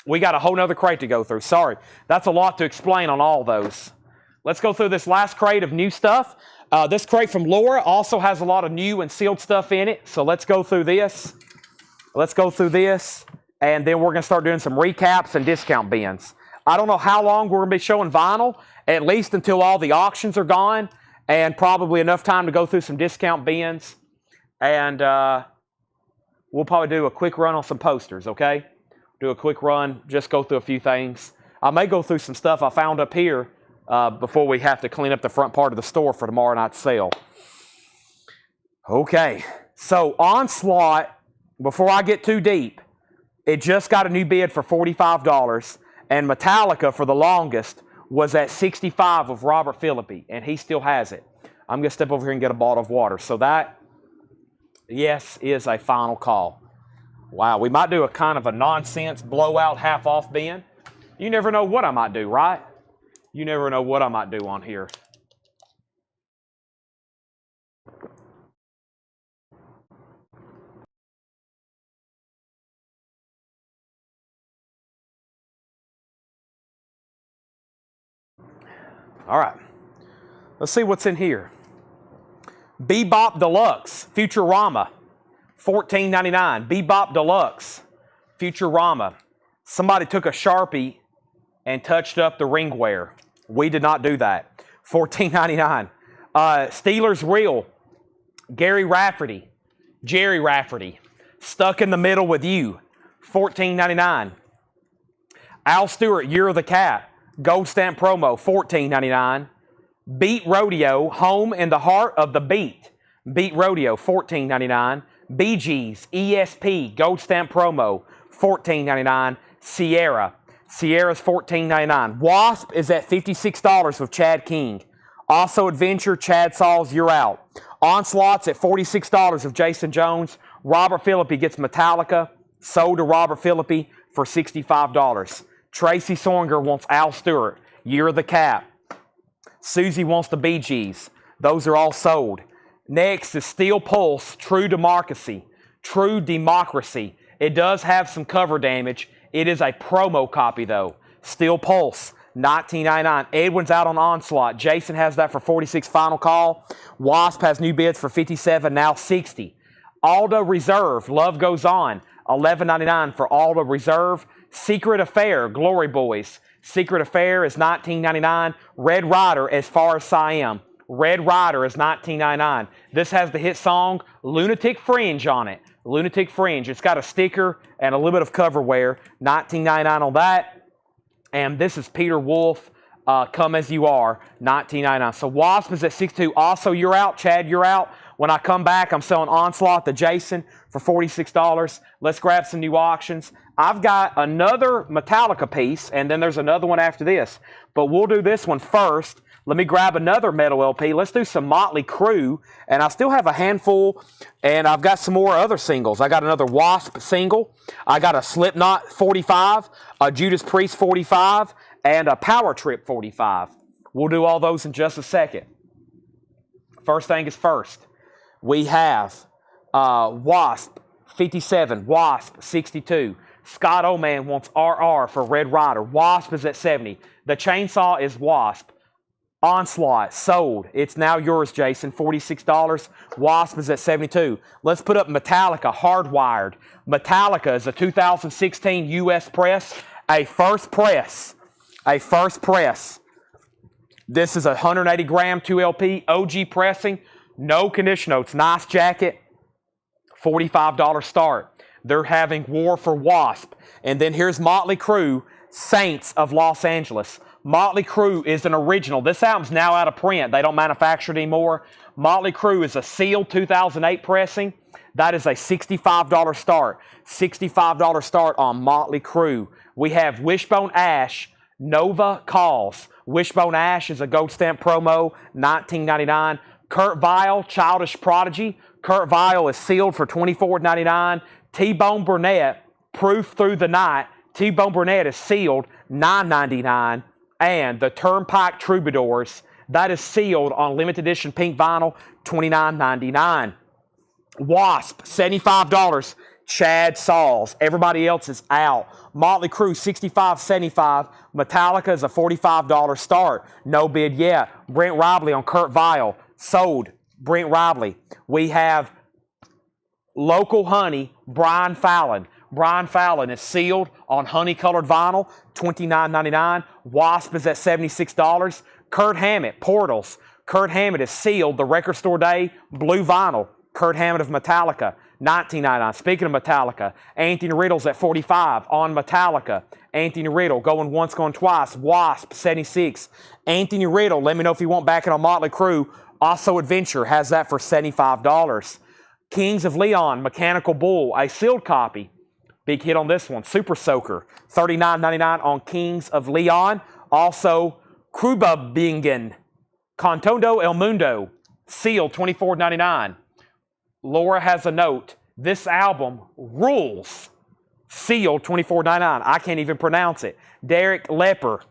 We got a whole nother crate to go through. Sorry. That's a lot to explain on all those. Let's go through this last crate of new stuff. This crate from Laura also has a lot of new and sealed stuff in it. So let's go through this. Let's go through this. And then we're going to start doing some recaps and discount bins. I don't know how long we're going to be showing vinyl. At least until all the auctions are gone. And probably enough time to go through some discount bins. And we'll probably do a quick run on some posters, okay? Do a quick run, just go through a few things. I may go through some stuff I found up here before we have to clean up the front part of the store for tomorrow night's sale. Okay, so Onslaught, before I get too deep, it just got a new bid for $45, and Metallica, for the longest, was at $65 with Robert Philippi, and he still has it. I'm going to step over here and get a bottle of water. So that, yes, is a final call. Wow, we might do a kind of a nonsense blowout half-off bin. You never know what I might do, right? You never know what I might do on here. All right, let's see what's in here. Bebop Deluxe, Futurama. $14.99. Bebop Deluxe, Futurama. Somebody took a Sharpie and touched up the ringware. We did not do that. $14.99. Steelers Reel, Jerry Rafferty. Stuck in the Middle with You. $14.99. Al Stewart, Year of the Cat. Gold stamp promo. $14.99. Beat Rodeo, Home in the Heart of the Beat. Beat Rodeo. $14.99. Bee Gees, ESP, Gold Stamp Promo, $14.99. Sierra's $14.99. Wasp is at $56 with Chad King. Also Adventure, Chad Saws, You're Out. Onslaught's at $46 with Jason Jones. Robert Philippi gets Metallica, sold to Robert Philippi for $65. Tracy Songer wants Al Stewart, Year of the Cat. Susie wants the Bee Gees. Those are all sold. Next is Steel Pulse, True Democracy. It does have some cover damage. It is a promo copy, though. Steel Pulse, $19.99. Edwin's out on Onslaught. Jason has that for $46, final call. Wasp has new bids for $57, now $60. Aldo Reserve, Love Goes On, $11.99 for Aldo Reserve. Secret Affair, Glory Boys. Secret Affair is $19.99. Red Rider, As Far as Siam. Red Rider is $19.99. This has the hit song Lunatic Fringe on it. Lunatic Fringe. It's got a sticker and a little bit of cover wear. $19.99 on that. And this is Peter Wolf, Come As You Are, $19.99. So Wasp is at $62. Also, You're Out. Chad, You're Out. When I come back, I'm selling Onslaught to Jason for $46. Let's grab some new auctions. I've got another Metallica piece, and then there's another one after this. But we'll do this one first. Let me grab another metal LP. Let's do some Motley Crue. And I still have a handful, and I've got some more other singles. I got another Wasp single. I got a Slipknot 45, a Judas Priest 45, and a Power Trip 45. We'll do all those in just a second. First thing is first. We have Wasp 57, Wasp 62. Scott Oman wants RR for Red Rider. Wasp is at 70. The chainsaw is Wasp. Onslaught, sold. It's now yours, Jason, $46. Wasp is at $72. Let's put up Metallica, hardwired. Metallica is a 2016 U.S. press, a first press. A first press. This is a 180 gram 2LP, OG pressing, no condition notes, nice jacket, $45 start. They're having War for Wasp. And then here's Motley Crue, Saints of Los Angeles. Motley Crue is an original. This album's now out of print. They don't manufacture it anymore. Motley Crue is a sealed 2008 pressing. That is a $65 start. $65 start on Motley Crue. We have Wishbone Ash, Nova Calls. Wishbone Ash is a gold stamp promo, $19.99. Kurt Vile, Childish Prodigy. Kurt Vile is sealed for $24.99. T-Bone Burnett, Proof Through the Night. T-Bone Burnett is sealed, $9.99. And the Turnpike Troubadours, that is sealed on limited edition pink vinyl, $29.99. Wasp, $75. Chad Sauls. Everybody else is out. Motley Crue, $65.75. Metallica is a $45 start. No bid yet. Brent Robley on Kurt Vile. Sold. Brent Robley. We have Local Honey, Brian Fallon. Brian Fallon is sealed on honey-colored vinyl, $29.99. Wasp is at $76. Kurt Hammett, Portals. Kurt Hammett is sealed, the Record Store Day, blue vinyl. Kurt Hammett of Metallica, $19.99. Speaking of Metallica, Anthony Riddle's at $45 on Metallica. Anthony Riddle going once, going twice. Wasp, $76. Anthony Riddle, let me know if you want back in on Motley Crue. Also Adventure has that for $75. Kings of Leon, Mechanical Bull, a sealed copy. Big hit on this one. Super Soaker, $39.99 on Kings of Leon. Also, Krubabingen, Contondo El Mundo, sealed, $24.99. Laura has a note. This album rules. Sealed, $24.99. I can't even pronounce it. Derek Lepper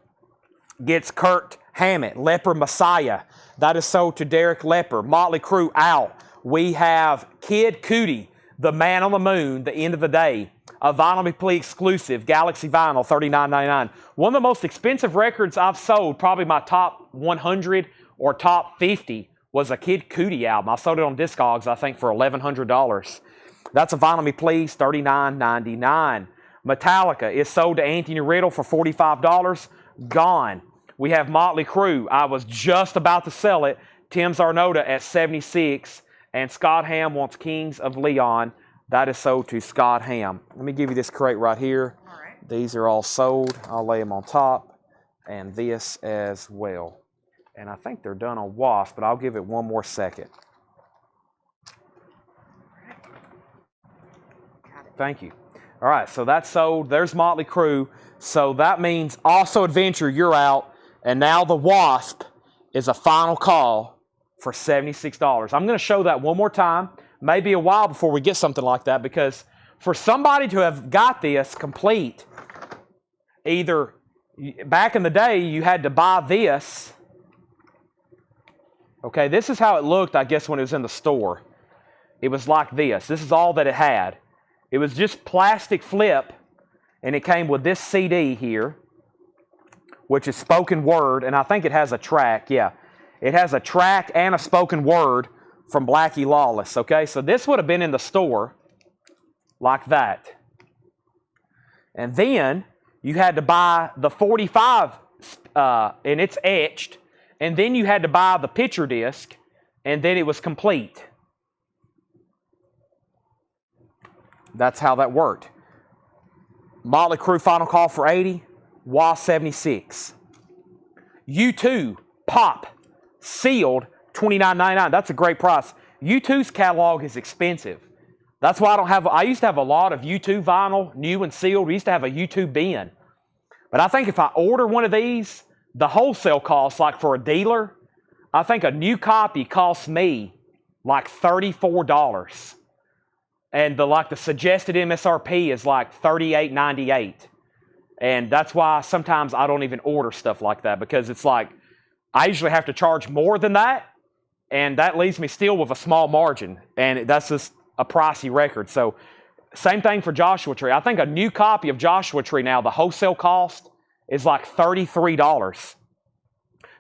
gets Kurt Hammett, Leper Messiah. That is sold to Derek Lepper. Motley Crue out. We have Kid Cudi, The Man on the Moon, The End of the Day. A Vinyl Me Please exclusive, Galaxy Vinyl, $39.99. One of the most expensive records I've sold, probably my top 100 or top 50, was a Kid Cudi album. I sold it on Discogs, I think, for $1,100. That's a Vinyl Me Please, $39.99. Metallica is sold to Anthony Riddle for $45. Gone. We have Motley Crue. I was just about to sell it. Tim Zarnota at $76. And Scott Ham wants Kings of Leon. That is sold to Scott Ham. Let me give you this crate right here. All right. These are all sold. I'll lay them on top. And this as well. And I think they're done on Wasp, but I'll give it one more second. Thank you. All right, so that's sold. There's Motley Crue. So that means Also Adventure, you're out. And now the Wasp is a final call for $76. I'm going to show that one more time. Maybe a while before we get something like that, because for somebody to have got this complete, either back in the day you had to buy this. Okay, this is how it looked, I guess, when it was in the store. It was like this. This is all that it had. It was just plastic flip, and it came with this CD here, which is spoken word, and I think it has a track. Yeah, it has a track and a spoken word from Blackie Lawless, okay? So this would have been in the store like that. And then you had to buy the 45, and it's etched, and then you had to buy the picture disc, and then it was complete. That's how that worked. Motley Crue final call for $80, Wasp $76. U2, Pop, sealed, $29.99. That's a great price. U2's catalog is expensive. That's why I used to have a lot of U2 vinyl, new and sealed. We used to have a U2 bin. But I think if I order one of these, the wholesale cost, like for a dealer, I think a new copy costs me like $34. And the suggested MSRP is like $38.98. And that's why sometimes I don't even order stuff like that, because it's like I usually have to charge more than that, and that leaves me still with a small margin, and that's just a pricey record. So same thing for Joshua Tree. I think a new copy of Joshua Tree now, the wholesale cost is like $33.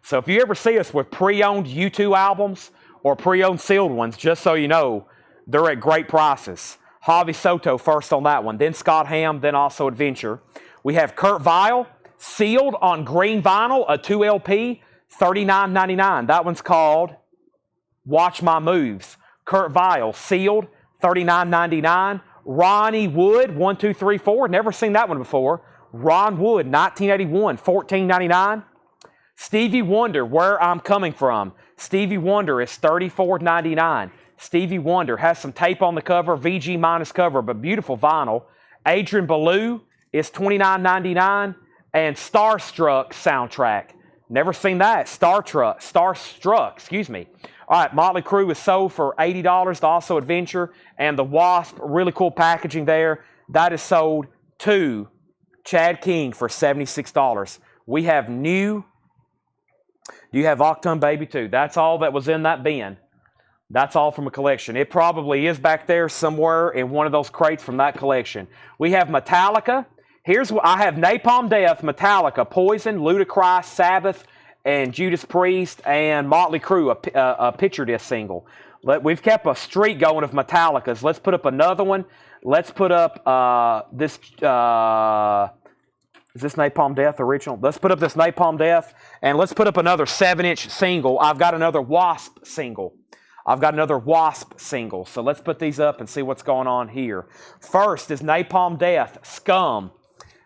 So if you ever see us with pre-owned U2 albums or pre-owned sealed ones, just so you know, they're at great prices. Javi Soto first on that one, then Scott Ham, then also Adventure. We have Kurt Vile, sealed on green vinyl, a 2 LP, $39.99. That one's called Watch My Moves. Kurt Vile, sealed, $39.99. Ronnie Wood, 1, 2, 3, 4. Never seen that one before. Ron Wood, 1981, $14.99. Stevie Wonder, Where I'm Coming From. Stevie Wonder is $34.99. Stevie Wonder has some tape on the cover, VG minus cover, but beautiful vinyl. Adrian Belew is $29.99. And Starstruck soundtrack. Never seen that. Starstruck, excuse me. All right, Motley Crue is sold for $80 to also Adventure. And the Wasp, really cool packaging there. That is sold to Chad King for $76. We have new. Do you have Octum Baby 2? That's all that was in that bin. That's all from a collection. It probably is back there somewhere in one of those crates from that collection. We have Metallica. Here's what I have: Napalm Death, Metallica, Poison, Ludacris, Sabbath, and Judas Priest, and Motley Crue, a picture disc single. We've kept a streak going of Metallicas. Let's put up another one. Let's put up this. Is this Napalm Death original? Let's put up this Napalm Death, and let's put up another 7-inch single. I've got another Wasp single. So let's put these up and see what's going on here. First is Napalm Death, Scum.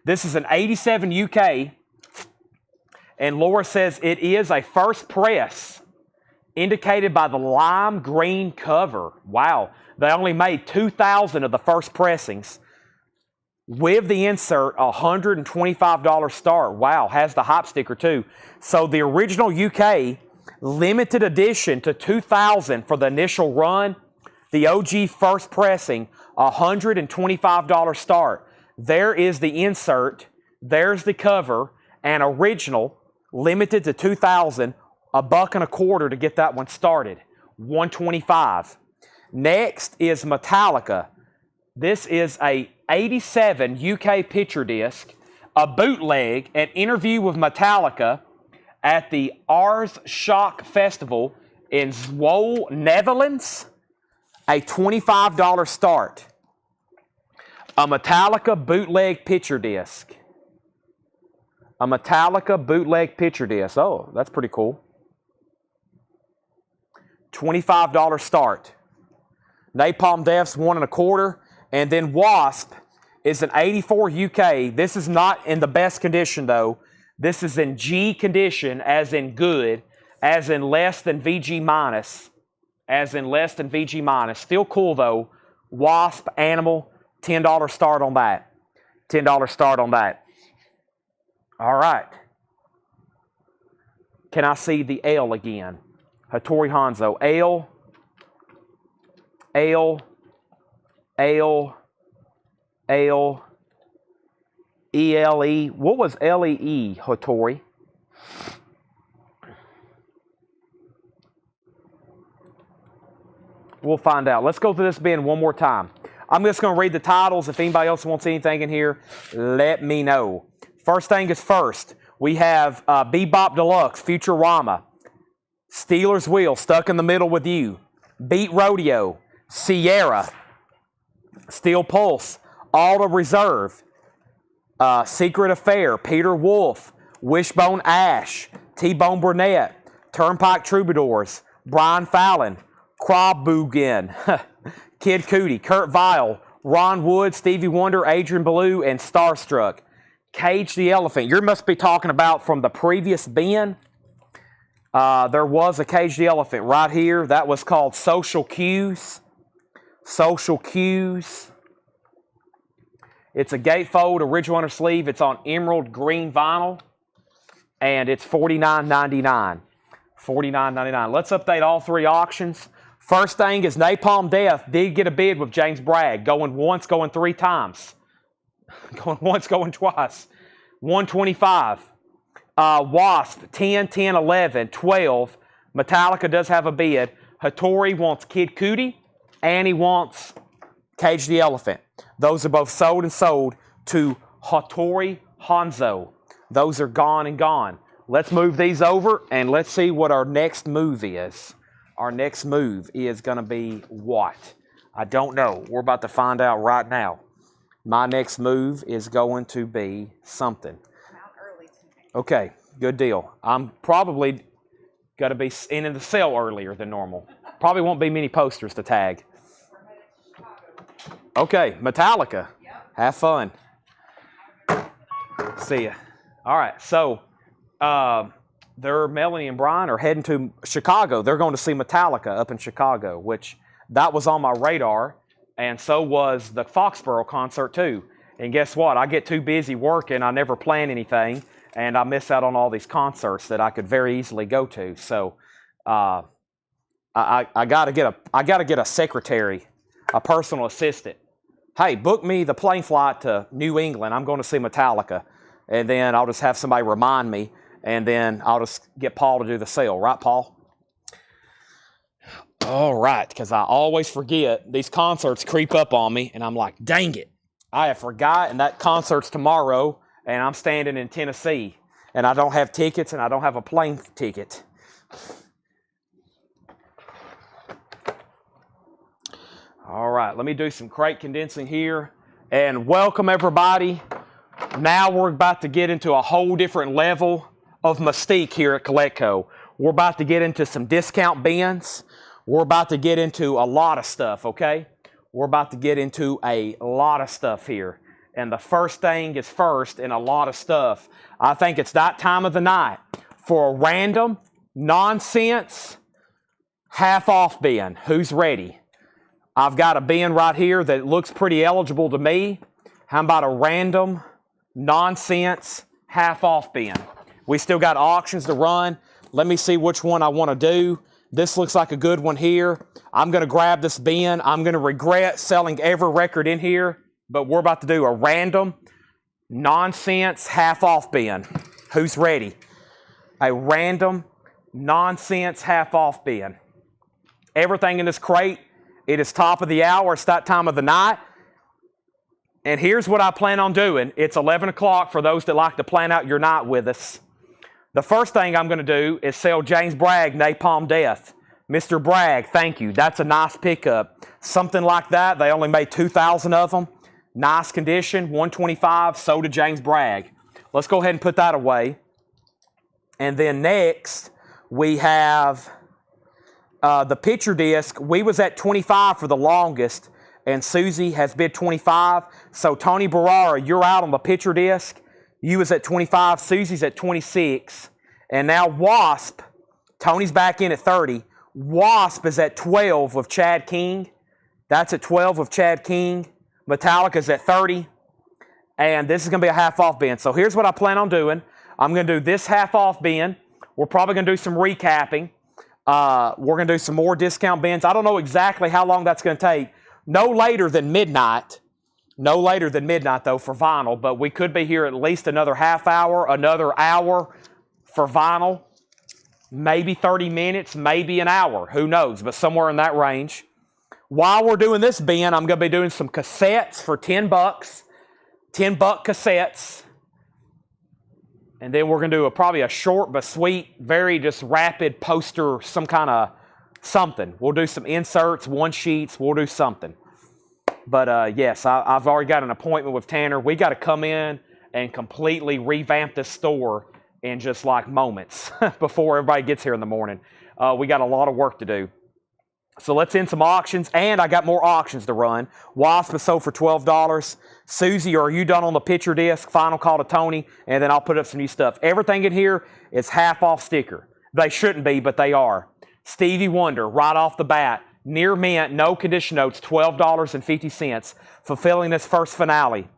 This is an 87 UK, and Laura says it is a first press, indicated by the lime green cover. Wow. They only made 2,000 of the first pressings. With the insert, $125 start. Wow, has the hop sticker too. So the original UK, limited edition to 2,000 for the initial run. The OG first pressing, $125 start. There is the insert. There's the cover. And original, limited to 2,000, $1.25 to get that one started. $125. Next is Metallica. This is a 87 UK picture disc, a bootleg, an interview with Metallica at the Ars Shock Festival in Zwolle, Netherlands. A $25 start. A Metallica bootleg picture disc. A Metallica bootleg picture disc. Oh, that's pretty cool. $25 start. Napalm Death's $1.25. And then Wasp is an 84 UK. This is not in the best condition, though. This is in G condition, as in good, as in less than VG minus. Still cool, though. Wasp, Animal, $10 start on that. $10 start on that. All right. Can I see the L again? Hattori Hanzo. L. E-L-E. What was L-E-E, Hattori? We'll find out. Let's go through this bin one more time. I'm just going to read the titles. If anybody else wants anything in here, let me know. First thing is first. We have Bebop Deluxe, Futurama. Steelers Wheel, Stuck in the Middle with You. Beat Rodeo. Sierra. Steel Pulse. Auto Reserve. Secret Affair. Peter Wolf. Wishbone Ash. T-Bone Burnett. Turnpike Troubadours. Brian Fallon. Krabugin. Kid Cudi. Kurt Vile. Ron Wood. Stevie Wonder. Adrian Belew. And Starstruck. Cage the Elephant. You must be talking about from the previous bin. There was a Cage the Elephant right here. That was called Social Cues. Social Cues. It's a gatefold, original under sleeve. It's on emerald green vinyl. And it's $49.99. $49.99. Let's update all three auctions. First thing is Napalm Death did get a bid with James Bragg. Going once, going 3 times. Going once, going twice. $125. Wasp, 10, 10, 11, 12. Metallica does have a bid. Hattori wants Kid Cudi, and he wants Cage the Elephant. Those are both sold and sold to Hattori Hanzo. Those are gone and gone. let's move these over and let's see what our next move is. Our next move is going to be what? I don't know. We're about to find out right now. My next move is going to be something. Okay, good deal. I'm probably going to be in the cell earlier than normal. Probably won't be many posters to tag. Okay, Metallica. Have fun. See ya. All right, so Melanie and Brian are heading to Chicago. They're going to see Metallica up in Chicago, which that was on my radar, and so was the Foxborough concert too. And guess what? I get too busy working. I never plan anything, and I miss out on all these concerts that I could very easily go to. So I gotta get a secretary, a personal assistant. Hey, book me the plane flight to New England. I'm going to see Metallica. And then I'll just have somebody remind me, and then I'll just get Paul to do the sale. Right, Paul? All right, because I always forget. These concerts creep up on me, and I'm like, dang it. I have forgotten that concert's tomorrow, and I'm standing in Tennessee, and I don't have tickets, and I don't have a plane ticket. All right, let me do some crate condensing here, and welcome everybody. Now we're about to get into a whole different level of mystique here at CollectCo. We're about to get into some discount bins. We're about to get into a lot of stuff, okay? We're about to get into a lot of stuff here. And the first thing is first in a lot of stuff. I think it's that time of the night for a random, nonsense, half-off bin. Who's ready? I've got a bin right here that looks pretty eligible to me. How about a random, nonsense, half-off bin? We still got auctions to run. Let me see which one I want to do. This looks like a good one here. I'm going to grab this bin. I'm going to regret selling every record in here, but we're about to do a random, nonsense, half-off bin. Who's ready? A random, nonsense, half-off bin. Everything in this crate, it is top of the hour. It's that time of the night. And here's what I plan on doing. It's 11 o'clock for those that like to plan out your night with us. The first thing I'm going to do is sell James Bragg, Napalm Death. Mr. Bragg, thank you. That's a nice pickup. Something like that. They only made 2,000 of them. Nice condition, 125, sold to James Bragg. Let's go ahead and put that away. And then next, we have the picture disc. We was at 25 for the longest, and Susie has bid 25. So Tony Barrara, you're out on the picture disc. You was at 25, Susie's at 26. And now Wasp, Tony's back in at 30. Wasp is at 12 with Chad King. That's at 12 with Chad King. Metallica's at 30. And this is going to be a half-off bin. So here's what I plan on doing. I'm going to do this half-off bin. We're probably going to do some recapping. We're going to do some more discount bins. I don't know exactly how long that's going to take. No later than midnight. No later than midnight, though, for vinyl. But we could be here at least another half hour, another hour for vinyl. Maybe 30 minutes, maybe an hour. Who knows? But somewhere in that range. While we're doing this bin, I'm going to be doing some cassettes for $10. $10 cassettes. And then we're going to do probably a short but sweet, very just rapid poster, some kind of something. We'll do some inserts, one sheets. We'll do something. But yes, I've already got an appointment with Tanner. We got to come in and completely revamp this store in just like moments before everybody gets here in the morning. We got a lot of work to do. So let's end some auctions, and I got more auctions to run. Wasp is sold for $12. Susie, are you done on the picture disc? Final call to Tony, and then I'll put up some new stuff. Everything in here is half-off sticker. They shouldn't be, but they are. Stevie Wonder, right off the bat, near mint, no condition notes, $12.50, fulfilling this first finale.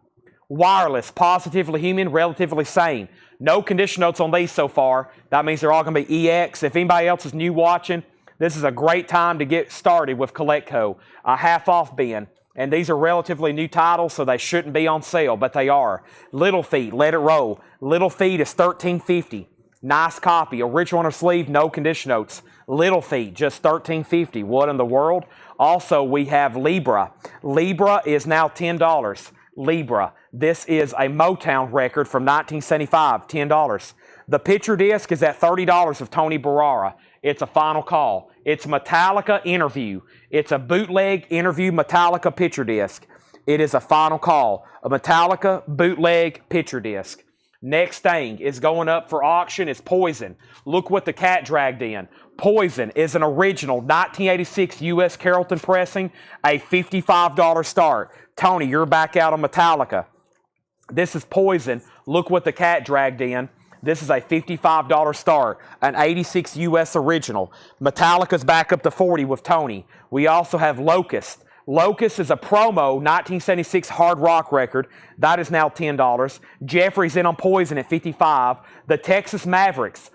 Wireless, positively human, relatively sane. No condition notes on these so far. That means they're all going to be EX. If anybody else is new watching, this is a great time to get started with CollectCo. A half-off bin. And these are relatively new titles, so they shouldn't be on sale, but they are. Little Feet, Let It Roll. Little Feet is $13.50. Nice copy. Original on her sleeve, no condition notes. Little Feet, just $13.50. What in the world? Also, we have Libra. Libra is now $10. Libra. This is a Motown record from 1975, $10. The picture disc is at $30 of Tony Barara. It's a final call. It's Metallica Interview. It's a bootleg interview Metallica picture disc. It is a final call. A Metallica bootleg picture disc. Next thing is going up for auction is Poison. Look what the cat dragged in. Poison is an original 1986 U.S. Carrollton pressing, a $55 start. Tony, you're back out on Metallica. This is Poison. Look what the cat dragged in. This is a $55 start, an 86 U.S. original. Metallica's back up to 40 with Tony. We also have Locust. Locust is a promo 1976 hard rock record. That is now $10. Jeffrey's in on Poison at $55. The Texas Mavericks.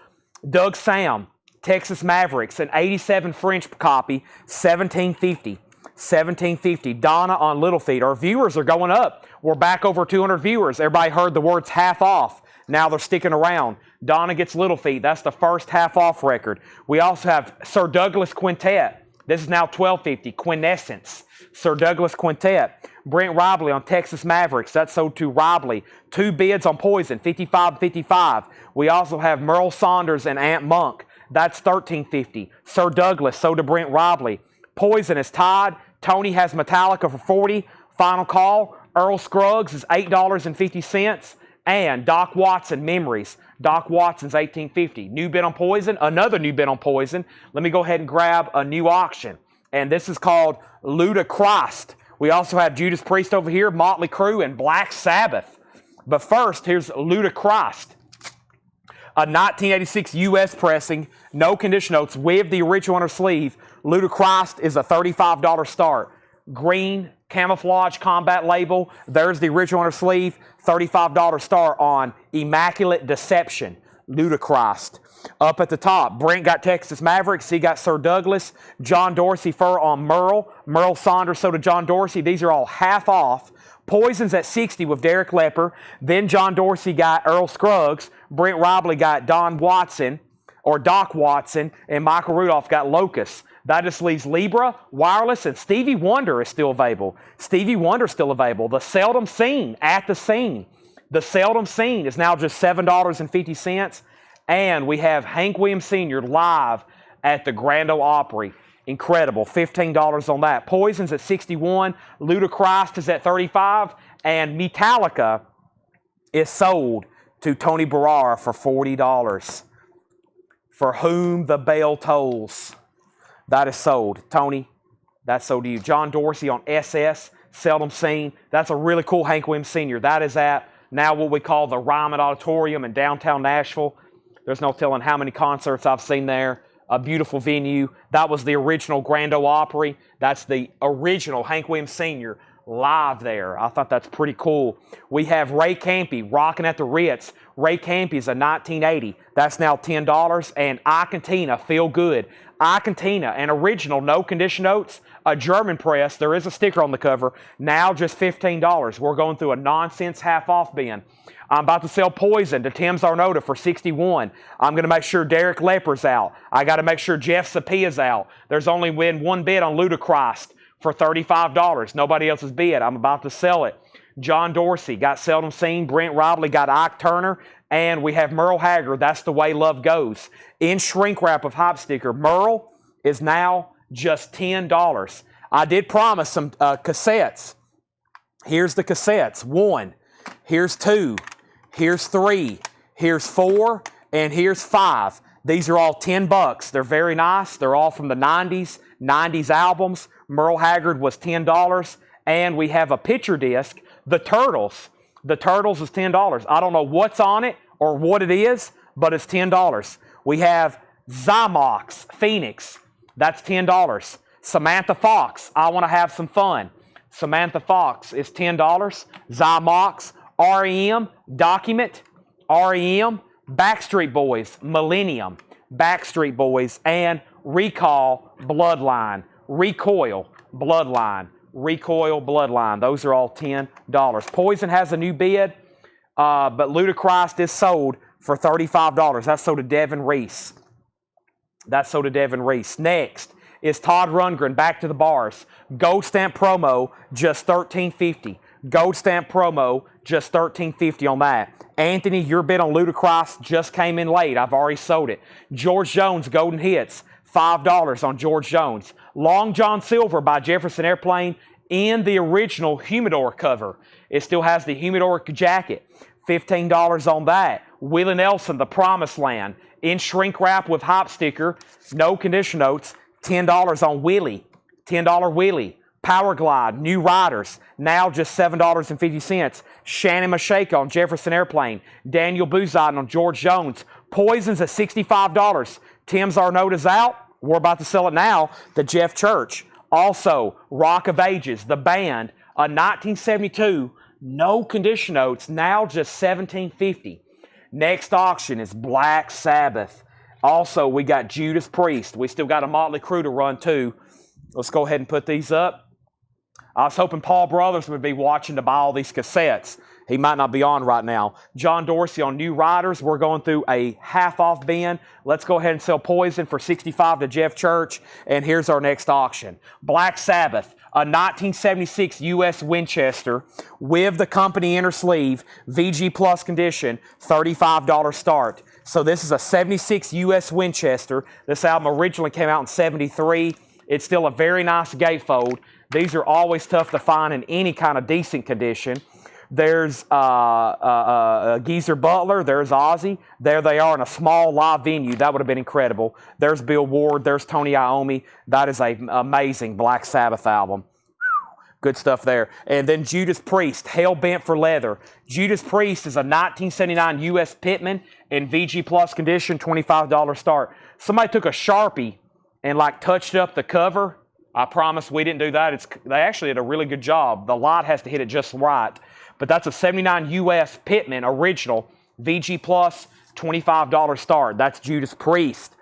Doug Sam, Texas Mavericks, an 87 French copy, $17.50. $17.50. Donna on Little Feet. Our viewers are going up. We're back over 200 viewers. Everybody heard the words half off. Now they're sticking around. Donna gets Little Feet. That's the first half off record. We also have Sir Douglas Quintet. This is now $12.50. Quintessence. Sir Douglas Quintet. Brent Robley on Texas Mavericks. That's sold to Robley. 2 bids on Poison, $55.55. We also have Merle Saunders and Ant Monk. That's $13.50. Sir Douglas sold to Brent Robley. Poison is tied. Tony has Metallica for $40. Final call. Earl Scruggs is $8.50. And Doc Watson, Memories. Doc Watson's $18.50. New bid on Poison. Another new bid on Poison. Let me go ahead and grab a new auction. And this is called Ludachrist. We also have Judas Priest over here, Motley Crue, and Black Sabbath. But first, here's Ludachrist. A 1986 U.S. pressing, no condition notes, with the original on her sleeve. Ludachrist is a $35 start. Green camouflage combat label. There's the original on her sleeve. $35 start on Immaculate Deception. Ludachrist. Up at the top, Brent got Texas Mavericks. He got Sir Douglas. John Dorsey fur on Merle. Merle Saunders, so did John Dorsey. These are all half off. Poison's at 60 with Derek Lepper. Then John Dorsey got Earl Scruggs. Brent Robley got Don Watson, or Doc Watson. And Michael Rudolph got Locust. That just leaves Libra, Wireless, and Stevie Wonder is still available. Stevie Wonder's still available. The Seldom Seen, At the Scene. The Seldom Seen is now just $7.50. And we have Hank Williams Sr. live at the Grand Ole Opry. Incredible. $15 on that. Poison's at 61. Ludachrist is at 35. And Metallica is sold to Tony Barara for $40. For Whom the Bell Tolls. That is sold. Tony, that's sold to you. John Dorsey on SS, Seldom Seen. That's a really cool Hank Williams Sr. That is at now what we call the Ryman Auditorium in downtown Nashville. There's no telling how many concerts I've seen there. A beautiful venue. That was the original Grand Ole Opry. That's the original Hank Williams Sr. live there. I thought that's pretty cool. We have Ray Campy rocking at the Ritz. Ray Campy is a 1980. That's now $10. And I Cantina, Feel Good. I Cantina, an original, no condition notes, a German press. There is a sticker on the cover. Now just $15. We're going through a nonsense half-off bin. I'm about to sell Poison to Tim Zarnota for $61. I'm going to make sure Derek Lepper's out. I got to make sure Jeff Sapia's out. There's only been one bid on Ludachrist for $35. Nobody else has bid. I'm about to sell it. John Dorsey got Seldom Seen. Brent Robley got Ike Turner. And we have Merle Haggard. That's the Way Love Goes. In shrink wrap of Hype Sticker, Merle is now just $10. I did promise some cassettes. Here's the cassettes. 1. Here's 2. Here's 3. Here's 4. And here's 5. These are all $10. They're very nice. They're all from the 90s albums. Merle Haggard was $10. And we have a picture disc, The Turtles. The Turtles is $10. I don't know what's on it or what it is, but it's $10. We have Zymox, Phoenix. That's $10. Samantha Fox, I Want to Have Some Fun. Samantha Fox is $10. Zymox, REM, Document, REM, Backstreet Boys, Millennium, Backstreet Boys, and Recall, Bloodline, Recoil, Bloodline, Recoil, Bloodline. Those are all $10. Poison has a new bid, but Ludachrist is sold for $35. That's sold to Devin Reese. That's sold to Devin Reese. Next is Todd Rundgren, Back to the Bars. Gold stamp promo, just $13.50. Gold stamp promo, just $13.50 on that. Anthony, your bid on Ludacris just came in late. I've already sold it. George Jones, Golden Hits, $5 on George Jones. Long John Silver by Jefferson Airplane in the original Humidor cover. It still has the Humidor jacket. $15 on that. Willie Nelson, The Promised Land, in shrink wrap with hop sticker, no condition notes, $10 on Willie. $10 Willie. Power Glide, New Riders, now just $7.50. Shannon Mashaka on Jefferson Airplane. Daniel Buziden on George Jones. Poisons at $65. Tim's Our Note is out. We're about to sell it now. The Jeff Church. Also, Rock of Ages, the band, a 1972, no condition notes, now just $17.50. Next auction is Black Sabbath. Also, we got Judas Priest. We still got a Motley Crue to run too. Let's go ahead and put these up. I was hoping Paul Brothers would be watching to buy all these cassettes. He might not be on right now. John Dorsey on New Riders. We're going through a half-off bin. Let's go ahead and sell Poison for $65 to Jeff Church. And here's our next auction. Black Sabbath, a 1976 U.S. Winchester with the company inner sleeve, VG Plus condition, $35 start. So this is a 76 U.S. Winchester. This album originally came out in 73. It's still a very nice gatefold. These are always tough to find in any kind of decent condition. There's Geezer Butler. There's Ozzy. There they are in a small live venue. That would have been incredible. There's Bill Ward. There's Tony Iommi. That is an amazing Black Sabbath album. Good stuff there. And then Judas Priest, Hell Bent for Leather. Judas Priest is a 1979 U.S. Pitman in VG Plus condition, $25 start. Somebody took a Sharpie and touched up the cover. I promise we didn't do that. They actually did a really good job. The light has to hit it just right. But that's a 79 U.S. Pitman original, VG Plus, $25 start. That's Judas Priest.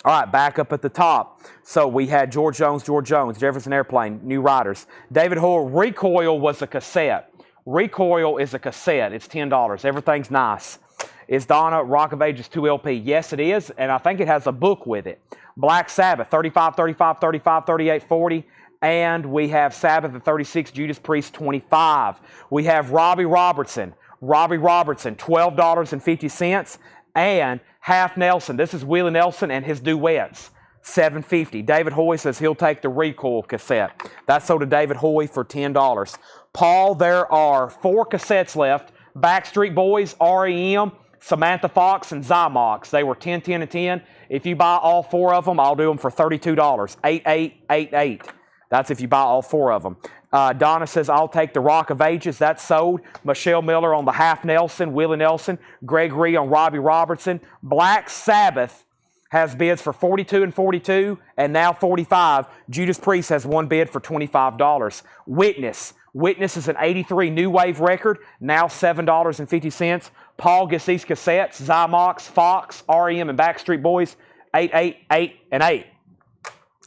All right, back up at the top. So we had George Jones, Jefferson Airplane, New Riders. David Hoyle, Recoil was a cassette. Recoil is a cassette. It's $10. Everything's nice. Is Donna Rock of Ages 2 LP? Yes, it is, and I think it has a book with it. Black Sabbath, 35, 35, 35, 38, 40. And we have Sabbath at 36, Judas Priest 25. We have Robbie Robertson, $12.50. And Half Nelson, this is Willie Nelson and his duets, $7.50. David Hoy says he'll take the Recoil cassette. That's sold to David Hoy for $10. Paul, there are 4 cassettes left. Backstreet Boys, REM, Samantha Fox, and Zymox. They were 10, 10, and 10. If you buy all 4 of them, I'll do them for $32. 8888. That's if you buy all 4 of them. Donna says, I'll take the Rock of Ages. That's sold. Michelle Miller on the Half Nelson, Willie Nelson. Gregory on Robbie Robertson. Black Sabbath has bids for $42 and $42, and now $45. Judas Priest has 1 bid for $25. Witness. Witness is an 83 New Wave record, now $7.50. Paul gets these cassettes, Zymox, Fox, REM, and Backstreet Boys, 8, 8, 8, and 8.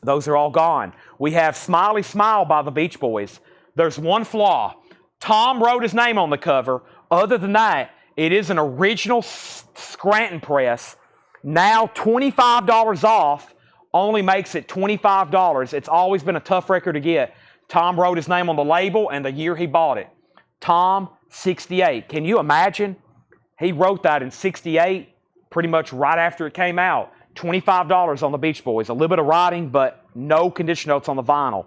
Those are all gone. We have Smiley Smile by the Beach Boys. There's one flaw. Tom wrote his name on the cover. Other than that, it is an original Scranton press. Now $25 off only makes it $25. It's always been a tough record to get. Tom wrote his name on the label and the year he bought it. Tom, 68. Can you imagine? He wrote that in 68, pretty much right after it came out. $25 on the Beach Boys. A little bit of writing, but no condition notes on the vinyl.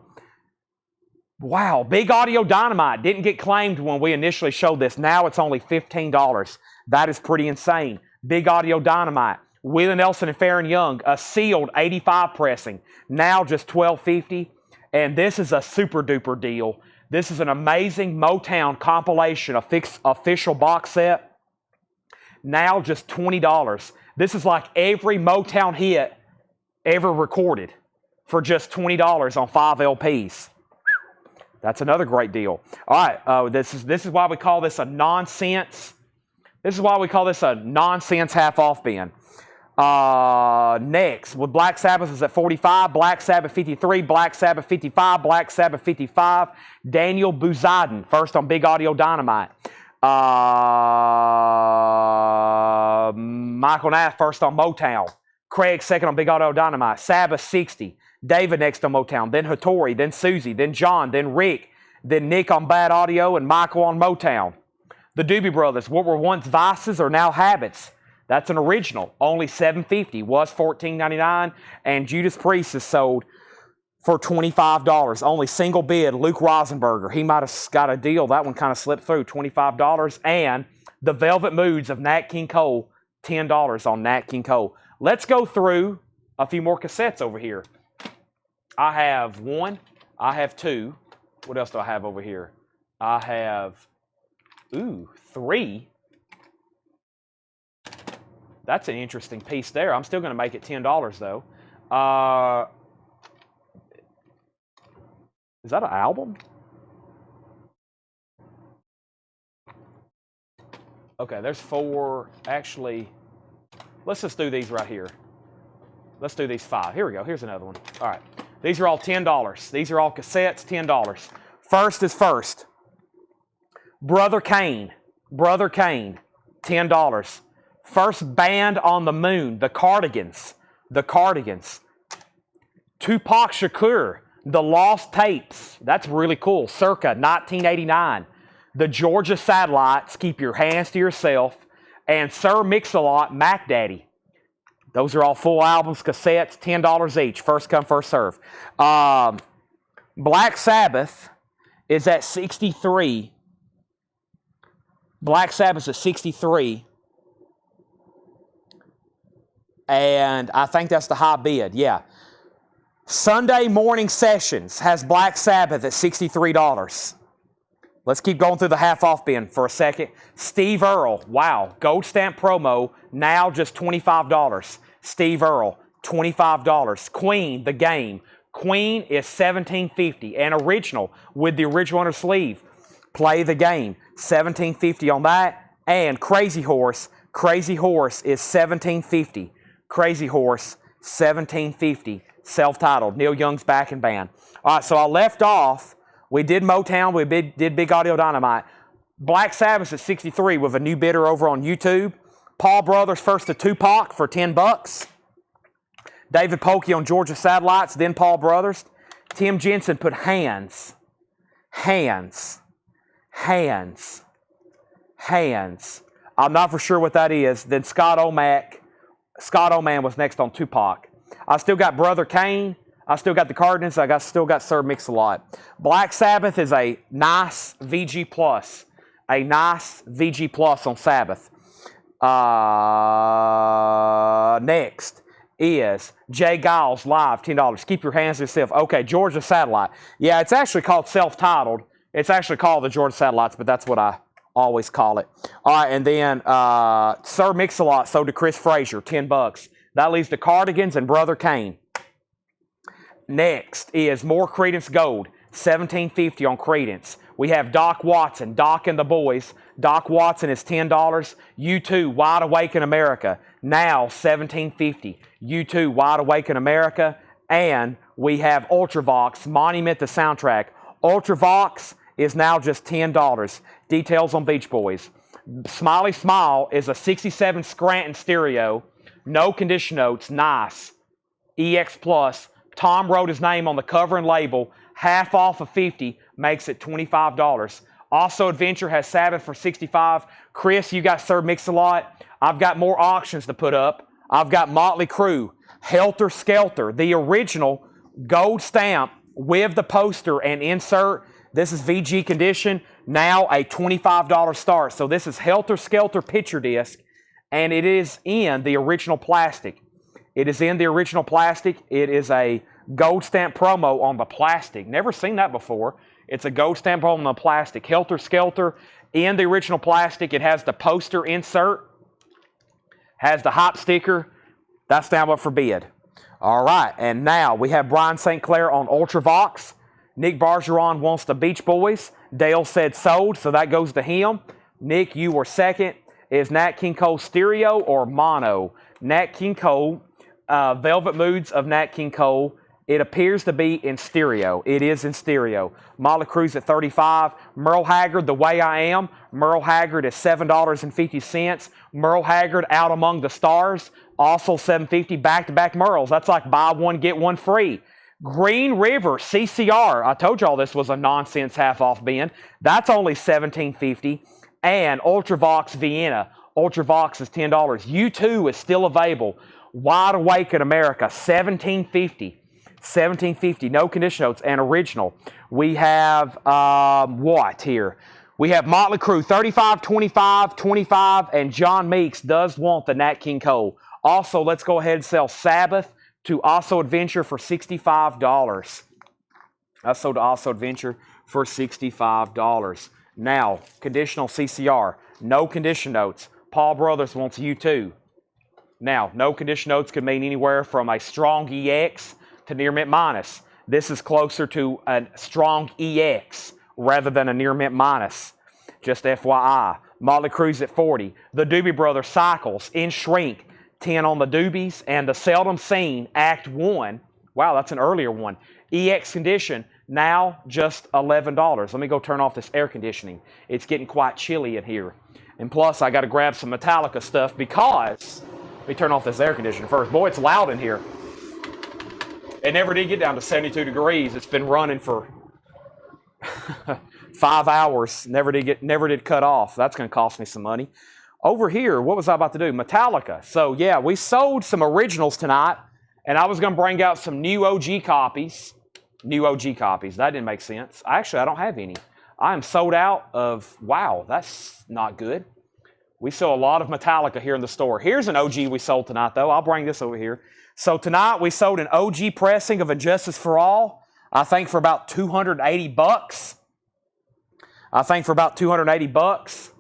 Wow, Big Audio Dynamite didn't get claimed when we initially showed this. Now it's only $15. That is pretty insane. Big Audio Dynamite. Willie Nelson and Farron Young, a sealed 85 pressing. Now just $12.50. And this is a super duper deal. This is an amazing Motown compilation, official box set. Now just $20. This is like every Motown hit ever recorded for just $20 on 5 LPs. That's another great deal. All right, this is why we call this a nonsense. This is why we call this a nonsense half off bin. Next, with Black Sabbath is at 45, Black Sabbath 53, Black Sabbath 55, Black Sabbath 55. Daniel Buziden, first on Big Audio Dynamite. Michael Nath, first on Motown. Craig, second on Big Audio Dynamite. Sabbath, 60. David next on Motown. Then Hattori, then Susie, then John, then Rick. Then Nick on Bad Audio and Michael on Motown. The Doobie Brothers, what were once vices are now habits. That's an original, only $7.50, was $14.99, and Judas Priest is sold for $25. Only single bid, Luke Rosenberger. He might have got a deal. That one kind of slipped through, $25. And the Velvet Moods of Nat King Cole, $10 on Nat King Cole. Let's go through a few more cassettes over here. I have one. I have two. What else do I have over here? I have, three. That's an interesting piece there. I'm still going to make it $10, though. Is that an album? Okay, there's four. Actually, let's just do these right here. Let's do these 5. Here we go. Here's another one. All right. These are all $10. These are all cassettes, $10. First is first. Brother Kane. Brother Kane, $10. First Band on the Moon, the Cardigans. The Cardigans. Tupac Shakur, The Lost Tapes. That's really cool. Circa 1989. The Georgia Satellites, Keep Your Hands to Yourself. And Sir Mix-a-Lot, Mac Daddy. Those are all full albums, cassettes, $10 each. First come, first serve. Black Sabbath is at 63. Black Sabbath's at 63. And I think that's the high bid, yeah. Sunday Morning Sessions has Black Sabbath at $63. Let's keep going through the half-off bin for a second. Steve Earle, wow, gold stamp promo, now just $25. Steve Earle, $25. Queen, The Game. Queen is $17.50. And original, with the original under sleeve. Play the Game, $17.50 on that. And Crazy Horse is $17.50. Crazy Horse, $17.50. Self-titled, Neil Young's backing band. All right, so I left off. We did Motown. We did Big Audio Dynamite. Black Sabbath at 63 with a new bidder over on YouTube. Paul Brothers first to Tupac for $10. David Polkey on Georgia Satellites, then Paul Brothers. Tim Jensen put Hands. I'm not for sure what that is. Then Scott Oman was next on Tupac. I still got Brother Kane. I still got the Cardinals. Still got Sir Mix-a-Lot. Black Sabbath is a nice VG Plus. A nice VG Plus on Sabbath. Next is Jay Giles Live, $10. Keep Your Hands to Yourself. Okay, Georgia Satellite. Yeah, it's actually called self-titled. It's actually called the Georgia Satellites, but that's what I always call it. All right, and then Sir Mix-a-Lot sold to Chris Frazier, $10. That leaves the Cardigans and Brother Kane. Next is more Creedence Gold, $17.50 on Creedence. We have Doc Watson, Doc and the Boys. Doc Watson is $10. U2, Wide Awake in America, now $17.50. U2, Wide Awake in America. And we have Ultravox, Monument the Soundtrack. Ultravox is now just $10. Details on Beach Boys. Smiley Smile is a 67 Scranton stereo. No condition notes, nice. EX Plus. Tom wrote his name on the cover and label. Half off of 50 makes it $25. Also, Adventure has Sabbath for $65. Chris, you got Sir Mix-a-Lot. I've got more auctions to put up. I've got Motley Crue, Helter Skelter, the original gold stamp with the poster and insert. This is VG condition. Now a $25 start. So this is Helter Skelter picture disc, and it is in the original plastic. It is in the original plastic. It is a gold stamp promo on the plastic. Never seen that before. It's a gold stamp promo on the plastic. Helter Skelter in the original plastic. It has the poster insert. Has the hot sticker. That's now up for bid. All right, and now we have Brian St. Clair on Ultravox. Nick Bargeron wants the Beach Boys. Dale said sold, so that goes to him. Nick, you were second. Is Nat King Cole stereo or mono? Nat King Cole, Velvet Moods of Nat King Cole. It appears to be in stereo. It is in stereo. Motley Crue's at $35. Merle Haggard, The Way I Am. Merle Haggard is $7.50. Merle Haggard, Out Among the Stars, also $7.50. Back-to-back Merles. That's like buy one, get one free. Green River CCR. I told y'all this was a nonsense half-off bin. That's only $17.50. And Ultravox Vienna. Ultravox is $10. U2 is still available. Wide Awake in America, $17.50. $17.50. No condition notes and original. We have what here? We have Motley Crue, 35, 25, 25, and John Meeks does want the Nat King Cole. Also, let's go ahead and sell Sabbath to Also Adventure for $65. I sold to Also Adventure for $65. Now, conditional CCR, no condition notes. Paul Brothers wants U2. Now, no condition notes could mean anywhere from a strong EX to near mint minus. This is closer to a strong EX rather than a near mint minus. Just FYI. Motley Crue's at 40. The Doobie Brothers Cycles in shrink, 10 on the Doobies, and the Seldom Seen Act 1. Wow, that's an earlier one. EX condition, now just $11. Let me go turn off this air conditioning. It's getting quite chilly in here. And plus, I got to grab some Metallica stuff because... Let me turn off this air conditioner first. Boy, it's loud in here. It never did get down to 72 degrees. It's been running for 5 hours. Never did cut off. That's going to cost me some money. Over here, what was I about to do? Metallica. So, yeah, we sold some originals tonight, and I was going to bring out some new OG copies. New OG copies. That didn't make sense. Actually, I don't have any. I am sold out of... Wow, that's not good. We sell a lot of Metallica here in the store. Here's an OG we sold tonight, though. I'll bring this over here. So tonight we sold an OG pressing of Injustice for All, I think for about $280. I think for about $280.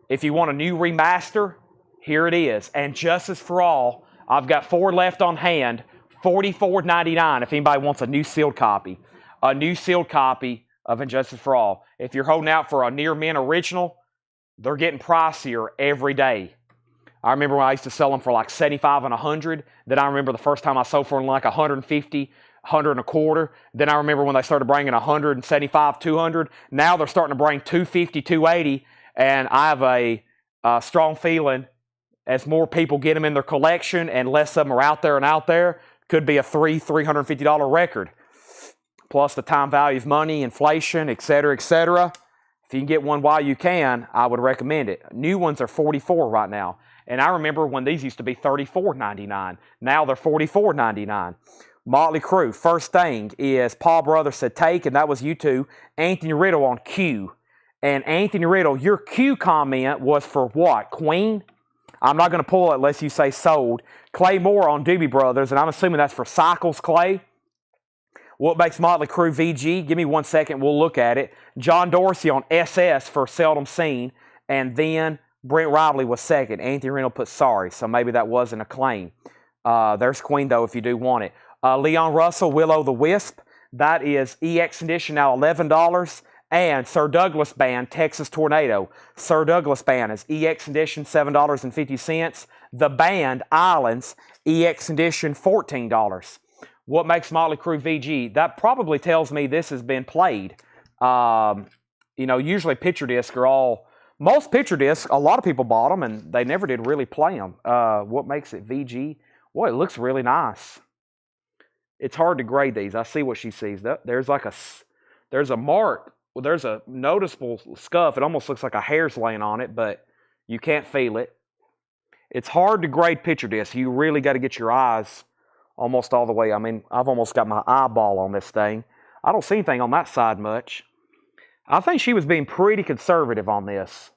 If you want a new remaster, here it is. And Justice for All, I've got 4 left on hand, $44.99 if anybody wants a new sealed copy. A new sealed copy of Injustice for All. If you're holding out for a near mint original, they're getting pricier every day. I remember when I used to sell them for like 75 and 100. Then I remember the first time I sold for them like 150, 100 and a quarter. Then I remember when they started bringing 175, 200. Now they're starting to bring 250, 280. And I have a strong feeling as more people get them in their collection and less of them are out there, could be a $350 record. Plus the time value of money, inflation, etc., etc. If you can get one while you can, I would recommend it. New ones are $44 right now. And I remember when these used to be $34.99. Now they're $44.99. Motley Crue, first thing is Paul Brothers said take, and that was U2. Anthony Riddle on Q. And Anthony Riddle, your Q comment was for what? Queen? I'm not going to pull it unless you say sold. Clay Moore on Doobie Brothers, and I'm assuming that's for Cycles, Clay. What makes Motley Crue VG? Give me 1 second. We'll look at it. John Dorsey on SS for Seldom Seen. And then Brent Riley was second. Anthony Riddle put sorry, so maybe that wasn't a claim. There's Queen, though, if you do want it. Leon Russell, Will-O-the-Wisp. That is EX edition, now $11. And Sir Douglas Band, Texas Tornado. Sir Douglas Band is EX edition, $7.50. The Band, Islands, EX edition, $14. What makes Motley Crue VG? That probably tells me this has been played. Usually picture discs are all... Most picture discs, a lot of people bought them, and they never did really play them. What makes it VG? Boy, it looks really nice. It's hard to grade these. I see what she sees. There's a mark. Well, there's a noticeable scuff. It almost looks like a hair's laying on it, but you can't feel it. It's hard to grade picture discs. You really got to get your eyes almost all the way. I mean, I've almost got my eyeball on this thing. I don't see anything on that side much. I think she was being pretty conservative on this.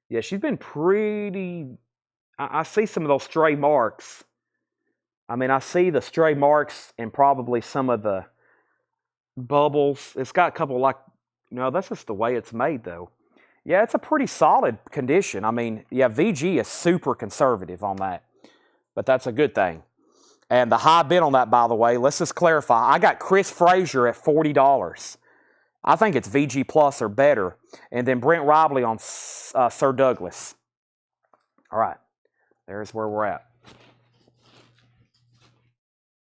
Yeah, she's been pretty... I see some of those stray marks. I mean, I see the stray marks and probably some of the bubbles. It's got a couple like... No, that's just the way it's made, though. Yeah, it's a pretty solid condition. I mean, yeah, VG is super conservative on that. But that's a good thing. And the high bid on that, by the way, let's just clarify. I got Chris Frazier at $40. I think it's VG Plus or better. And then Brent Riley on Sir Douglas. All right. There's where we're at.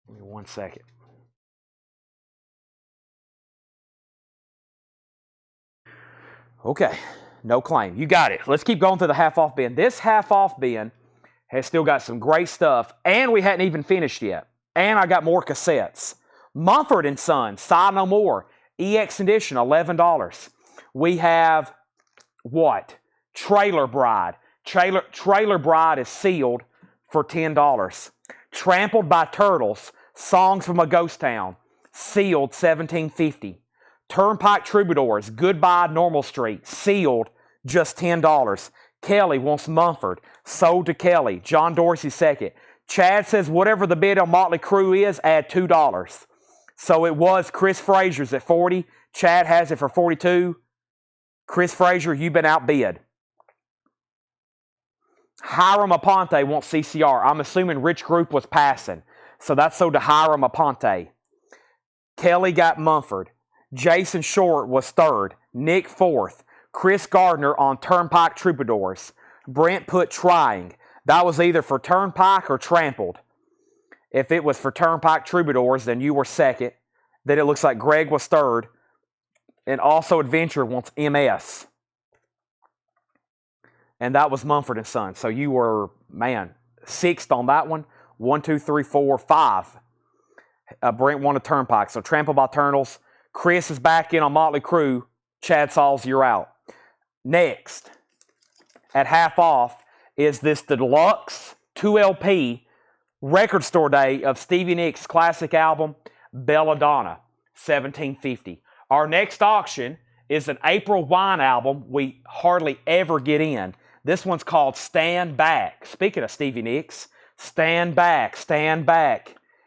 Give me 1 second. Okay. No claim. You got it. Let's keep going to the half-off bin. This half-off bin has still got some great stuff, and we hadn't even finished yet. And I got more cassettes. Mumford & Sons, Sigh No More, EX Edition, $11. We have what? Trailer Bride. Trailer Bride is sealed for $10. Trampled by Turtles, Songs from a Ghost Town, sealed $17.50. Turnpike Troubadours, Goodbye Normal Street, sealed just $10. Kelly wants Mumford, sold to Kelly. John Dorsey second. Chad says whatever the bid on Motley Crue is, add $2. So it was Chris Frazier's at 40. Chad has it for 42. Chris Frazier, you've been outbid. Hiram Aponte wants CCR. I'm assuming Rich Group was passing. So that's sold to Hiram Aponte. Kelly got Mumford. Jason Short was third. Nick fourth. Chris Gardner on Turnpike Troubadours. Brent put Trying. That was either for Turnpike or Trampled. If it was for Turnpike Troubadours, then you were second. Then it looks like Greg was third. And also Adventure wants MS. And that was Mumford & Sons. So you were, man, sixth on that one. 1, 2, 3, 4, 5. Brent won a Turnpike. So Trampled by Turtles. Chris is back in on Motley Crue. Chad Sauls, you're out. Next, at half off, is this deluxe 2LP record store day of Stevie Nicks' classic album, Belladonna, $17.50. Our next auction is an April Wine album we hardly ever get in. This one's called Stand Back. Speaking of Stevie Nicks, stand back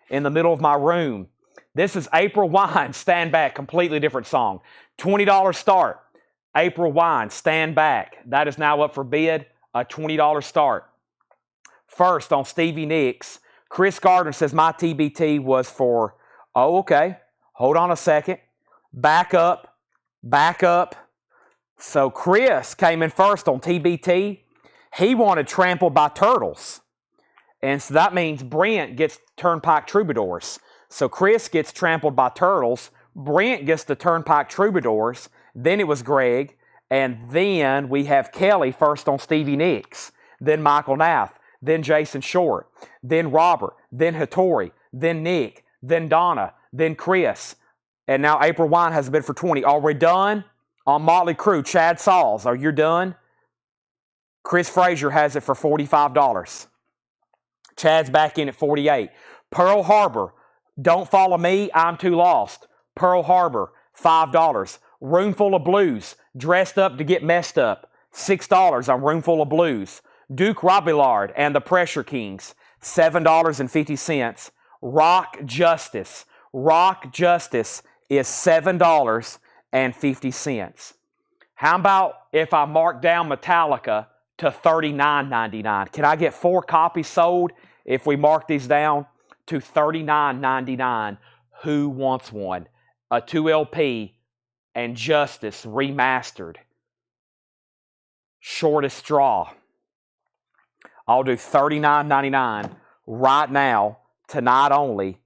in the middle of my room. This is April Wine, Stand Back, completely different song. $20 start. April Wine, Stand Back. That is now up for bid, a $20 start. First on Stevie Nicks, Chris Gardner says my TBT was for, oh, okay, hold on a second. Back up. So Chris came in first on TBT. He wanted Trampled by Turtles. And so that means Brent gets Turnpike Troubadours. So Chris gets Trampled by Turtles. Brent gets the Turnpike Troubadours. Then it was Greg. And then we have Kelly first on Stevie Nicks. Then Michael Nath. Then Jason Short. Then Robert. Then Hattori. Then Nick. Then Donna. Then Chris. And now April Wine has a bid for 20. Are we done? On Motley Crue, Chad Sauls. Are you done? Chris Frazier has it for $45. Chad's back in at 48. Pearl Harbor. Don't Follow Me, I'm Too Lost. Pearl Harbor, $5. Roomful of Blues, Dressed Up to Get Messed Up, $6 on Roomful of Blues. Duke Robillard and the Pressure Kings, $7.50. Rock Justice is $7.50. How about if I mark down Metallica to $39.99? Can I get 4 copies sold if we mark these down to $39.99? Who wants one? A 2LP and Justice remastered. Shortest straw. I'll do $39.99 right now, tonight only.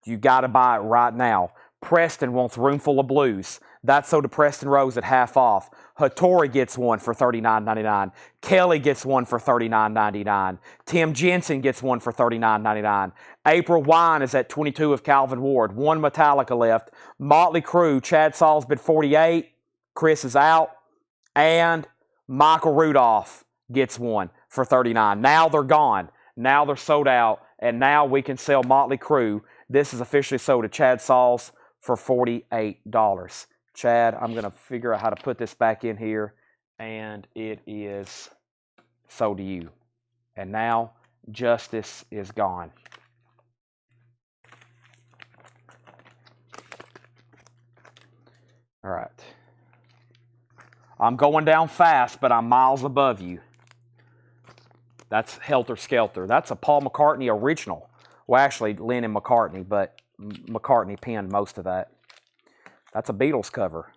You got to buy it right now. Preston wants Roomful of Blues. That's sold to Preston Rose at half off. Hattori gets one for $39.99. Kelly gets one for $39.99. Tim Jensen gets one for $39.99. April Wine is at 22 of Calvin Ward. 1 Metallica left. Motley Crue, Chad Sauls bid 48. Chris is out. And Michael Rudolph gets one for $39. Now they're gone. Now they're sold out. And now we can sell Motley Crue. This is officially sold to Chad Sauls for $48. Chad, I'm going to figure out how to put this back in here, and it is sold to you. And now Justice is gone. All right. I'm going down fast, but I'm miles above you. That's Helter Skelter. That's a Paul McCartney original. Well, actually, Lennon McCartney, but McCartney penned most of that. That's a Beatles cover.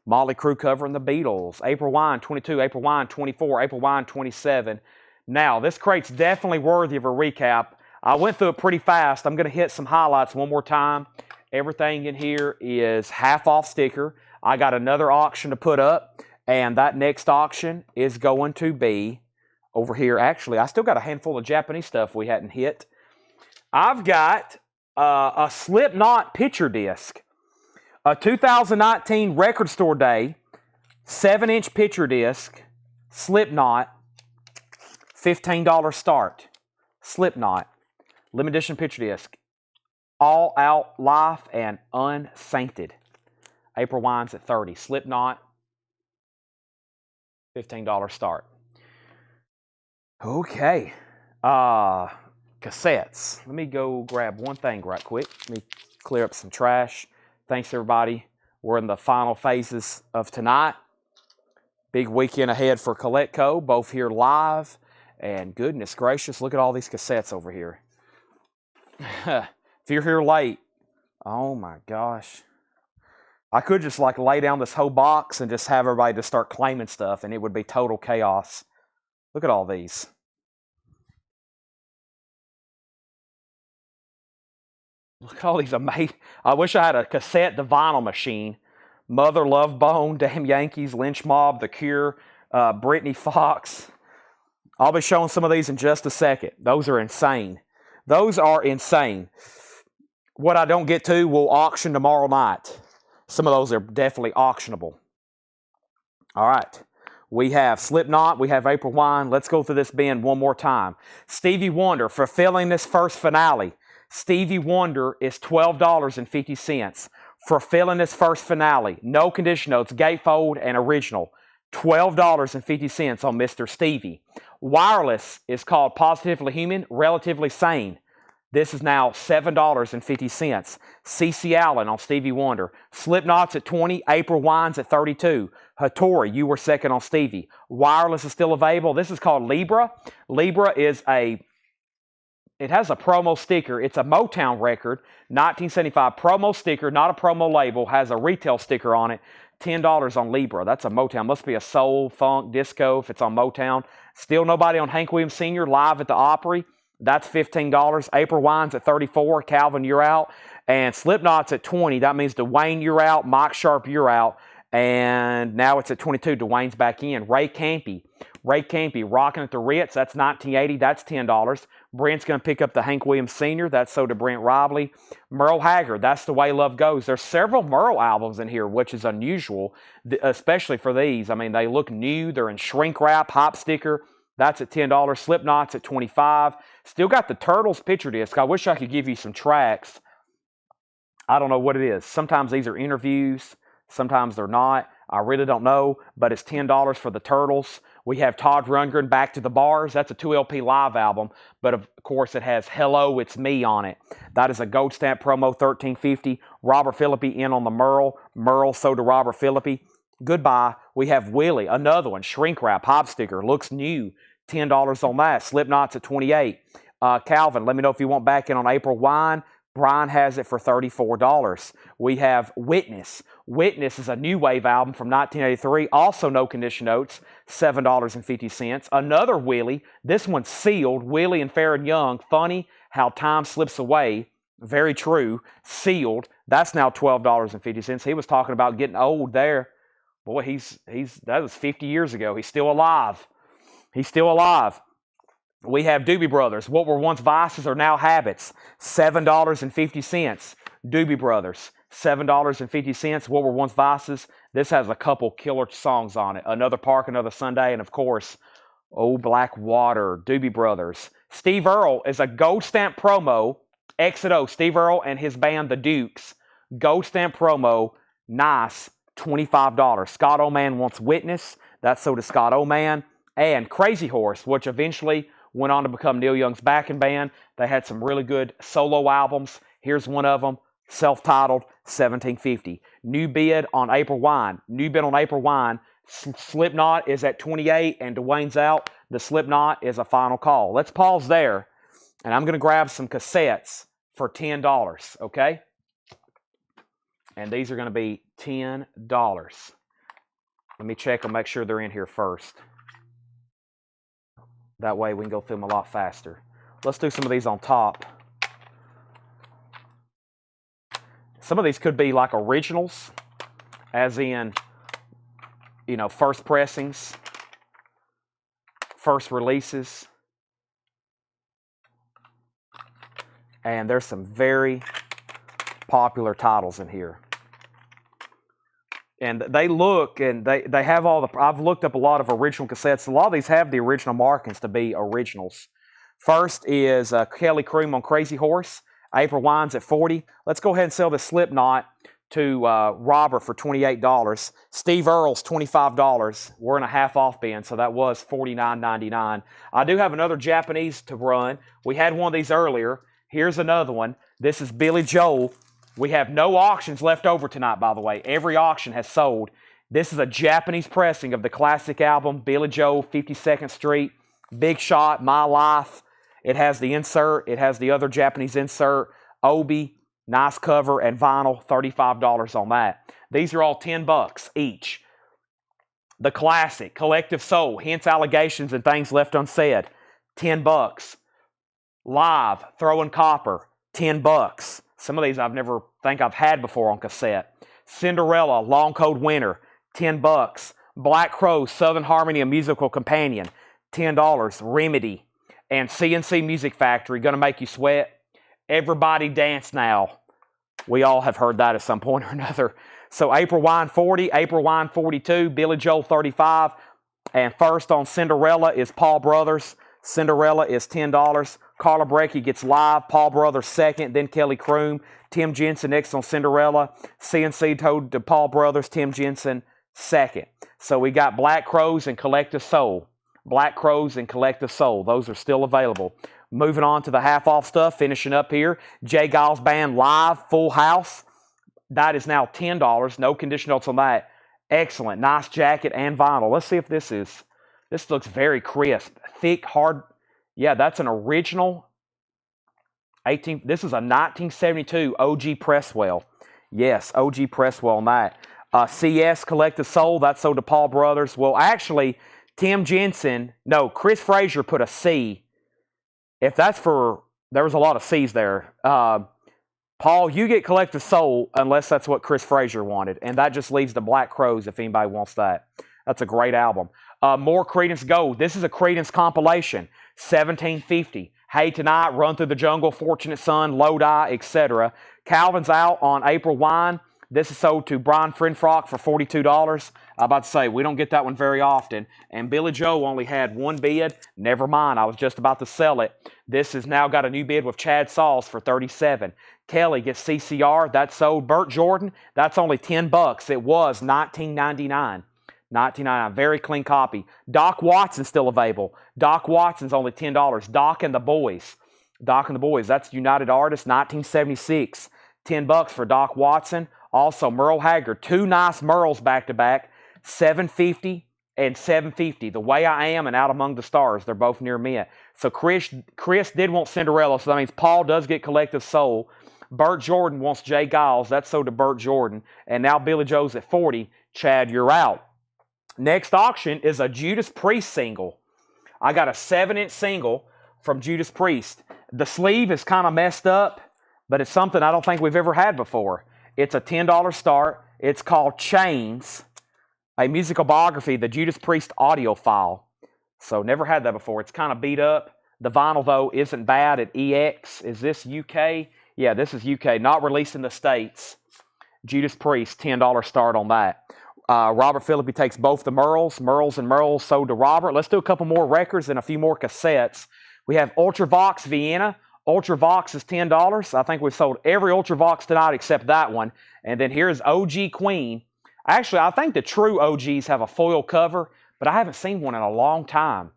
Motley Crue covering the Beatles. April Wine, 22. April Wine, 24. April Wine, 27. Now, this crate's definitely worthy of a recap. I went through it pretty fast. I'm going to hit some highlights one more time. Everything in here is half-off sticker. I got another auction to put up, and that next auction is going to be over here. Actually, I still got a handful of Japanese stuff we hadn't hit. I've got a Slipknot picture disc, a 2019 Record Store Day 7-inch picture disc, Slipknot, $15 start. Slipknot, limited edition picture disc, All Out Life and Unsainted. April Wines at 30. Slipknot, $15 start. Okay. Cassettes. Let me go grab one thing right quick. Let me clear up some trash. Thanks, everybody. We're in the final phases of tonight. Big weekend ahead for Collectco, both here live. And goodness gracious, look at all these cassettes over here. If you're here late, oh my gosh. I could just like lay down this whole box and just have everybody just start claiming stuff, and it would be total chaos. Look at all these. Look at all these amazing. I wish I had a cassette to vinyl machine. Mother Love Bone, Damn Yankees, Lynch Mob, The Cure, Britney Fox. I'll be showing some of these in just a second. Those are insane. Those are insane. What I don't get to, we'll auction tomorrow night. Some of those are definitely auctionable. All right. We have Slipknot. We have April Wine. Let's go through this bin one more time. Stevie Wonder, fulfilling this first finale. Stevie Wonder is $12.50. Fulfilling this first finale. No condition notes, gatefold, and original. $12.50 on Mr. Stevie. Wireless is called Positively Human, Relatively Sane. This is now $7.50. C.C. Allen on Stevie Wonder. Slipknot's at $20. April Wine's at $32. Hattori, you were second on Stevie. Wireless is still available. This is called Libra. Libra is it has a promo sticker. It's a Motown record, 1975 promo sticker, not a promo label, has a retail sticker on it. $10 on Libra. That's a Motown. Must be a soul, funk, disco if it's on Motown. Still nobody on Hank Williams Sr. live at the Opry. That's $15. April Wine's at $34. Calvin, you're out. And Slipknot's at $20. That means Dwayne, you're out. Mike Sharp, you're out. And now it's at $22. Dwayne's back in. Ray Campy, Rocking at the Ritz. That's $19.80. That's $10. Brent's going to pick up the Hank Williams Sr. That's so to Brent Robley. Merle Haggard, That's the Way Love Goes. There's several Merle albums in here, which is unusual, especially for these. I mean, they look new. They're in shrink wrap, hop sticker. That's at $10. Slipknot's at $25. Still got the Turtles picture disc. I wish I could give you some tracks. I don't know what it is. Sometimes these are interviews. Sometimes they're not. I really don't know, but it's $10 for the Turtles. We have Todd Rundgren, Back to the Bars. That's a 2LP live album, but of course it has Hello, It's Me on it. That is a gold stamp promo, $13.50. Robert Phillippe in on the Merle, so to Robert Phillippe. Goodbye. We have Willie, another one, shrink wrap, hop sticker, looks new, $10 on that. Slipknot's at $28. Calvin, let me know if you want back in on April Wine. Brian has it for $34. We have Witness. Witness is a new wave album from 1983. Also no condition notes, $7.50. Another Willie. This one's sealed. Willie and Farron Young. Funny how time slips away. Very true. Sealed. That's now $12.50. He was talking about getting old there. Boy, that was 50 years ago. He's still alive. We have Doobie Brothers. What were once vices are now habits. $7.50. Doobie Brothers. $7.50. What were once vices. This has a couple killer songs on it. Another Park, Another Sunday, and of course, Old Black Water. Doobie Brothers. Steve Earle is a gold stamp promo. Exit Steve Earle and his band, The Dukes. Gold stamp promo. Nice. $25. Scott Oman wants Witness. That's so to Scott Oman. And Crazy Horse, which eventually went on to become Neil Young's backing band. They had some really good solo albums. Here's one of them, self-titled, $17.50. New bid on April Wine. Slipknot is at $28 and Dwayne's out. The Slipknot is a final call. Let's pause there, and I'm going to grab some cassettes for $10, okay? And these are going to be $10. Let me check and make sure they're in here first. That way we can go through them a lot faster. Let's do some of these on top. Some of these could be like originals, as in, first pressings, first releases. And there's some very popular titles in here. And they look, and they have all the, I've looked up a lot of original cassettes. A lot of these have the original markings to be originals. First is Kelly Croom on Crazy Horse. April Wine's at $40. Let's go ahead and sell this Slipknot to Robert for $28. Steve Earle's $25. We're in a half off bin, so that was $49.99. I do have another Japanese to run. We had one of these earlier. Here's another one. This is Billy Joel. We have no auctions left over tonight, by the way. Every auction has sold. This is a Japanese pressing of the classic album, Billy Joel, 52nd Street, Big Shot, My Life. It has the insert. It has the other Japanese insert, Obi, nice cover, and vinyl, $35 on that. These are all $10 each. The classic, Collective Soul, Hence Allegations and Things Left Unsaid, $10. Live, Throwing Copper, $10. Some of these I've never think I've had before on cassette. Cinderella, Long Cold Winter, $10. Black Crow, Southern Harmony, A Musical Companion, $10. Remedy and CNC Music Factory, Gonna Make You Sweat. Everybody Dance Now. We all have heard that at some point or another. So April Wine 40, April Wine 42, Billy Joel 35, and first on Cinderella is Paul Brothers. Cinderella is $10. Carla Breckie gets Live. Paul Brothers second, then Kelly Croom. Tim Jensen next on Cinderella. CNC toed to Paul Brothers. Tim Jensen second. So we got Black Crows and Collective Soul. Black Crows and Collective Soul. Those are still available. Moving on to the half-off stuff, finishing up here. Jay Giles Band Live, Full House. That is now $10. No condition notes on that. Excellent. Nice jacket and vinyl. Let's see if this is... This looks very crisp. Thick, hard. Yeah, that's an original. This is a 1972 OG Presswell. Yes, OG Presswell on that. CS Collective Soul. That's sold to Paul Brothers. Well, actually, Tim Jensen. No, Chris Frazier put a C. If that's for... There was a lot of C's there. Paul, you get Collective Soul unless that's what Chris Frazier wanted. And that just leaves the Black Crows if anybody wants that. That's a great album. More Creedence Gold. This is a Creedence compilation. 1750. Hey Tonight, Run Through the Jungle, Fortunate Son, Lodi, etc. Calvin's out on April Wine. This is sold to Brian Frinfrock for $42. I'm about to say, we don't get that one very often. And Billy Joe only had one bid. Never mind, I was just about to sell it. This has now got a new bid with Chad Sauls for $37. Kelly gets CCR. That's sold. Burt Jordan, that's only $10. It was $19.99. $19.99, very clean copy. Doc Watson's still available. Doc Watson's only $10. Doc and the Boys. Doc and the Boys, that's United Artists, 1976. $10 for Doc Watson. Also, Merle Haggard, two nice Merles back-to-back, $750 and $750. The Way I Am and Out Among the Stars, they're both near me. So Chris did want Cinderella, so that means Paul does get Collective Soul. Burt Jordan wants Jay Giles, that's sold to Burt Jordan. And now Billy Joe's at $40. Chad, you're out. Next auction is a Judas Priest single. I got a 7-inch single from Judas Priest. The sleeve is kind of messed up, but it's something I don't think we've ever had before. It's a $10 start. It's called Chains, a musical biography, the Judas Priest audio file. So never had that before. It's kind of beat up. The vinyl, though, isn't bad at EX. Is this UK? Yeah, this is UK. Not released in the States. Judas Priest, $10 start on that. Robert Phillippe takes both the Merles and Merles sold to Robert. Let's do a couple more records and a few more cassettes. We have Ultravox Vienna. Ultravox is $10. I think we've sold every Ultravox tonight except that one. And then here's OG Queen. Actually, I think the true OGs have a foil cover, but I haven't seen one in a long time.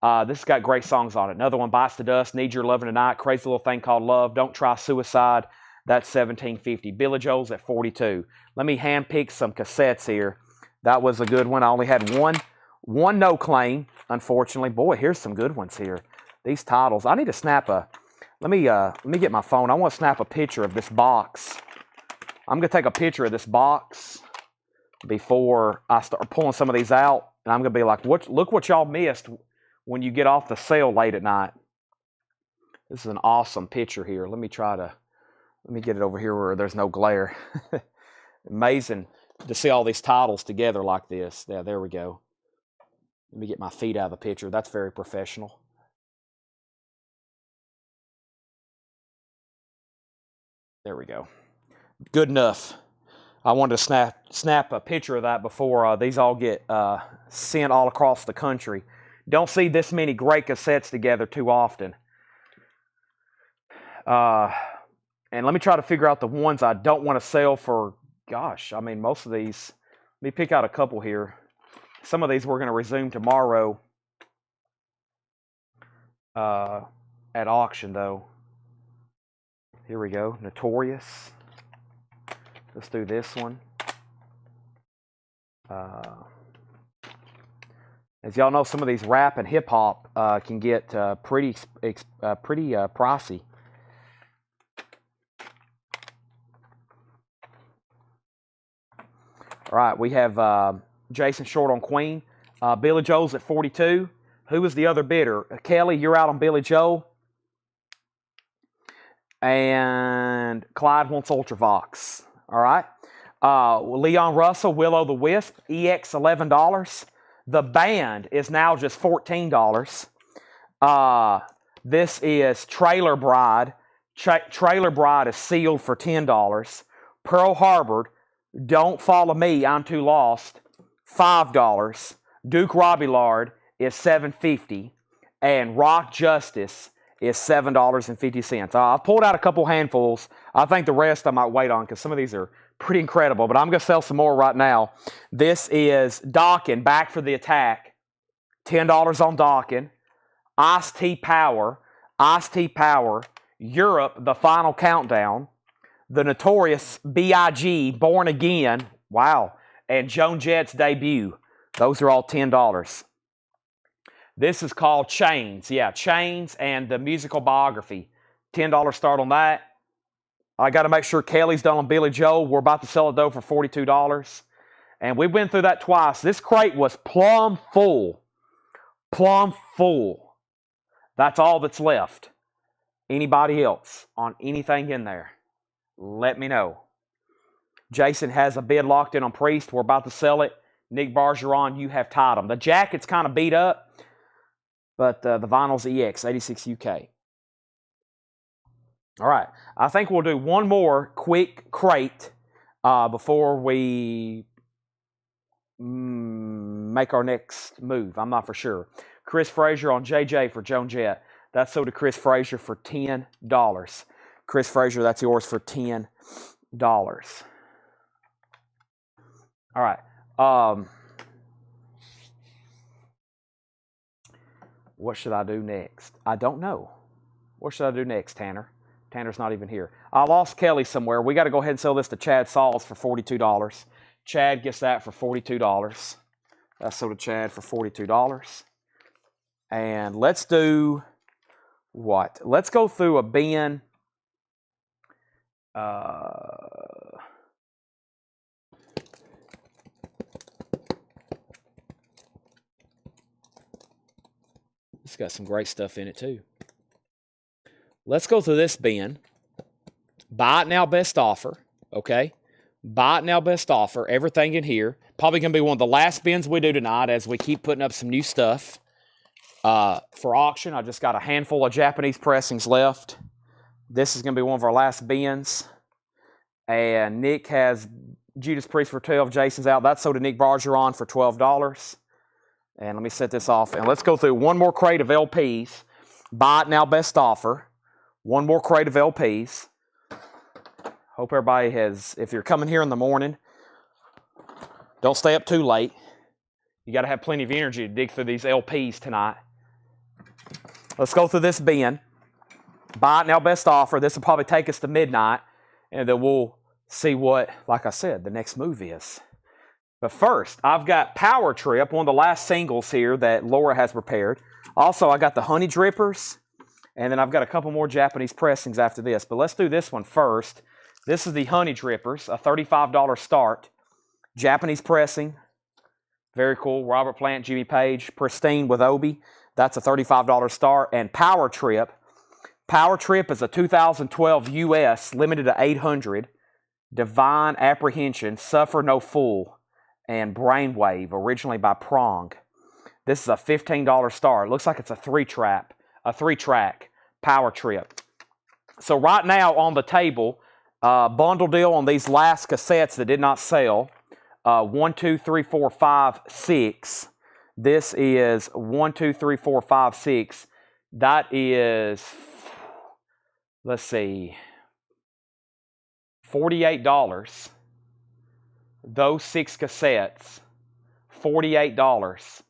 This has got great songs on it. Another one, Bites the Dust, Need Your Loving Tonight, Crazy Little Thing Called Love, Don't Try Suicide. That's $17.50. Billy Joel's at $42. Let me handpick some cassettes here. That was a good one. I only had one no claim, unfortunately. Boy, here's some good ones here. These titles. I need to snap a... Let me get my phone. I want to snap a picture of this box. I'm going to take a picture of this box before I start pulling some of these out. And I'm going to be like, look what y'all missed when you get off the sale late at night. This is an awesome picture here. Let me get it over here where there's no glare. Amazing to see all these titles together like this. Yeah, there we go. Let me get my feet out of the picture. That's very professional. There we go. Good enough. I wanted to snap a picture of that before these all get sent all across the country. Don't see this many great cassettes together too often. And let me try to figure out the ones I don't want to sell for, gosh, I mean, most of these. Let me pick out a couple here. Some of these we're going to resume tomorrow at auction, though. Here we go. Notorious. Let's do this one. As y'all know, some of these rap and hip hop can get pretty pricey. All right, we have Jason short on Queen. Billy Joel's at 42. Who was the other bidder? Kelly, you're out on Billy Joel. And Clyde wants Ultravox. All right. Leon Russell, Will-O the Wisp, EX $11. The band is now just $14. This is Trailer Bride. Trailer Bride is sealed for $10. Pearl Harbor, Don't Follow Me, I'm Too Lost, $5. Duke Robillard is $7.50. And Rock Justice is $7.50. I've pulled out a couple handfuls. I think the rest I might wait on because some of these are pretty incredible, but I'm going to sell some more right now. This is Dokken, Back for the Attack, $10 on Dokken. Ice-T Power, Europe, The Final Countdown. The Notorious B.I.G., Born Again, wow, and Joan Jett's Debut. Those are all $10. This is called Chains. Yeah, Chains and the musical biography. $10 start on that. I got to make sure Kelly's done on Billy Joel. We're about to sell it, though, for $42. And we've been through that twice. This crate was plumb full. Plumb full. That's all that's left. Anybody else on anything in there, let me know. Jason has a bid locked in on Priest. We're about to sell it. Nick Bargeron, you have tied them. The jacket's kind of beat up. But the vinyl's EX, 86 UK. All right. I think we'll do one more quick crate before we make our next move. I'm not for sure. Chris Frazier on JJ for Joan Jett. That's sold to Chris Frazier for $10. Chris Frazier, that's yours for $10. All right. What should I do next? I don't know. What should I do next, Tanner? Tanner's not even here. I lost Kelly somewhere. We got to go ahead and sell this to Chad Sauls for $42. Chad gets that for $42. That's sold to Chad for $42. And let's do what? Let's go through a bin. It's got some great stuff in it too. Let's go through this bin. Buy it now, best offer. Okay. Buy it now, best offer. Everything in here. Probably going to be one of the last bins we do tonight as we keep putting up some new stuff for auction. I just got a handful of Japanese pressings left. This is going to be one of our last bins. And Nick has Judas Priest for $12. Jason's out. That's sold to Nick Bargeron for $12. And let me set this off. And let's go through one more crate of LPs. Buy it now, best offer. One more crate of LPs. Hope everybody has, if you're coming here in the morning, don't stay up too late. You got to have plenty of energy to dig through these LPs tonight. Let's go through this bin. Buy it now, best offer. This will probably take us to midnight. And then we'll see what, like I said, the next move is. But first, I've got Power Trip, one of the last singles here that Laura has prepared. Also, I got the Honey Drippers, and then I've got a couple more Japanese pressings after this. But let's do this one first. This is the Honey Drippers, a $35 start. Japanese pressing, very cool. Robert Plant, Jimmy Page, pristine with Obi. That's a $35 start. And Power Trip. Power Trip is a 2012 US, limited to 800. Divine Apprehension, Suffer No Fool, and Brainwave, originally by Prong. This is a $15 star. It looks like it's a three-track Power Trip. So right now on the table, Bundle deal on these last cassettes that did not sell. 1, 2, 3, 4, 5, 6. This is 1, 2, 3, 4, 5, 6. That is, let's see, $48. Those 6 cassettes, $48.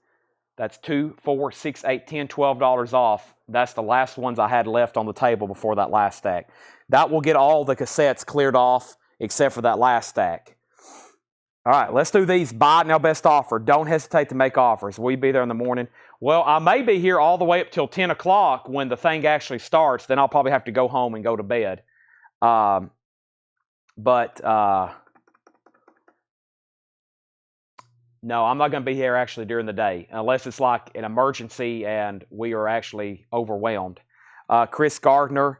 That's $2, $4, $6, $8, $10, $12 off. That's the last ones I had left on the table before that last stack. That will get all the cassettes cleared off except for that last stack. All right, let's do these. Buy it now, best offer. Don't hesitate to make offers. Will you be there in the morning? Well, I may be here all the way up till 10 o'clock when the thing actually starts. Then I'll probably have to go home and go to bed. No, I'm not going to be here actually during the day unless it's like an emergency and we are actually overwhelmed. Chris Gardner,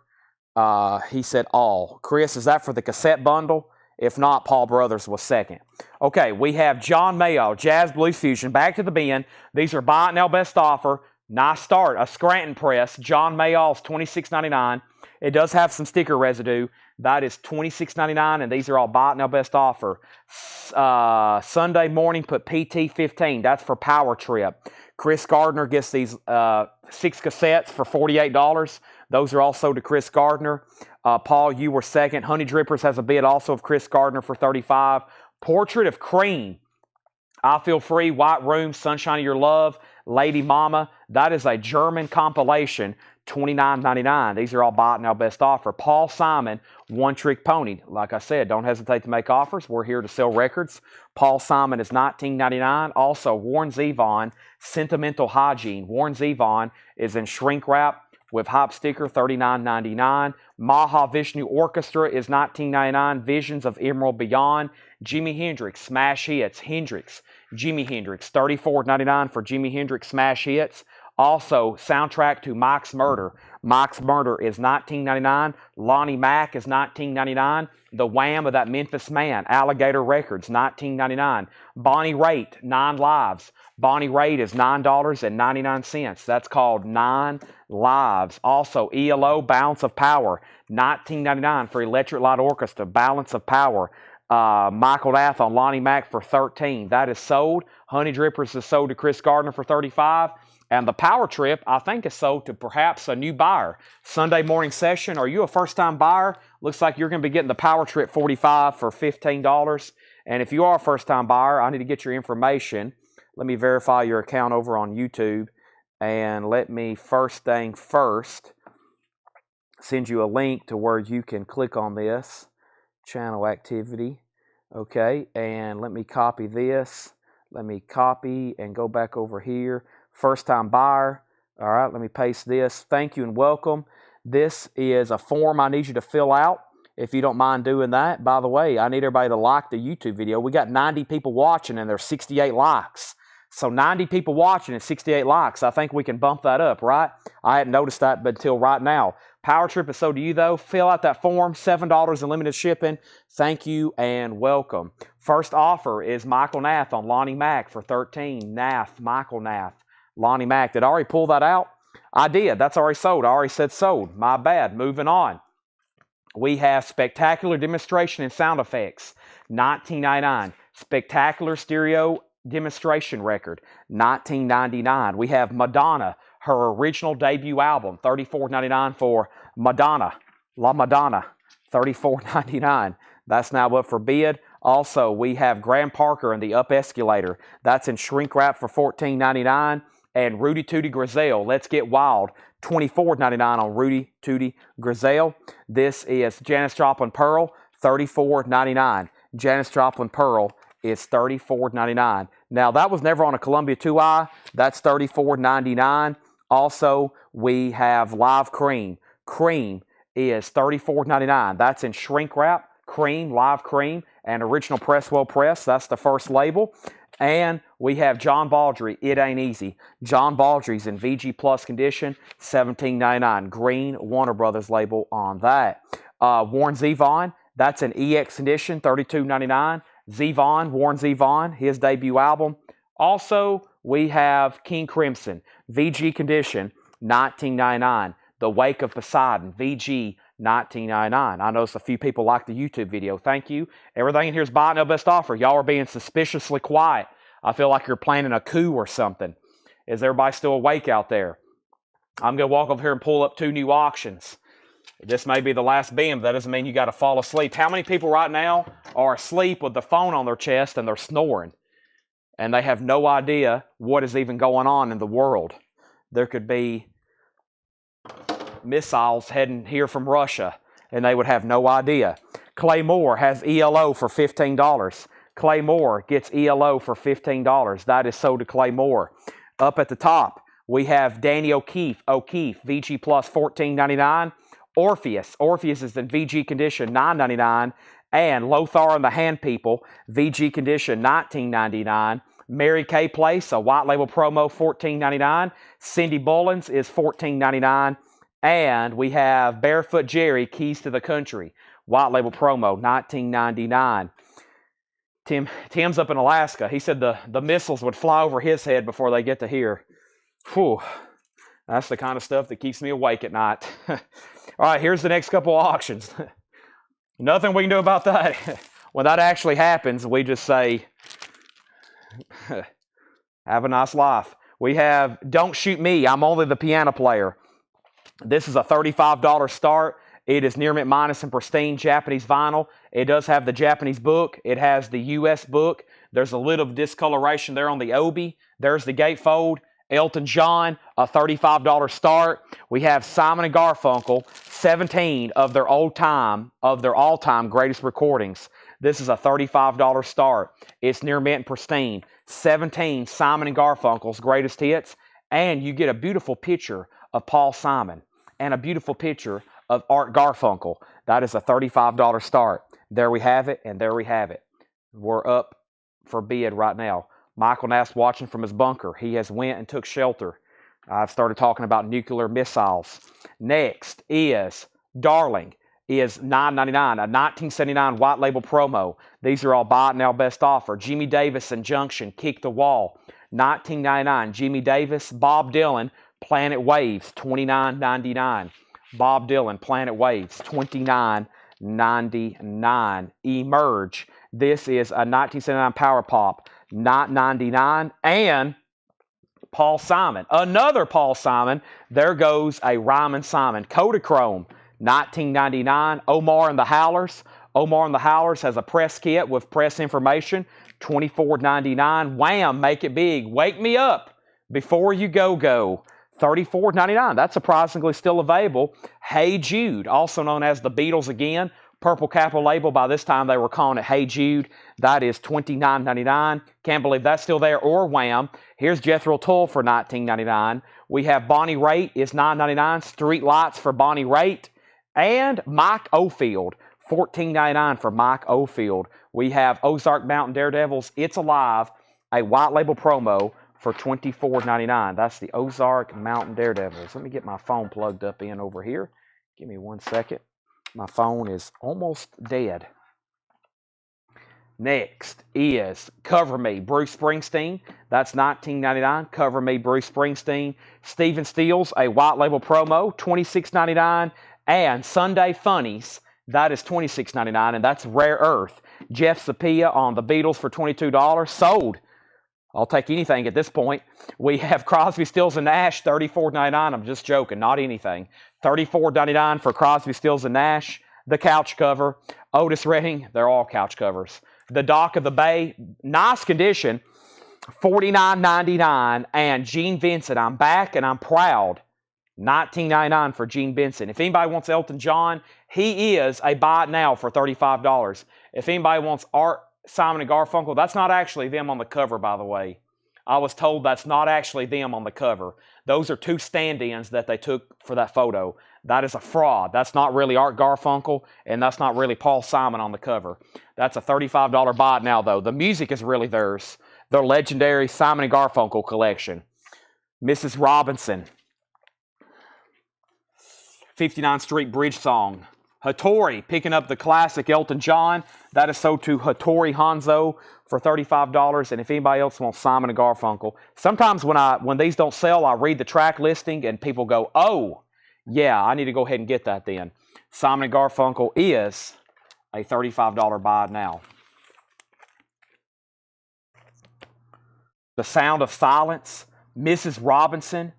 he said all. Chris, is that for the cassette bundle? If not, Paul Brothers was second. Okay, we have John Mayo, Jazz Blues Fusion, back to the bin. These are buy it now, best offer. Nice start. A Scranton press. John Mayall's $26.99. It does have some sticker residue. That is $26.99, and these are all buy it now, best offer. Sunday morning, put PT 15. That's for Power Trip. Chris Gardner gets these 6 cassettes for $48. Those are also to Chris Gardner. Paul, you were second. Honey Drippers has a bid also of Chris Gardner for $35. Portrait of Cream. I Feel Free, White Room, Sunshine of Your Love, Lady Mama. That is a German compilation, $29.99. These are all buy it now, best offer. Paul Simon, One Trick Pony. Like I said, don't hesitate to make offers. We're here to sell records. Paul Simon is $19.99. Also, Warren Zevon, Sentimental Hygiene. Warren Zevon is in shrink wrap with hop sticker, $39.99. Maha Vishnu Orchestra is $19.99. Visions of Emerald Beyond. Jimi Hendrix, Smash Hits. Hendrix, Jimi Hendrix, $34.99 for Jimi Hendrix Smash Hits. Also, soundtrack to Mike's Murder. Mike's Murder is $19.99. Lonnie Mack is $19.99. The Wham of That Memphis Man, Alligator Records, $19.99. Bonnie Raitt, 9 Lives. Bonnie Raitt is $9.99. That's called 9 Lives. Also, ELO, Balance of Power, $19.99 for Electric Light Orchestra, Balance of Power. Michael Nath on Lonnie Mack for $13. That is sold. Honey Drippers is sold to Chris Gardner for $35. And the Power Trip, I think, is sold to perhaps a new buyer. Sunday morning session. Are you a first-time buyer? Looks like you're going to be getting the Power Trip 45 for $15. And if you are a first-time buyer, I need to get your information. Let me verify your account over on YouTube. And let me, first thing first, send you a link to where you can click on this. Channel activity. Okay, and let me copy this. Let me copy and go back over here. First time buyer. All right, let me paste this. Thank you and welcome. This is a form I need you to fill out if you don't mind doing that. By the way, I need everybody to like the YouTube video. We got 90 people watching and there's 68 likes. So 90 people watching and 68 likes. I think we can bump that up, right? I hadn't noticed that until right now. Power Trip is sold to you, though. Fill out that form, $7 in limited shipping. Thank you and welcome. First offer is Michael Nath on Lonnie Mack for $13. Nath, Michael Nath, Lonnie Mack. Did I already pull that out? I did. That's already sold. I already said sold. My bad. Moving on. We have Spectacular Demonstration and Sound Effects, $19.99. Spectacular Stereo Demonstration Record, $19.99. We have Madonna, her original debut album, $34.99 for Madonna, La Madonna, $34.99. That's now up for bid. Also, we have Graham Parker and the Up Escalator. That's in shrink wrap for $14.99. And Rudy Tooty Grizel, Let's Get Wild, $24.99 on Rudy Tooty Grizel. This is Janis Joplin Pearl, $34.99. Janis Joplin Pearl is $34.99. Now, that was never on a Columbia 2i. That's $34.99. Also, we have Live Cream. Cream is $34.99. That's in shrink wrap. Cream, Live Cream, and Original Presswell Press. That's the first label. And we have John Baldry, It Ain't Easy. John Baldry's in VG Plus condition, $17.99. Green Warner Brothers label on that. Warren Zevon, that's an EX condition, $32.99. Zevon, Warren Zevon, his debut album. Also, we have King Crimson, VG condition, $19.99. The Wake of Poseidon, VG, $19.99. I noticed a few people like the YouTube video. Thank you. Everything in here is buy now best offer. Y'all are being suspiciously quiet. I feel like you're planning a coup or something. Is everybody still awake out there? I'm going to walk over here and pull up 2 new auctions. This may be the last beam. That doesn't mean you got to fall asleep. How many people right now are asleep with the phone on their chest and they're snoring? And they have no idea what is even going on in the world. There could be missiles heading here from Russia, and they would have no idea. Clay Moore has ELO for $15. Clay Moore gets ELO for $15. That is sold to Clay Moore. Up at the top, we have Danny O'Keefe, VG Plus $14.99. Orpheus is in VG condition $9.99. And Lothar and the Hand People, VG condition $19.99. Mary Kay Place, a white label promo, $14.99. Cindy Bullins is $14.99. And we have Barefoot Jerry, Keys to the Country, white label promo, $19.99. Tim's up in Alaska. He said the missiles would fly over his head before they get to here. Whew. That's the kind of stuff that keeps me awake at night. All right, here's the next couple of auctions. Nothing we can do about that. When that actually happens, we just say, have a nice life. We have Don't Shoot Me, I'm Only the Piano Player. This is a $35 start. It is near mint minus and pristine Japanese vinyl. It does have the Japanese book. It has the US book. There's a little discoloration there on the obi. There's the gatefold. Elton John, a $35 start. We have Simon & Garfunkel, 17 of their all-time greatest recordings. This is a $35 start. It's near mint and pristine. 17 Simon & Garfunkel's greatest hits. And you get a beautiful picture of Paul Simon and a beautiful picture of Art Garfunkel. That is a $35 start. There we have it, and there we have it. We're up for bid right now. Michael Nass watching from his bunker. He has went and took shelter. I've started talking about nuclear missiles. Next is Darling. Is $9.99, a 1979 white label promo. These are all buy it now best offer. Jimmy Davis and Junction, Kick the Wall, $19.99. Jimmy Davis, Bob Dylan, Planet Waves, $29.99. Bob Dylan, Planet Waves, $29.99. Emerge. This is a 1979 Power Pop, $9.99. And Paul Simon, another Paul Simon. There goes a Ryman Simon. Kodachrome, $19.99. Omar and the Howlers. Omar and the Howlers has a press kit with press information, $24.99. Wham! Make it big. Wake me up before you go. $34.99. That's surprisingly still available. Hey Jude, also known as the Beatles again. Purple capital label. By this time they were calling it Hey Jude. That is $29.99. Can't believe that's still there. Or Wham! Here's Jethro Tull for $19.99. We have Bonnie Raitt is $9.99. Street Lights for Bonnie Raitt. And Mike Oldfield, $14.99 for Mike Oldfield. We have Ozark Mountain Daredevils, It's Alive, a white label promo for $24.99. That's the Ozark Mountain Daredevils. Let me get my phone plugged up in over here. Give me 1 second. My phone is almost dead. Next is Cover Me, Bruce Springsteen. That's $19.99. Cover Me, Bruce Springsteen. Stephen Stills, a white label promo, $26.99. And Sunday Funnies, that is $26.99, and that's Rare Earth. Jeff Sapia on the Beatles for $22. Sold. I'll take anything at this point. We have Crosby, Stills, and Nash, $34.99. I'm just joking, not anything. $34.99 for Crosby, Stills, and Nash. The couch cover. Otis Redding, they're all couch covers. The Dock of the Bay, nice condition, $49.99. And Gene Vincent, I'm back and I'm proud. $19.99 for Gene Vincent. If anybody wants Elton John, he is a buy it now for $35. If anybody wants Art, Simon and Garfunkel, that's not actually them on the cover, by the way. I was told that's not actually them on the cover. Those are 2 stand-ins that they took for that photo. That is a fraud. That's not really Art Garfunkel, and that's not really Paul Simon on the cover. That's a $35 buy it now, though. The music is really theirs. Their legendary Simon and Garfunkel collection. Mrs. Robinson. 59th Street Bridge Song. Hattori picking up the classic Elton John. That is sold to Hattori Hanzo for $35. And if anybody else wants Simon and Garfunkel, sometimes when these don't sell, I read the track listing and people go, oh, yeah, I need to go ahead and get that then. Simon & Garfunkel is a $35 buy now. The Sound of Silence, Mrs. Robinson,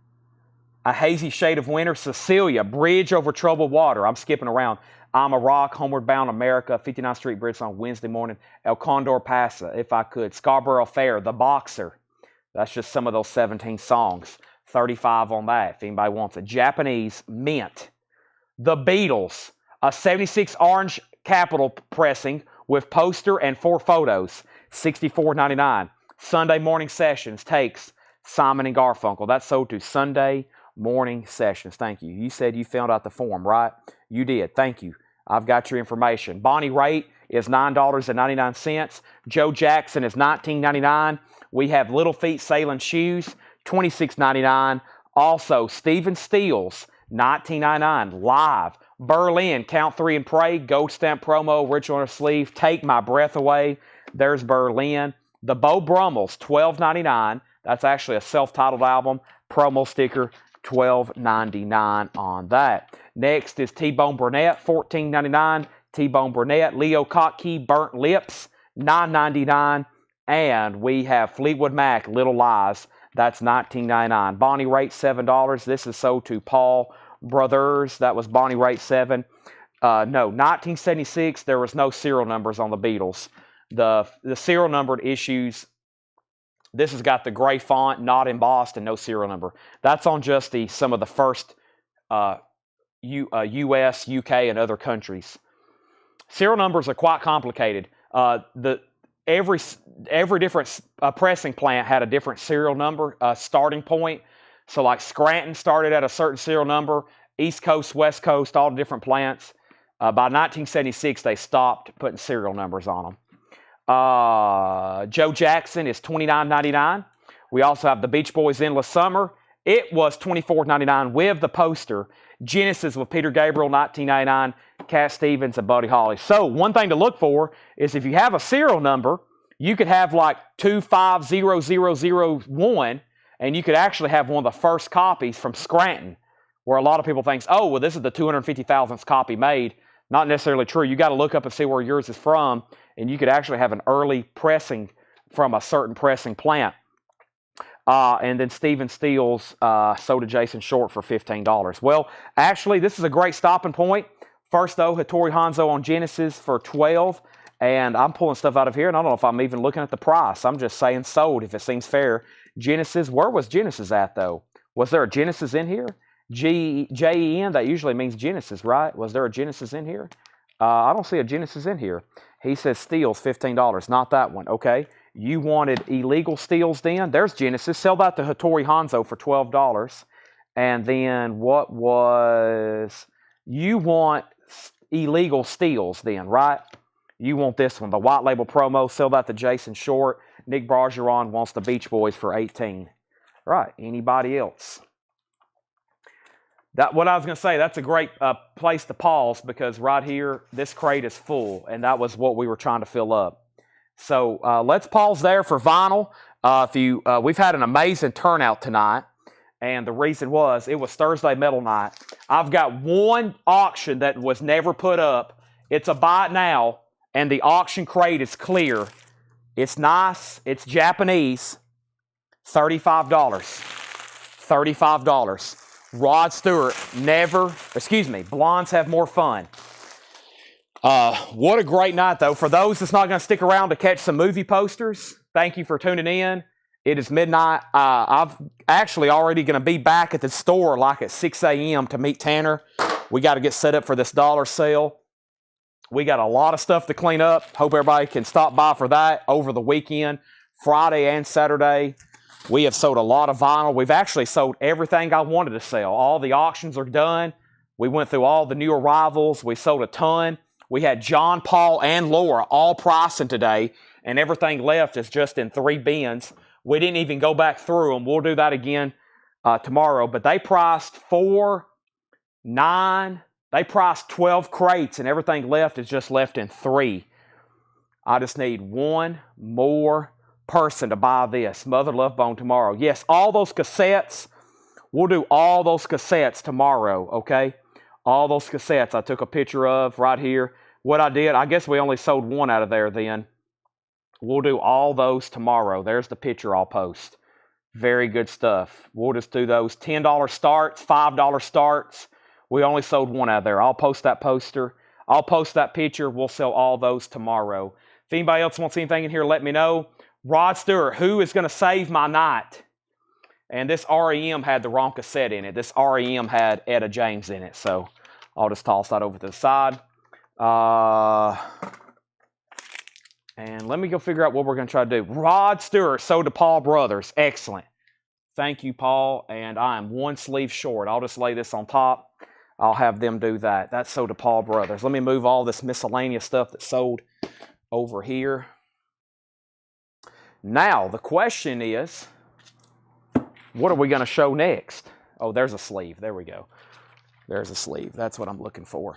A Hazy Shade of Winter, Cecilia, Bridge Over Troubled Water. I'm skipping around. I'm a Rock, Homeward Bound America, 59th Street Bridge on Wednesday morning, El Condor Pasa, If I Could, Scarborough Fair, The Boxer. That's just some of those 17 songs. 35 on that, if anybody wants it. Japanese, Mint. The Beatles, a 76 orange Capitol pressing with poster and 4 photos, $64.99. Sunday Morning Sessions takes Simon & Garfunkel. That's sold to Sunday Morning Sessions. Thank you. You said you filled out the form, right? You did. Thank you. I've got your information. Bonnie Raitt is $9.99. Joe Jackson is $19.99. We have Little Feet Sailing Shoes, $26.99. Also, Stephen Stills, $19.99. Live. Berlin, Count 3 and Pray, Gold Stamp promo, original on her sleeve, Take My Breath Away. There's Berlin. The Beau Brummels, $12.99. That's actually a self-titled album. Promo sticker, $12.99 on that. Next is T-Bone Burnett, $14.99. T-Bone Burnett. Leo Kottke, Burnt Lips, $9.99. And we have Fleetwood Mac, Little Lies. That's $19.99. Bonnie Raitt, $7. This is sold to Paul Brothers. That was Bonnie Raitt, $7. No, 1976, there was no serial numbers on the Beatles. The serial numbered issues, this has got the gray font, not embossed, and no serial number. That's on just some of the first U.S., U.K., and other countries. Serial numbers are quite complicated. Every different pressing plant had a different serial number starting point. So like Scranton started at a certain serial number, East Coast, West Coast, all the different plants. By 1976, they stopped putting serial numbers on them. Joe Jackson is $29.99. We also have the Beach Boys' Endless Summer. It was $24.99 with the poster. Genesis with Peter Gabriel, $19.99. Cat Stevens and Buddy Holly. So one thing to look for is if you have a serial number, you could have like 250001, and you could actually have one of the first copies from Scranton, where a lot of people think, oh, well, this is the 250,000th copy made. Not necessarily true. You got to look up and see where yours is from, and you could actually have an early pressing from a certain pressing plant. And then Stephen Stills sold to Jason Short for $15. Well, actually, this is a great stopping point. First, though, Hattori Hanzo on Genesis for $12. And I'm pulling stuff out of here, and I don't know if I'm even looking at the price. I'm just saying sold if it seems fair. Genesis, where was Genesis at, though? Was there a Genesis in here? Jen, that usually means Genesis, right? Was there a Genesis in here? I don't see a Genesis in here. He says Steels, $15. Not that one. Okay. You wanted illegal steals then? There's Genesis. Sell that to Hattori Hanzo for $12. And then what was... You want illegal steals then, right? You want this one, the white label promo. Sell that to Jason Short. Nick Bargeron wants the Beach Boys for $18. Right. Anybody else? What I was going to say, that's a great place to pause because right here, this crate is full, and that was what we were trying to fill up. So let's pause there for vinyl. We've had an amazing turnout tonight, and the reason was it was Thursday Metal Night. I've got one auction that was never put up. It's a buy it now, and the auction crate is clear. It's nice. It's Japanese. $35. $35. Rod Stewart, Blondes Have More Fun. What a great night, though. For those that's not going to stick around to catch some movie posters, thank you for tuning in. It is midnight. I've actually already going to be back at the store like at 6 a.m. to meet Tanner. We got to get set up for this dollar sale. We got a lot of stuff to clean up. Hope everybody can stop by for that over the weekend, Friday and Saturday. We have sold a lot of vinyl. We've actually sold everything I wanted to sell. All the auctions are done. We went through all the new arrivals. We sold a ton. We had John, Paul, and Laura all pricing today, and everything left is just in 3 bins. We didn't even go back through them. We'll do that again tomorrow. But they priced 4, 9. They priced 12 crates, and everything left is just left in 3. I just need one more person to buy this. Mother Love Bone tomorrow. Yes, all those cassettes. We'll do all those cassettes tomorrow, okay? All those cassettes I took a picture of right here. What I did, I guess we only sold one out of there then. We'll do all those tomorrow. There's the picture I'll post. Very good stuff. We'll just do those $10 starts, $5 starts. We only sold one out of there. I'll post that poster. I'll post that picture. We'll sell all those tomorrow. If anybody else wants anything in here, let me know. Rod Stewart, who is going to save my night? And this REM had the wrong cassette in it. This REM had Etta James in it. So I'll just toss that over to the side. And let me go figure out what we're going to try to do. Rod Stewart sold to Paul Brothers. Excellent. Thank you, Paul. And I am one sleeve short. I'll just lay this on top. I'll have them do that. That's sold to Paul Brothers. Let me move all this miscellaneous stuff that's sold over here. Now, the question is, what are we going to show next? Oh, there's a sleeve. There we go. There's a sleeve. That's what I'm looking for.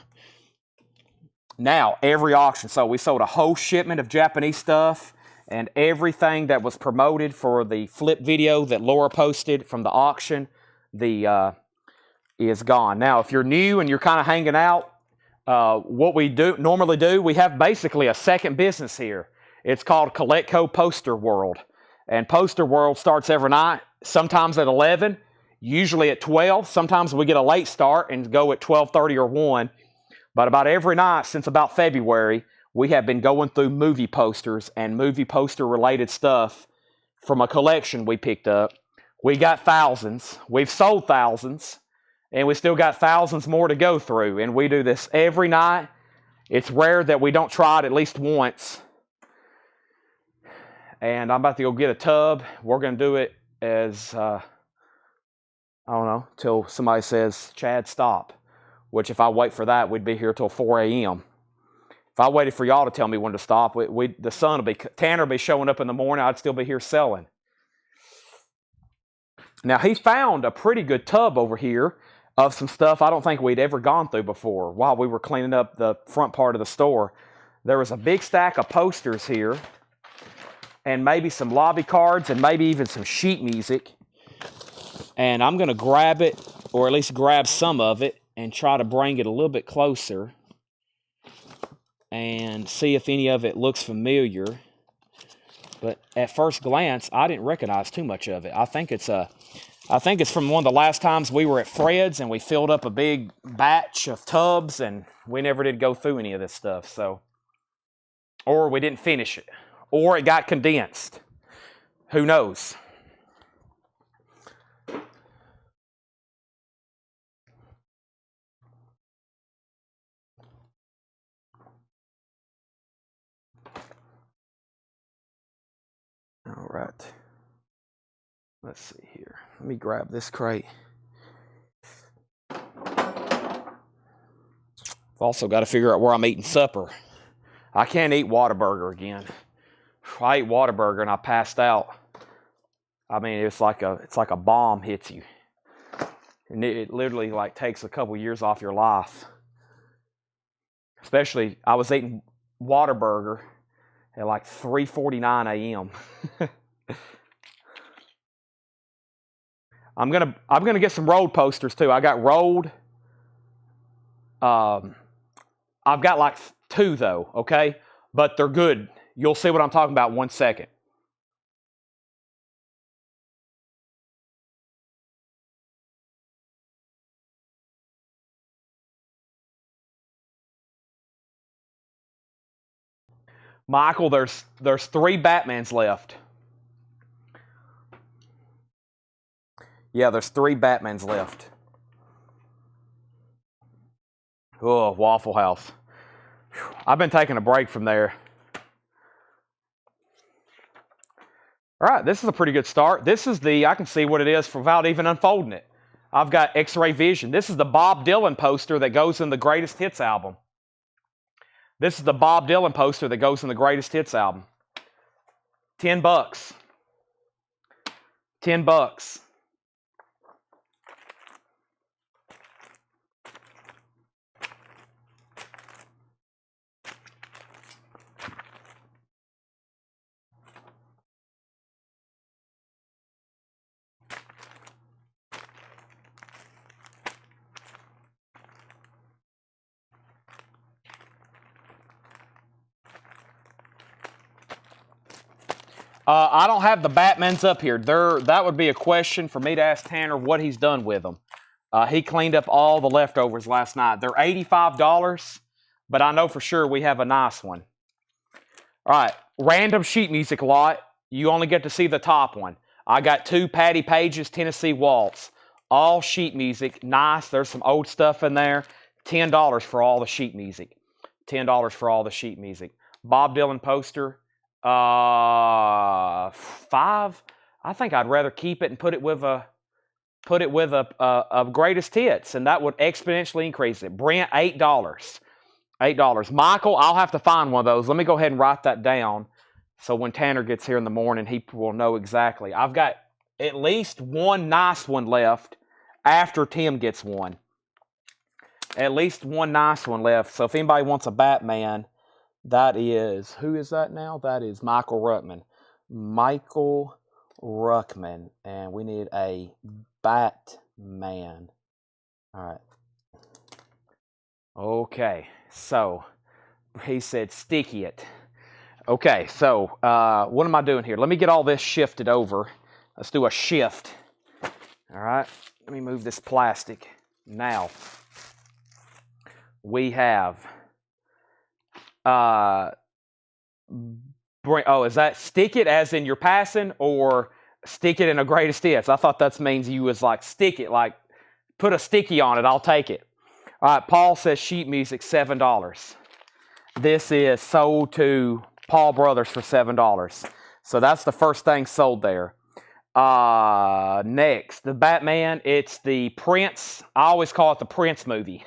Now, every auction. So we sold a whole shipment of Japanese stuff, and everything that was promoted for the flip video that Laura posted from the auction is gone. Now, if you're new and you're kind of hanging out, what we normally do, we have basically a second business here. It's called Collectco Poster World. And Poster World starts every night, sometimes at 11, usually at 12. Sometimes we get a late start and go at 12:30 or 1. But about every night since about February, we have been going through movie posters and movie poster related stuff from a collection we picked up. We got thousands. We've sold thousands. And we still got thousands more to go through. And we do this every night. It's rare that we don't try it at least once. And I'm about to go get a tub. We're going to do it as, I don't know, till somebody says, Chad, stop. Which if I wait for that, we'd be here till 4 a.m. If I waited for y'all to tell me when to stop, the sun will be, Tanner will be showing up in the morning. I'd still be here selling. Now, he found a pretty good tub over here of some stuff I don't think we'd ever gone through before. While we were cleaning up the front part of the store, there was a big stack of posters here, and maybe some lobby cards, and maybe even some sheet music. And I'm going to grab it, or at least grab some of it, and try to bring it a little bit closer and see if any of it looks familiar. But at first glance, I didn't recognize too much of it. I think it's from one of the last times we were at Fred's and we filled up a big batch of tubs and we never did go through any of this stuff. So, or we didn't finish it, or it got condensed. Who knows? All right. Let's see here. Let me grab this crate. I've also got to figure out where I'm eating supper. I can't eat Whataburger again. I ate Whataburger and I passed out. I mean, it's like a bomb hits you. And it literally like takes a couple years off your life. Especially, I was eating Whataburger at like 3:49 a.m. I'm gonna get some rolled posters too. I got rolled. I've got like 2 though, okay? But they're good. You'll see what I'm talking about in 1 second. Michael, there's 3 Batmans left. Yeah, there's 3 Batmans left. Oh, Waffle House. I've been taking a break from there. All right, this is a pretty good start. This is I can see what it is without even unfolding it. I've got X-Ray Vision. This is the Bob Dylan poster that goes in the Greatest Hits album. This is the Bob Dylan poster that goes in the Greatest Hits album. $10. $10. I don't have the Batmans up here. That would be a question for me to ask Tanner what he's done with them. He cleaned up all the leftovers last night. They're $85, but I know for sure we have a nice one. All right, random sheet music lot. You only get to see the top one. I got 2 Patty Page's Tennessee Waltz. All sheet music, nice. There's some old stuff in there. $10 for all the sheet music. $10 for all the sheet music. Bob Dylan poster. 5. I think I'd rather keep it and put it with a greatest hits, and that would exponentially increase it. Brent, $8. $8. Michael, I'll have to find one of those. Let me go ahead and write that down, so when Tanner gets here in the morning, he will know exactly. I've got at least one nice one left after Tim gets one. At least one nice one left. So if anybody wants a Batman, that is, who is that now? That is Michael Ruckman. Michael Ruckman. And we need a Batman. All right. Okay. So he said sticky it. Okay. So what am I doing here? Let me get all this shifted over. Let's do a shift. All right. Let me move this plastic. Now we have is that stick it as in you're passing, or stick it in a greatest hits? I thought that means you was like stick it, like put a sticky on it, I'll take it. All right, Paul says sheet music, $7. This is sold to Paul Brothers for $7. So that's the first thing sold there. Next, the Batman, it's the Prince. I always call it the Prince movie.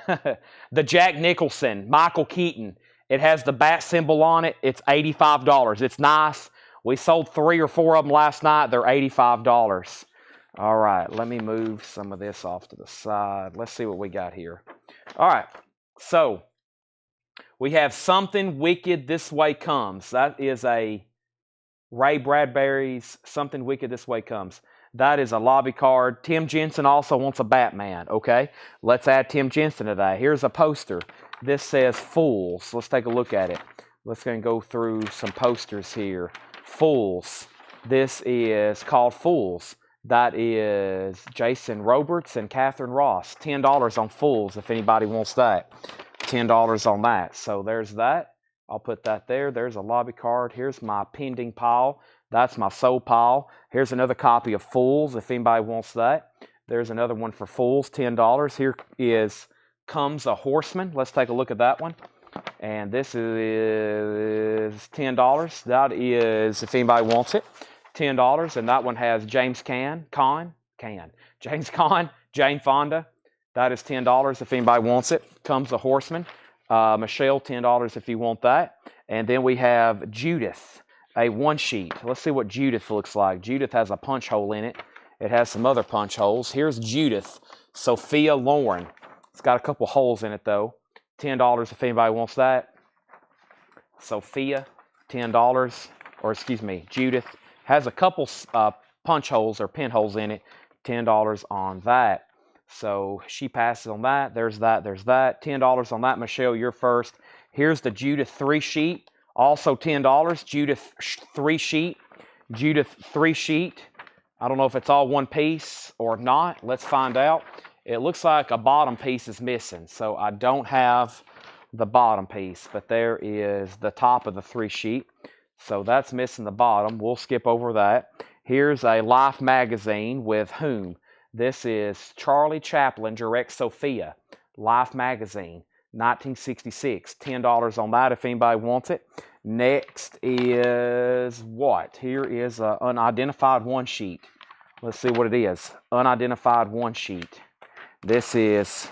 The Jack Nicholson, Michael Keaton. It has the bat symbol on it. It's $85. It's nice. We sold 3 or 4 of them last night. They're $85. All right, let me move some of this off to the side. Let's see what we got here. All right, so we have Something Wicked This Way Comes. That is a Ray Bradbury's Something Wicked This Way Comes. That is a lobby card. Tim Jensen also wants a Batman, okay? Let's add Tim Jensen to that. Here's a poster. This says Fools. Let's take a look at it. Let's go through some posters here. Fools. This is called Fools. That is Jason Roberts and Catherine Ross. $10 on Fools if anybody wants that. $10 on that. So there's that. I'll put that there. There's a lobby card. Here's my pending pile. That's my sold pile. Here's another copy of Fools if anybody wants that. There's another one for Fools, $10. Here is Comes a Horseman. Let's take a look at that one. And this is $10. That is, if anybody wants it, $10. And that one has James Jane Fonda. That is $10 if anybody wants it. Comes a Horseman. Michelle, $10 if you want that. And then we have Judith, a one sheet. Let's see what Judith looks like. Judith has a punch hole in it. It has some other punch holes. Here's Judith, Sophia Loren. It's got a couple holes in it though. $10 if anybody wants that. Sophia, $10. Or excuse me, Judith has a couple punch holes or pinholes in it. $10 on that. So she passes on that. There's that. There's that. $10 on that. Michelle, you're first. Here's the Judith 3 sheet. Also $10. Judith 3 sheet. Judith 3 sheet. I don't know if it's all one piece or not. Let's find out. It looks like a bottom piece is missing. So I don't have the bottom piece. But there is the top of the 3 sheet. So that's missing the bottom. We'll skip over that. Here's a Life magazine with whom? This is Charlie Chaplin directs Sophia, Life magazine, 1966. $10 on that if anybody wants it. Next is what? Here is an unidentified one sheet. Let's see what it is. Unidentified one sheet. This is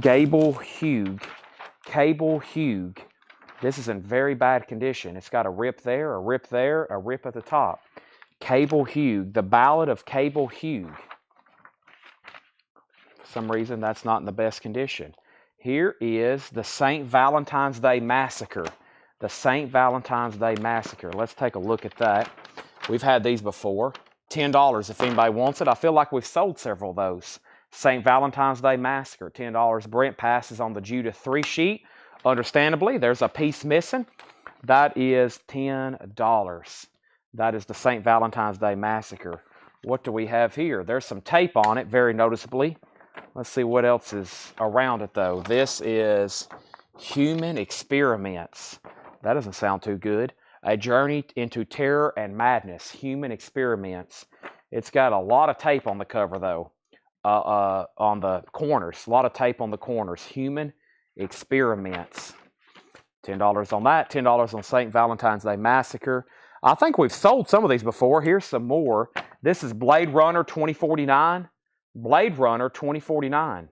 Gable Hugh. Cable Hugh. This is in very bad condition. It's got a rip there, a rip there, a rip at the top. Cable Hugh. The Ballad of Cable Hugh. For some reason, that's not in the best condition. Here is the St. Valentine's Day Massacre. The St. Valentine's Day Massacre. Let's take a look at that. We've had these before. $10 if anybody wants it. I feel like we've sold several of those. St. Valentine's Day Massacre, $10. Brent passes on the Judith 3 sheet. Understandably, there's a piece missing. That is $10. That is the St. Valentine's Day Massacre. What do we have here? There's some tape on it, very noticeably. Let's see what else is around it, though. This is Human Experiments. That doesn't sound too good. A Journey into Terror and Madness. Human Experiments. It's got a lot of tape on the cover, though. On the corners. A lot of tape on the corners. Human Experiments. $10 on that. $10 on St. Valentine's Day Massacre. I think we've sold some of these before. Here's some more. This is Blade Runner 2049. Blade Runner 2049.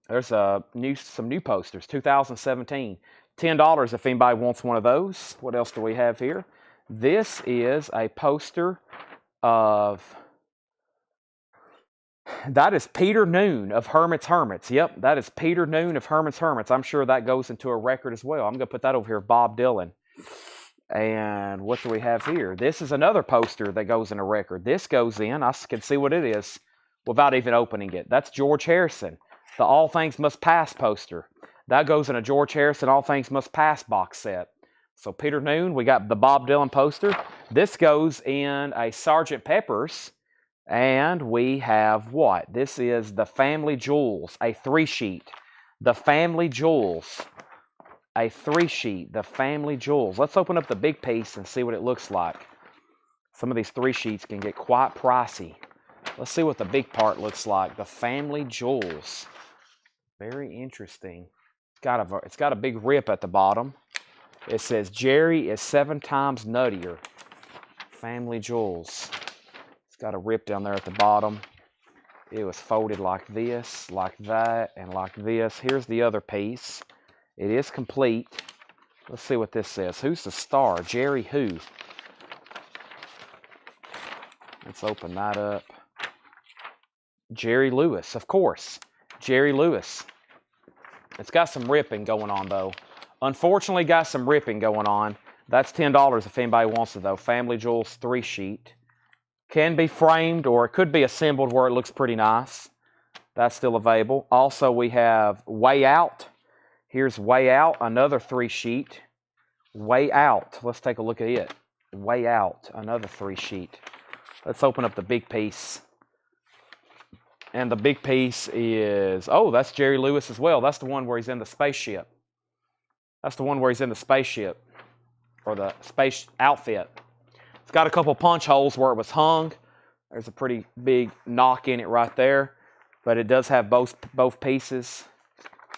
There's some new posters. 2017. $10 if anybody wants one of those. What else do we have here? This is a poster of... That is Peter Noon of Hermit's Hermits. Yep, that is Peter Noon of Hermit's Hermits. I'm sure that goes into a record as well. I'm going to put that over here, Bob Dylan. And what do we have here? This is another poster that goes in a record. This goes in. I can see what it is without even opening it. That's George Harrison, the All Things Must Pass poster. That goes in a George Harrison All Things Must Pass box set. So Peter Noon, we got the Bob Dylan poster. This goes in a Sgt. Pepper's. And we have what? This is the Family Jewels, a 3-sheet. The Family Jewels, a 3-sheet. The Family Jewels. Let's open up the big piece and see what it looks like. Some of these 3-sheets can get quite pricey. Let's see what the big part looks like. The Family Jewels. Very interesting. It's got a big rip at the bottom. It says, Jerry is 7 times nuttier. Family Jewels. It's got a rip down there at the bottom. It was folded like this, like that, and like this. Here's the other piece. It is complete. Let's see what this says. Who's the star? Jerry who? Let's open that up. Jerry Lewis, of course. Jerry Lewis. It's got some ripping going on, though. Unfortunately, got some ripping going on. That's $10 if anybody wants it, though. Family Jewels 3-sheet. Can be framed, or it could be assembled where it looks pretty nice. That's still available. Also, we have Way Out. Here's Way Out, another 3-sheet. Way Out. Let's take a look at it. Way Out, another 3-sheet. Let's open up the big piece. And the big piece is... Oh, that's Jerry Lewis as well. That's the one where he's in the spaceship. That's the one where he's in the spaceship. Or the space outfit. It's got a couple punch holes where it was hung. There's a pretty big knock in it right there. But it does have both pieces.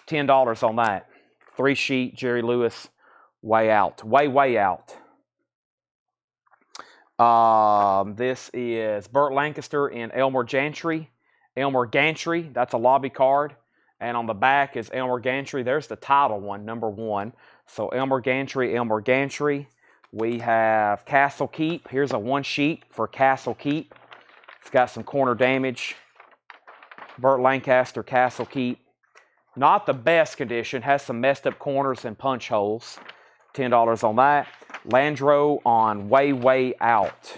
$10 on that. 3-sheet Jerry Lewis Way Out. Way Out. This is Burt Lancaster and Elmer Gantry. Elmer Gantry, that's a lobby card. And on the back is Elmer Gantry. There's the title one, number 1. So Elmer Gantry, Elmer Gantry. We have Castle Keep. Here's a 1-sheet for Castle Keep. It's got some corner damage. Burt Lancaster, Castle Keep. Not the best condition. Has some messed up corners and punch holes. $10 on that. Landro on Way Out.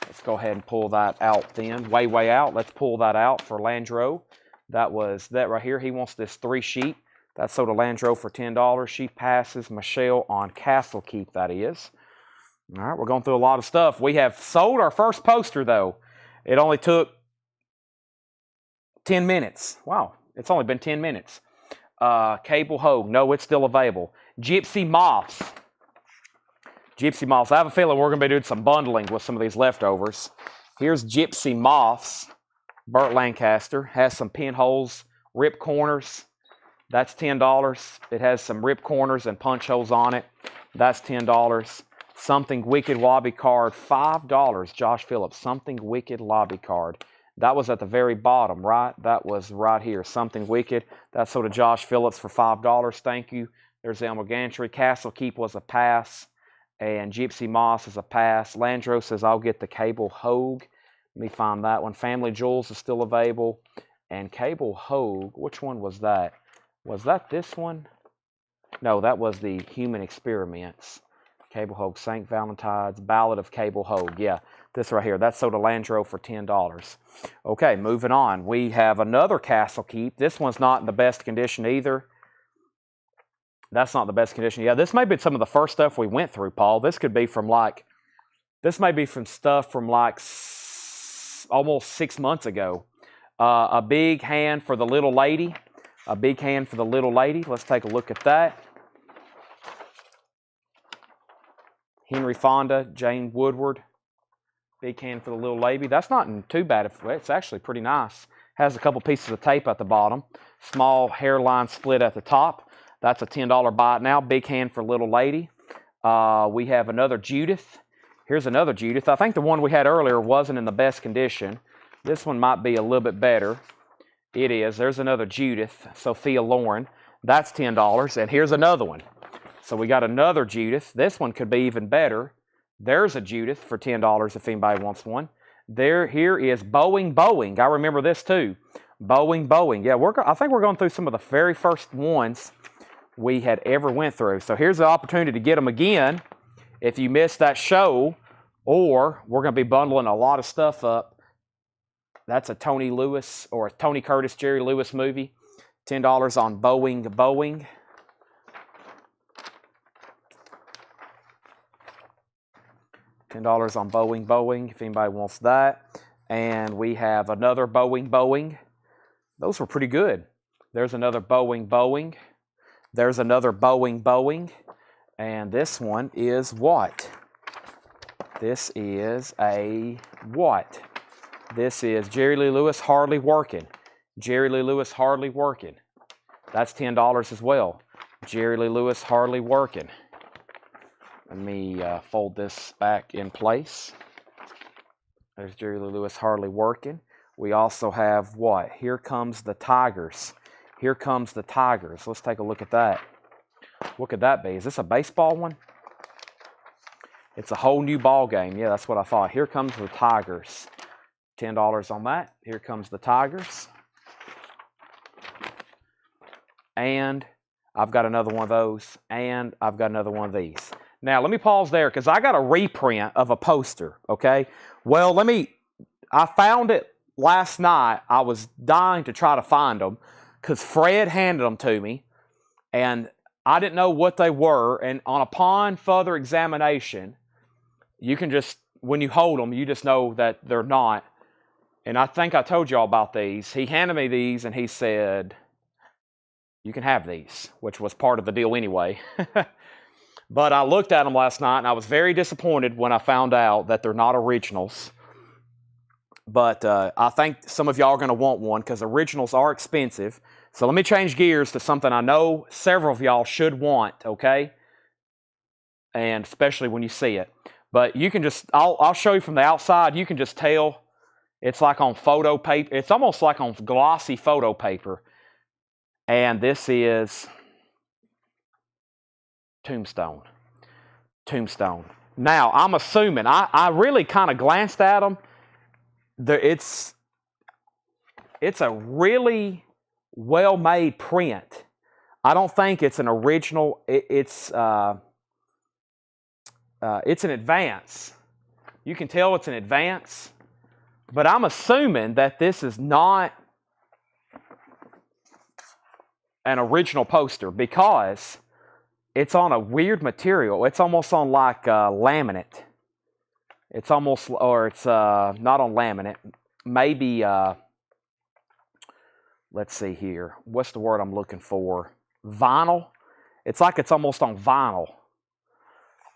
Let's go ahead and pull that out then. Way Out. Let's pull that out for Landro. That was that right here. He wants this 3-sheet. That's sold to Landro for $10. She passes Michelle on Castle Keep, that is. All right, we're going through a lot of stuff. We have sold our first poster, though. It only took 10 minutes. Wow, it's only been 10 minutes. Cable Hogue. No, it's still available. Gypsy Moths. Gypsy Moths. I have a feeling we're going to be doing some bundling with some of these leftovers. Here's Gypsy Moths. Burt Lancaster. Has some pinholes, rip corners. That's $10. It has some rip corners and punch holes on it. That's $10. Something Wicked lobby card, $5. Josh Phillips, Something Wicked lobby card. That was at the very bottom, right? That was right here, Something Wicked. That's sold to Josh Phillips for $5. Thank you. There's Elmer Gantry. Castle Keep was a pass. And Gypsy Moss is a pass. Landro says, I'll get the Cable Hogue. Let me find that one. Family Jewels is still available. And Cable Hogue, which one was that? Was that this one? No, that was the Human Experiments. Cable Hogue, St. Valentine's, Ballad of Cable Hogue. Yeah, this right here. That's sold to Landro for $10. Okay, moving on. We have another Castle Keep. This one's not in the best condition either. That's not the best condition. Yeah, this may be some of the first stuff we went through, Paul. This could be from like, this may be from stuff from like almost 6 months ago. A big hand for the little lady. A big hand for the little lady. Let's take a look at that. Henry Fonda, Jane Woodward. Big hand for the little lady. That's not too bad. It's actually pretty nice. Has a couple pieces of tape at the bottom. Small hairline split at the top. That's a $10 buy it now. Big hand for little lady. We have another Judith. Here's another Judith. I think the one we had earlier wasn't in the best condition. This one might be a little bit better. It is. There's another Judith, Sophia Loren. That's $10. And here's another one. So we got another Judith. This one could be even better. There's a Judith for $10 if anybody wants one. Here is Boeing. I remember this too. Boeing. Yeah, I think we're going through some of the very first ones we had ever went through. So here's the opportunity to get them again if you missed that show, or we're going to be bundling a lot of stuff up. That's a Tony Lewis or a Tony Curtis, Jerry Lewis movie. $10 on Boeing. $10 on Boeing, if anybody wants that. And we have another Boeing. Those were pretty good. There's another Boeing. There's another Boeing. And this one is what? This is a what? This is Jerry Lee Lewis Hardly Working. Jerry Lee Lewis Hardly Working. That's $10 as well. Jerry Lee Lewis Hardly Working. Let me fold this back in place. There's Jerry Lee Lewis Hardly Working. We also have what? Here Comes the Tigers. Here Comes the Tigers. Let's take a look at that. What could that be? Is this a baseball one? It's a whole new ball game. Yeah, that's what I thought. Here Comes the Tigers. $10 on that. Here Comes the Tigers. And I've got another one of those. And I've got another one of these. Now, let me pause there because I got a reprint of a poster, okay? Well, I found it last night. I was dying to try to find them because Fred handed them to me, and I didn't know what they were. And upon further examination, you can just, when you hold them, you just know that they're not. And I think I told y'all about these. He handed me these, and he said, you can have these, which was part of the deal anyway. But I looked at them last night, and I was very disappointed when I found out that they're not originals. But I think some of y'all are going to want one because originals are expensive. So let me change gears to something I know several of y'all should want, okay? And especially when you see it. But you can just, I'll show you from the outside. You can just tell it's like on photo paper. It's almost like on glossy photo paper. And this is Tombstone. Now, I'm assuming, I really kind of glanced at them. It's a really well-made print. I don't think it's an original. It's an advance. You can tell it's an advance. But I'm assuming that this is not an original poster because it's on a weird material. It's almost on like laminate. It's almost, or it's not on laminate. Maybe, let's see here. What's the word I'm looking for? Vinyl. It's like it's almost on vinyl.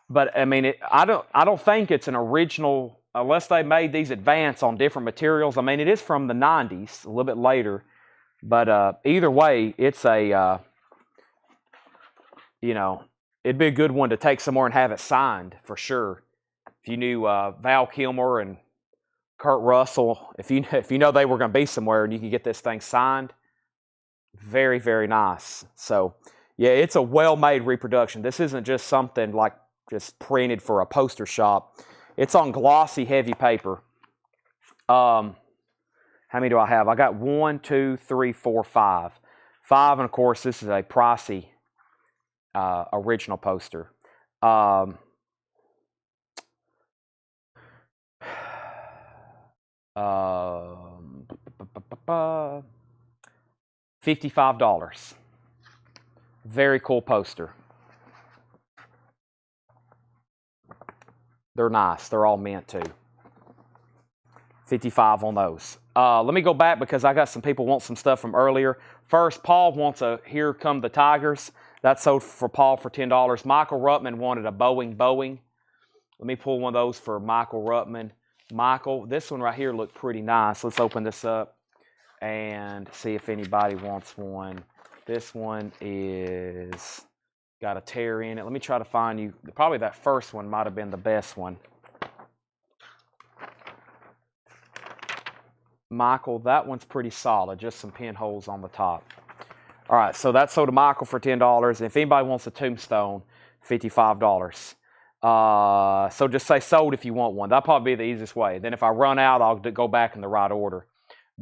But I mean, I don't think it's an original unless they made these advance on different materials. I mean, it is from the 90s, a little bit later. But either way, it's a, it'd be a good one to take somewhere and have it signed for sure. If you knew Val Kilmer and Kurt Russell, if you know they were going to be somewhere and you could get this thing signed, very, very nice. So, yeah, it's a well-made reproduction. This isn't just something like just printed for a poster shop. It's on glossy, heavy paper. How many do I have? I got 1, 2, 3, 4, 5. 5, and of course, this is a pricey original poster. $55. Very cool poster. They're nice. They're all mint too. 55 on those. Let me go back because I got some people want some stuff from earlier. First, Paul wants a Here Come the Tigers. That sold for Paul for $10. Michael Ruttman wanted a Boeing. Let me pull one of those for Michael Ruttman. Michael, this one right here looked pretty nice. Let's open this up and see if anybody wants one. This one is got a tear in it. Let me try to find you. Probably that first one might have been the best one. Michael, that one's pretty solid. Just some pinholes on the top. All right, so that's sold to Michael for $10. And if anybody wants a tombstone, $55. So just say sold if you want one. That'll probably be the easiest way. Then if I run out, I'll go back in the right order.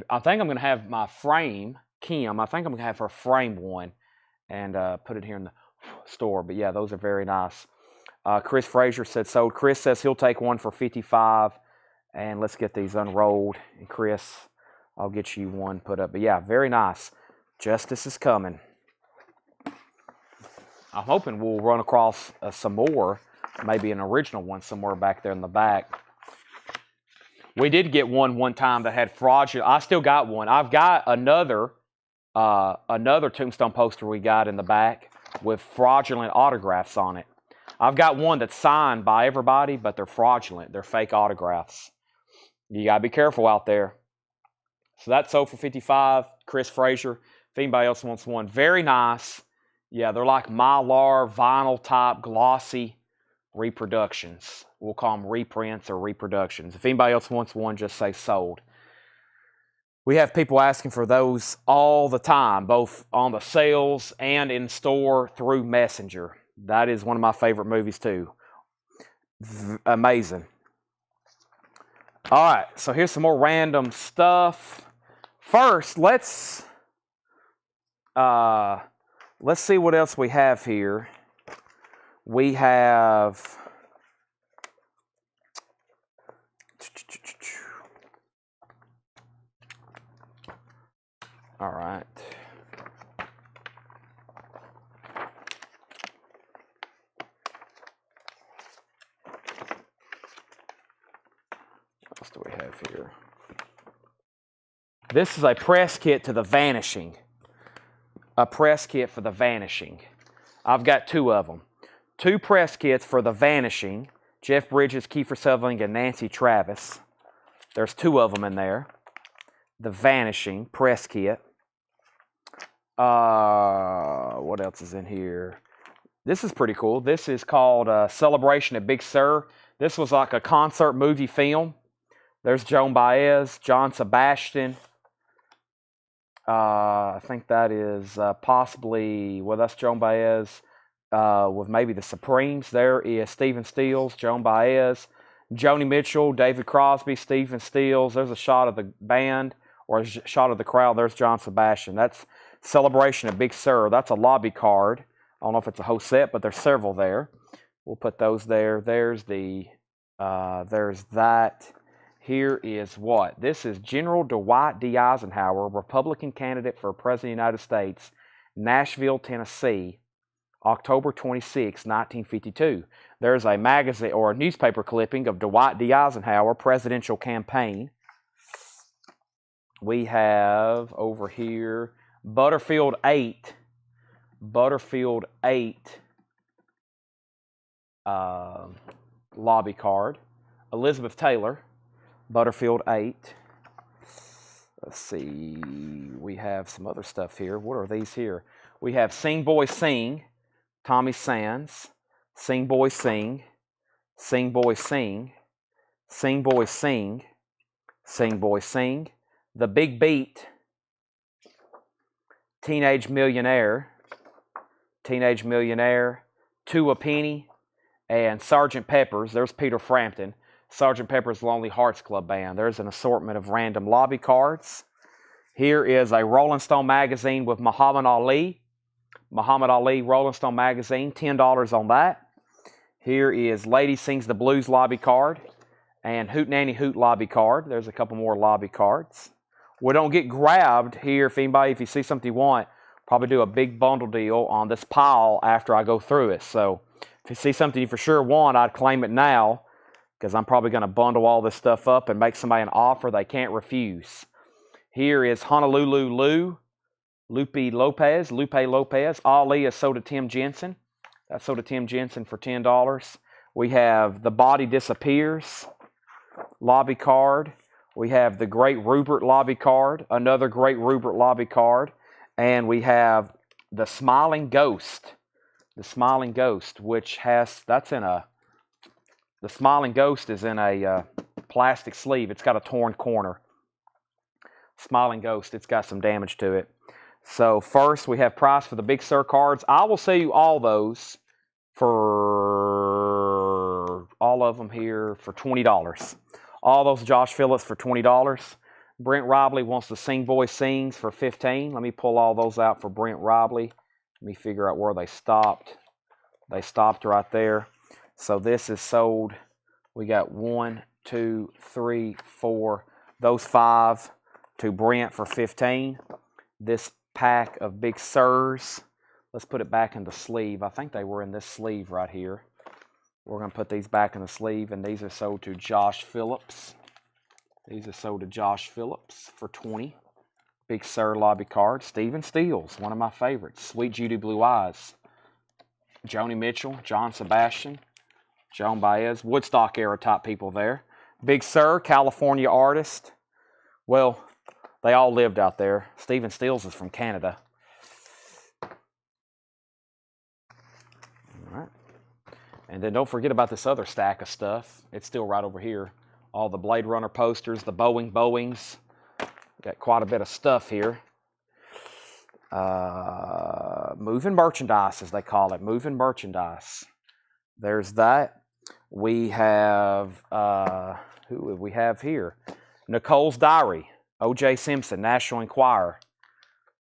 I think I'm going to have my frame, Kim, I think I'm going to have her frame one and put it here in the store. But yeah, those are very nice. Chris Frazier said sold. Chris says he'll take one for $55. And let's get these unrolled. And Chris, I'll get you one put up. But yeah, very nice. Justice is coming. I'm hoping we'll run across some more. Maybe an original one somewhere back there in the back. We did get one time that had fraudulent. I still got one. I've got another tombstone poster we got in the back with fraudulent autographs on it. I've got one that's signed by everybody, but they're fraudulent. They're fake autographs. You got to be careful out there. So that sold for $55. Chris Frazier. If anybody else wants one. Very nice. Yeah, they're like Mylar, vinyl type, glossy reproductions. We'll call them reprints or reproductions. If anybody else wants one, just say sold. We have people asking for those all the time, both on the sales and in store through Messenger. That is one of my favorite movies too. Amazing. All right, so here's some more random stuff. First, let's see what else we have here. We have all right. What else do we have here? This is a press kit to The Vanishing. A press kit for The Vanishing. I've got two of them. Two press kits for The Vanishing. Jeff Bridges, Kiefer Sutherland, and Nancy Travis. There's two of them in there. The Vanishing press kit. What else is in here? This is pretty cool. This is called Celebration at Big Sur. This was like a concert movie film. There's Joan Baez, John Sebastian. I think that is possibly, well, that's Joan Baez with maybe the Supremes. There is Stephen Stills, Joan Baez, Joni Mitchell, David Crosby, Stephen Stills. There's a shot of the band or a shot of the crowd. There's John Sebastian. That's Celebration at Big Sur. That's a lobby card. I don't know if it's a whole set, but there's several there. We'll put those there. There's that. Here is what? This is General Dwight D. Eisenhower, Republican candidate for President of the United States, Nashville, Tennessee, October 26, 1952. There's a magazine or a newspaper clipping of Dwight D. Eisenhower presidential campaign. We have over here Butterfield 8. Butterfield 8 lobby card. Elizabeth Taylor. Butterfield 8. Let's see. We have some other stuff here. What are these here? We have Sing Boy Sing, Tommy Sands, Sing Boy Sing, Sing Boy Sing, Sing Boy Sing, Sing Boy Sing, The Big Beat, Teenage Millionaire, Teenage Millionaire, Two a Penny, and Sgt. Pepper's. There's Peter Frampton. Sgt. Pepper's Lonely Hearts Club Band. There's an assortment of random lobby cards. Here is a Rolling Stone magazine with Muhammad Ali. Muhammad Ali Rolling Stone magazine, $10 on that. Here is Lady Sings the Blues lobby card and Hoot Nanny Hoot lobby card. There's a couple more lobby cards. We don't get grabbed here. If you see something you want, Probably do a big bundle deal on this pile after I go through it. So if you see something you for sure want, I'd claim it now, because I'm probably going to bundle all this stuff up and make somebody an offer they can't refuse. Here is Honolulu Lupe Lopez. Ali is sold to Tim Jensen. That's sold to Tim Jensen for $10. We have The Body Disappears lobby card. We have the Great Rupert lobby card, another Great Rupert lobby card, and we have the Smiling Ghost. The Smiling Ghost, which has, the Smiling Ghost is in a plastic sleeve. It's got a torn corner. Smiling Ghost, it's got some damage to it. So first we have price for the Big Sur cards. I will sell you all those for, all of them here for $20. All those Josh Phillips for $20. Brent Robley wants the Sing Boy Sings for $15. Let me pull all those out for Brent Robley. Let me figure out where they stopped. They stopped right there. So this is sold. We got 1, 2, 3, 4. Those 5 to Brent for $15. This pack of Big Sirs. Let's put it back in the sleeve. I think they were in this sleeve right here. We're going to put these back in the sleeve, and these are sold to Josh Phillips. These are sold to Josh Phillips for $20. Big Sur lobby card. Stephen Steele's, one of my favorites. Sweet Judy Blue Eyes. Joni Mitchell, John Sebastian, Joan Baez. Woodstock era type people there. Big Sur, California artist. Well, they all lived out there. Stephen Steele's is from Canada. All right. And then don't forget about this other stack of stuff. It's still right over here. All the Blade Runner posters, the Boeings. Got quite a bit of stuff here. Moving merchandise, as they call it. Moving merchandise. There's that. We have, who we have here? Nicole's Diary. O.J. Simpson, National Enquirer.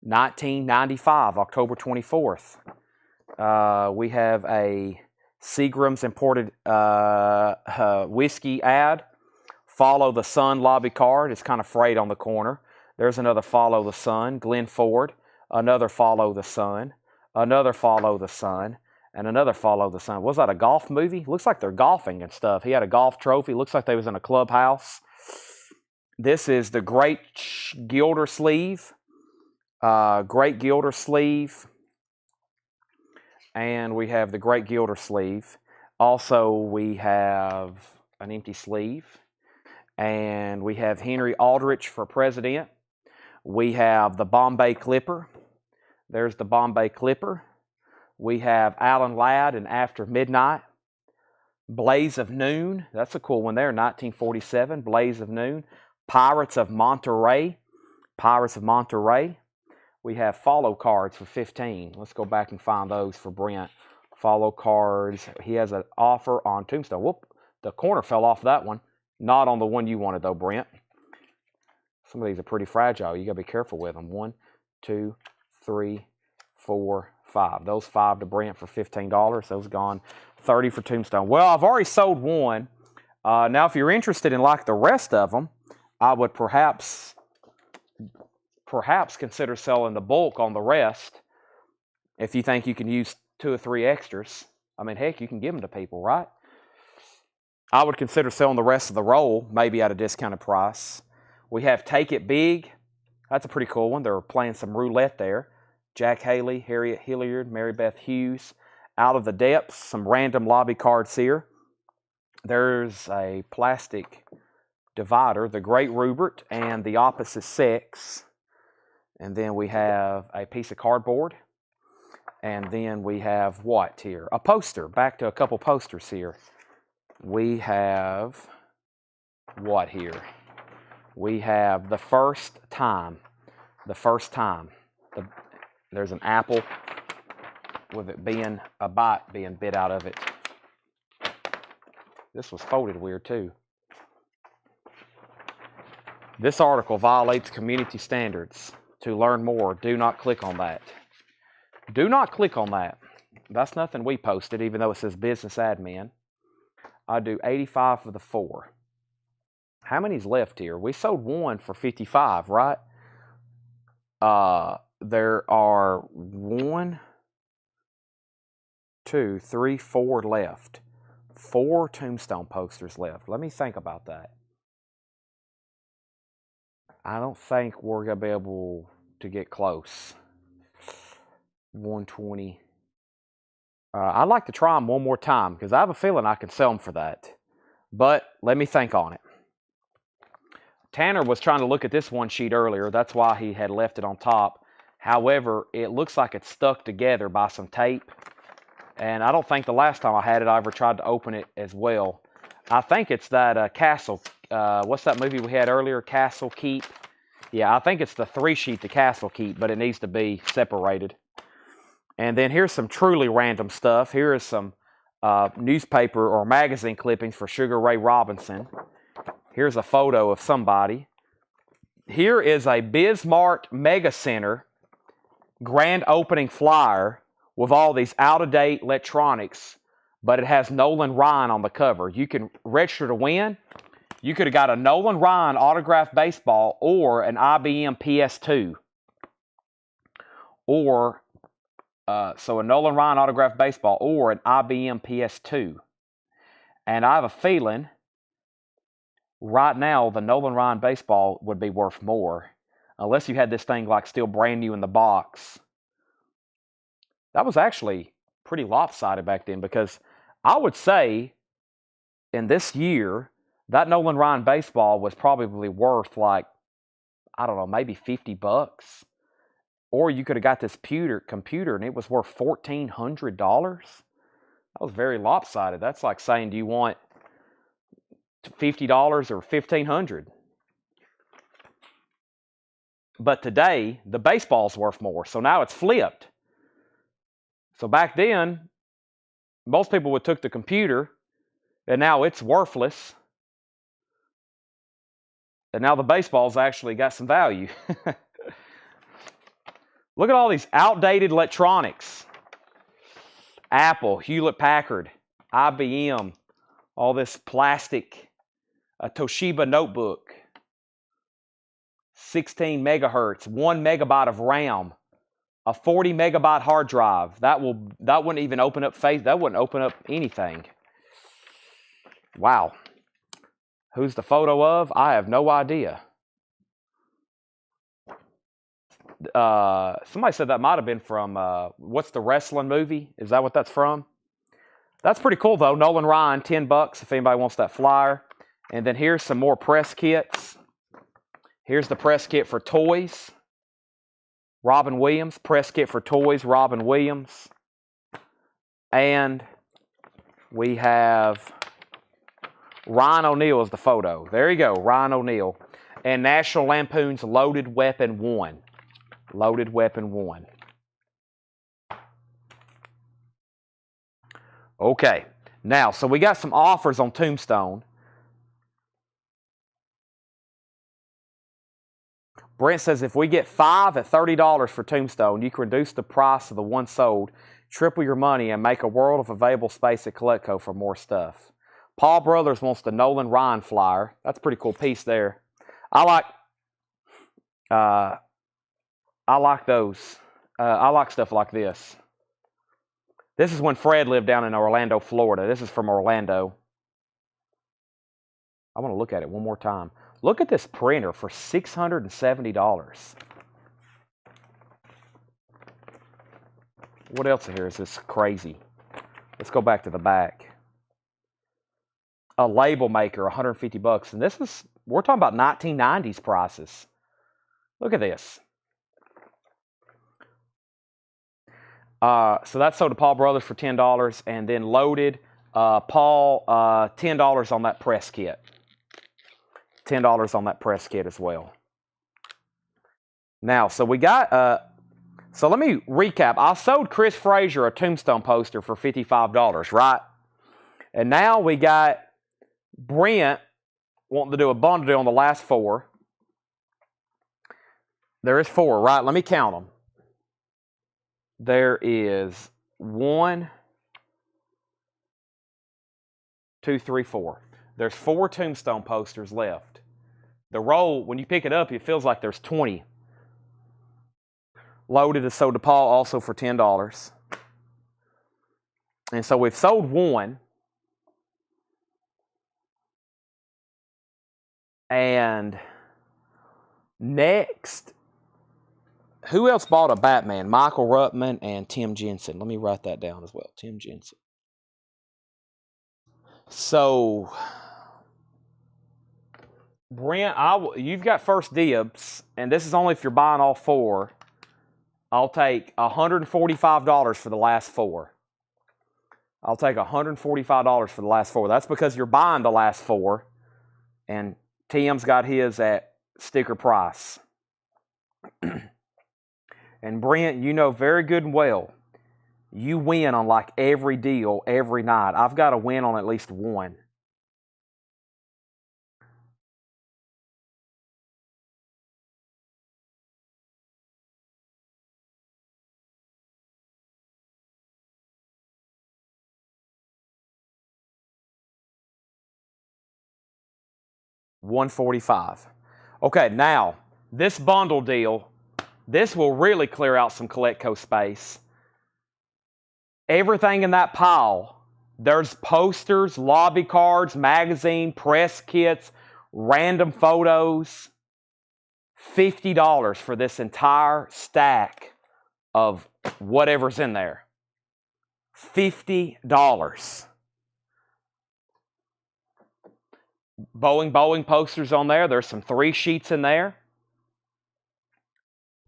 1995, October 24th. We have a Seagram's imported whiskey ad. Follow the Sun lobby card. It's kind of frayed on the corner. There's another Follow the Sun. Glenn Ford. Another Follow the Sun. Another Follow the Sun. And another Follow the Sun. Was that a golf movie? Looks like they're golfing and stuff. He had a golf trophy. Looks like they was in a clubhouse. This is the Great Gilder Sleeve. Great Gilder Sleeve. And we have the Great Gilder Sleeve. Also, we have an empty sleeve. And we have Henry Aldrich for president. We have the Bombay Clipper. There's the Bombay Clipper. We have Alan Ladd and After Midnight. Blaze of Noon. That's a cool one there. 1947. Blaze of Noon. Pirates of Monterey. Pirates of Monterey. We have follow cards for $15. Let's go back and find those for Brent. Follow cards. He has an offer on Tombstone. Whoop. The corner fell off that one. Not on the one you wanted, though, Brent. Some of these are pretty fragile. You got to be careful with them. 1, 2, 3, 4, 5. Those 5 to Brent for $15. Those gone. 30 for Tombstone. Well, I've already sold one. Now, if you're interested in like the rest of them, I would perhaps consider selling the bulk on the rest. If you think you can use 2 or 3 extras. I mean, heck, you can give them to people, right? I would consider selling the rest of the roll, maybe at a discounted price. We have Take It Big. That's a pretty cool one. They're playing some roulette there. Jack Haley, Harriet Hilliard, Mary Beth Hughes. Out of the Depths, some random lobby cards here. There's a plastic divider, the Great Rupert and the Opposite Sex. And then we have a piece of cardboard. And then we have what here? A poster. Back to a couple posters here. We have what here? We have The First Time. The First Time. There's an apple with it being a bite being bit out of it. This was folded weird too. This article violates community standards. To learn more, do not click on that. Do not click on that. That's nothing we posted, even though it says business admin. I do 85 for the 4. How many's left here? We sold one for 55, right? there are 1, 2, 3, 4 left. 4 tombstone posters left. Let me think about that. I don't think we're going to be able to get close. 120. I'd like to try them one more time because I have a feeling I can sell them for that. But let me think on it. Tanner was trying to look at this one sheet earlier. That's why he had left it on top. However, it looks like it's stuck together by some tape. And I don't think the last time I had it, I ever tried to open it as well. I think it's that Castle. What's that movie we had earlier? Castle Keep. Yeah, I think it's the 3-sheet, the Castle Keep, but it needs to be separated. And then here's some truly random stuff. Here is some newspaper or magazine clippings for Sugar Ray Robinson. Here's a photo of somebody. Here is a Bismarck Mega Center grand opening flyer with all these out-of-date electronics, but it has Nolan Ryan on the cover. You can register to win. You could have got a Nolan Ryan autographed baseball or an IBM PS2. Or, so a Nolan Ryan autographed baseball or an IBM PS2. And I have a feeling right now the Nolan Ryan baseball would be worth more. Unless you had this thing like still brand new in the box. That was actually pretty lopsided back then because I would say in this year, that Nolan Ryan baseball was probably worth like, I don't know, maybe $50. Or you could have got this computer and it was worth $1,400. That was very lopsided. That's like saying, do you want $50 or $1,500? But today, the baseball's worth more. So now it's flipped. So back then, most people would took the computer, and now it's worthless. And now the baseball's actually got some value. Look at all these outdated electronics. Apple, Hewlett-Packard, IBM, all this plastic, a Toshiba notebook, 16 megahertz, 1 megabyte of RAM, a 40 megabyte hard drive. That wouldn't even open up that wouldn't open up anything. Wow. Who's the photo of? I have no idea. Somebody said that might have been from what's the wrestling movie? Is that what that's from? That's pretty cool though. Nolan Ryan, $10 if anybody wants that flyer. And then here's some more press kits. Here's the press kit for toys. Robin Williams, press kit for toys, Robin Williams. And we have Ryan O'Neal as the photo. There you go, Ryan O'Neal. And National Lampoon's Loaded Weapon 1. Loaded Weapon 1. Okay, now, so we got some offers on Tombstone. Brent says if we get 5 at $30 for Tombstone, you can reduce the price of the one sold, triple your money, and make a world of available space at Coletco for more stuff. Paul Brothers wants the Nolan Ryan flyer. That's a pretty cool piece there. I like those. I like stuff like this. This is when Fred lived down in Orlando, Florida. This is from Orlando. I want to look at it one more time. Look at this printer for $670. What else here is this crazy? Let's go back to the back. A label maker, $150. And this is, we're talking about 1990s prices. Look at this. So that's sold to Paul Brothers for $10. And then Loaded, Paul, $10 on that press kit. $10 on that press kit as well. Now, so we got, so let me recap. I sold Chris Frazier a Tombstone poster for $55, right? And now we got Brent wanting to do a bundle deal on the last 4. There is 4, right? Let me count them. There is 1, 2, 3, 4. There's 4 Tombstone posters left. The roll, when you pick it up, it feels like there's 20. Loaded is sold to Paul also for $10. And so we've sold one. And next, who else bought a Batman? Michael Ruttman and Tim Jensen. Let me write that down as well. Tim Jensen. So, Brent, you've got first dibs, and this is only if you're buying all four. I'll take $145 for the last four. I'll take $145 for the last four. That's because you're buying the last four, and Tim's got his at sticker price. And Brent, you know very good and well, you win on like every deal every night. I've got to win on at least one. $145. Okay, now, this bundle deal, this will really clear out some Colectco space. Everything in that pile, there's posters, lobby cards, magazine, press kits, random photos. $50 for this entire stack of whatever's in there. $50. Boeing posters on there. There's some 3 sheets in there.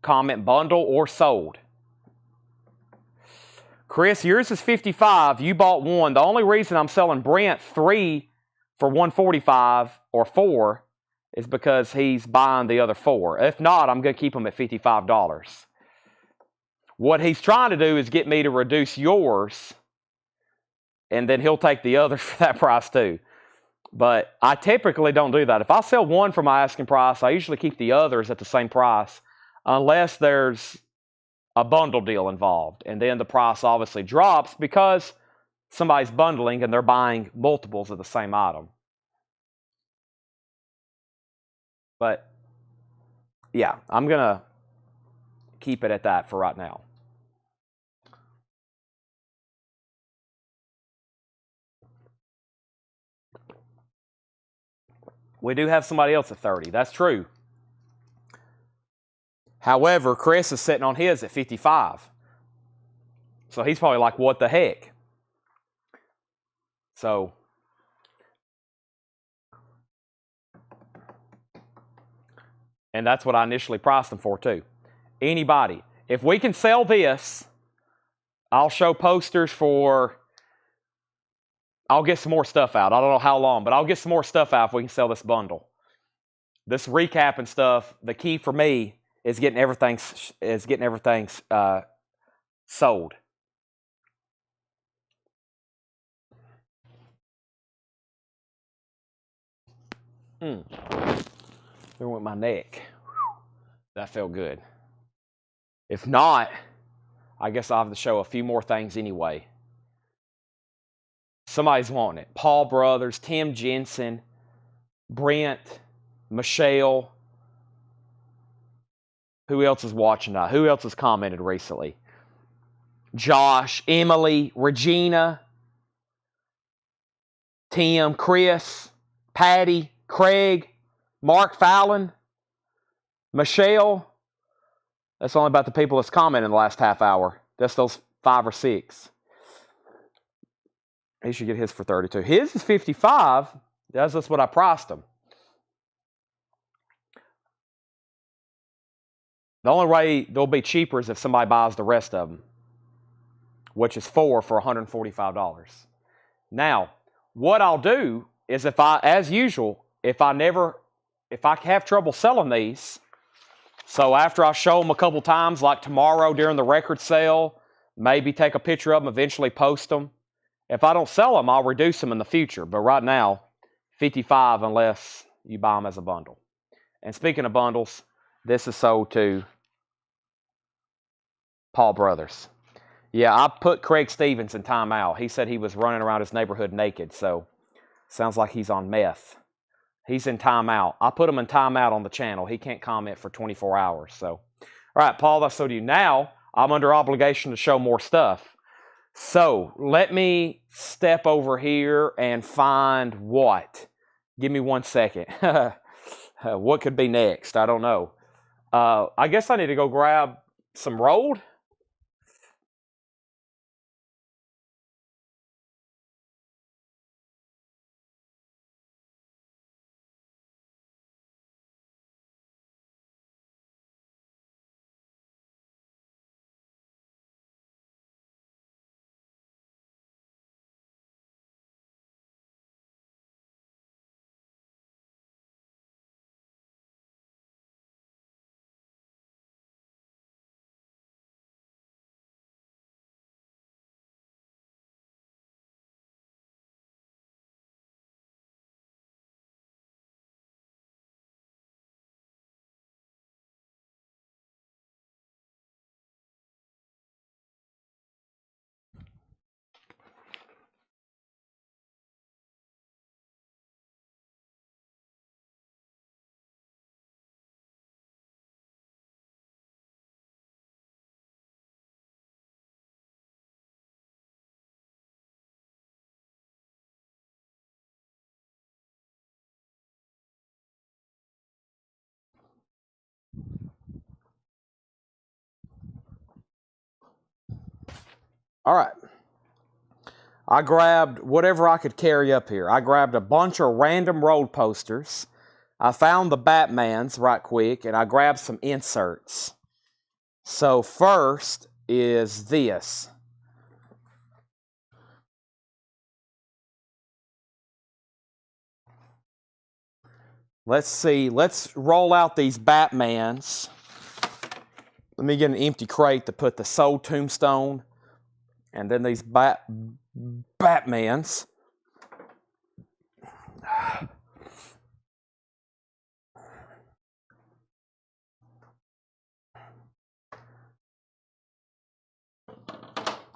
Comment bundle or sold. Chris, yours is $55. You bought one. The only reason I'm selling Brent 3 for $145 or 4 is because he's buying the other 4. If not, I'm going to keep them at $55. What he's trying to do is get me to reduce yours, and then he'll take the other for that price too. But I typically don't do that. If I sell one for my asking price, I usually keep the others at the same price unless there's a bundle deal involved. And then the price obviously drops because somebody's bundling and they're buying multiples of the same item. But yeah, I'm going to keep it at that for right now. We do have somebody else at 30. That's true. However, Chris is sitting on his at 55. So he's probably like, what the heck? So, and that's what I initially priced them for too. Anybody, if we can sell this, I'll show posters for, I'll get some more stuff out. I don't know how long, but I'll get some more stuff out if we can sell this bundle. This recap and stuff, the key for me is getting everything sold. There went my neck. That felt good. If not, I guess I'll have to show a few more things anyway. Somebody's wanting it. Paul Brothers, Tim Jensen, Brent, Michelle. Who else is watching that? Who else has commented recently? Josh, Emily, Regina, Tim, Chris, Patty, Craig, Mark Fallon, Michelle. That's only about the people that's commented in the last half hour. That's those 5 or 6. He should get his for 32. His is 55. That's what I priced him. The only way they'll be cheaper is if somebody buys the rest of them, which is 4 for $145. Now, what I'll do is as usual, if I have trouble selling these, so after I show them a couple times, like tomorrow during the record sale, maybe take a picture of them, eventually post them. If I don't sell them, I'll reduce them in the future. But right now, 55 unless you buy them as a bundle. And speaking of bundles, this is sold to Paul Brothers. Yeah, I put Craig Stevens in timeout. He said he was running around his neighborhood naked, so sounds like he's on meth. He's in timeout. I put him in timeout on the channel. He can't comment for 24 hours. So, all All right, Paul, that's so do you. Now, I'm under obligation to show more stuff. So, let me step over here and find what? Give me 1 second. What could be next? I don't know. I guess I need to go grab some rolled. All right. I grabbed whatever I could carry up here. I grabbed a bunch of random road posters. I found the Batmans right quick, and I grabbed some inserts. So first is this. Let's see. Let's roll out these Batmans. Let me get an empty crate to put the Soul Tombstone and then these Batmans.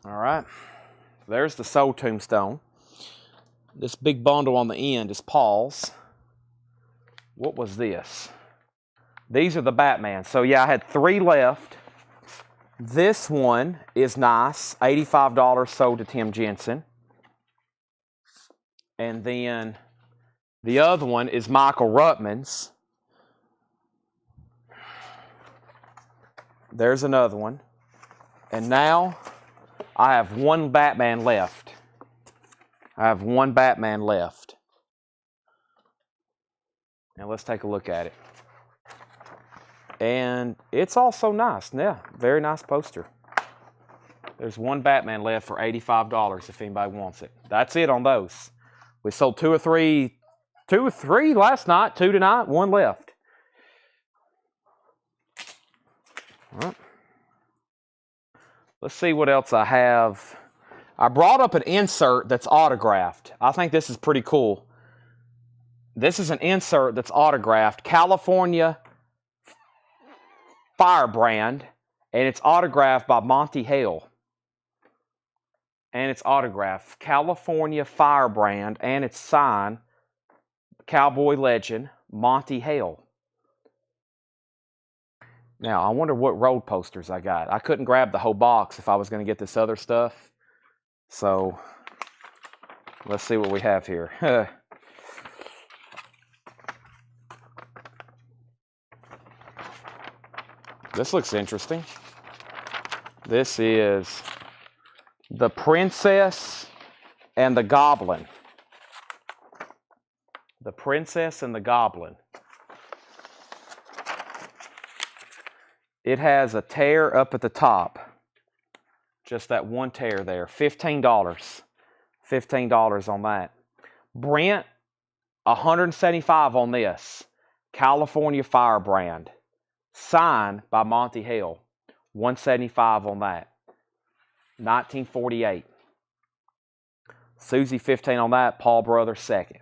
All right. There's the Soul Tombstone. This big bundle on the end is Paul's. What was this? These are the Batman. So yeah, I had 3 left. This one is nice. $85 sold to Tim Jensen. And then the other one is Michael Ruttman's. There's another one. And now I have 1 Batman left. I have 1 Batman left. Now let's take a look at it. And it's also nice. Yeah, very nice poster. There's 1 Batman left for $85 if anybody wants it. That's it on those. We sold 2 or 3 last night, 2 tonight, 1 left. All right. Let's see what else I have. I brought up an insert that's autographed. I think this is pretty cool. This is an insert that's autographed. California Firebrand, and it's autographed by Monty Hale. And it's autographed. California Firebrand, and it's signed Cowboy legend Monty Hale. Now, I wonder what road posters I got. I couldn't grab the whole box if I was going to get this other stuff. So, let's see what we have here. This looks interesting. This is The Princess and the Goblin. The Princess and the Goblin. It has a tear up at the top. Just that one tear there. $15. $15 on that. Brent, $175 on this. California Firebrand. Signed by Monty Hale. $175 on that. 1948. Susie, $15 on that. Paul Brothers, second.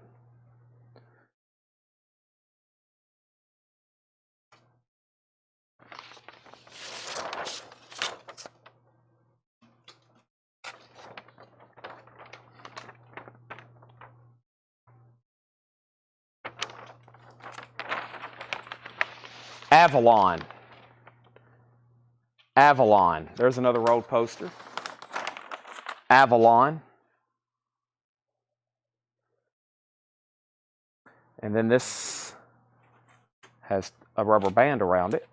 Avalon. Avalon. There's another road poster. Avalon. And then this has a rubber band around it.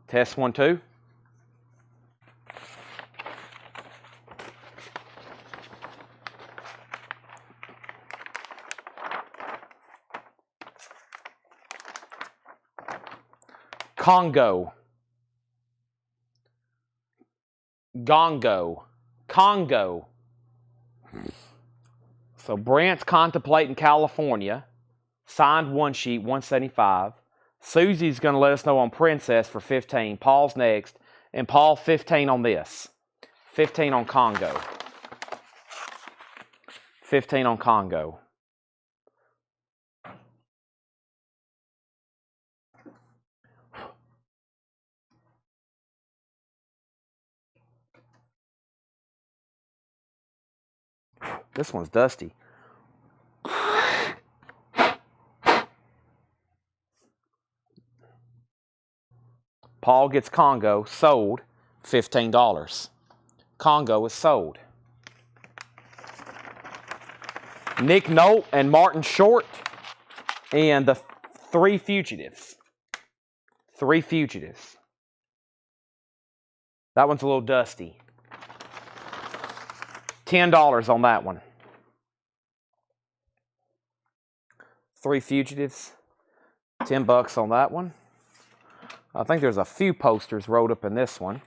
Test 1, 2. Congo. Gongo. Congo. So Brant's contemplating California. Signed one sheet, 175. Susie's going to let us know on Princess for 15. Paul's next. And Paul, 15 on this. 15 on Congo. 15 on Congo. This one's dusty. Paul gets Congo, sold, $15. Congo is sold. Nick Nolte and Martin Short and the Three Fugitives. Three Fugitives. That one's a little dusty. $10 on that one. Three Fugitives. $10 on that one. I think there's a few posters wrote up in this one.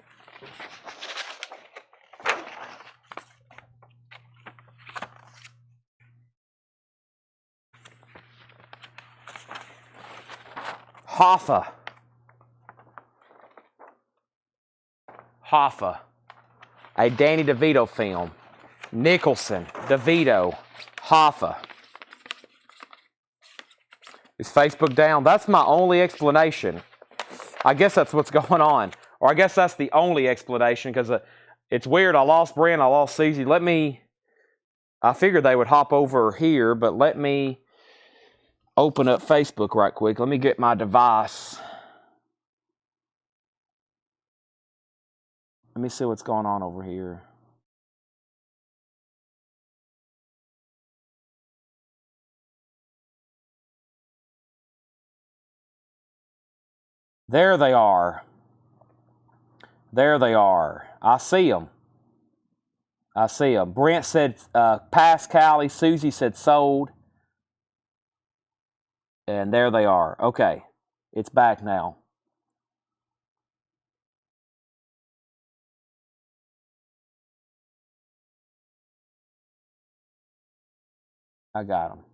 Hoffa. Hoffa. A Danny DeVito film. Nicholson, DeVito, Hoffa. Is Facebook down? That's my only explanation. I guess that's what's going on. Or I guess that's the only explanation because it's weird. I lost Brent, I lost Susie. I figured they would hop over here, but let me open up Facebook right quick. Let me get my device. Let me see what's going on over here. There they are. There they are. I see them. I see them. Brent said pass Callie. Susie said sold. And there they are. Okay. It's back now. I got them.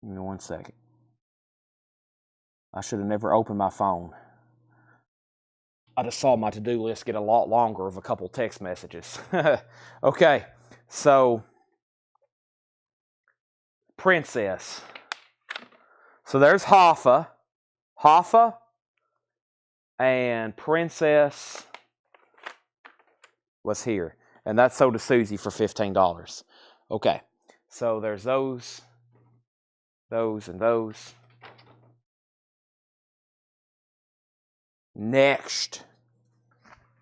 Give me 1 second. I should have never opened my phone. I just saw my to-do list get a lot longer of a couple text messages. Okay, so Princess. So there's Hoffa. Hoffa and Princess was here. And that's sold to Susie for $15. Okay, so there's those, and those. Next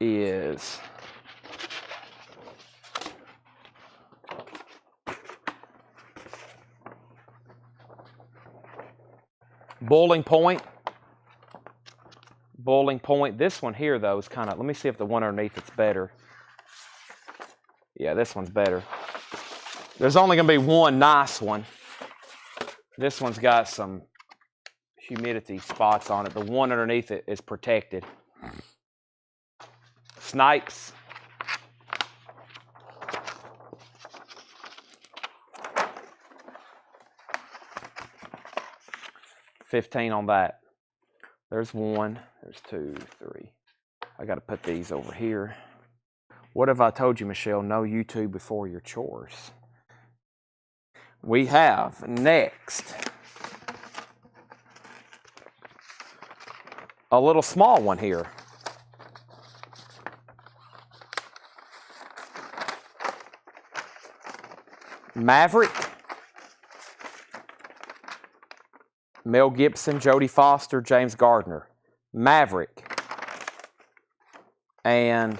is Boiling Point. Boiling Point. This one here, though, is kind of... Let me see if the one underneath it's better. Yeah, this one's better. There's only going to be one nice one. This one's got some humidity spots on it. The one underneath it is protected. Snipes. $15 on that. There's one. There's 2, 3. I got to put these over here. What have I told you, Michelle? No YouTube before your chores. We have next a little small one here. Maverick, Mel Gibson, Jodie Foster, James Gardner. Maverick and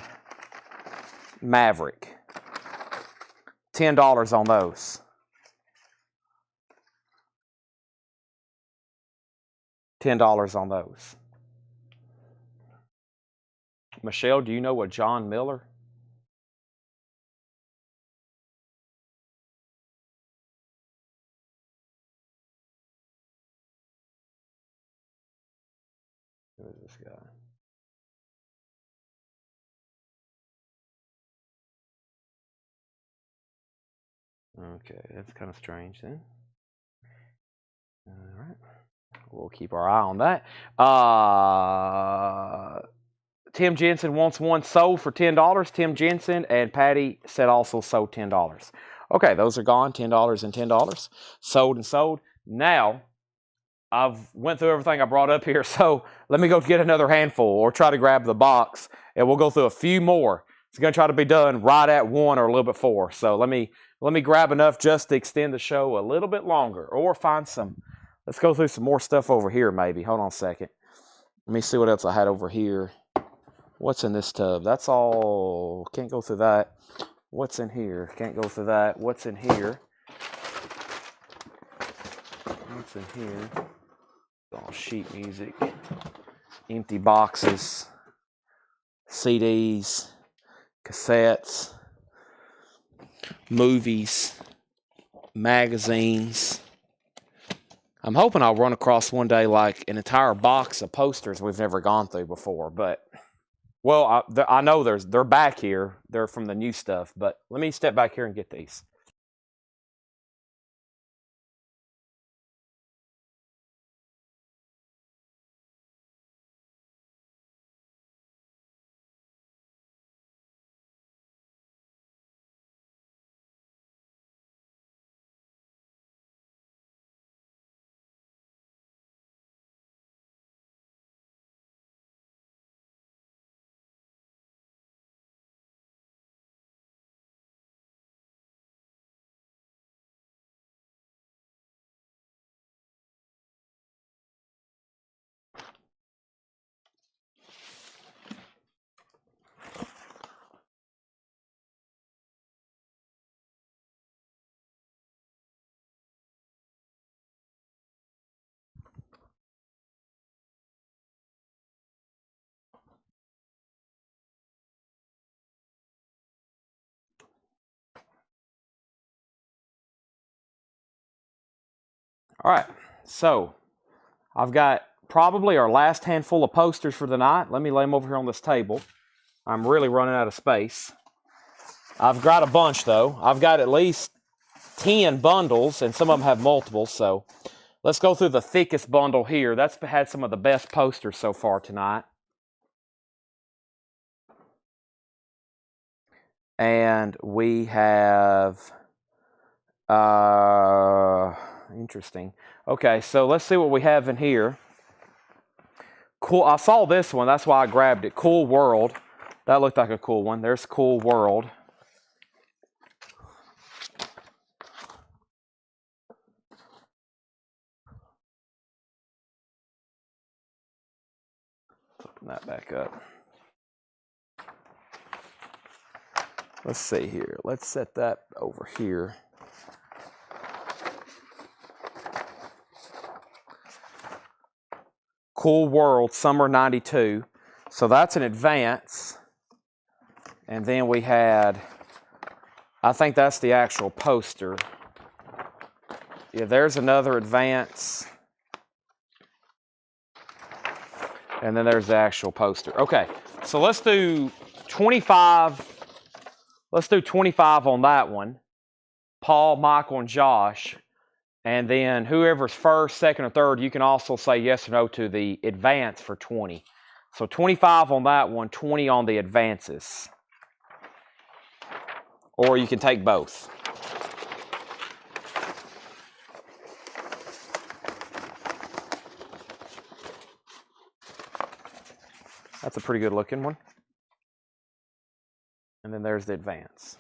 Maverick. $10 on those. $10 on those. Michelle, do you know what John Miller? Who is this guy? Okay, that's kind of strange then. All right. We'll keep our eye on that. Tim Jensen wants one sold for $10. Tim Jensen and Patty said also sold $10. Okay, those are gone. $10 and $10. Sold and sold. Now, I've went through everything I brought up here, so let me go get another handful or try to grab the box, and we'll go through a few more. It's going to try to be done right at 1 or a little bit 4. So let me grab enough just to extend the show a little bit longer or find some. Let's go through some more stuff over here maybe. Hold on a second. Let me see what else I had over here. What's in this tub? That's all. Can't go through that. What's in here? Can't go through that. What's in here? What's in here? All sheet music. Empty boxes. CDs. Cassettes. Movies. Magazines. I'm hoping I'll run across one day like an entire box of posters we've never gone through before, but well, I know they're back here. They're from the new stuff, but let me step back here and get these. All right, so I've got probably our last handful of posters for the night. Let me lay them over here on this table. I'm really running out of space. I've got a bunch, though. I've got at least 10 bundles, and some of them have multiples, so let's go through the thickest bundle here. That's had some of the best posters so far tonight. And we have... interesting. Okay, so let's see what we have in here. Cool. I saw this one. That's why I grabbed it. Cool World. That looked like a cool one. There's Cool World. Open that back up. Let's see here. Let's set that over here. Cool World, Summer 92. So that's an advance. And then we had, I think that's the actual poster. Yeah, there's another advance. And then there's the actual poster. Okay, so let's do 25. Let's do 25 on that one. Paul, Michael, and Josh. And then whoever's first, second, or third, you can also say yes or no to the advance for 20. So 25 on that one, 20 on the advances. Or you can take both. That's a pretty good looking one. And then there's the advance.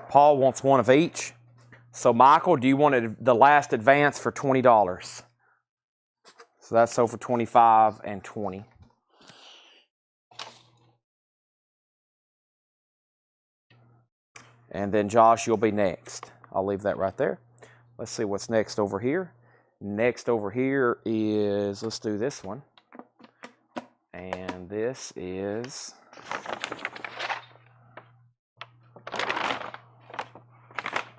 Paul wants one of each. So Michael, do you want the last advance for $20? So that's sold for $25 and $20. And then Josh, you'll be next. I'll leave that right there. Let's see what's next over here. Next over here is, let's do this one. And this is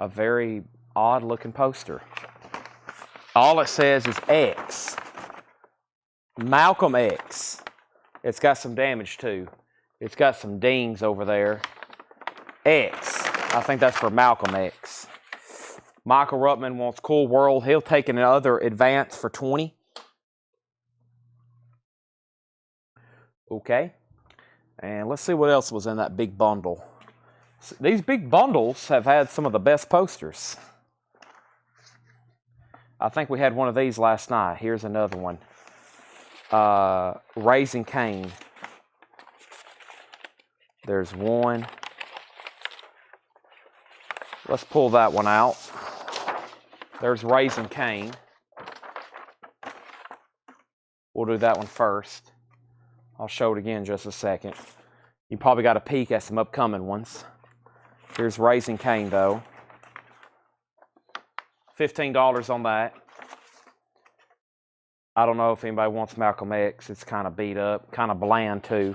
a very odd looking poster. All it says is X. Malcolm X. It's got some damage too. It's got some dings over there. X. I think that's for Malcolm X. Michael Ruttman wants Cool World. He'll take another advance for $20. Okay. And let's see what else was in that big bundle. These big bundles have had some of the best posters. I think we had one of these last night. Here's another one. Raising Cain. There's one. Let's pull that one out. There's Raising Cain. We'll do that one first. I'll show it again in just a second. You probably got a peek at some upcoming ones. Here's Raising Cain, though. $15 on that. I don't know if anybody wants Malcolm X. It's kind of beat up, kind of bland, too.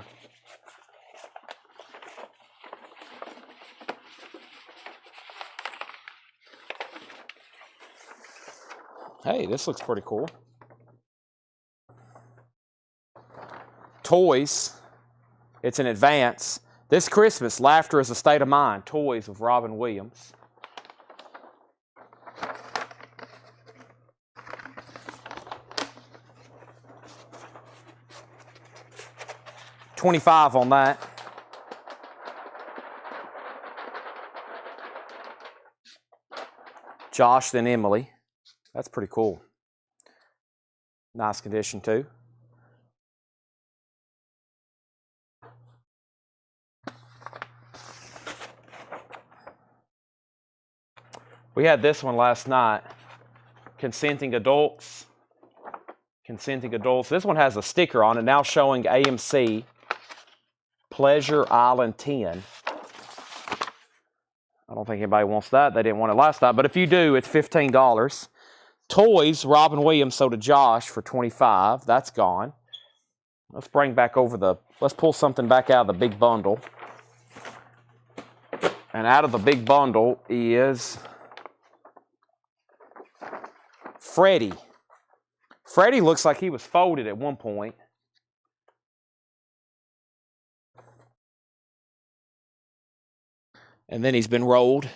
Hey, this looks pretty cool. Toys. It's an advance. This Christmas, Laughter is a State of Mind. Toys with Robin Williams. $25 on that. Josh, then Emily. That's pretty cool. Nice condition, too. We had this one last night. Consenting Adults. Consenting Adults. This one has a sticker on it now showing AMC Pleasure Island 10. I don't think anybody wants that. They didn't want it last night. But if you do, it's $15. Toys, Robin Williams sold to Josh for $25. That's gone. Let's bring back over let's pull something back out of the big bundle. And out of the big bundle is Freddy. Freddy looks like he was folded at one point. And then he's been rolled.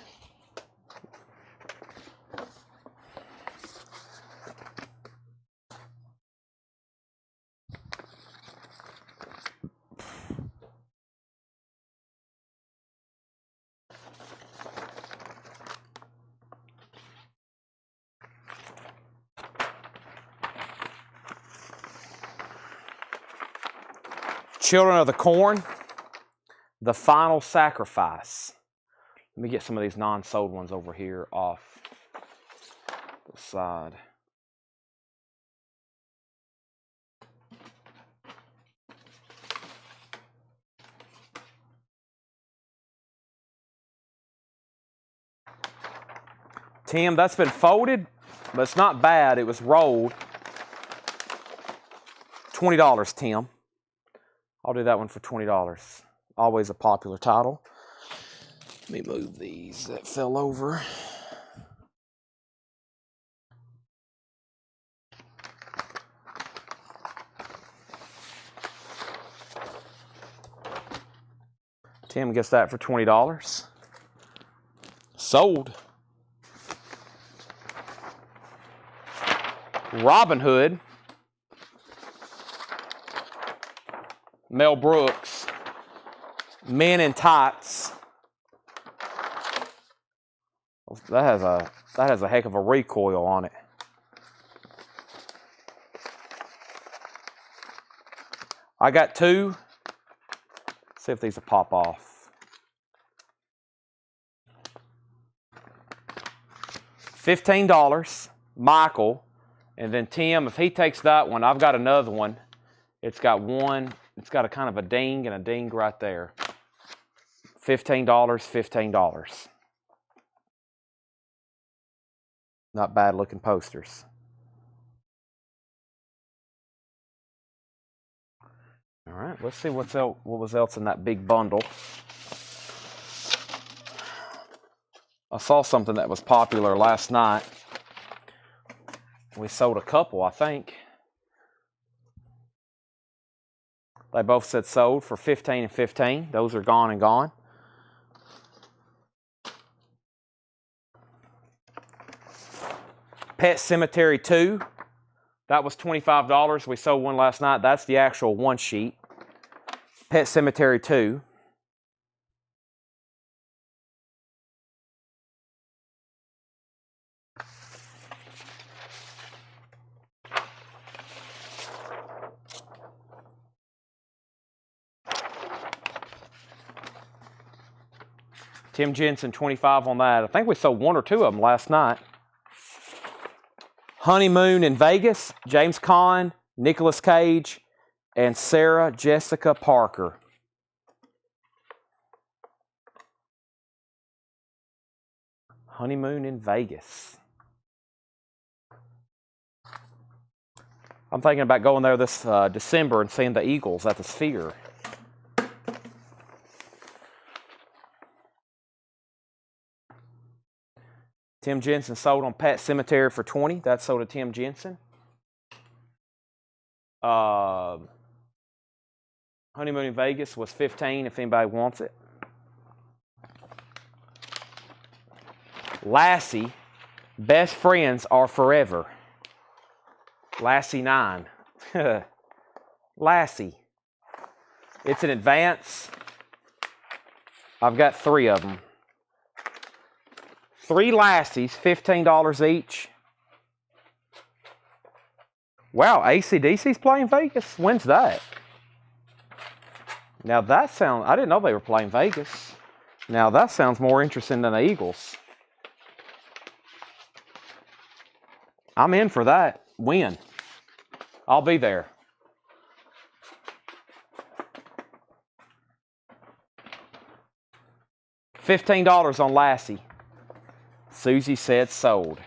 Children of the Corn, The Final Sacrifice. Let me get some of these non-sold ones over here off the side. Tim, that's been folded, but it's not bad. It was rolled. $20, Tim. I'll do that one for $20. Always a popular title. Let me move these that fell over. Tim gets that for $20. Sold. Robin Hood. Mel Brooks. Men in Tights. That has a That has a heck of a recoil on it. I got two. See if these will pop off. $15, Michael, and then Tim, if he takes that one, I've got another one. It's got a kind of a ding and a ding right there. $15, $15. Not bad looking posters. All right, let's see what was else in that big bundle. I saw something that was popular last night. We sold a couple, I think. They both said sold for $15 and $15. Those are gone and gone. Pet Cemetery 2. That was $25. We sold one last night. That's the actual one sheet. Pet Cemetery 2. Tim Jensen, 25 on that. I think we sold one or two of them last night. Honeymoon in Vegas, James Caan, Nicolas Cage, and Sarah Jessica Parker. Honeymoon in Vegas. I'm thinking about going there this December and seeing the Eagles at the Sphere. Tim Jensen sold on Pet Cemetery for $20. That's sold to Tim Jensen. Honeymoon in Vegas was $15 if anybody wants it. Lassie, Best Friends Are Forever. Lassie 9. Lassie. It's an advance. I've got 3 of them. 3 Lassies, $15 each. Wow, AC/DC's playing Vegas? When's that? Now that sounds, I didn't know they were playing Vegas. Now that sounds more interesting than the Eagles. I'm in for that. When? I'll be there. $15 on Lassie. Susie said sold.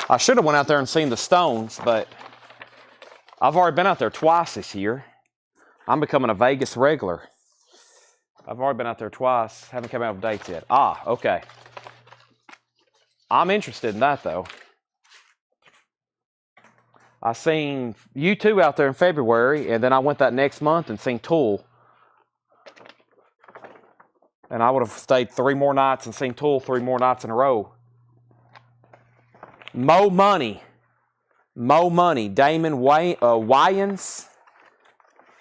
I should have went out there and seen the Stones, but I've already been out there twice this year. I'm becoming a Vegas regular. I've already been out there twice. Haven't come out with dates yet. Ah, okay. I'm interested in that, though. I seen U2 out there in February, and then I went that next month and seen Tool. And I would have stayed 3 more nights and seen Tool 3 more nights in a row. Mo Money. Damon Wayans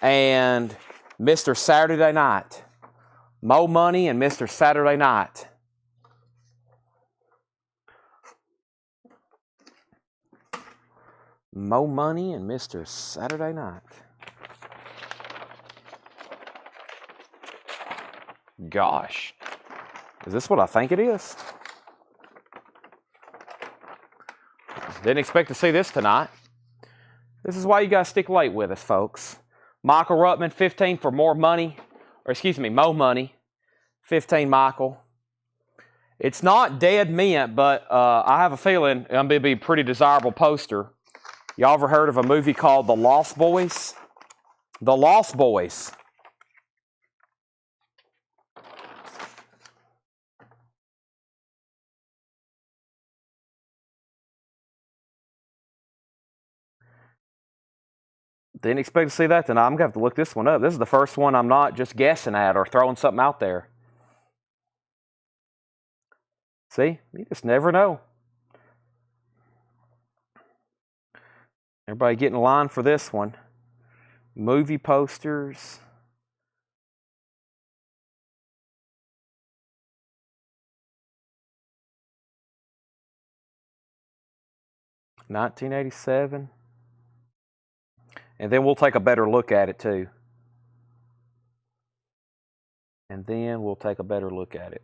and Mr. Saturday Night. Mo Money and Mr. Saturday Night. Mo Money and Mr. Saturday Night. Gosh. Is this what I think it is? Didn't expect to see this tonight. This is why you guys stick late with us, folks. Michael Ruttman, 15 for More Money. Or excuse me, Mo Money. 15, Michael. It's not dead mint, but I have a feeling it's going to be a pretty desirable poster. Y'all ever heard of a movie called The Lost Boys? The Lost Boys. Didn't expect to see that tonight. I'm going to have to look this one up. This is the first one I'm not just guessing at or throwing something out there. See? You just never know. Everybody get in line for this one. Movie posters. 1987. And then we'll take a better look at it too. And then we'll take a better look at it.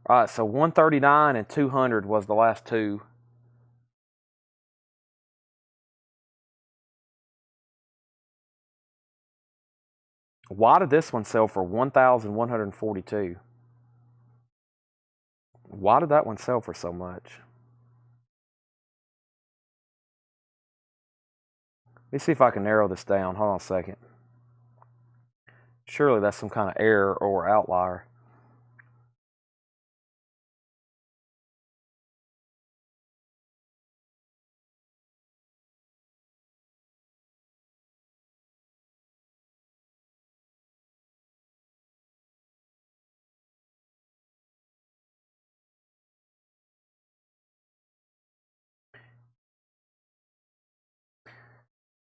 All right, so 139 and 200 was the last two. Why did this one sell for 1,142? Why did that one sell for so much? Let me see if I can narrow this down. Hold on a second. Surely that's some kind of error or outlier.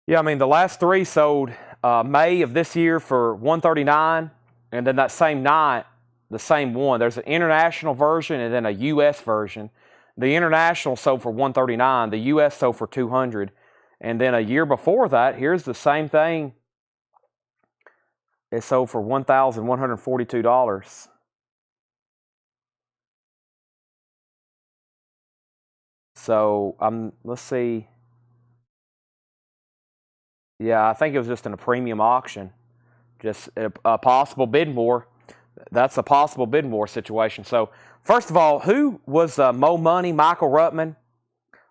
Yeah, I mean, the last three sold May of this year for 139, and then that same night, the same one. There's an international version and then a U.S. version. The international sold for 139. The U.S. sold for 200. And then a year before that, here's the same thing. It sold for $1,142. So let's see. Yeah, I think it was just in a premium auction. Just a possible bid war. That's a possible bid war situation. So, first of all, who was Mo Money? Michael Ruttman.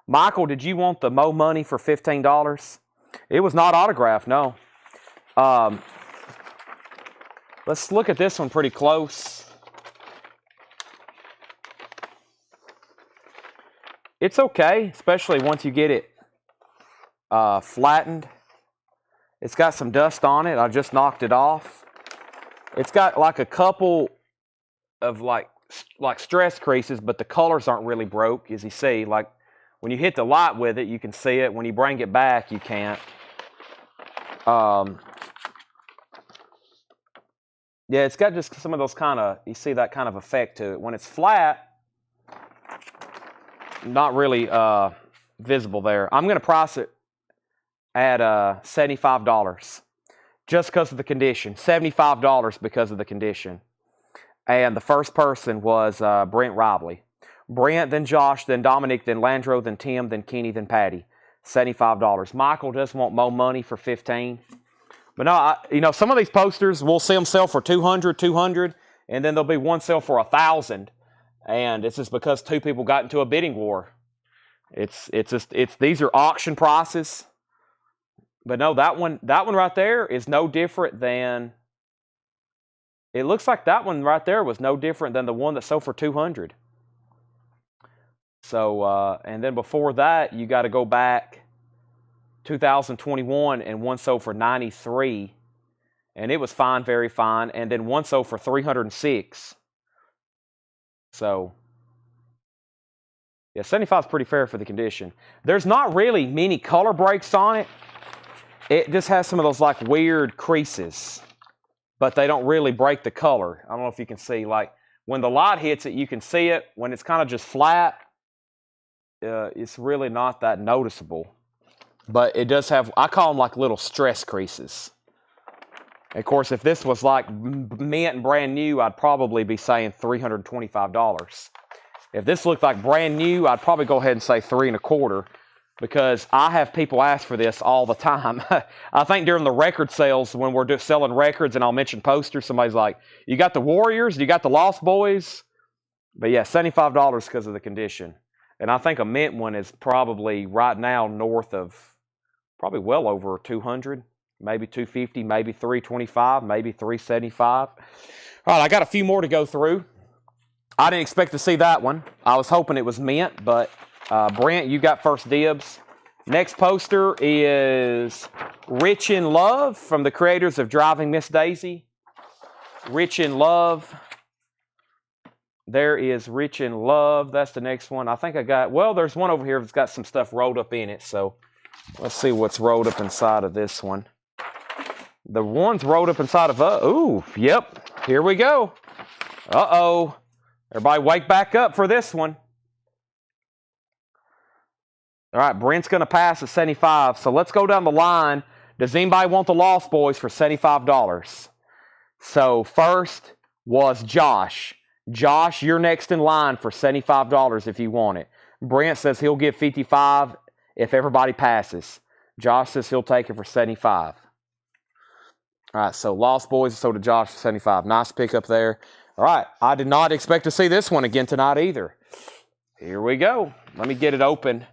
Michael, did you want the Mo Money for $15? It was not autographed, no. Let's look at this one pretty close. It's okay, especially once you get it flattened. It's got some dust on it. I just knocked it off. It's got like a couple of like stress creases, but the colors aren't really broke, as you see. Like when you hit the light with it, you can see it. When you bring it back, you can't. Yeah, it's got just some of those kind of, you see that kind of effect to it. When it's flat, not really visible there. I'm going to price it at $75 just because of the condition. $75 because of the condition. And the first person was Brent Robley. Brent, then Josh, then Dominic, then Landro, then Tim, then Kenny, then Patty. $75. Michael just want Mo Money for $15. But no, some of these posters, we'll see them sell for $200, and then there'll be one sell for $1,000. And it's just because two people got into a bidding war. These are auction prices. But no, that one right there is no different than, it looks like that one right there was no different than the one that sold for $200. So, and then before that, you got to go back 2021, and one sold for $93, and it was fine, very fine. And then one sold for $306. So, yeah, 75 is pretty fair for the condition. There's not really many color breaks on it. It just has some of those like weird creases, but they don't really break the color. I don't know if you can see, like when the light hits it, you can see it. When it's kind of just flat, it's really not that noticeable. But it does have, I call them like little stress creases. Of course, if this was like mint and brand new, I'd probably be saying $325. If this looked like brand new, I'd probably go ahead and say $325, because I have people ask for this all the time. I think during the record sales, when we're selling records and I'll mention posters, somebody's like, you got the Warriors? You got the Lost Boys? But yeah, $75 because of the condition. And I think a mint one is probably right now north of, probably well over 200, maybe 250, maybe 325, maybe 375. All right, I got a few more to go through. I didn't expect to see that one. I was hoping it was mint, but Brent, you got first dibs. Next poster is Rich in Love from the creators of Driving Miss Daisy. Rich in Love. There is Rich in Love. That's the next one. I think I got, well, there's one over here that's got some stuff rolled up in it. So let's see what's rolled up inside of this one. The one's rolled up inside of, ooh, yep. Here we go. Uh-oh. Everybody wake back up for this one. All right, Brent's going to pass at 75. So let's go down the line. Does anybody want the Lost Boys for $75? So first was Josh. Josh, you're next in line for $75 if you want it. Brent says he'll give $55 if everybody passes. Josh says he'll take it for $75. All right, so Lost Boys, so did Josh for $75. Nice pickup there. All right, I did not expect to see this one again tonight either. Here we go. Let me get it open.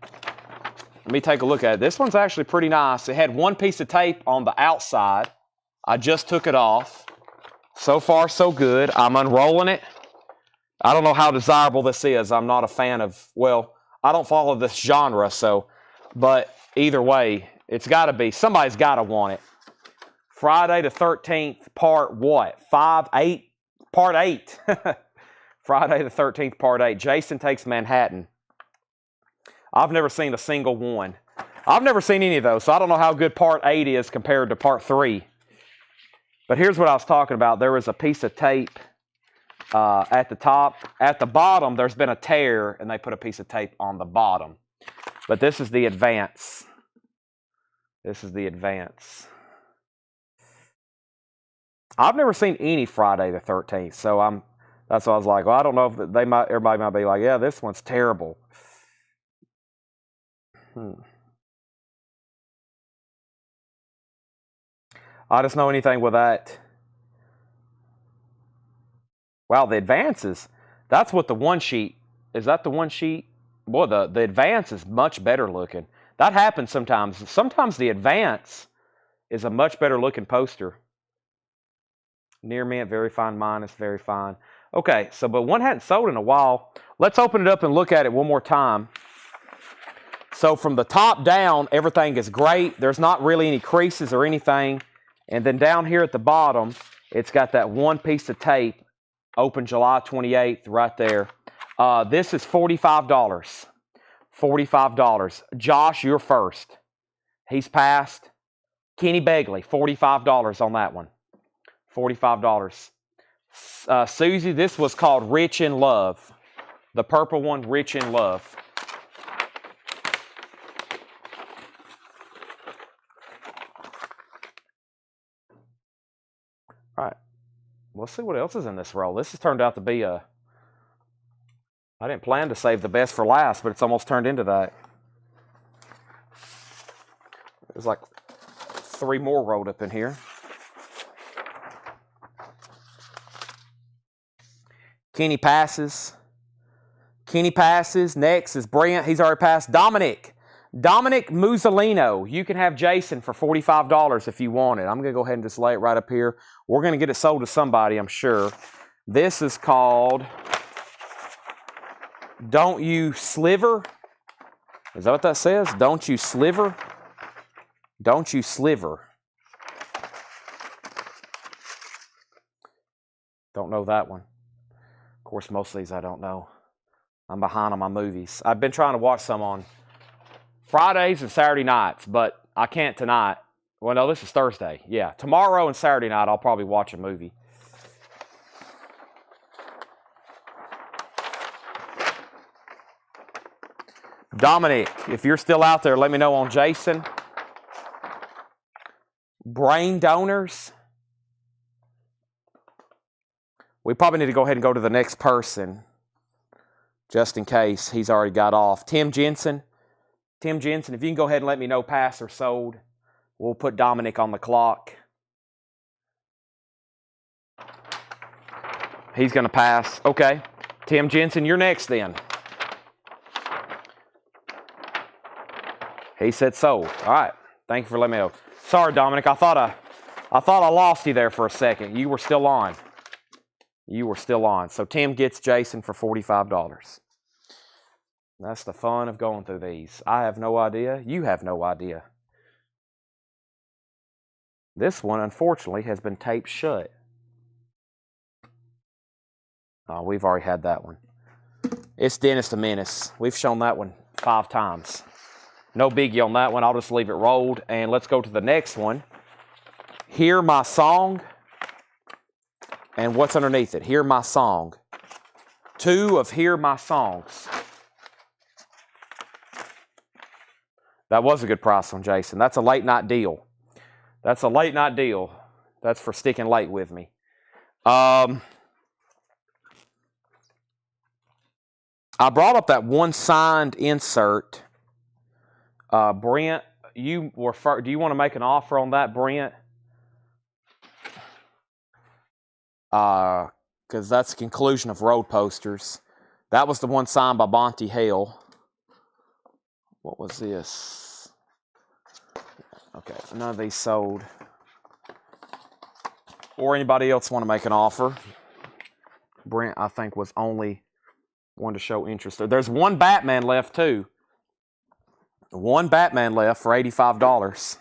Let me take a look at it. This one's actually pretty nice. It had one piece of tape on the outside. I just took it off. So far, so good. I'm unrolling it. I don't know how desirable this is. I'm not a fan of, well, I don't follow this genre, so, but either way, it's got to be. Somebody's got to want it. Friday the 13th, part what? 8? Part 8. Friday the 13th, part 8. Jason Takes Manhattan. I've never seen a single one. I've never seen any of those, so I don't know how good part 8 is compared to part 3. But here's what I was talking about. There was a piece of tape at the top. At the bottom, there's been a tear, and they put a piece of tape on the bottom. But this is the advance. This is the advance. I've never seen any Friday the 13th, so that's why I was like, well, I don't know if everybody might be like, yeah, this one's terrible. I just know anything with that. Wow, the advances. That's what the one sheet. Is that the one sheet? Boy, the advance is much better looking. That happens sometimes. Sometimes the advance is a much better looking poster. Near mint, very fine minus, very fine. Okay, so but one hadn't sold in a while. Let's open it up and look at it one more time. So from the top down, everything is great. There's not really any creases or anything. And then down here at the bottom, it's got that one piece of tape, open July 28th, right there. This is $45. $45. Josh, you're first. He's passed. Kenny Begley, $45 on that one. $45. Susie, this was called Rich in Love. The purple one, Rich in Love. All right. Let's see what else is in this roll. This has turned out to be I didn't plan to save the best for last, but it's almost turned into that. There's like 3 more rolled up in here. Kenny passes. Kenny passes. Next is Brent. He's already passed. Dominic Musolino. You can have Jason for $45 if you want it. I'm going to go ahead and just lay it right up here. We're going to get it sold to somebody, I'm sure. This is called Don't You Sliver. Is that what that says? Don't You Sliver? Don't You Sliver. Don't know that one. Of course, most of these I don't know. I'm behind on my movies. I've been trying to watch some on Fridays and Saturday nights, but I can't tonight. Well, no, this is Thursday. Yeah, tomorrow and Saturday night I'll probably watch a movie. Dominic, if you're still out there, let me know on Jason. Brain donors. We probably need to go ahead and go to the next person, just in case he's already got off. Tim Jensen. Tim Jensen, if you can go ahead and let me know pass or sold, we'll put Dominic on the clock. He's going to pass. Okay. Tim Jensen, you're next then. He said sold. All right. Thank you for letting me know. Sorry, Dominic. I thought I lost you there for a second. You were still on. You were still on. So Tim gets Jason for $45. That's the fun of going through these. I have no idea. You have no idea. This one, unfortunately, has been taped shut. Oh, we've already had that one. It's Dennis the Menace. We've shown that one 5 times. No biggie on that one. I'll just leave it rolled. And let's go to the next one. Hear My Song. And what's underneath it? Hear My Song. 2 of Hear My Songs. That was a good price on Jason. That's a late night deal. That's a late night deal. That's for sticking late with me. I brought up that one signed insert. Brent, you were first. Do you want to make an offer on that, Brent? Because that's the conclusion of road posters. That was the one signed by Bonte Hale. What was this? Okay, none of these sold. Or anybody else want to make an offer? Brent, I think, was only one to show interest. There's one Batman left, too. One Batman left for $85.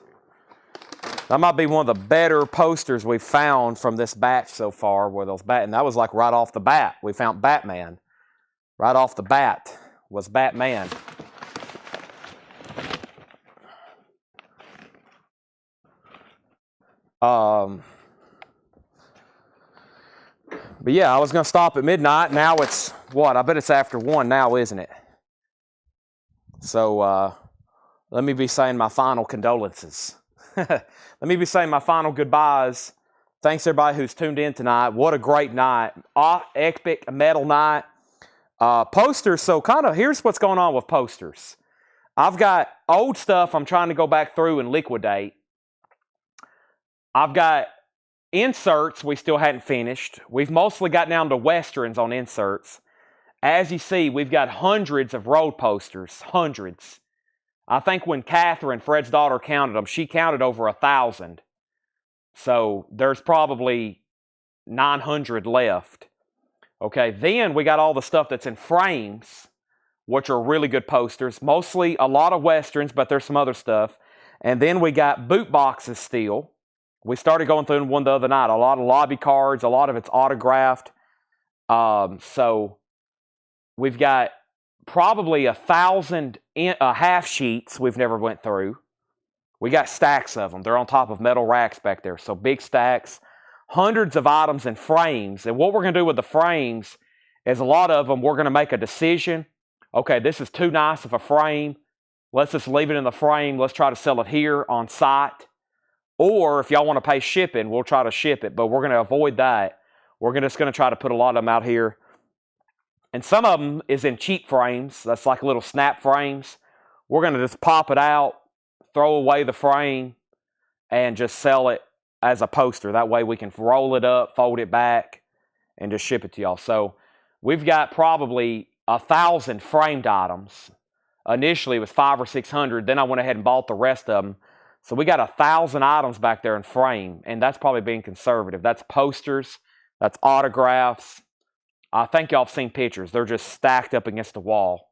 That might be one of the better posters we've found from this batch so far. Where those and that was like right off the bat. We found Batman. Right off the bat was Batman. But yeah, I was going to stop at midnight. Now it's what? I bet it's after 1 now, isn't it? So let me be saying my final condolences. Let me be saying my final goodbyes. Thanks everybody who's tuned in tonight. What a great night. Epic metal night. Posters, so kind of here's what's going on with posters. I've got old stuff I'm trying to go back through and liquidate. I've got inserts we still hadn't finished. We've mostly got down to westerns on inserts. As you see, we've got hundreds of road posters. Hundreds. I think when Catherine, Fred's daughter, counted them, she counted over 1,000. So there's probably 900 left. Okay, then we got all the stuff that's in frames, which are really good posters. Mostly a lot of westerns, but there's some other stuff. And then we got boot boxes still. We started going through one the other night. A lot of lobby cards, a lot of it's autographed. So we've got probably 1,000 half sheets we've never went through. We got stacks of them. They're on top of metal racks back there. So big stacks. Hundreds of items in frames. And what we're going to do with the frames is a lot of them we're going to make a decision. Okay, this is too nice of a frame. Let's just leave it in the frame. Let's try to sell it here on site. Or if y'all want to pay shipping, we'll try to ship it. But we're going to avoid that. We're just going to try to put a lot of them out here. And some of them is in cheap frames. That's like little snap frames. We're going to just pop it out, throw away the frame, and just sell it as a poster. That way we can roll it up, fold it back, and just ship it to y'all. So we've got probably 1,000 framed items. Initially it was 500 or 600. Then I went ahead and bought the rest of them. So we got 1,000 items back there in frame, and that's probably being conservative. That's posters, that's autographs. I think y'all have seen pictures. They're just stacked up against the wall.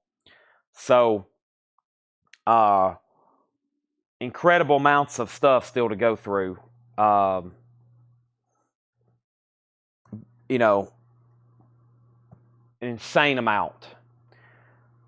So, incredible amounts of stuff still to go through. You know, an insane amount.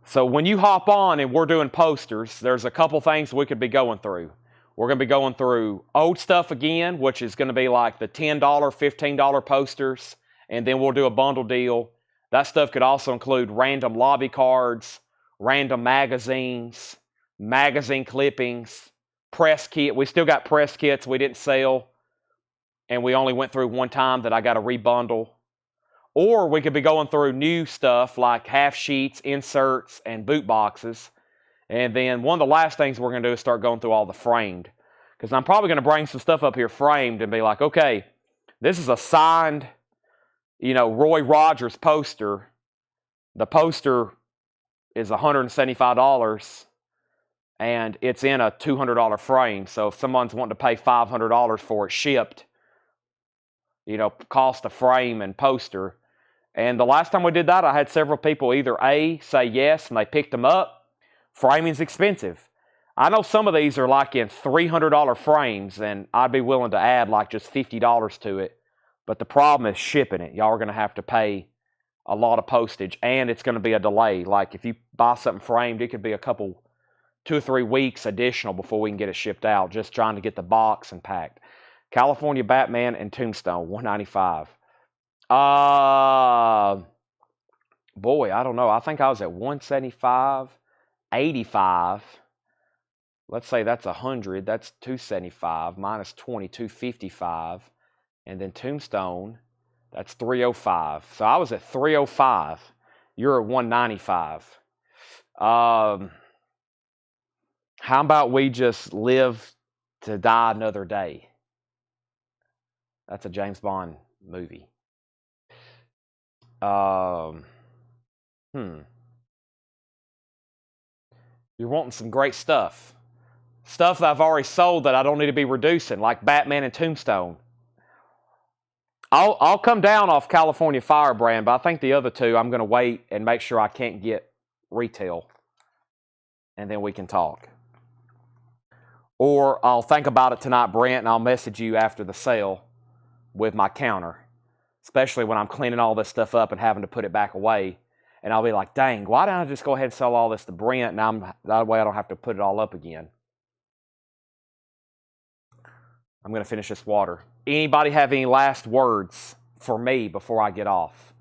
So when you hop on and we're doing posters, there's a couple things we could be going through. We're going to be going through old stuff again, which is going to be like the $10, $15 posters, and then we'll do a bundle deal. That stuff could also include random lobby cards, random magazines, magazine clippings, press kit. We still got press kits we didn't sell, and we only went through one time that I got to rebundle. Or we could be going through new stuff like half sheets, inserts, and boot boxes. And then one of the last things we're going to do is start going through all the framed. Because I'm probably going to bring some stuff up here framed and be like, okay, this is a signed, Roy Rogers poster. The poster is $175, and it's in a $200 frame. So if someone's wanting to pay $500 for it shipped, cost of frame and poster. And the last time we did that, I had several people either A, say yes, and they picked them up. Framing's expensive. I know some of these are like in $300 frames, and I'd be willing to add like just $50 to it. But the problem is shipping it. Y'all are going to have to pay a lot of postage, and it's going to be a delay. Like if you buy something framed, it could be a couple, 2 or 3 weeks additional before we can get it shipped out, just trying to get the box and packed. California Batman and Tombstone, $195. Boy, I don't know. I think I was at $175, $85. Let's say that's $100. That's $275 minus 20, $255. And then Tombstone, that's $305. So I was at $305. You're at $195. How about we just live to die another day? That's a James Bond movie. You're wanting some great stuff. Stuff that I've already sold that I don't need to be reducing, like Batman and Tombstone. I'll come down off California Firebrand, but I think the other two I'm going to wait and make sure I can't get retail, and then we can talk. Or I'll think about it tonight, Brent, and I'll message you after the sale with my counter, especially when I'm cleaning all this stuff up and having to put it back away. And I'll be like, dang, why don't I just go ahead and sell all this to Brent, and that way I don't have to put it all up again. I'm going to finish this water. Anybody have any last words for me before I get off?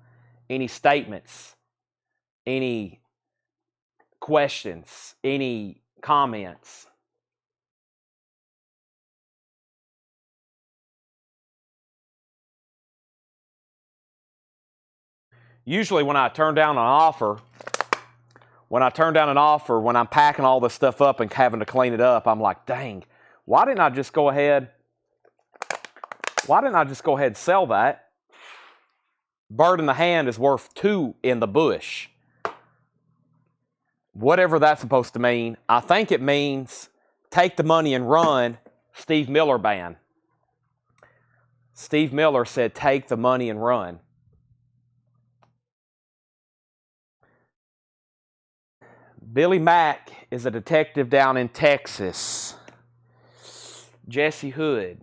Any statements? Any questions? Any comments? Usually when I turn down an offer, when I'm packing all this stuff up and having to clean it up, I'm like, dang, why didn't I just go ahead and sell that? Bird in the hand is worth 2 in the bush. Whatever that's supposed to mean. I think it means take the money and run, Steve Miller Band. Steve Miller said, take the money and run. Billy Mack is a detective down in Texas. Jesse Hood.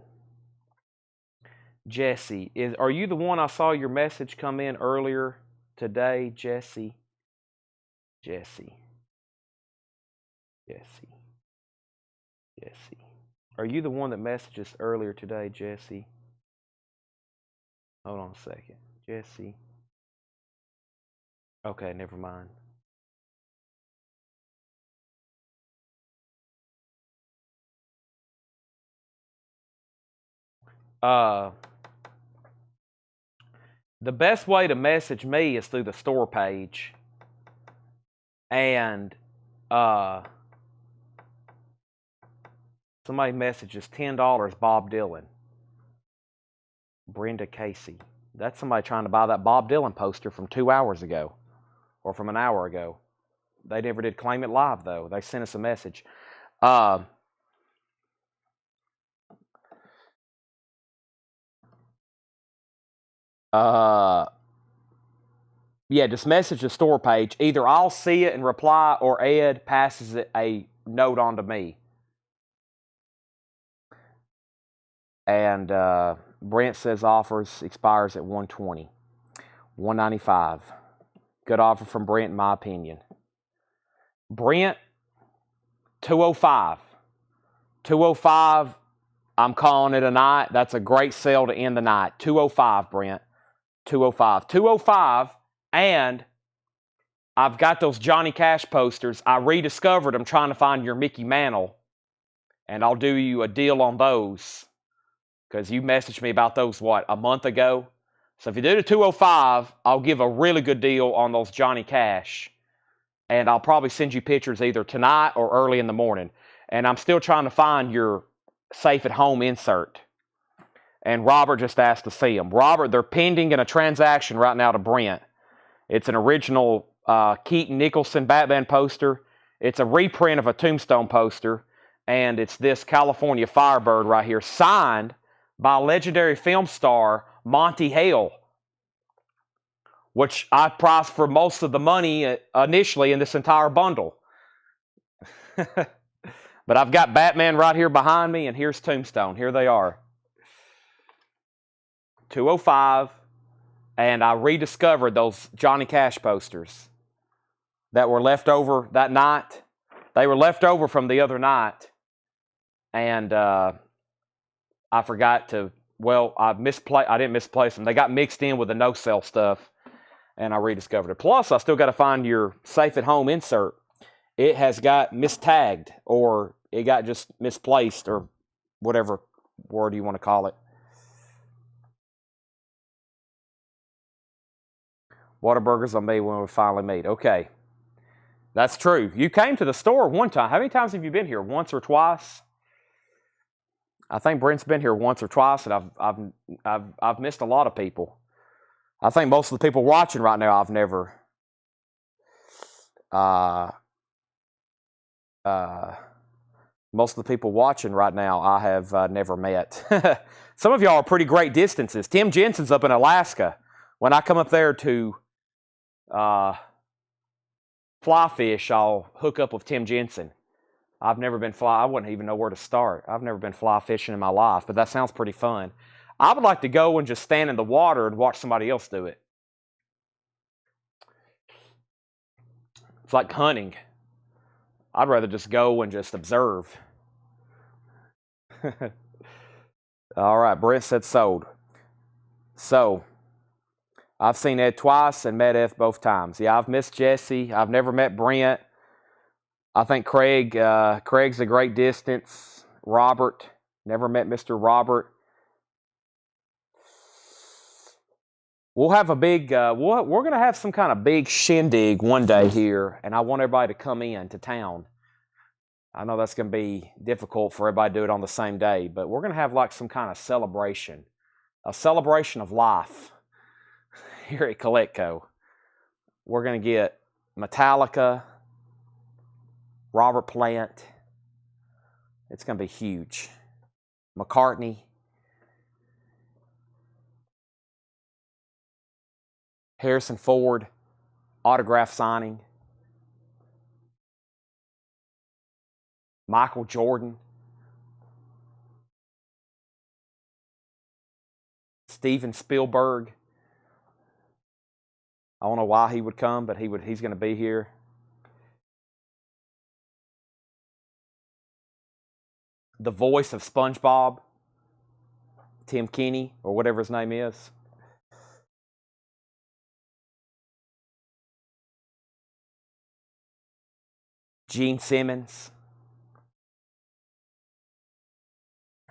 Jesse, are you the one I saw your message come in earlier today, Jesse? Jesse. Are you the one that messaged us earlier today, Jesse? Hold on a second. Jesse. Okay, never mind. The best way to message me is through the store page. And somebody messages $10, Bob Dylan. Brenda Casey. That's somebody trying to buy that Bob Dylan poster from 2 hours ago. Or from an hour ago. They never did claim it live, though. They sent us a message. Yeah, just message the store page. Either I'll see it and reply, or Ed passes it a note on to me. And Brent says offers expires at $120. $195. Good offer from Brent, in my opinion. Brent, $205. $205. I'm calling it a night. That's a great sale to end the night. $205, Brent. $205. $205. And I've got those Johnny Cash posters. I rediscovered them trying to find your Mickey Mantle. And I'll do you a deal on those. Because you messaged me about those, a month ago? So if you do the $205, I'll give a really good deal on those Johnny Cash. And I'll probably send you pictures either tonight or early in the morning. And I'm still trying to find your safe at home insert. And Robert just asked to see them. Robert, they're pending in a transaction right now to Brent. It's an original Keaton Nicholson Batman poster. It's a reprint of a Tombstone poster. And it's this California Firebird right here, signed by legendary film star Monty Hale, which I priced for most of the money initially in this entire bundle. But I've got Batman right here behind me, and here's Tombstone. Here they are. $205. and I rediscovered those Johnny Cash posters that were left over that night. They were left over from the other night, and I forgot to. Well, I didn't misplace them. They got mixed in with the no-sell stuff, and I rediscovered it. Plus, I still got to find your safe at home insert. It has got mistagged, or it got just misplaced, or whatever word you want to call it. Whataburgers on me when we finally meet. Okay. That's true. You came to the store one time. How many times have you been here? Once or twice? I think Brent's been here once or twice, and I've missed a lot of people. I think most of the people watching right now I've never most of the people watching right now I have never met. Some of y'all are pretty great distances. Tim Jensen's up in Alaska. When I come up there to fly fish, I'll hook up with Tim Jensen. I've never been I wouldn't even know where to start. I've never been fly fishing in my life, but that sounds pretty fun. I would like to go and just stand in the water and watch somebody else do it. It's like hunting. I'd rather just go and just observe. All right, Brent said sold. So, I've seen Ed twice and met Ed both times. Yeah, I've missed Jesse. I've never met Brent. I think Craig's a great distance. Robert, never met Mr. Robert. We'll have a big, we're going to have some kind of big shindig one day here, and I want everybody to come in to town. I know that's going to be difficult for everybody to do it on the same day, but we're going to have like some kind of celebration, a celebration of life here at Coletco. We're going to get Metallica, Robert Plant. It's going to be huge. McCartney. Harrison Ford, autograph signing. Michael Jordan. Steven Spielberg. I don't know why he would come, but he's going to be here. The voice of SpongeBob, Tim Kenny, or whatever his name is. Gene Simmons.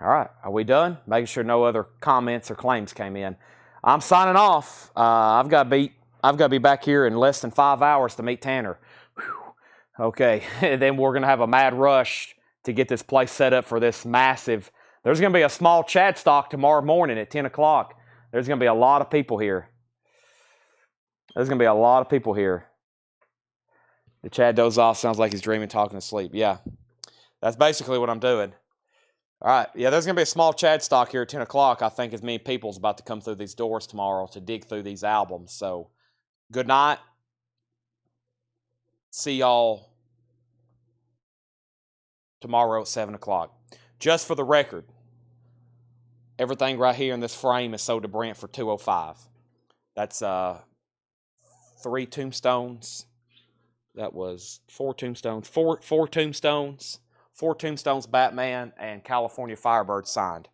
All right, are we done? Making sure no other comments or claims came in. I'm signing off. I've got to be back here in less than 5 hours to meet Tanner. Whew. Okay, and then we're going to have a mad rush to get this place set up for this massive. There's going to be a small Chad stock tomorrow morning at 10 o'clock. There's going to be a lot of people here. There's going to be a lot of people here. The Chad dozes off, sounds like he's dreaming, talking to sleep. Yeah, that's basically what I'm doing. All right, yeah, there's going to be a small Chad stock here at 10 o'clock. I think as many people's about to come through these doors tomorrow to dig through these albums. So, good night. See y'all tomorrow at 7 o'clock. Just for the record, everything right here in this frame is sold to Brent for $205. That's 3 tombstones. That was 4 tombstones. Four tombstones. 4 tombstones, Batman, and California Firebird signed.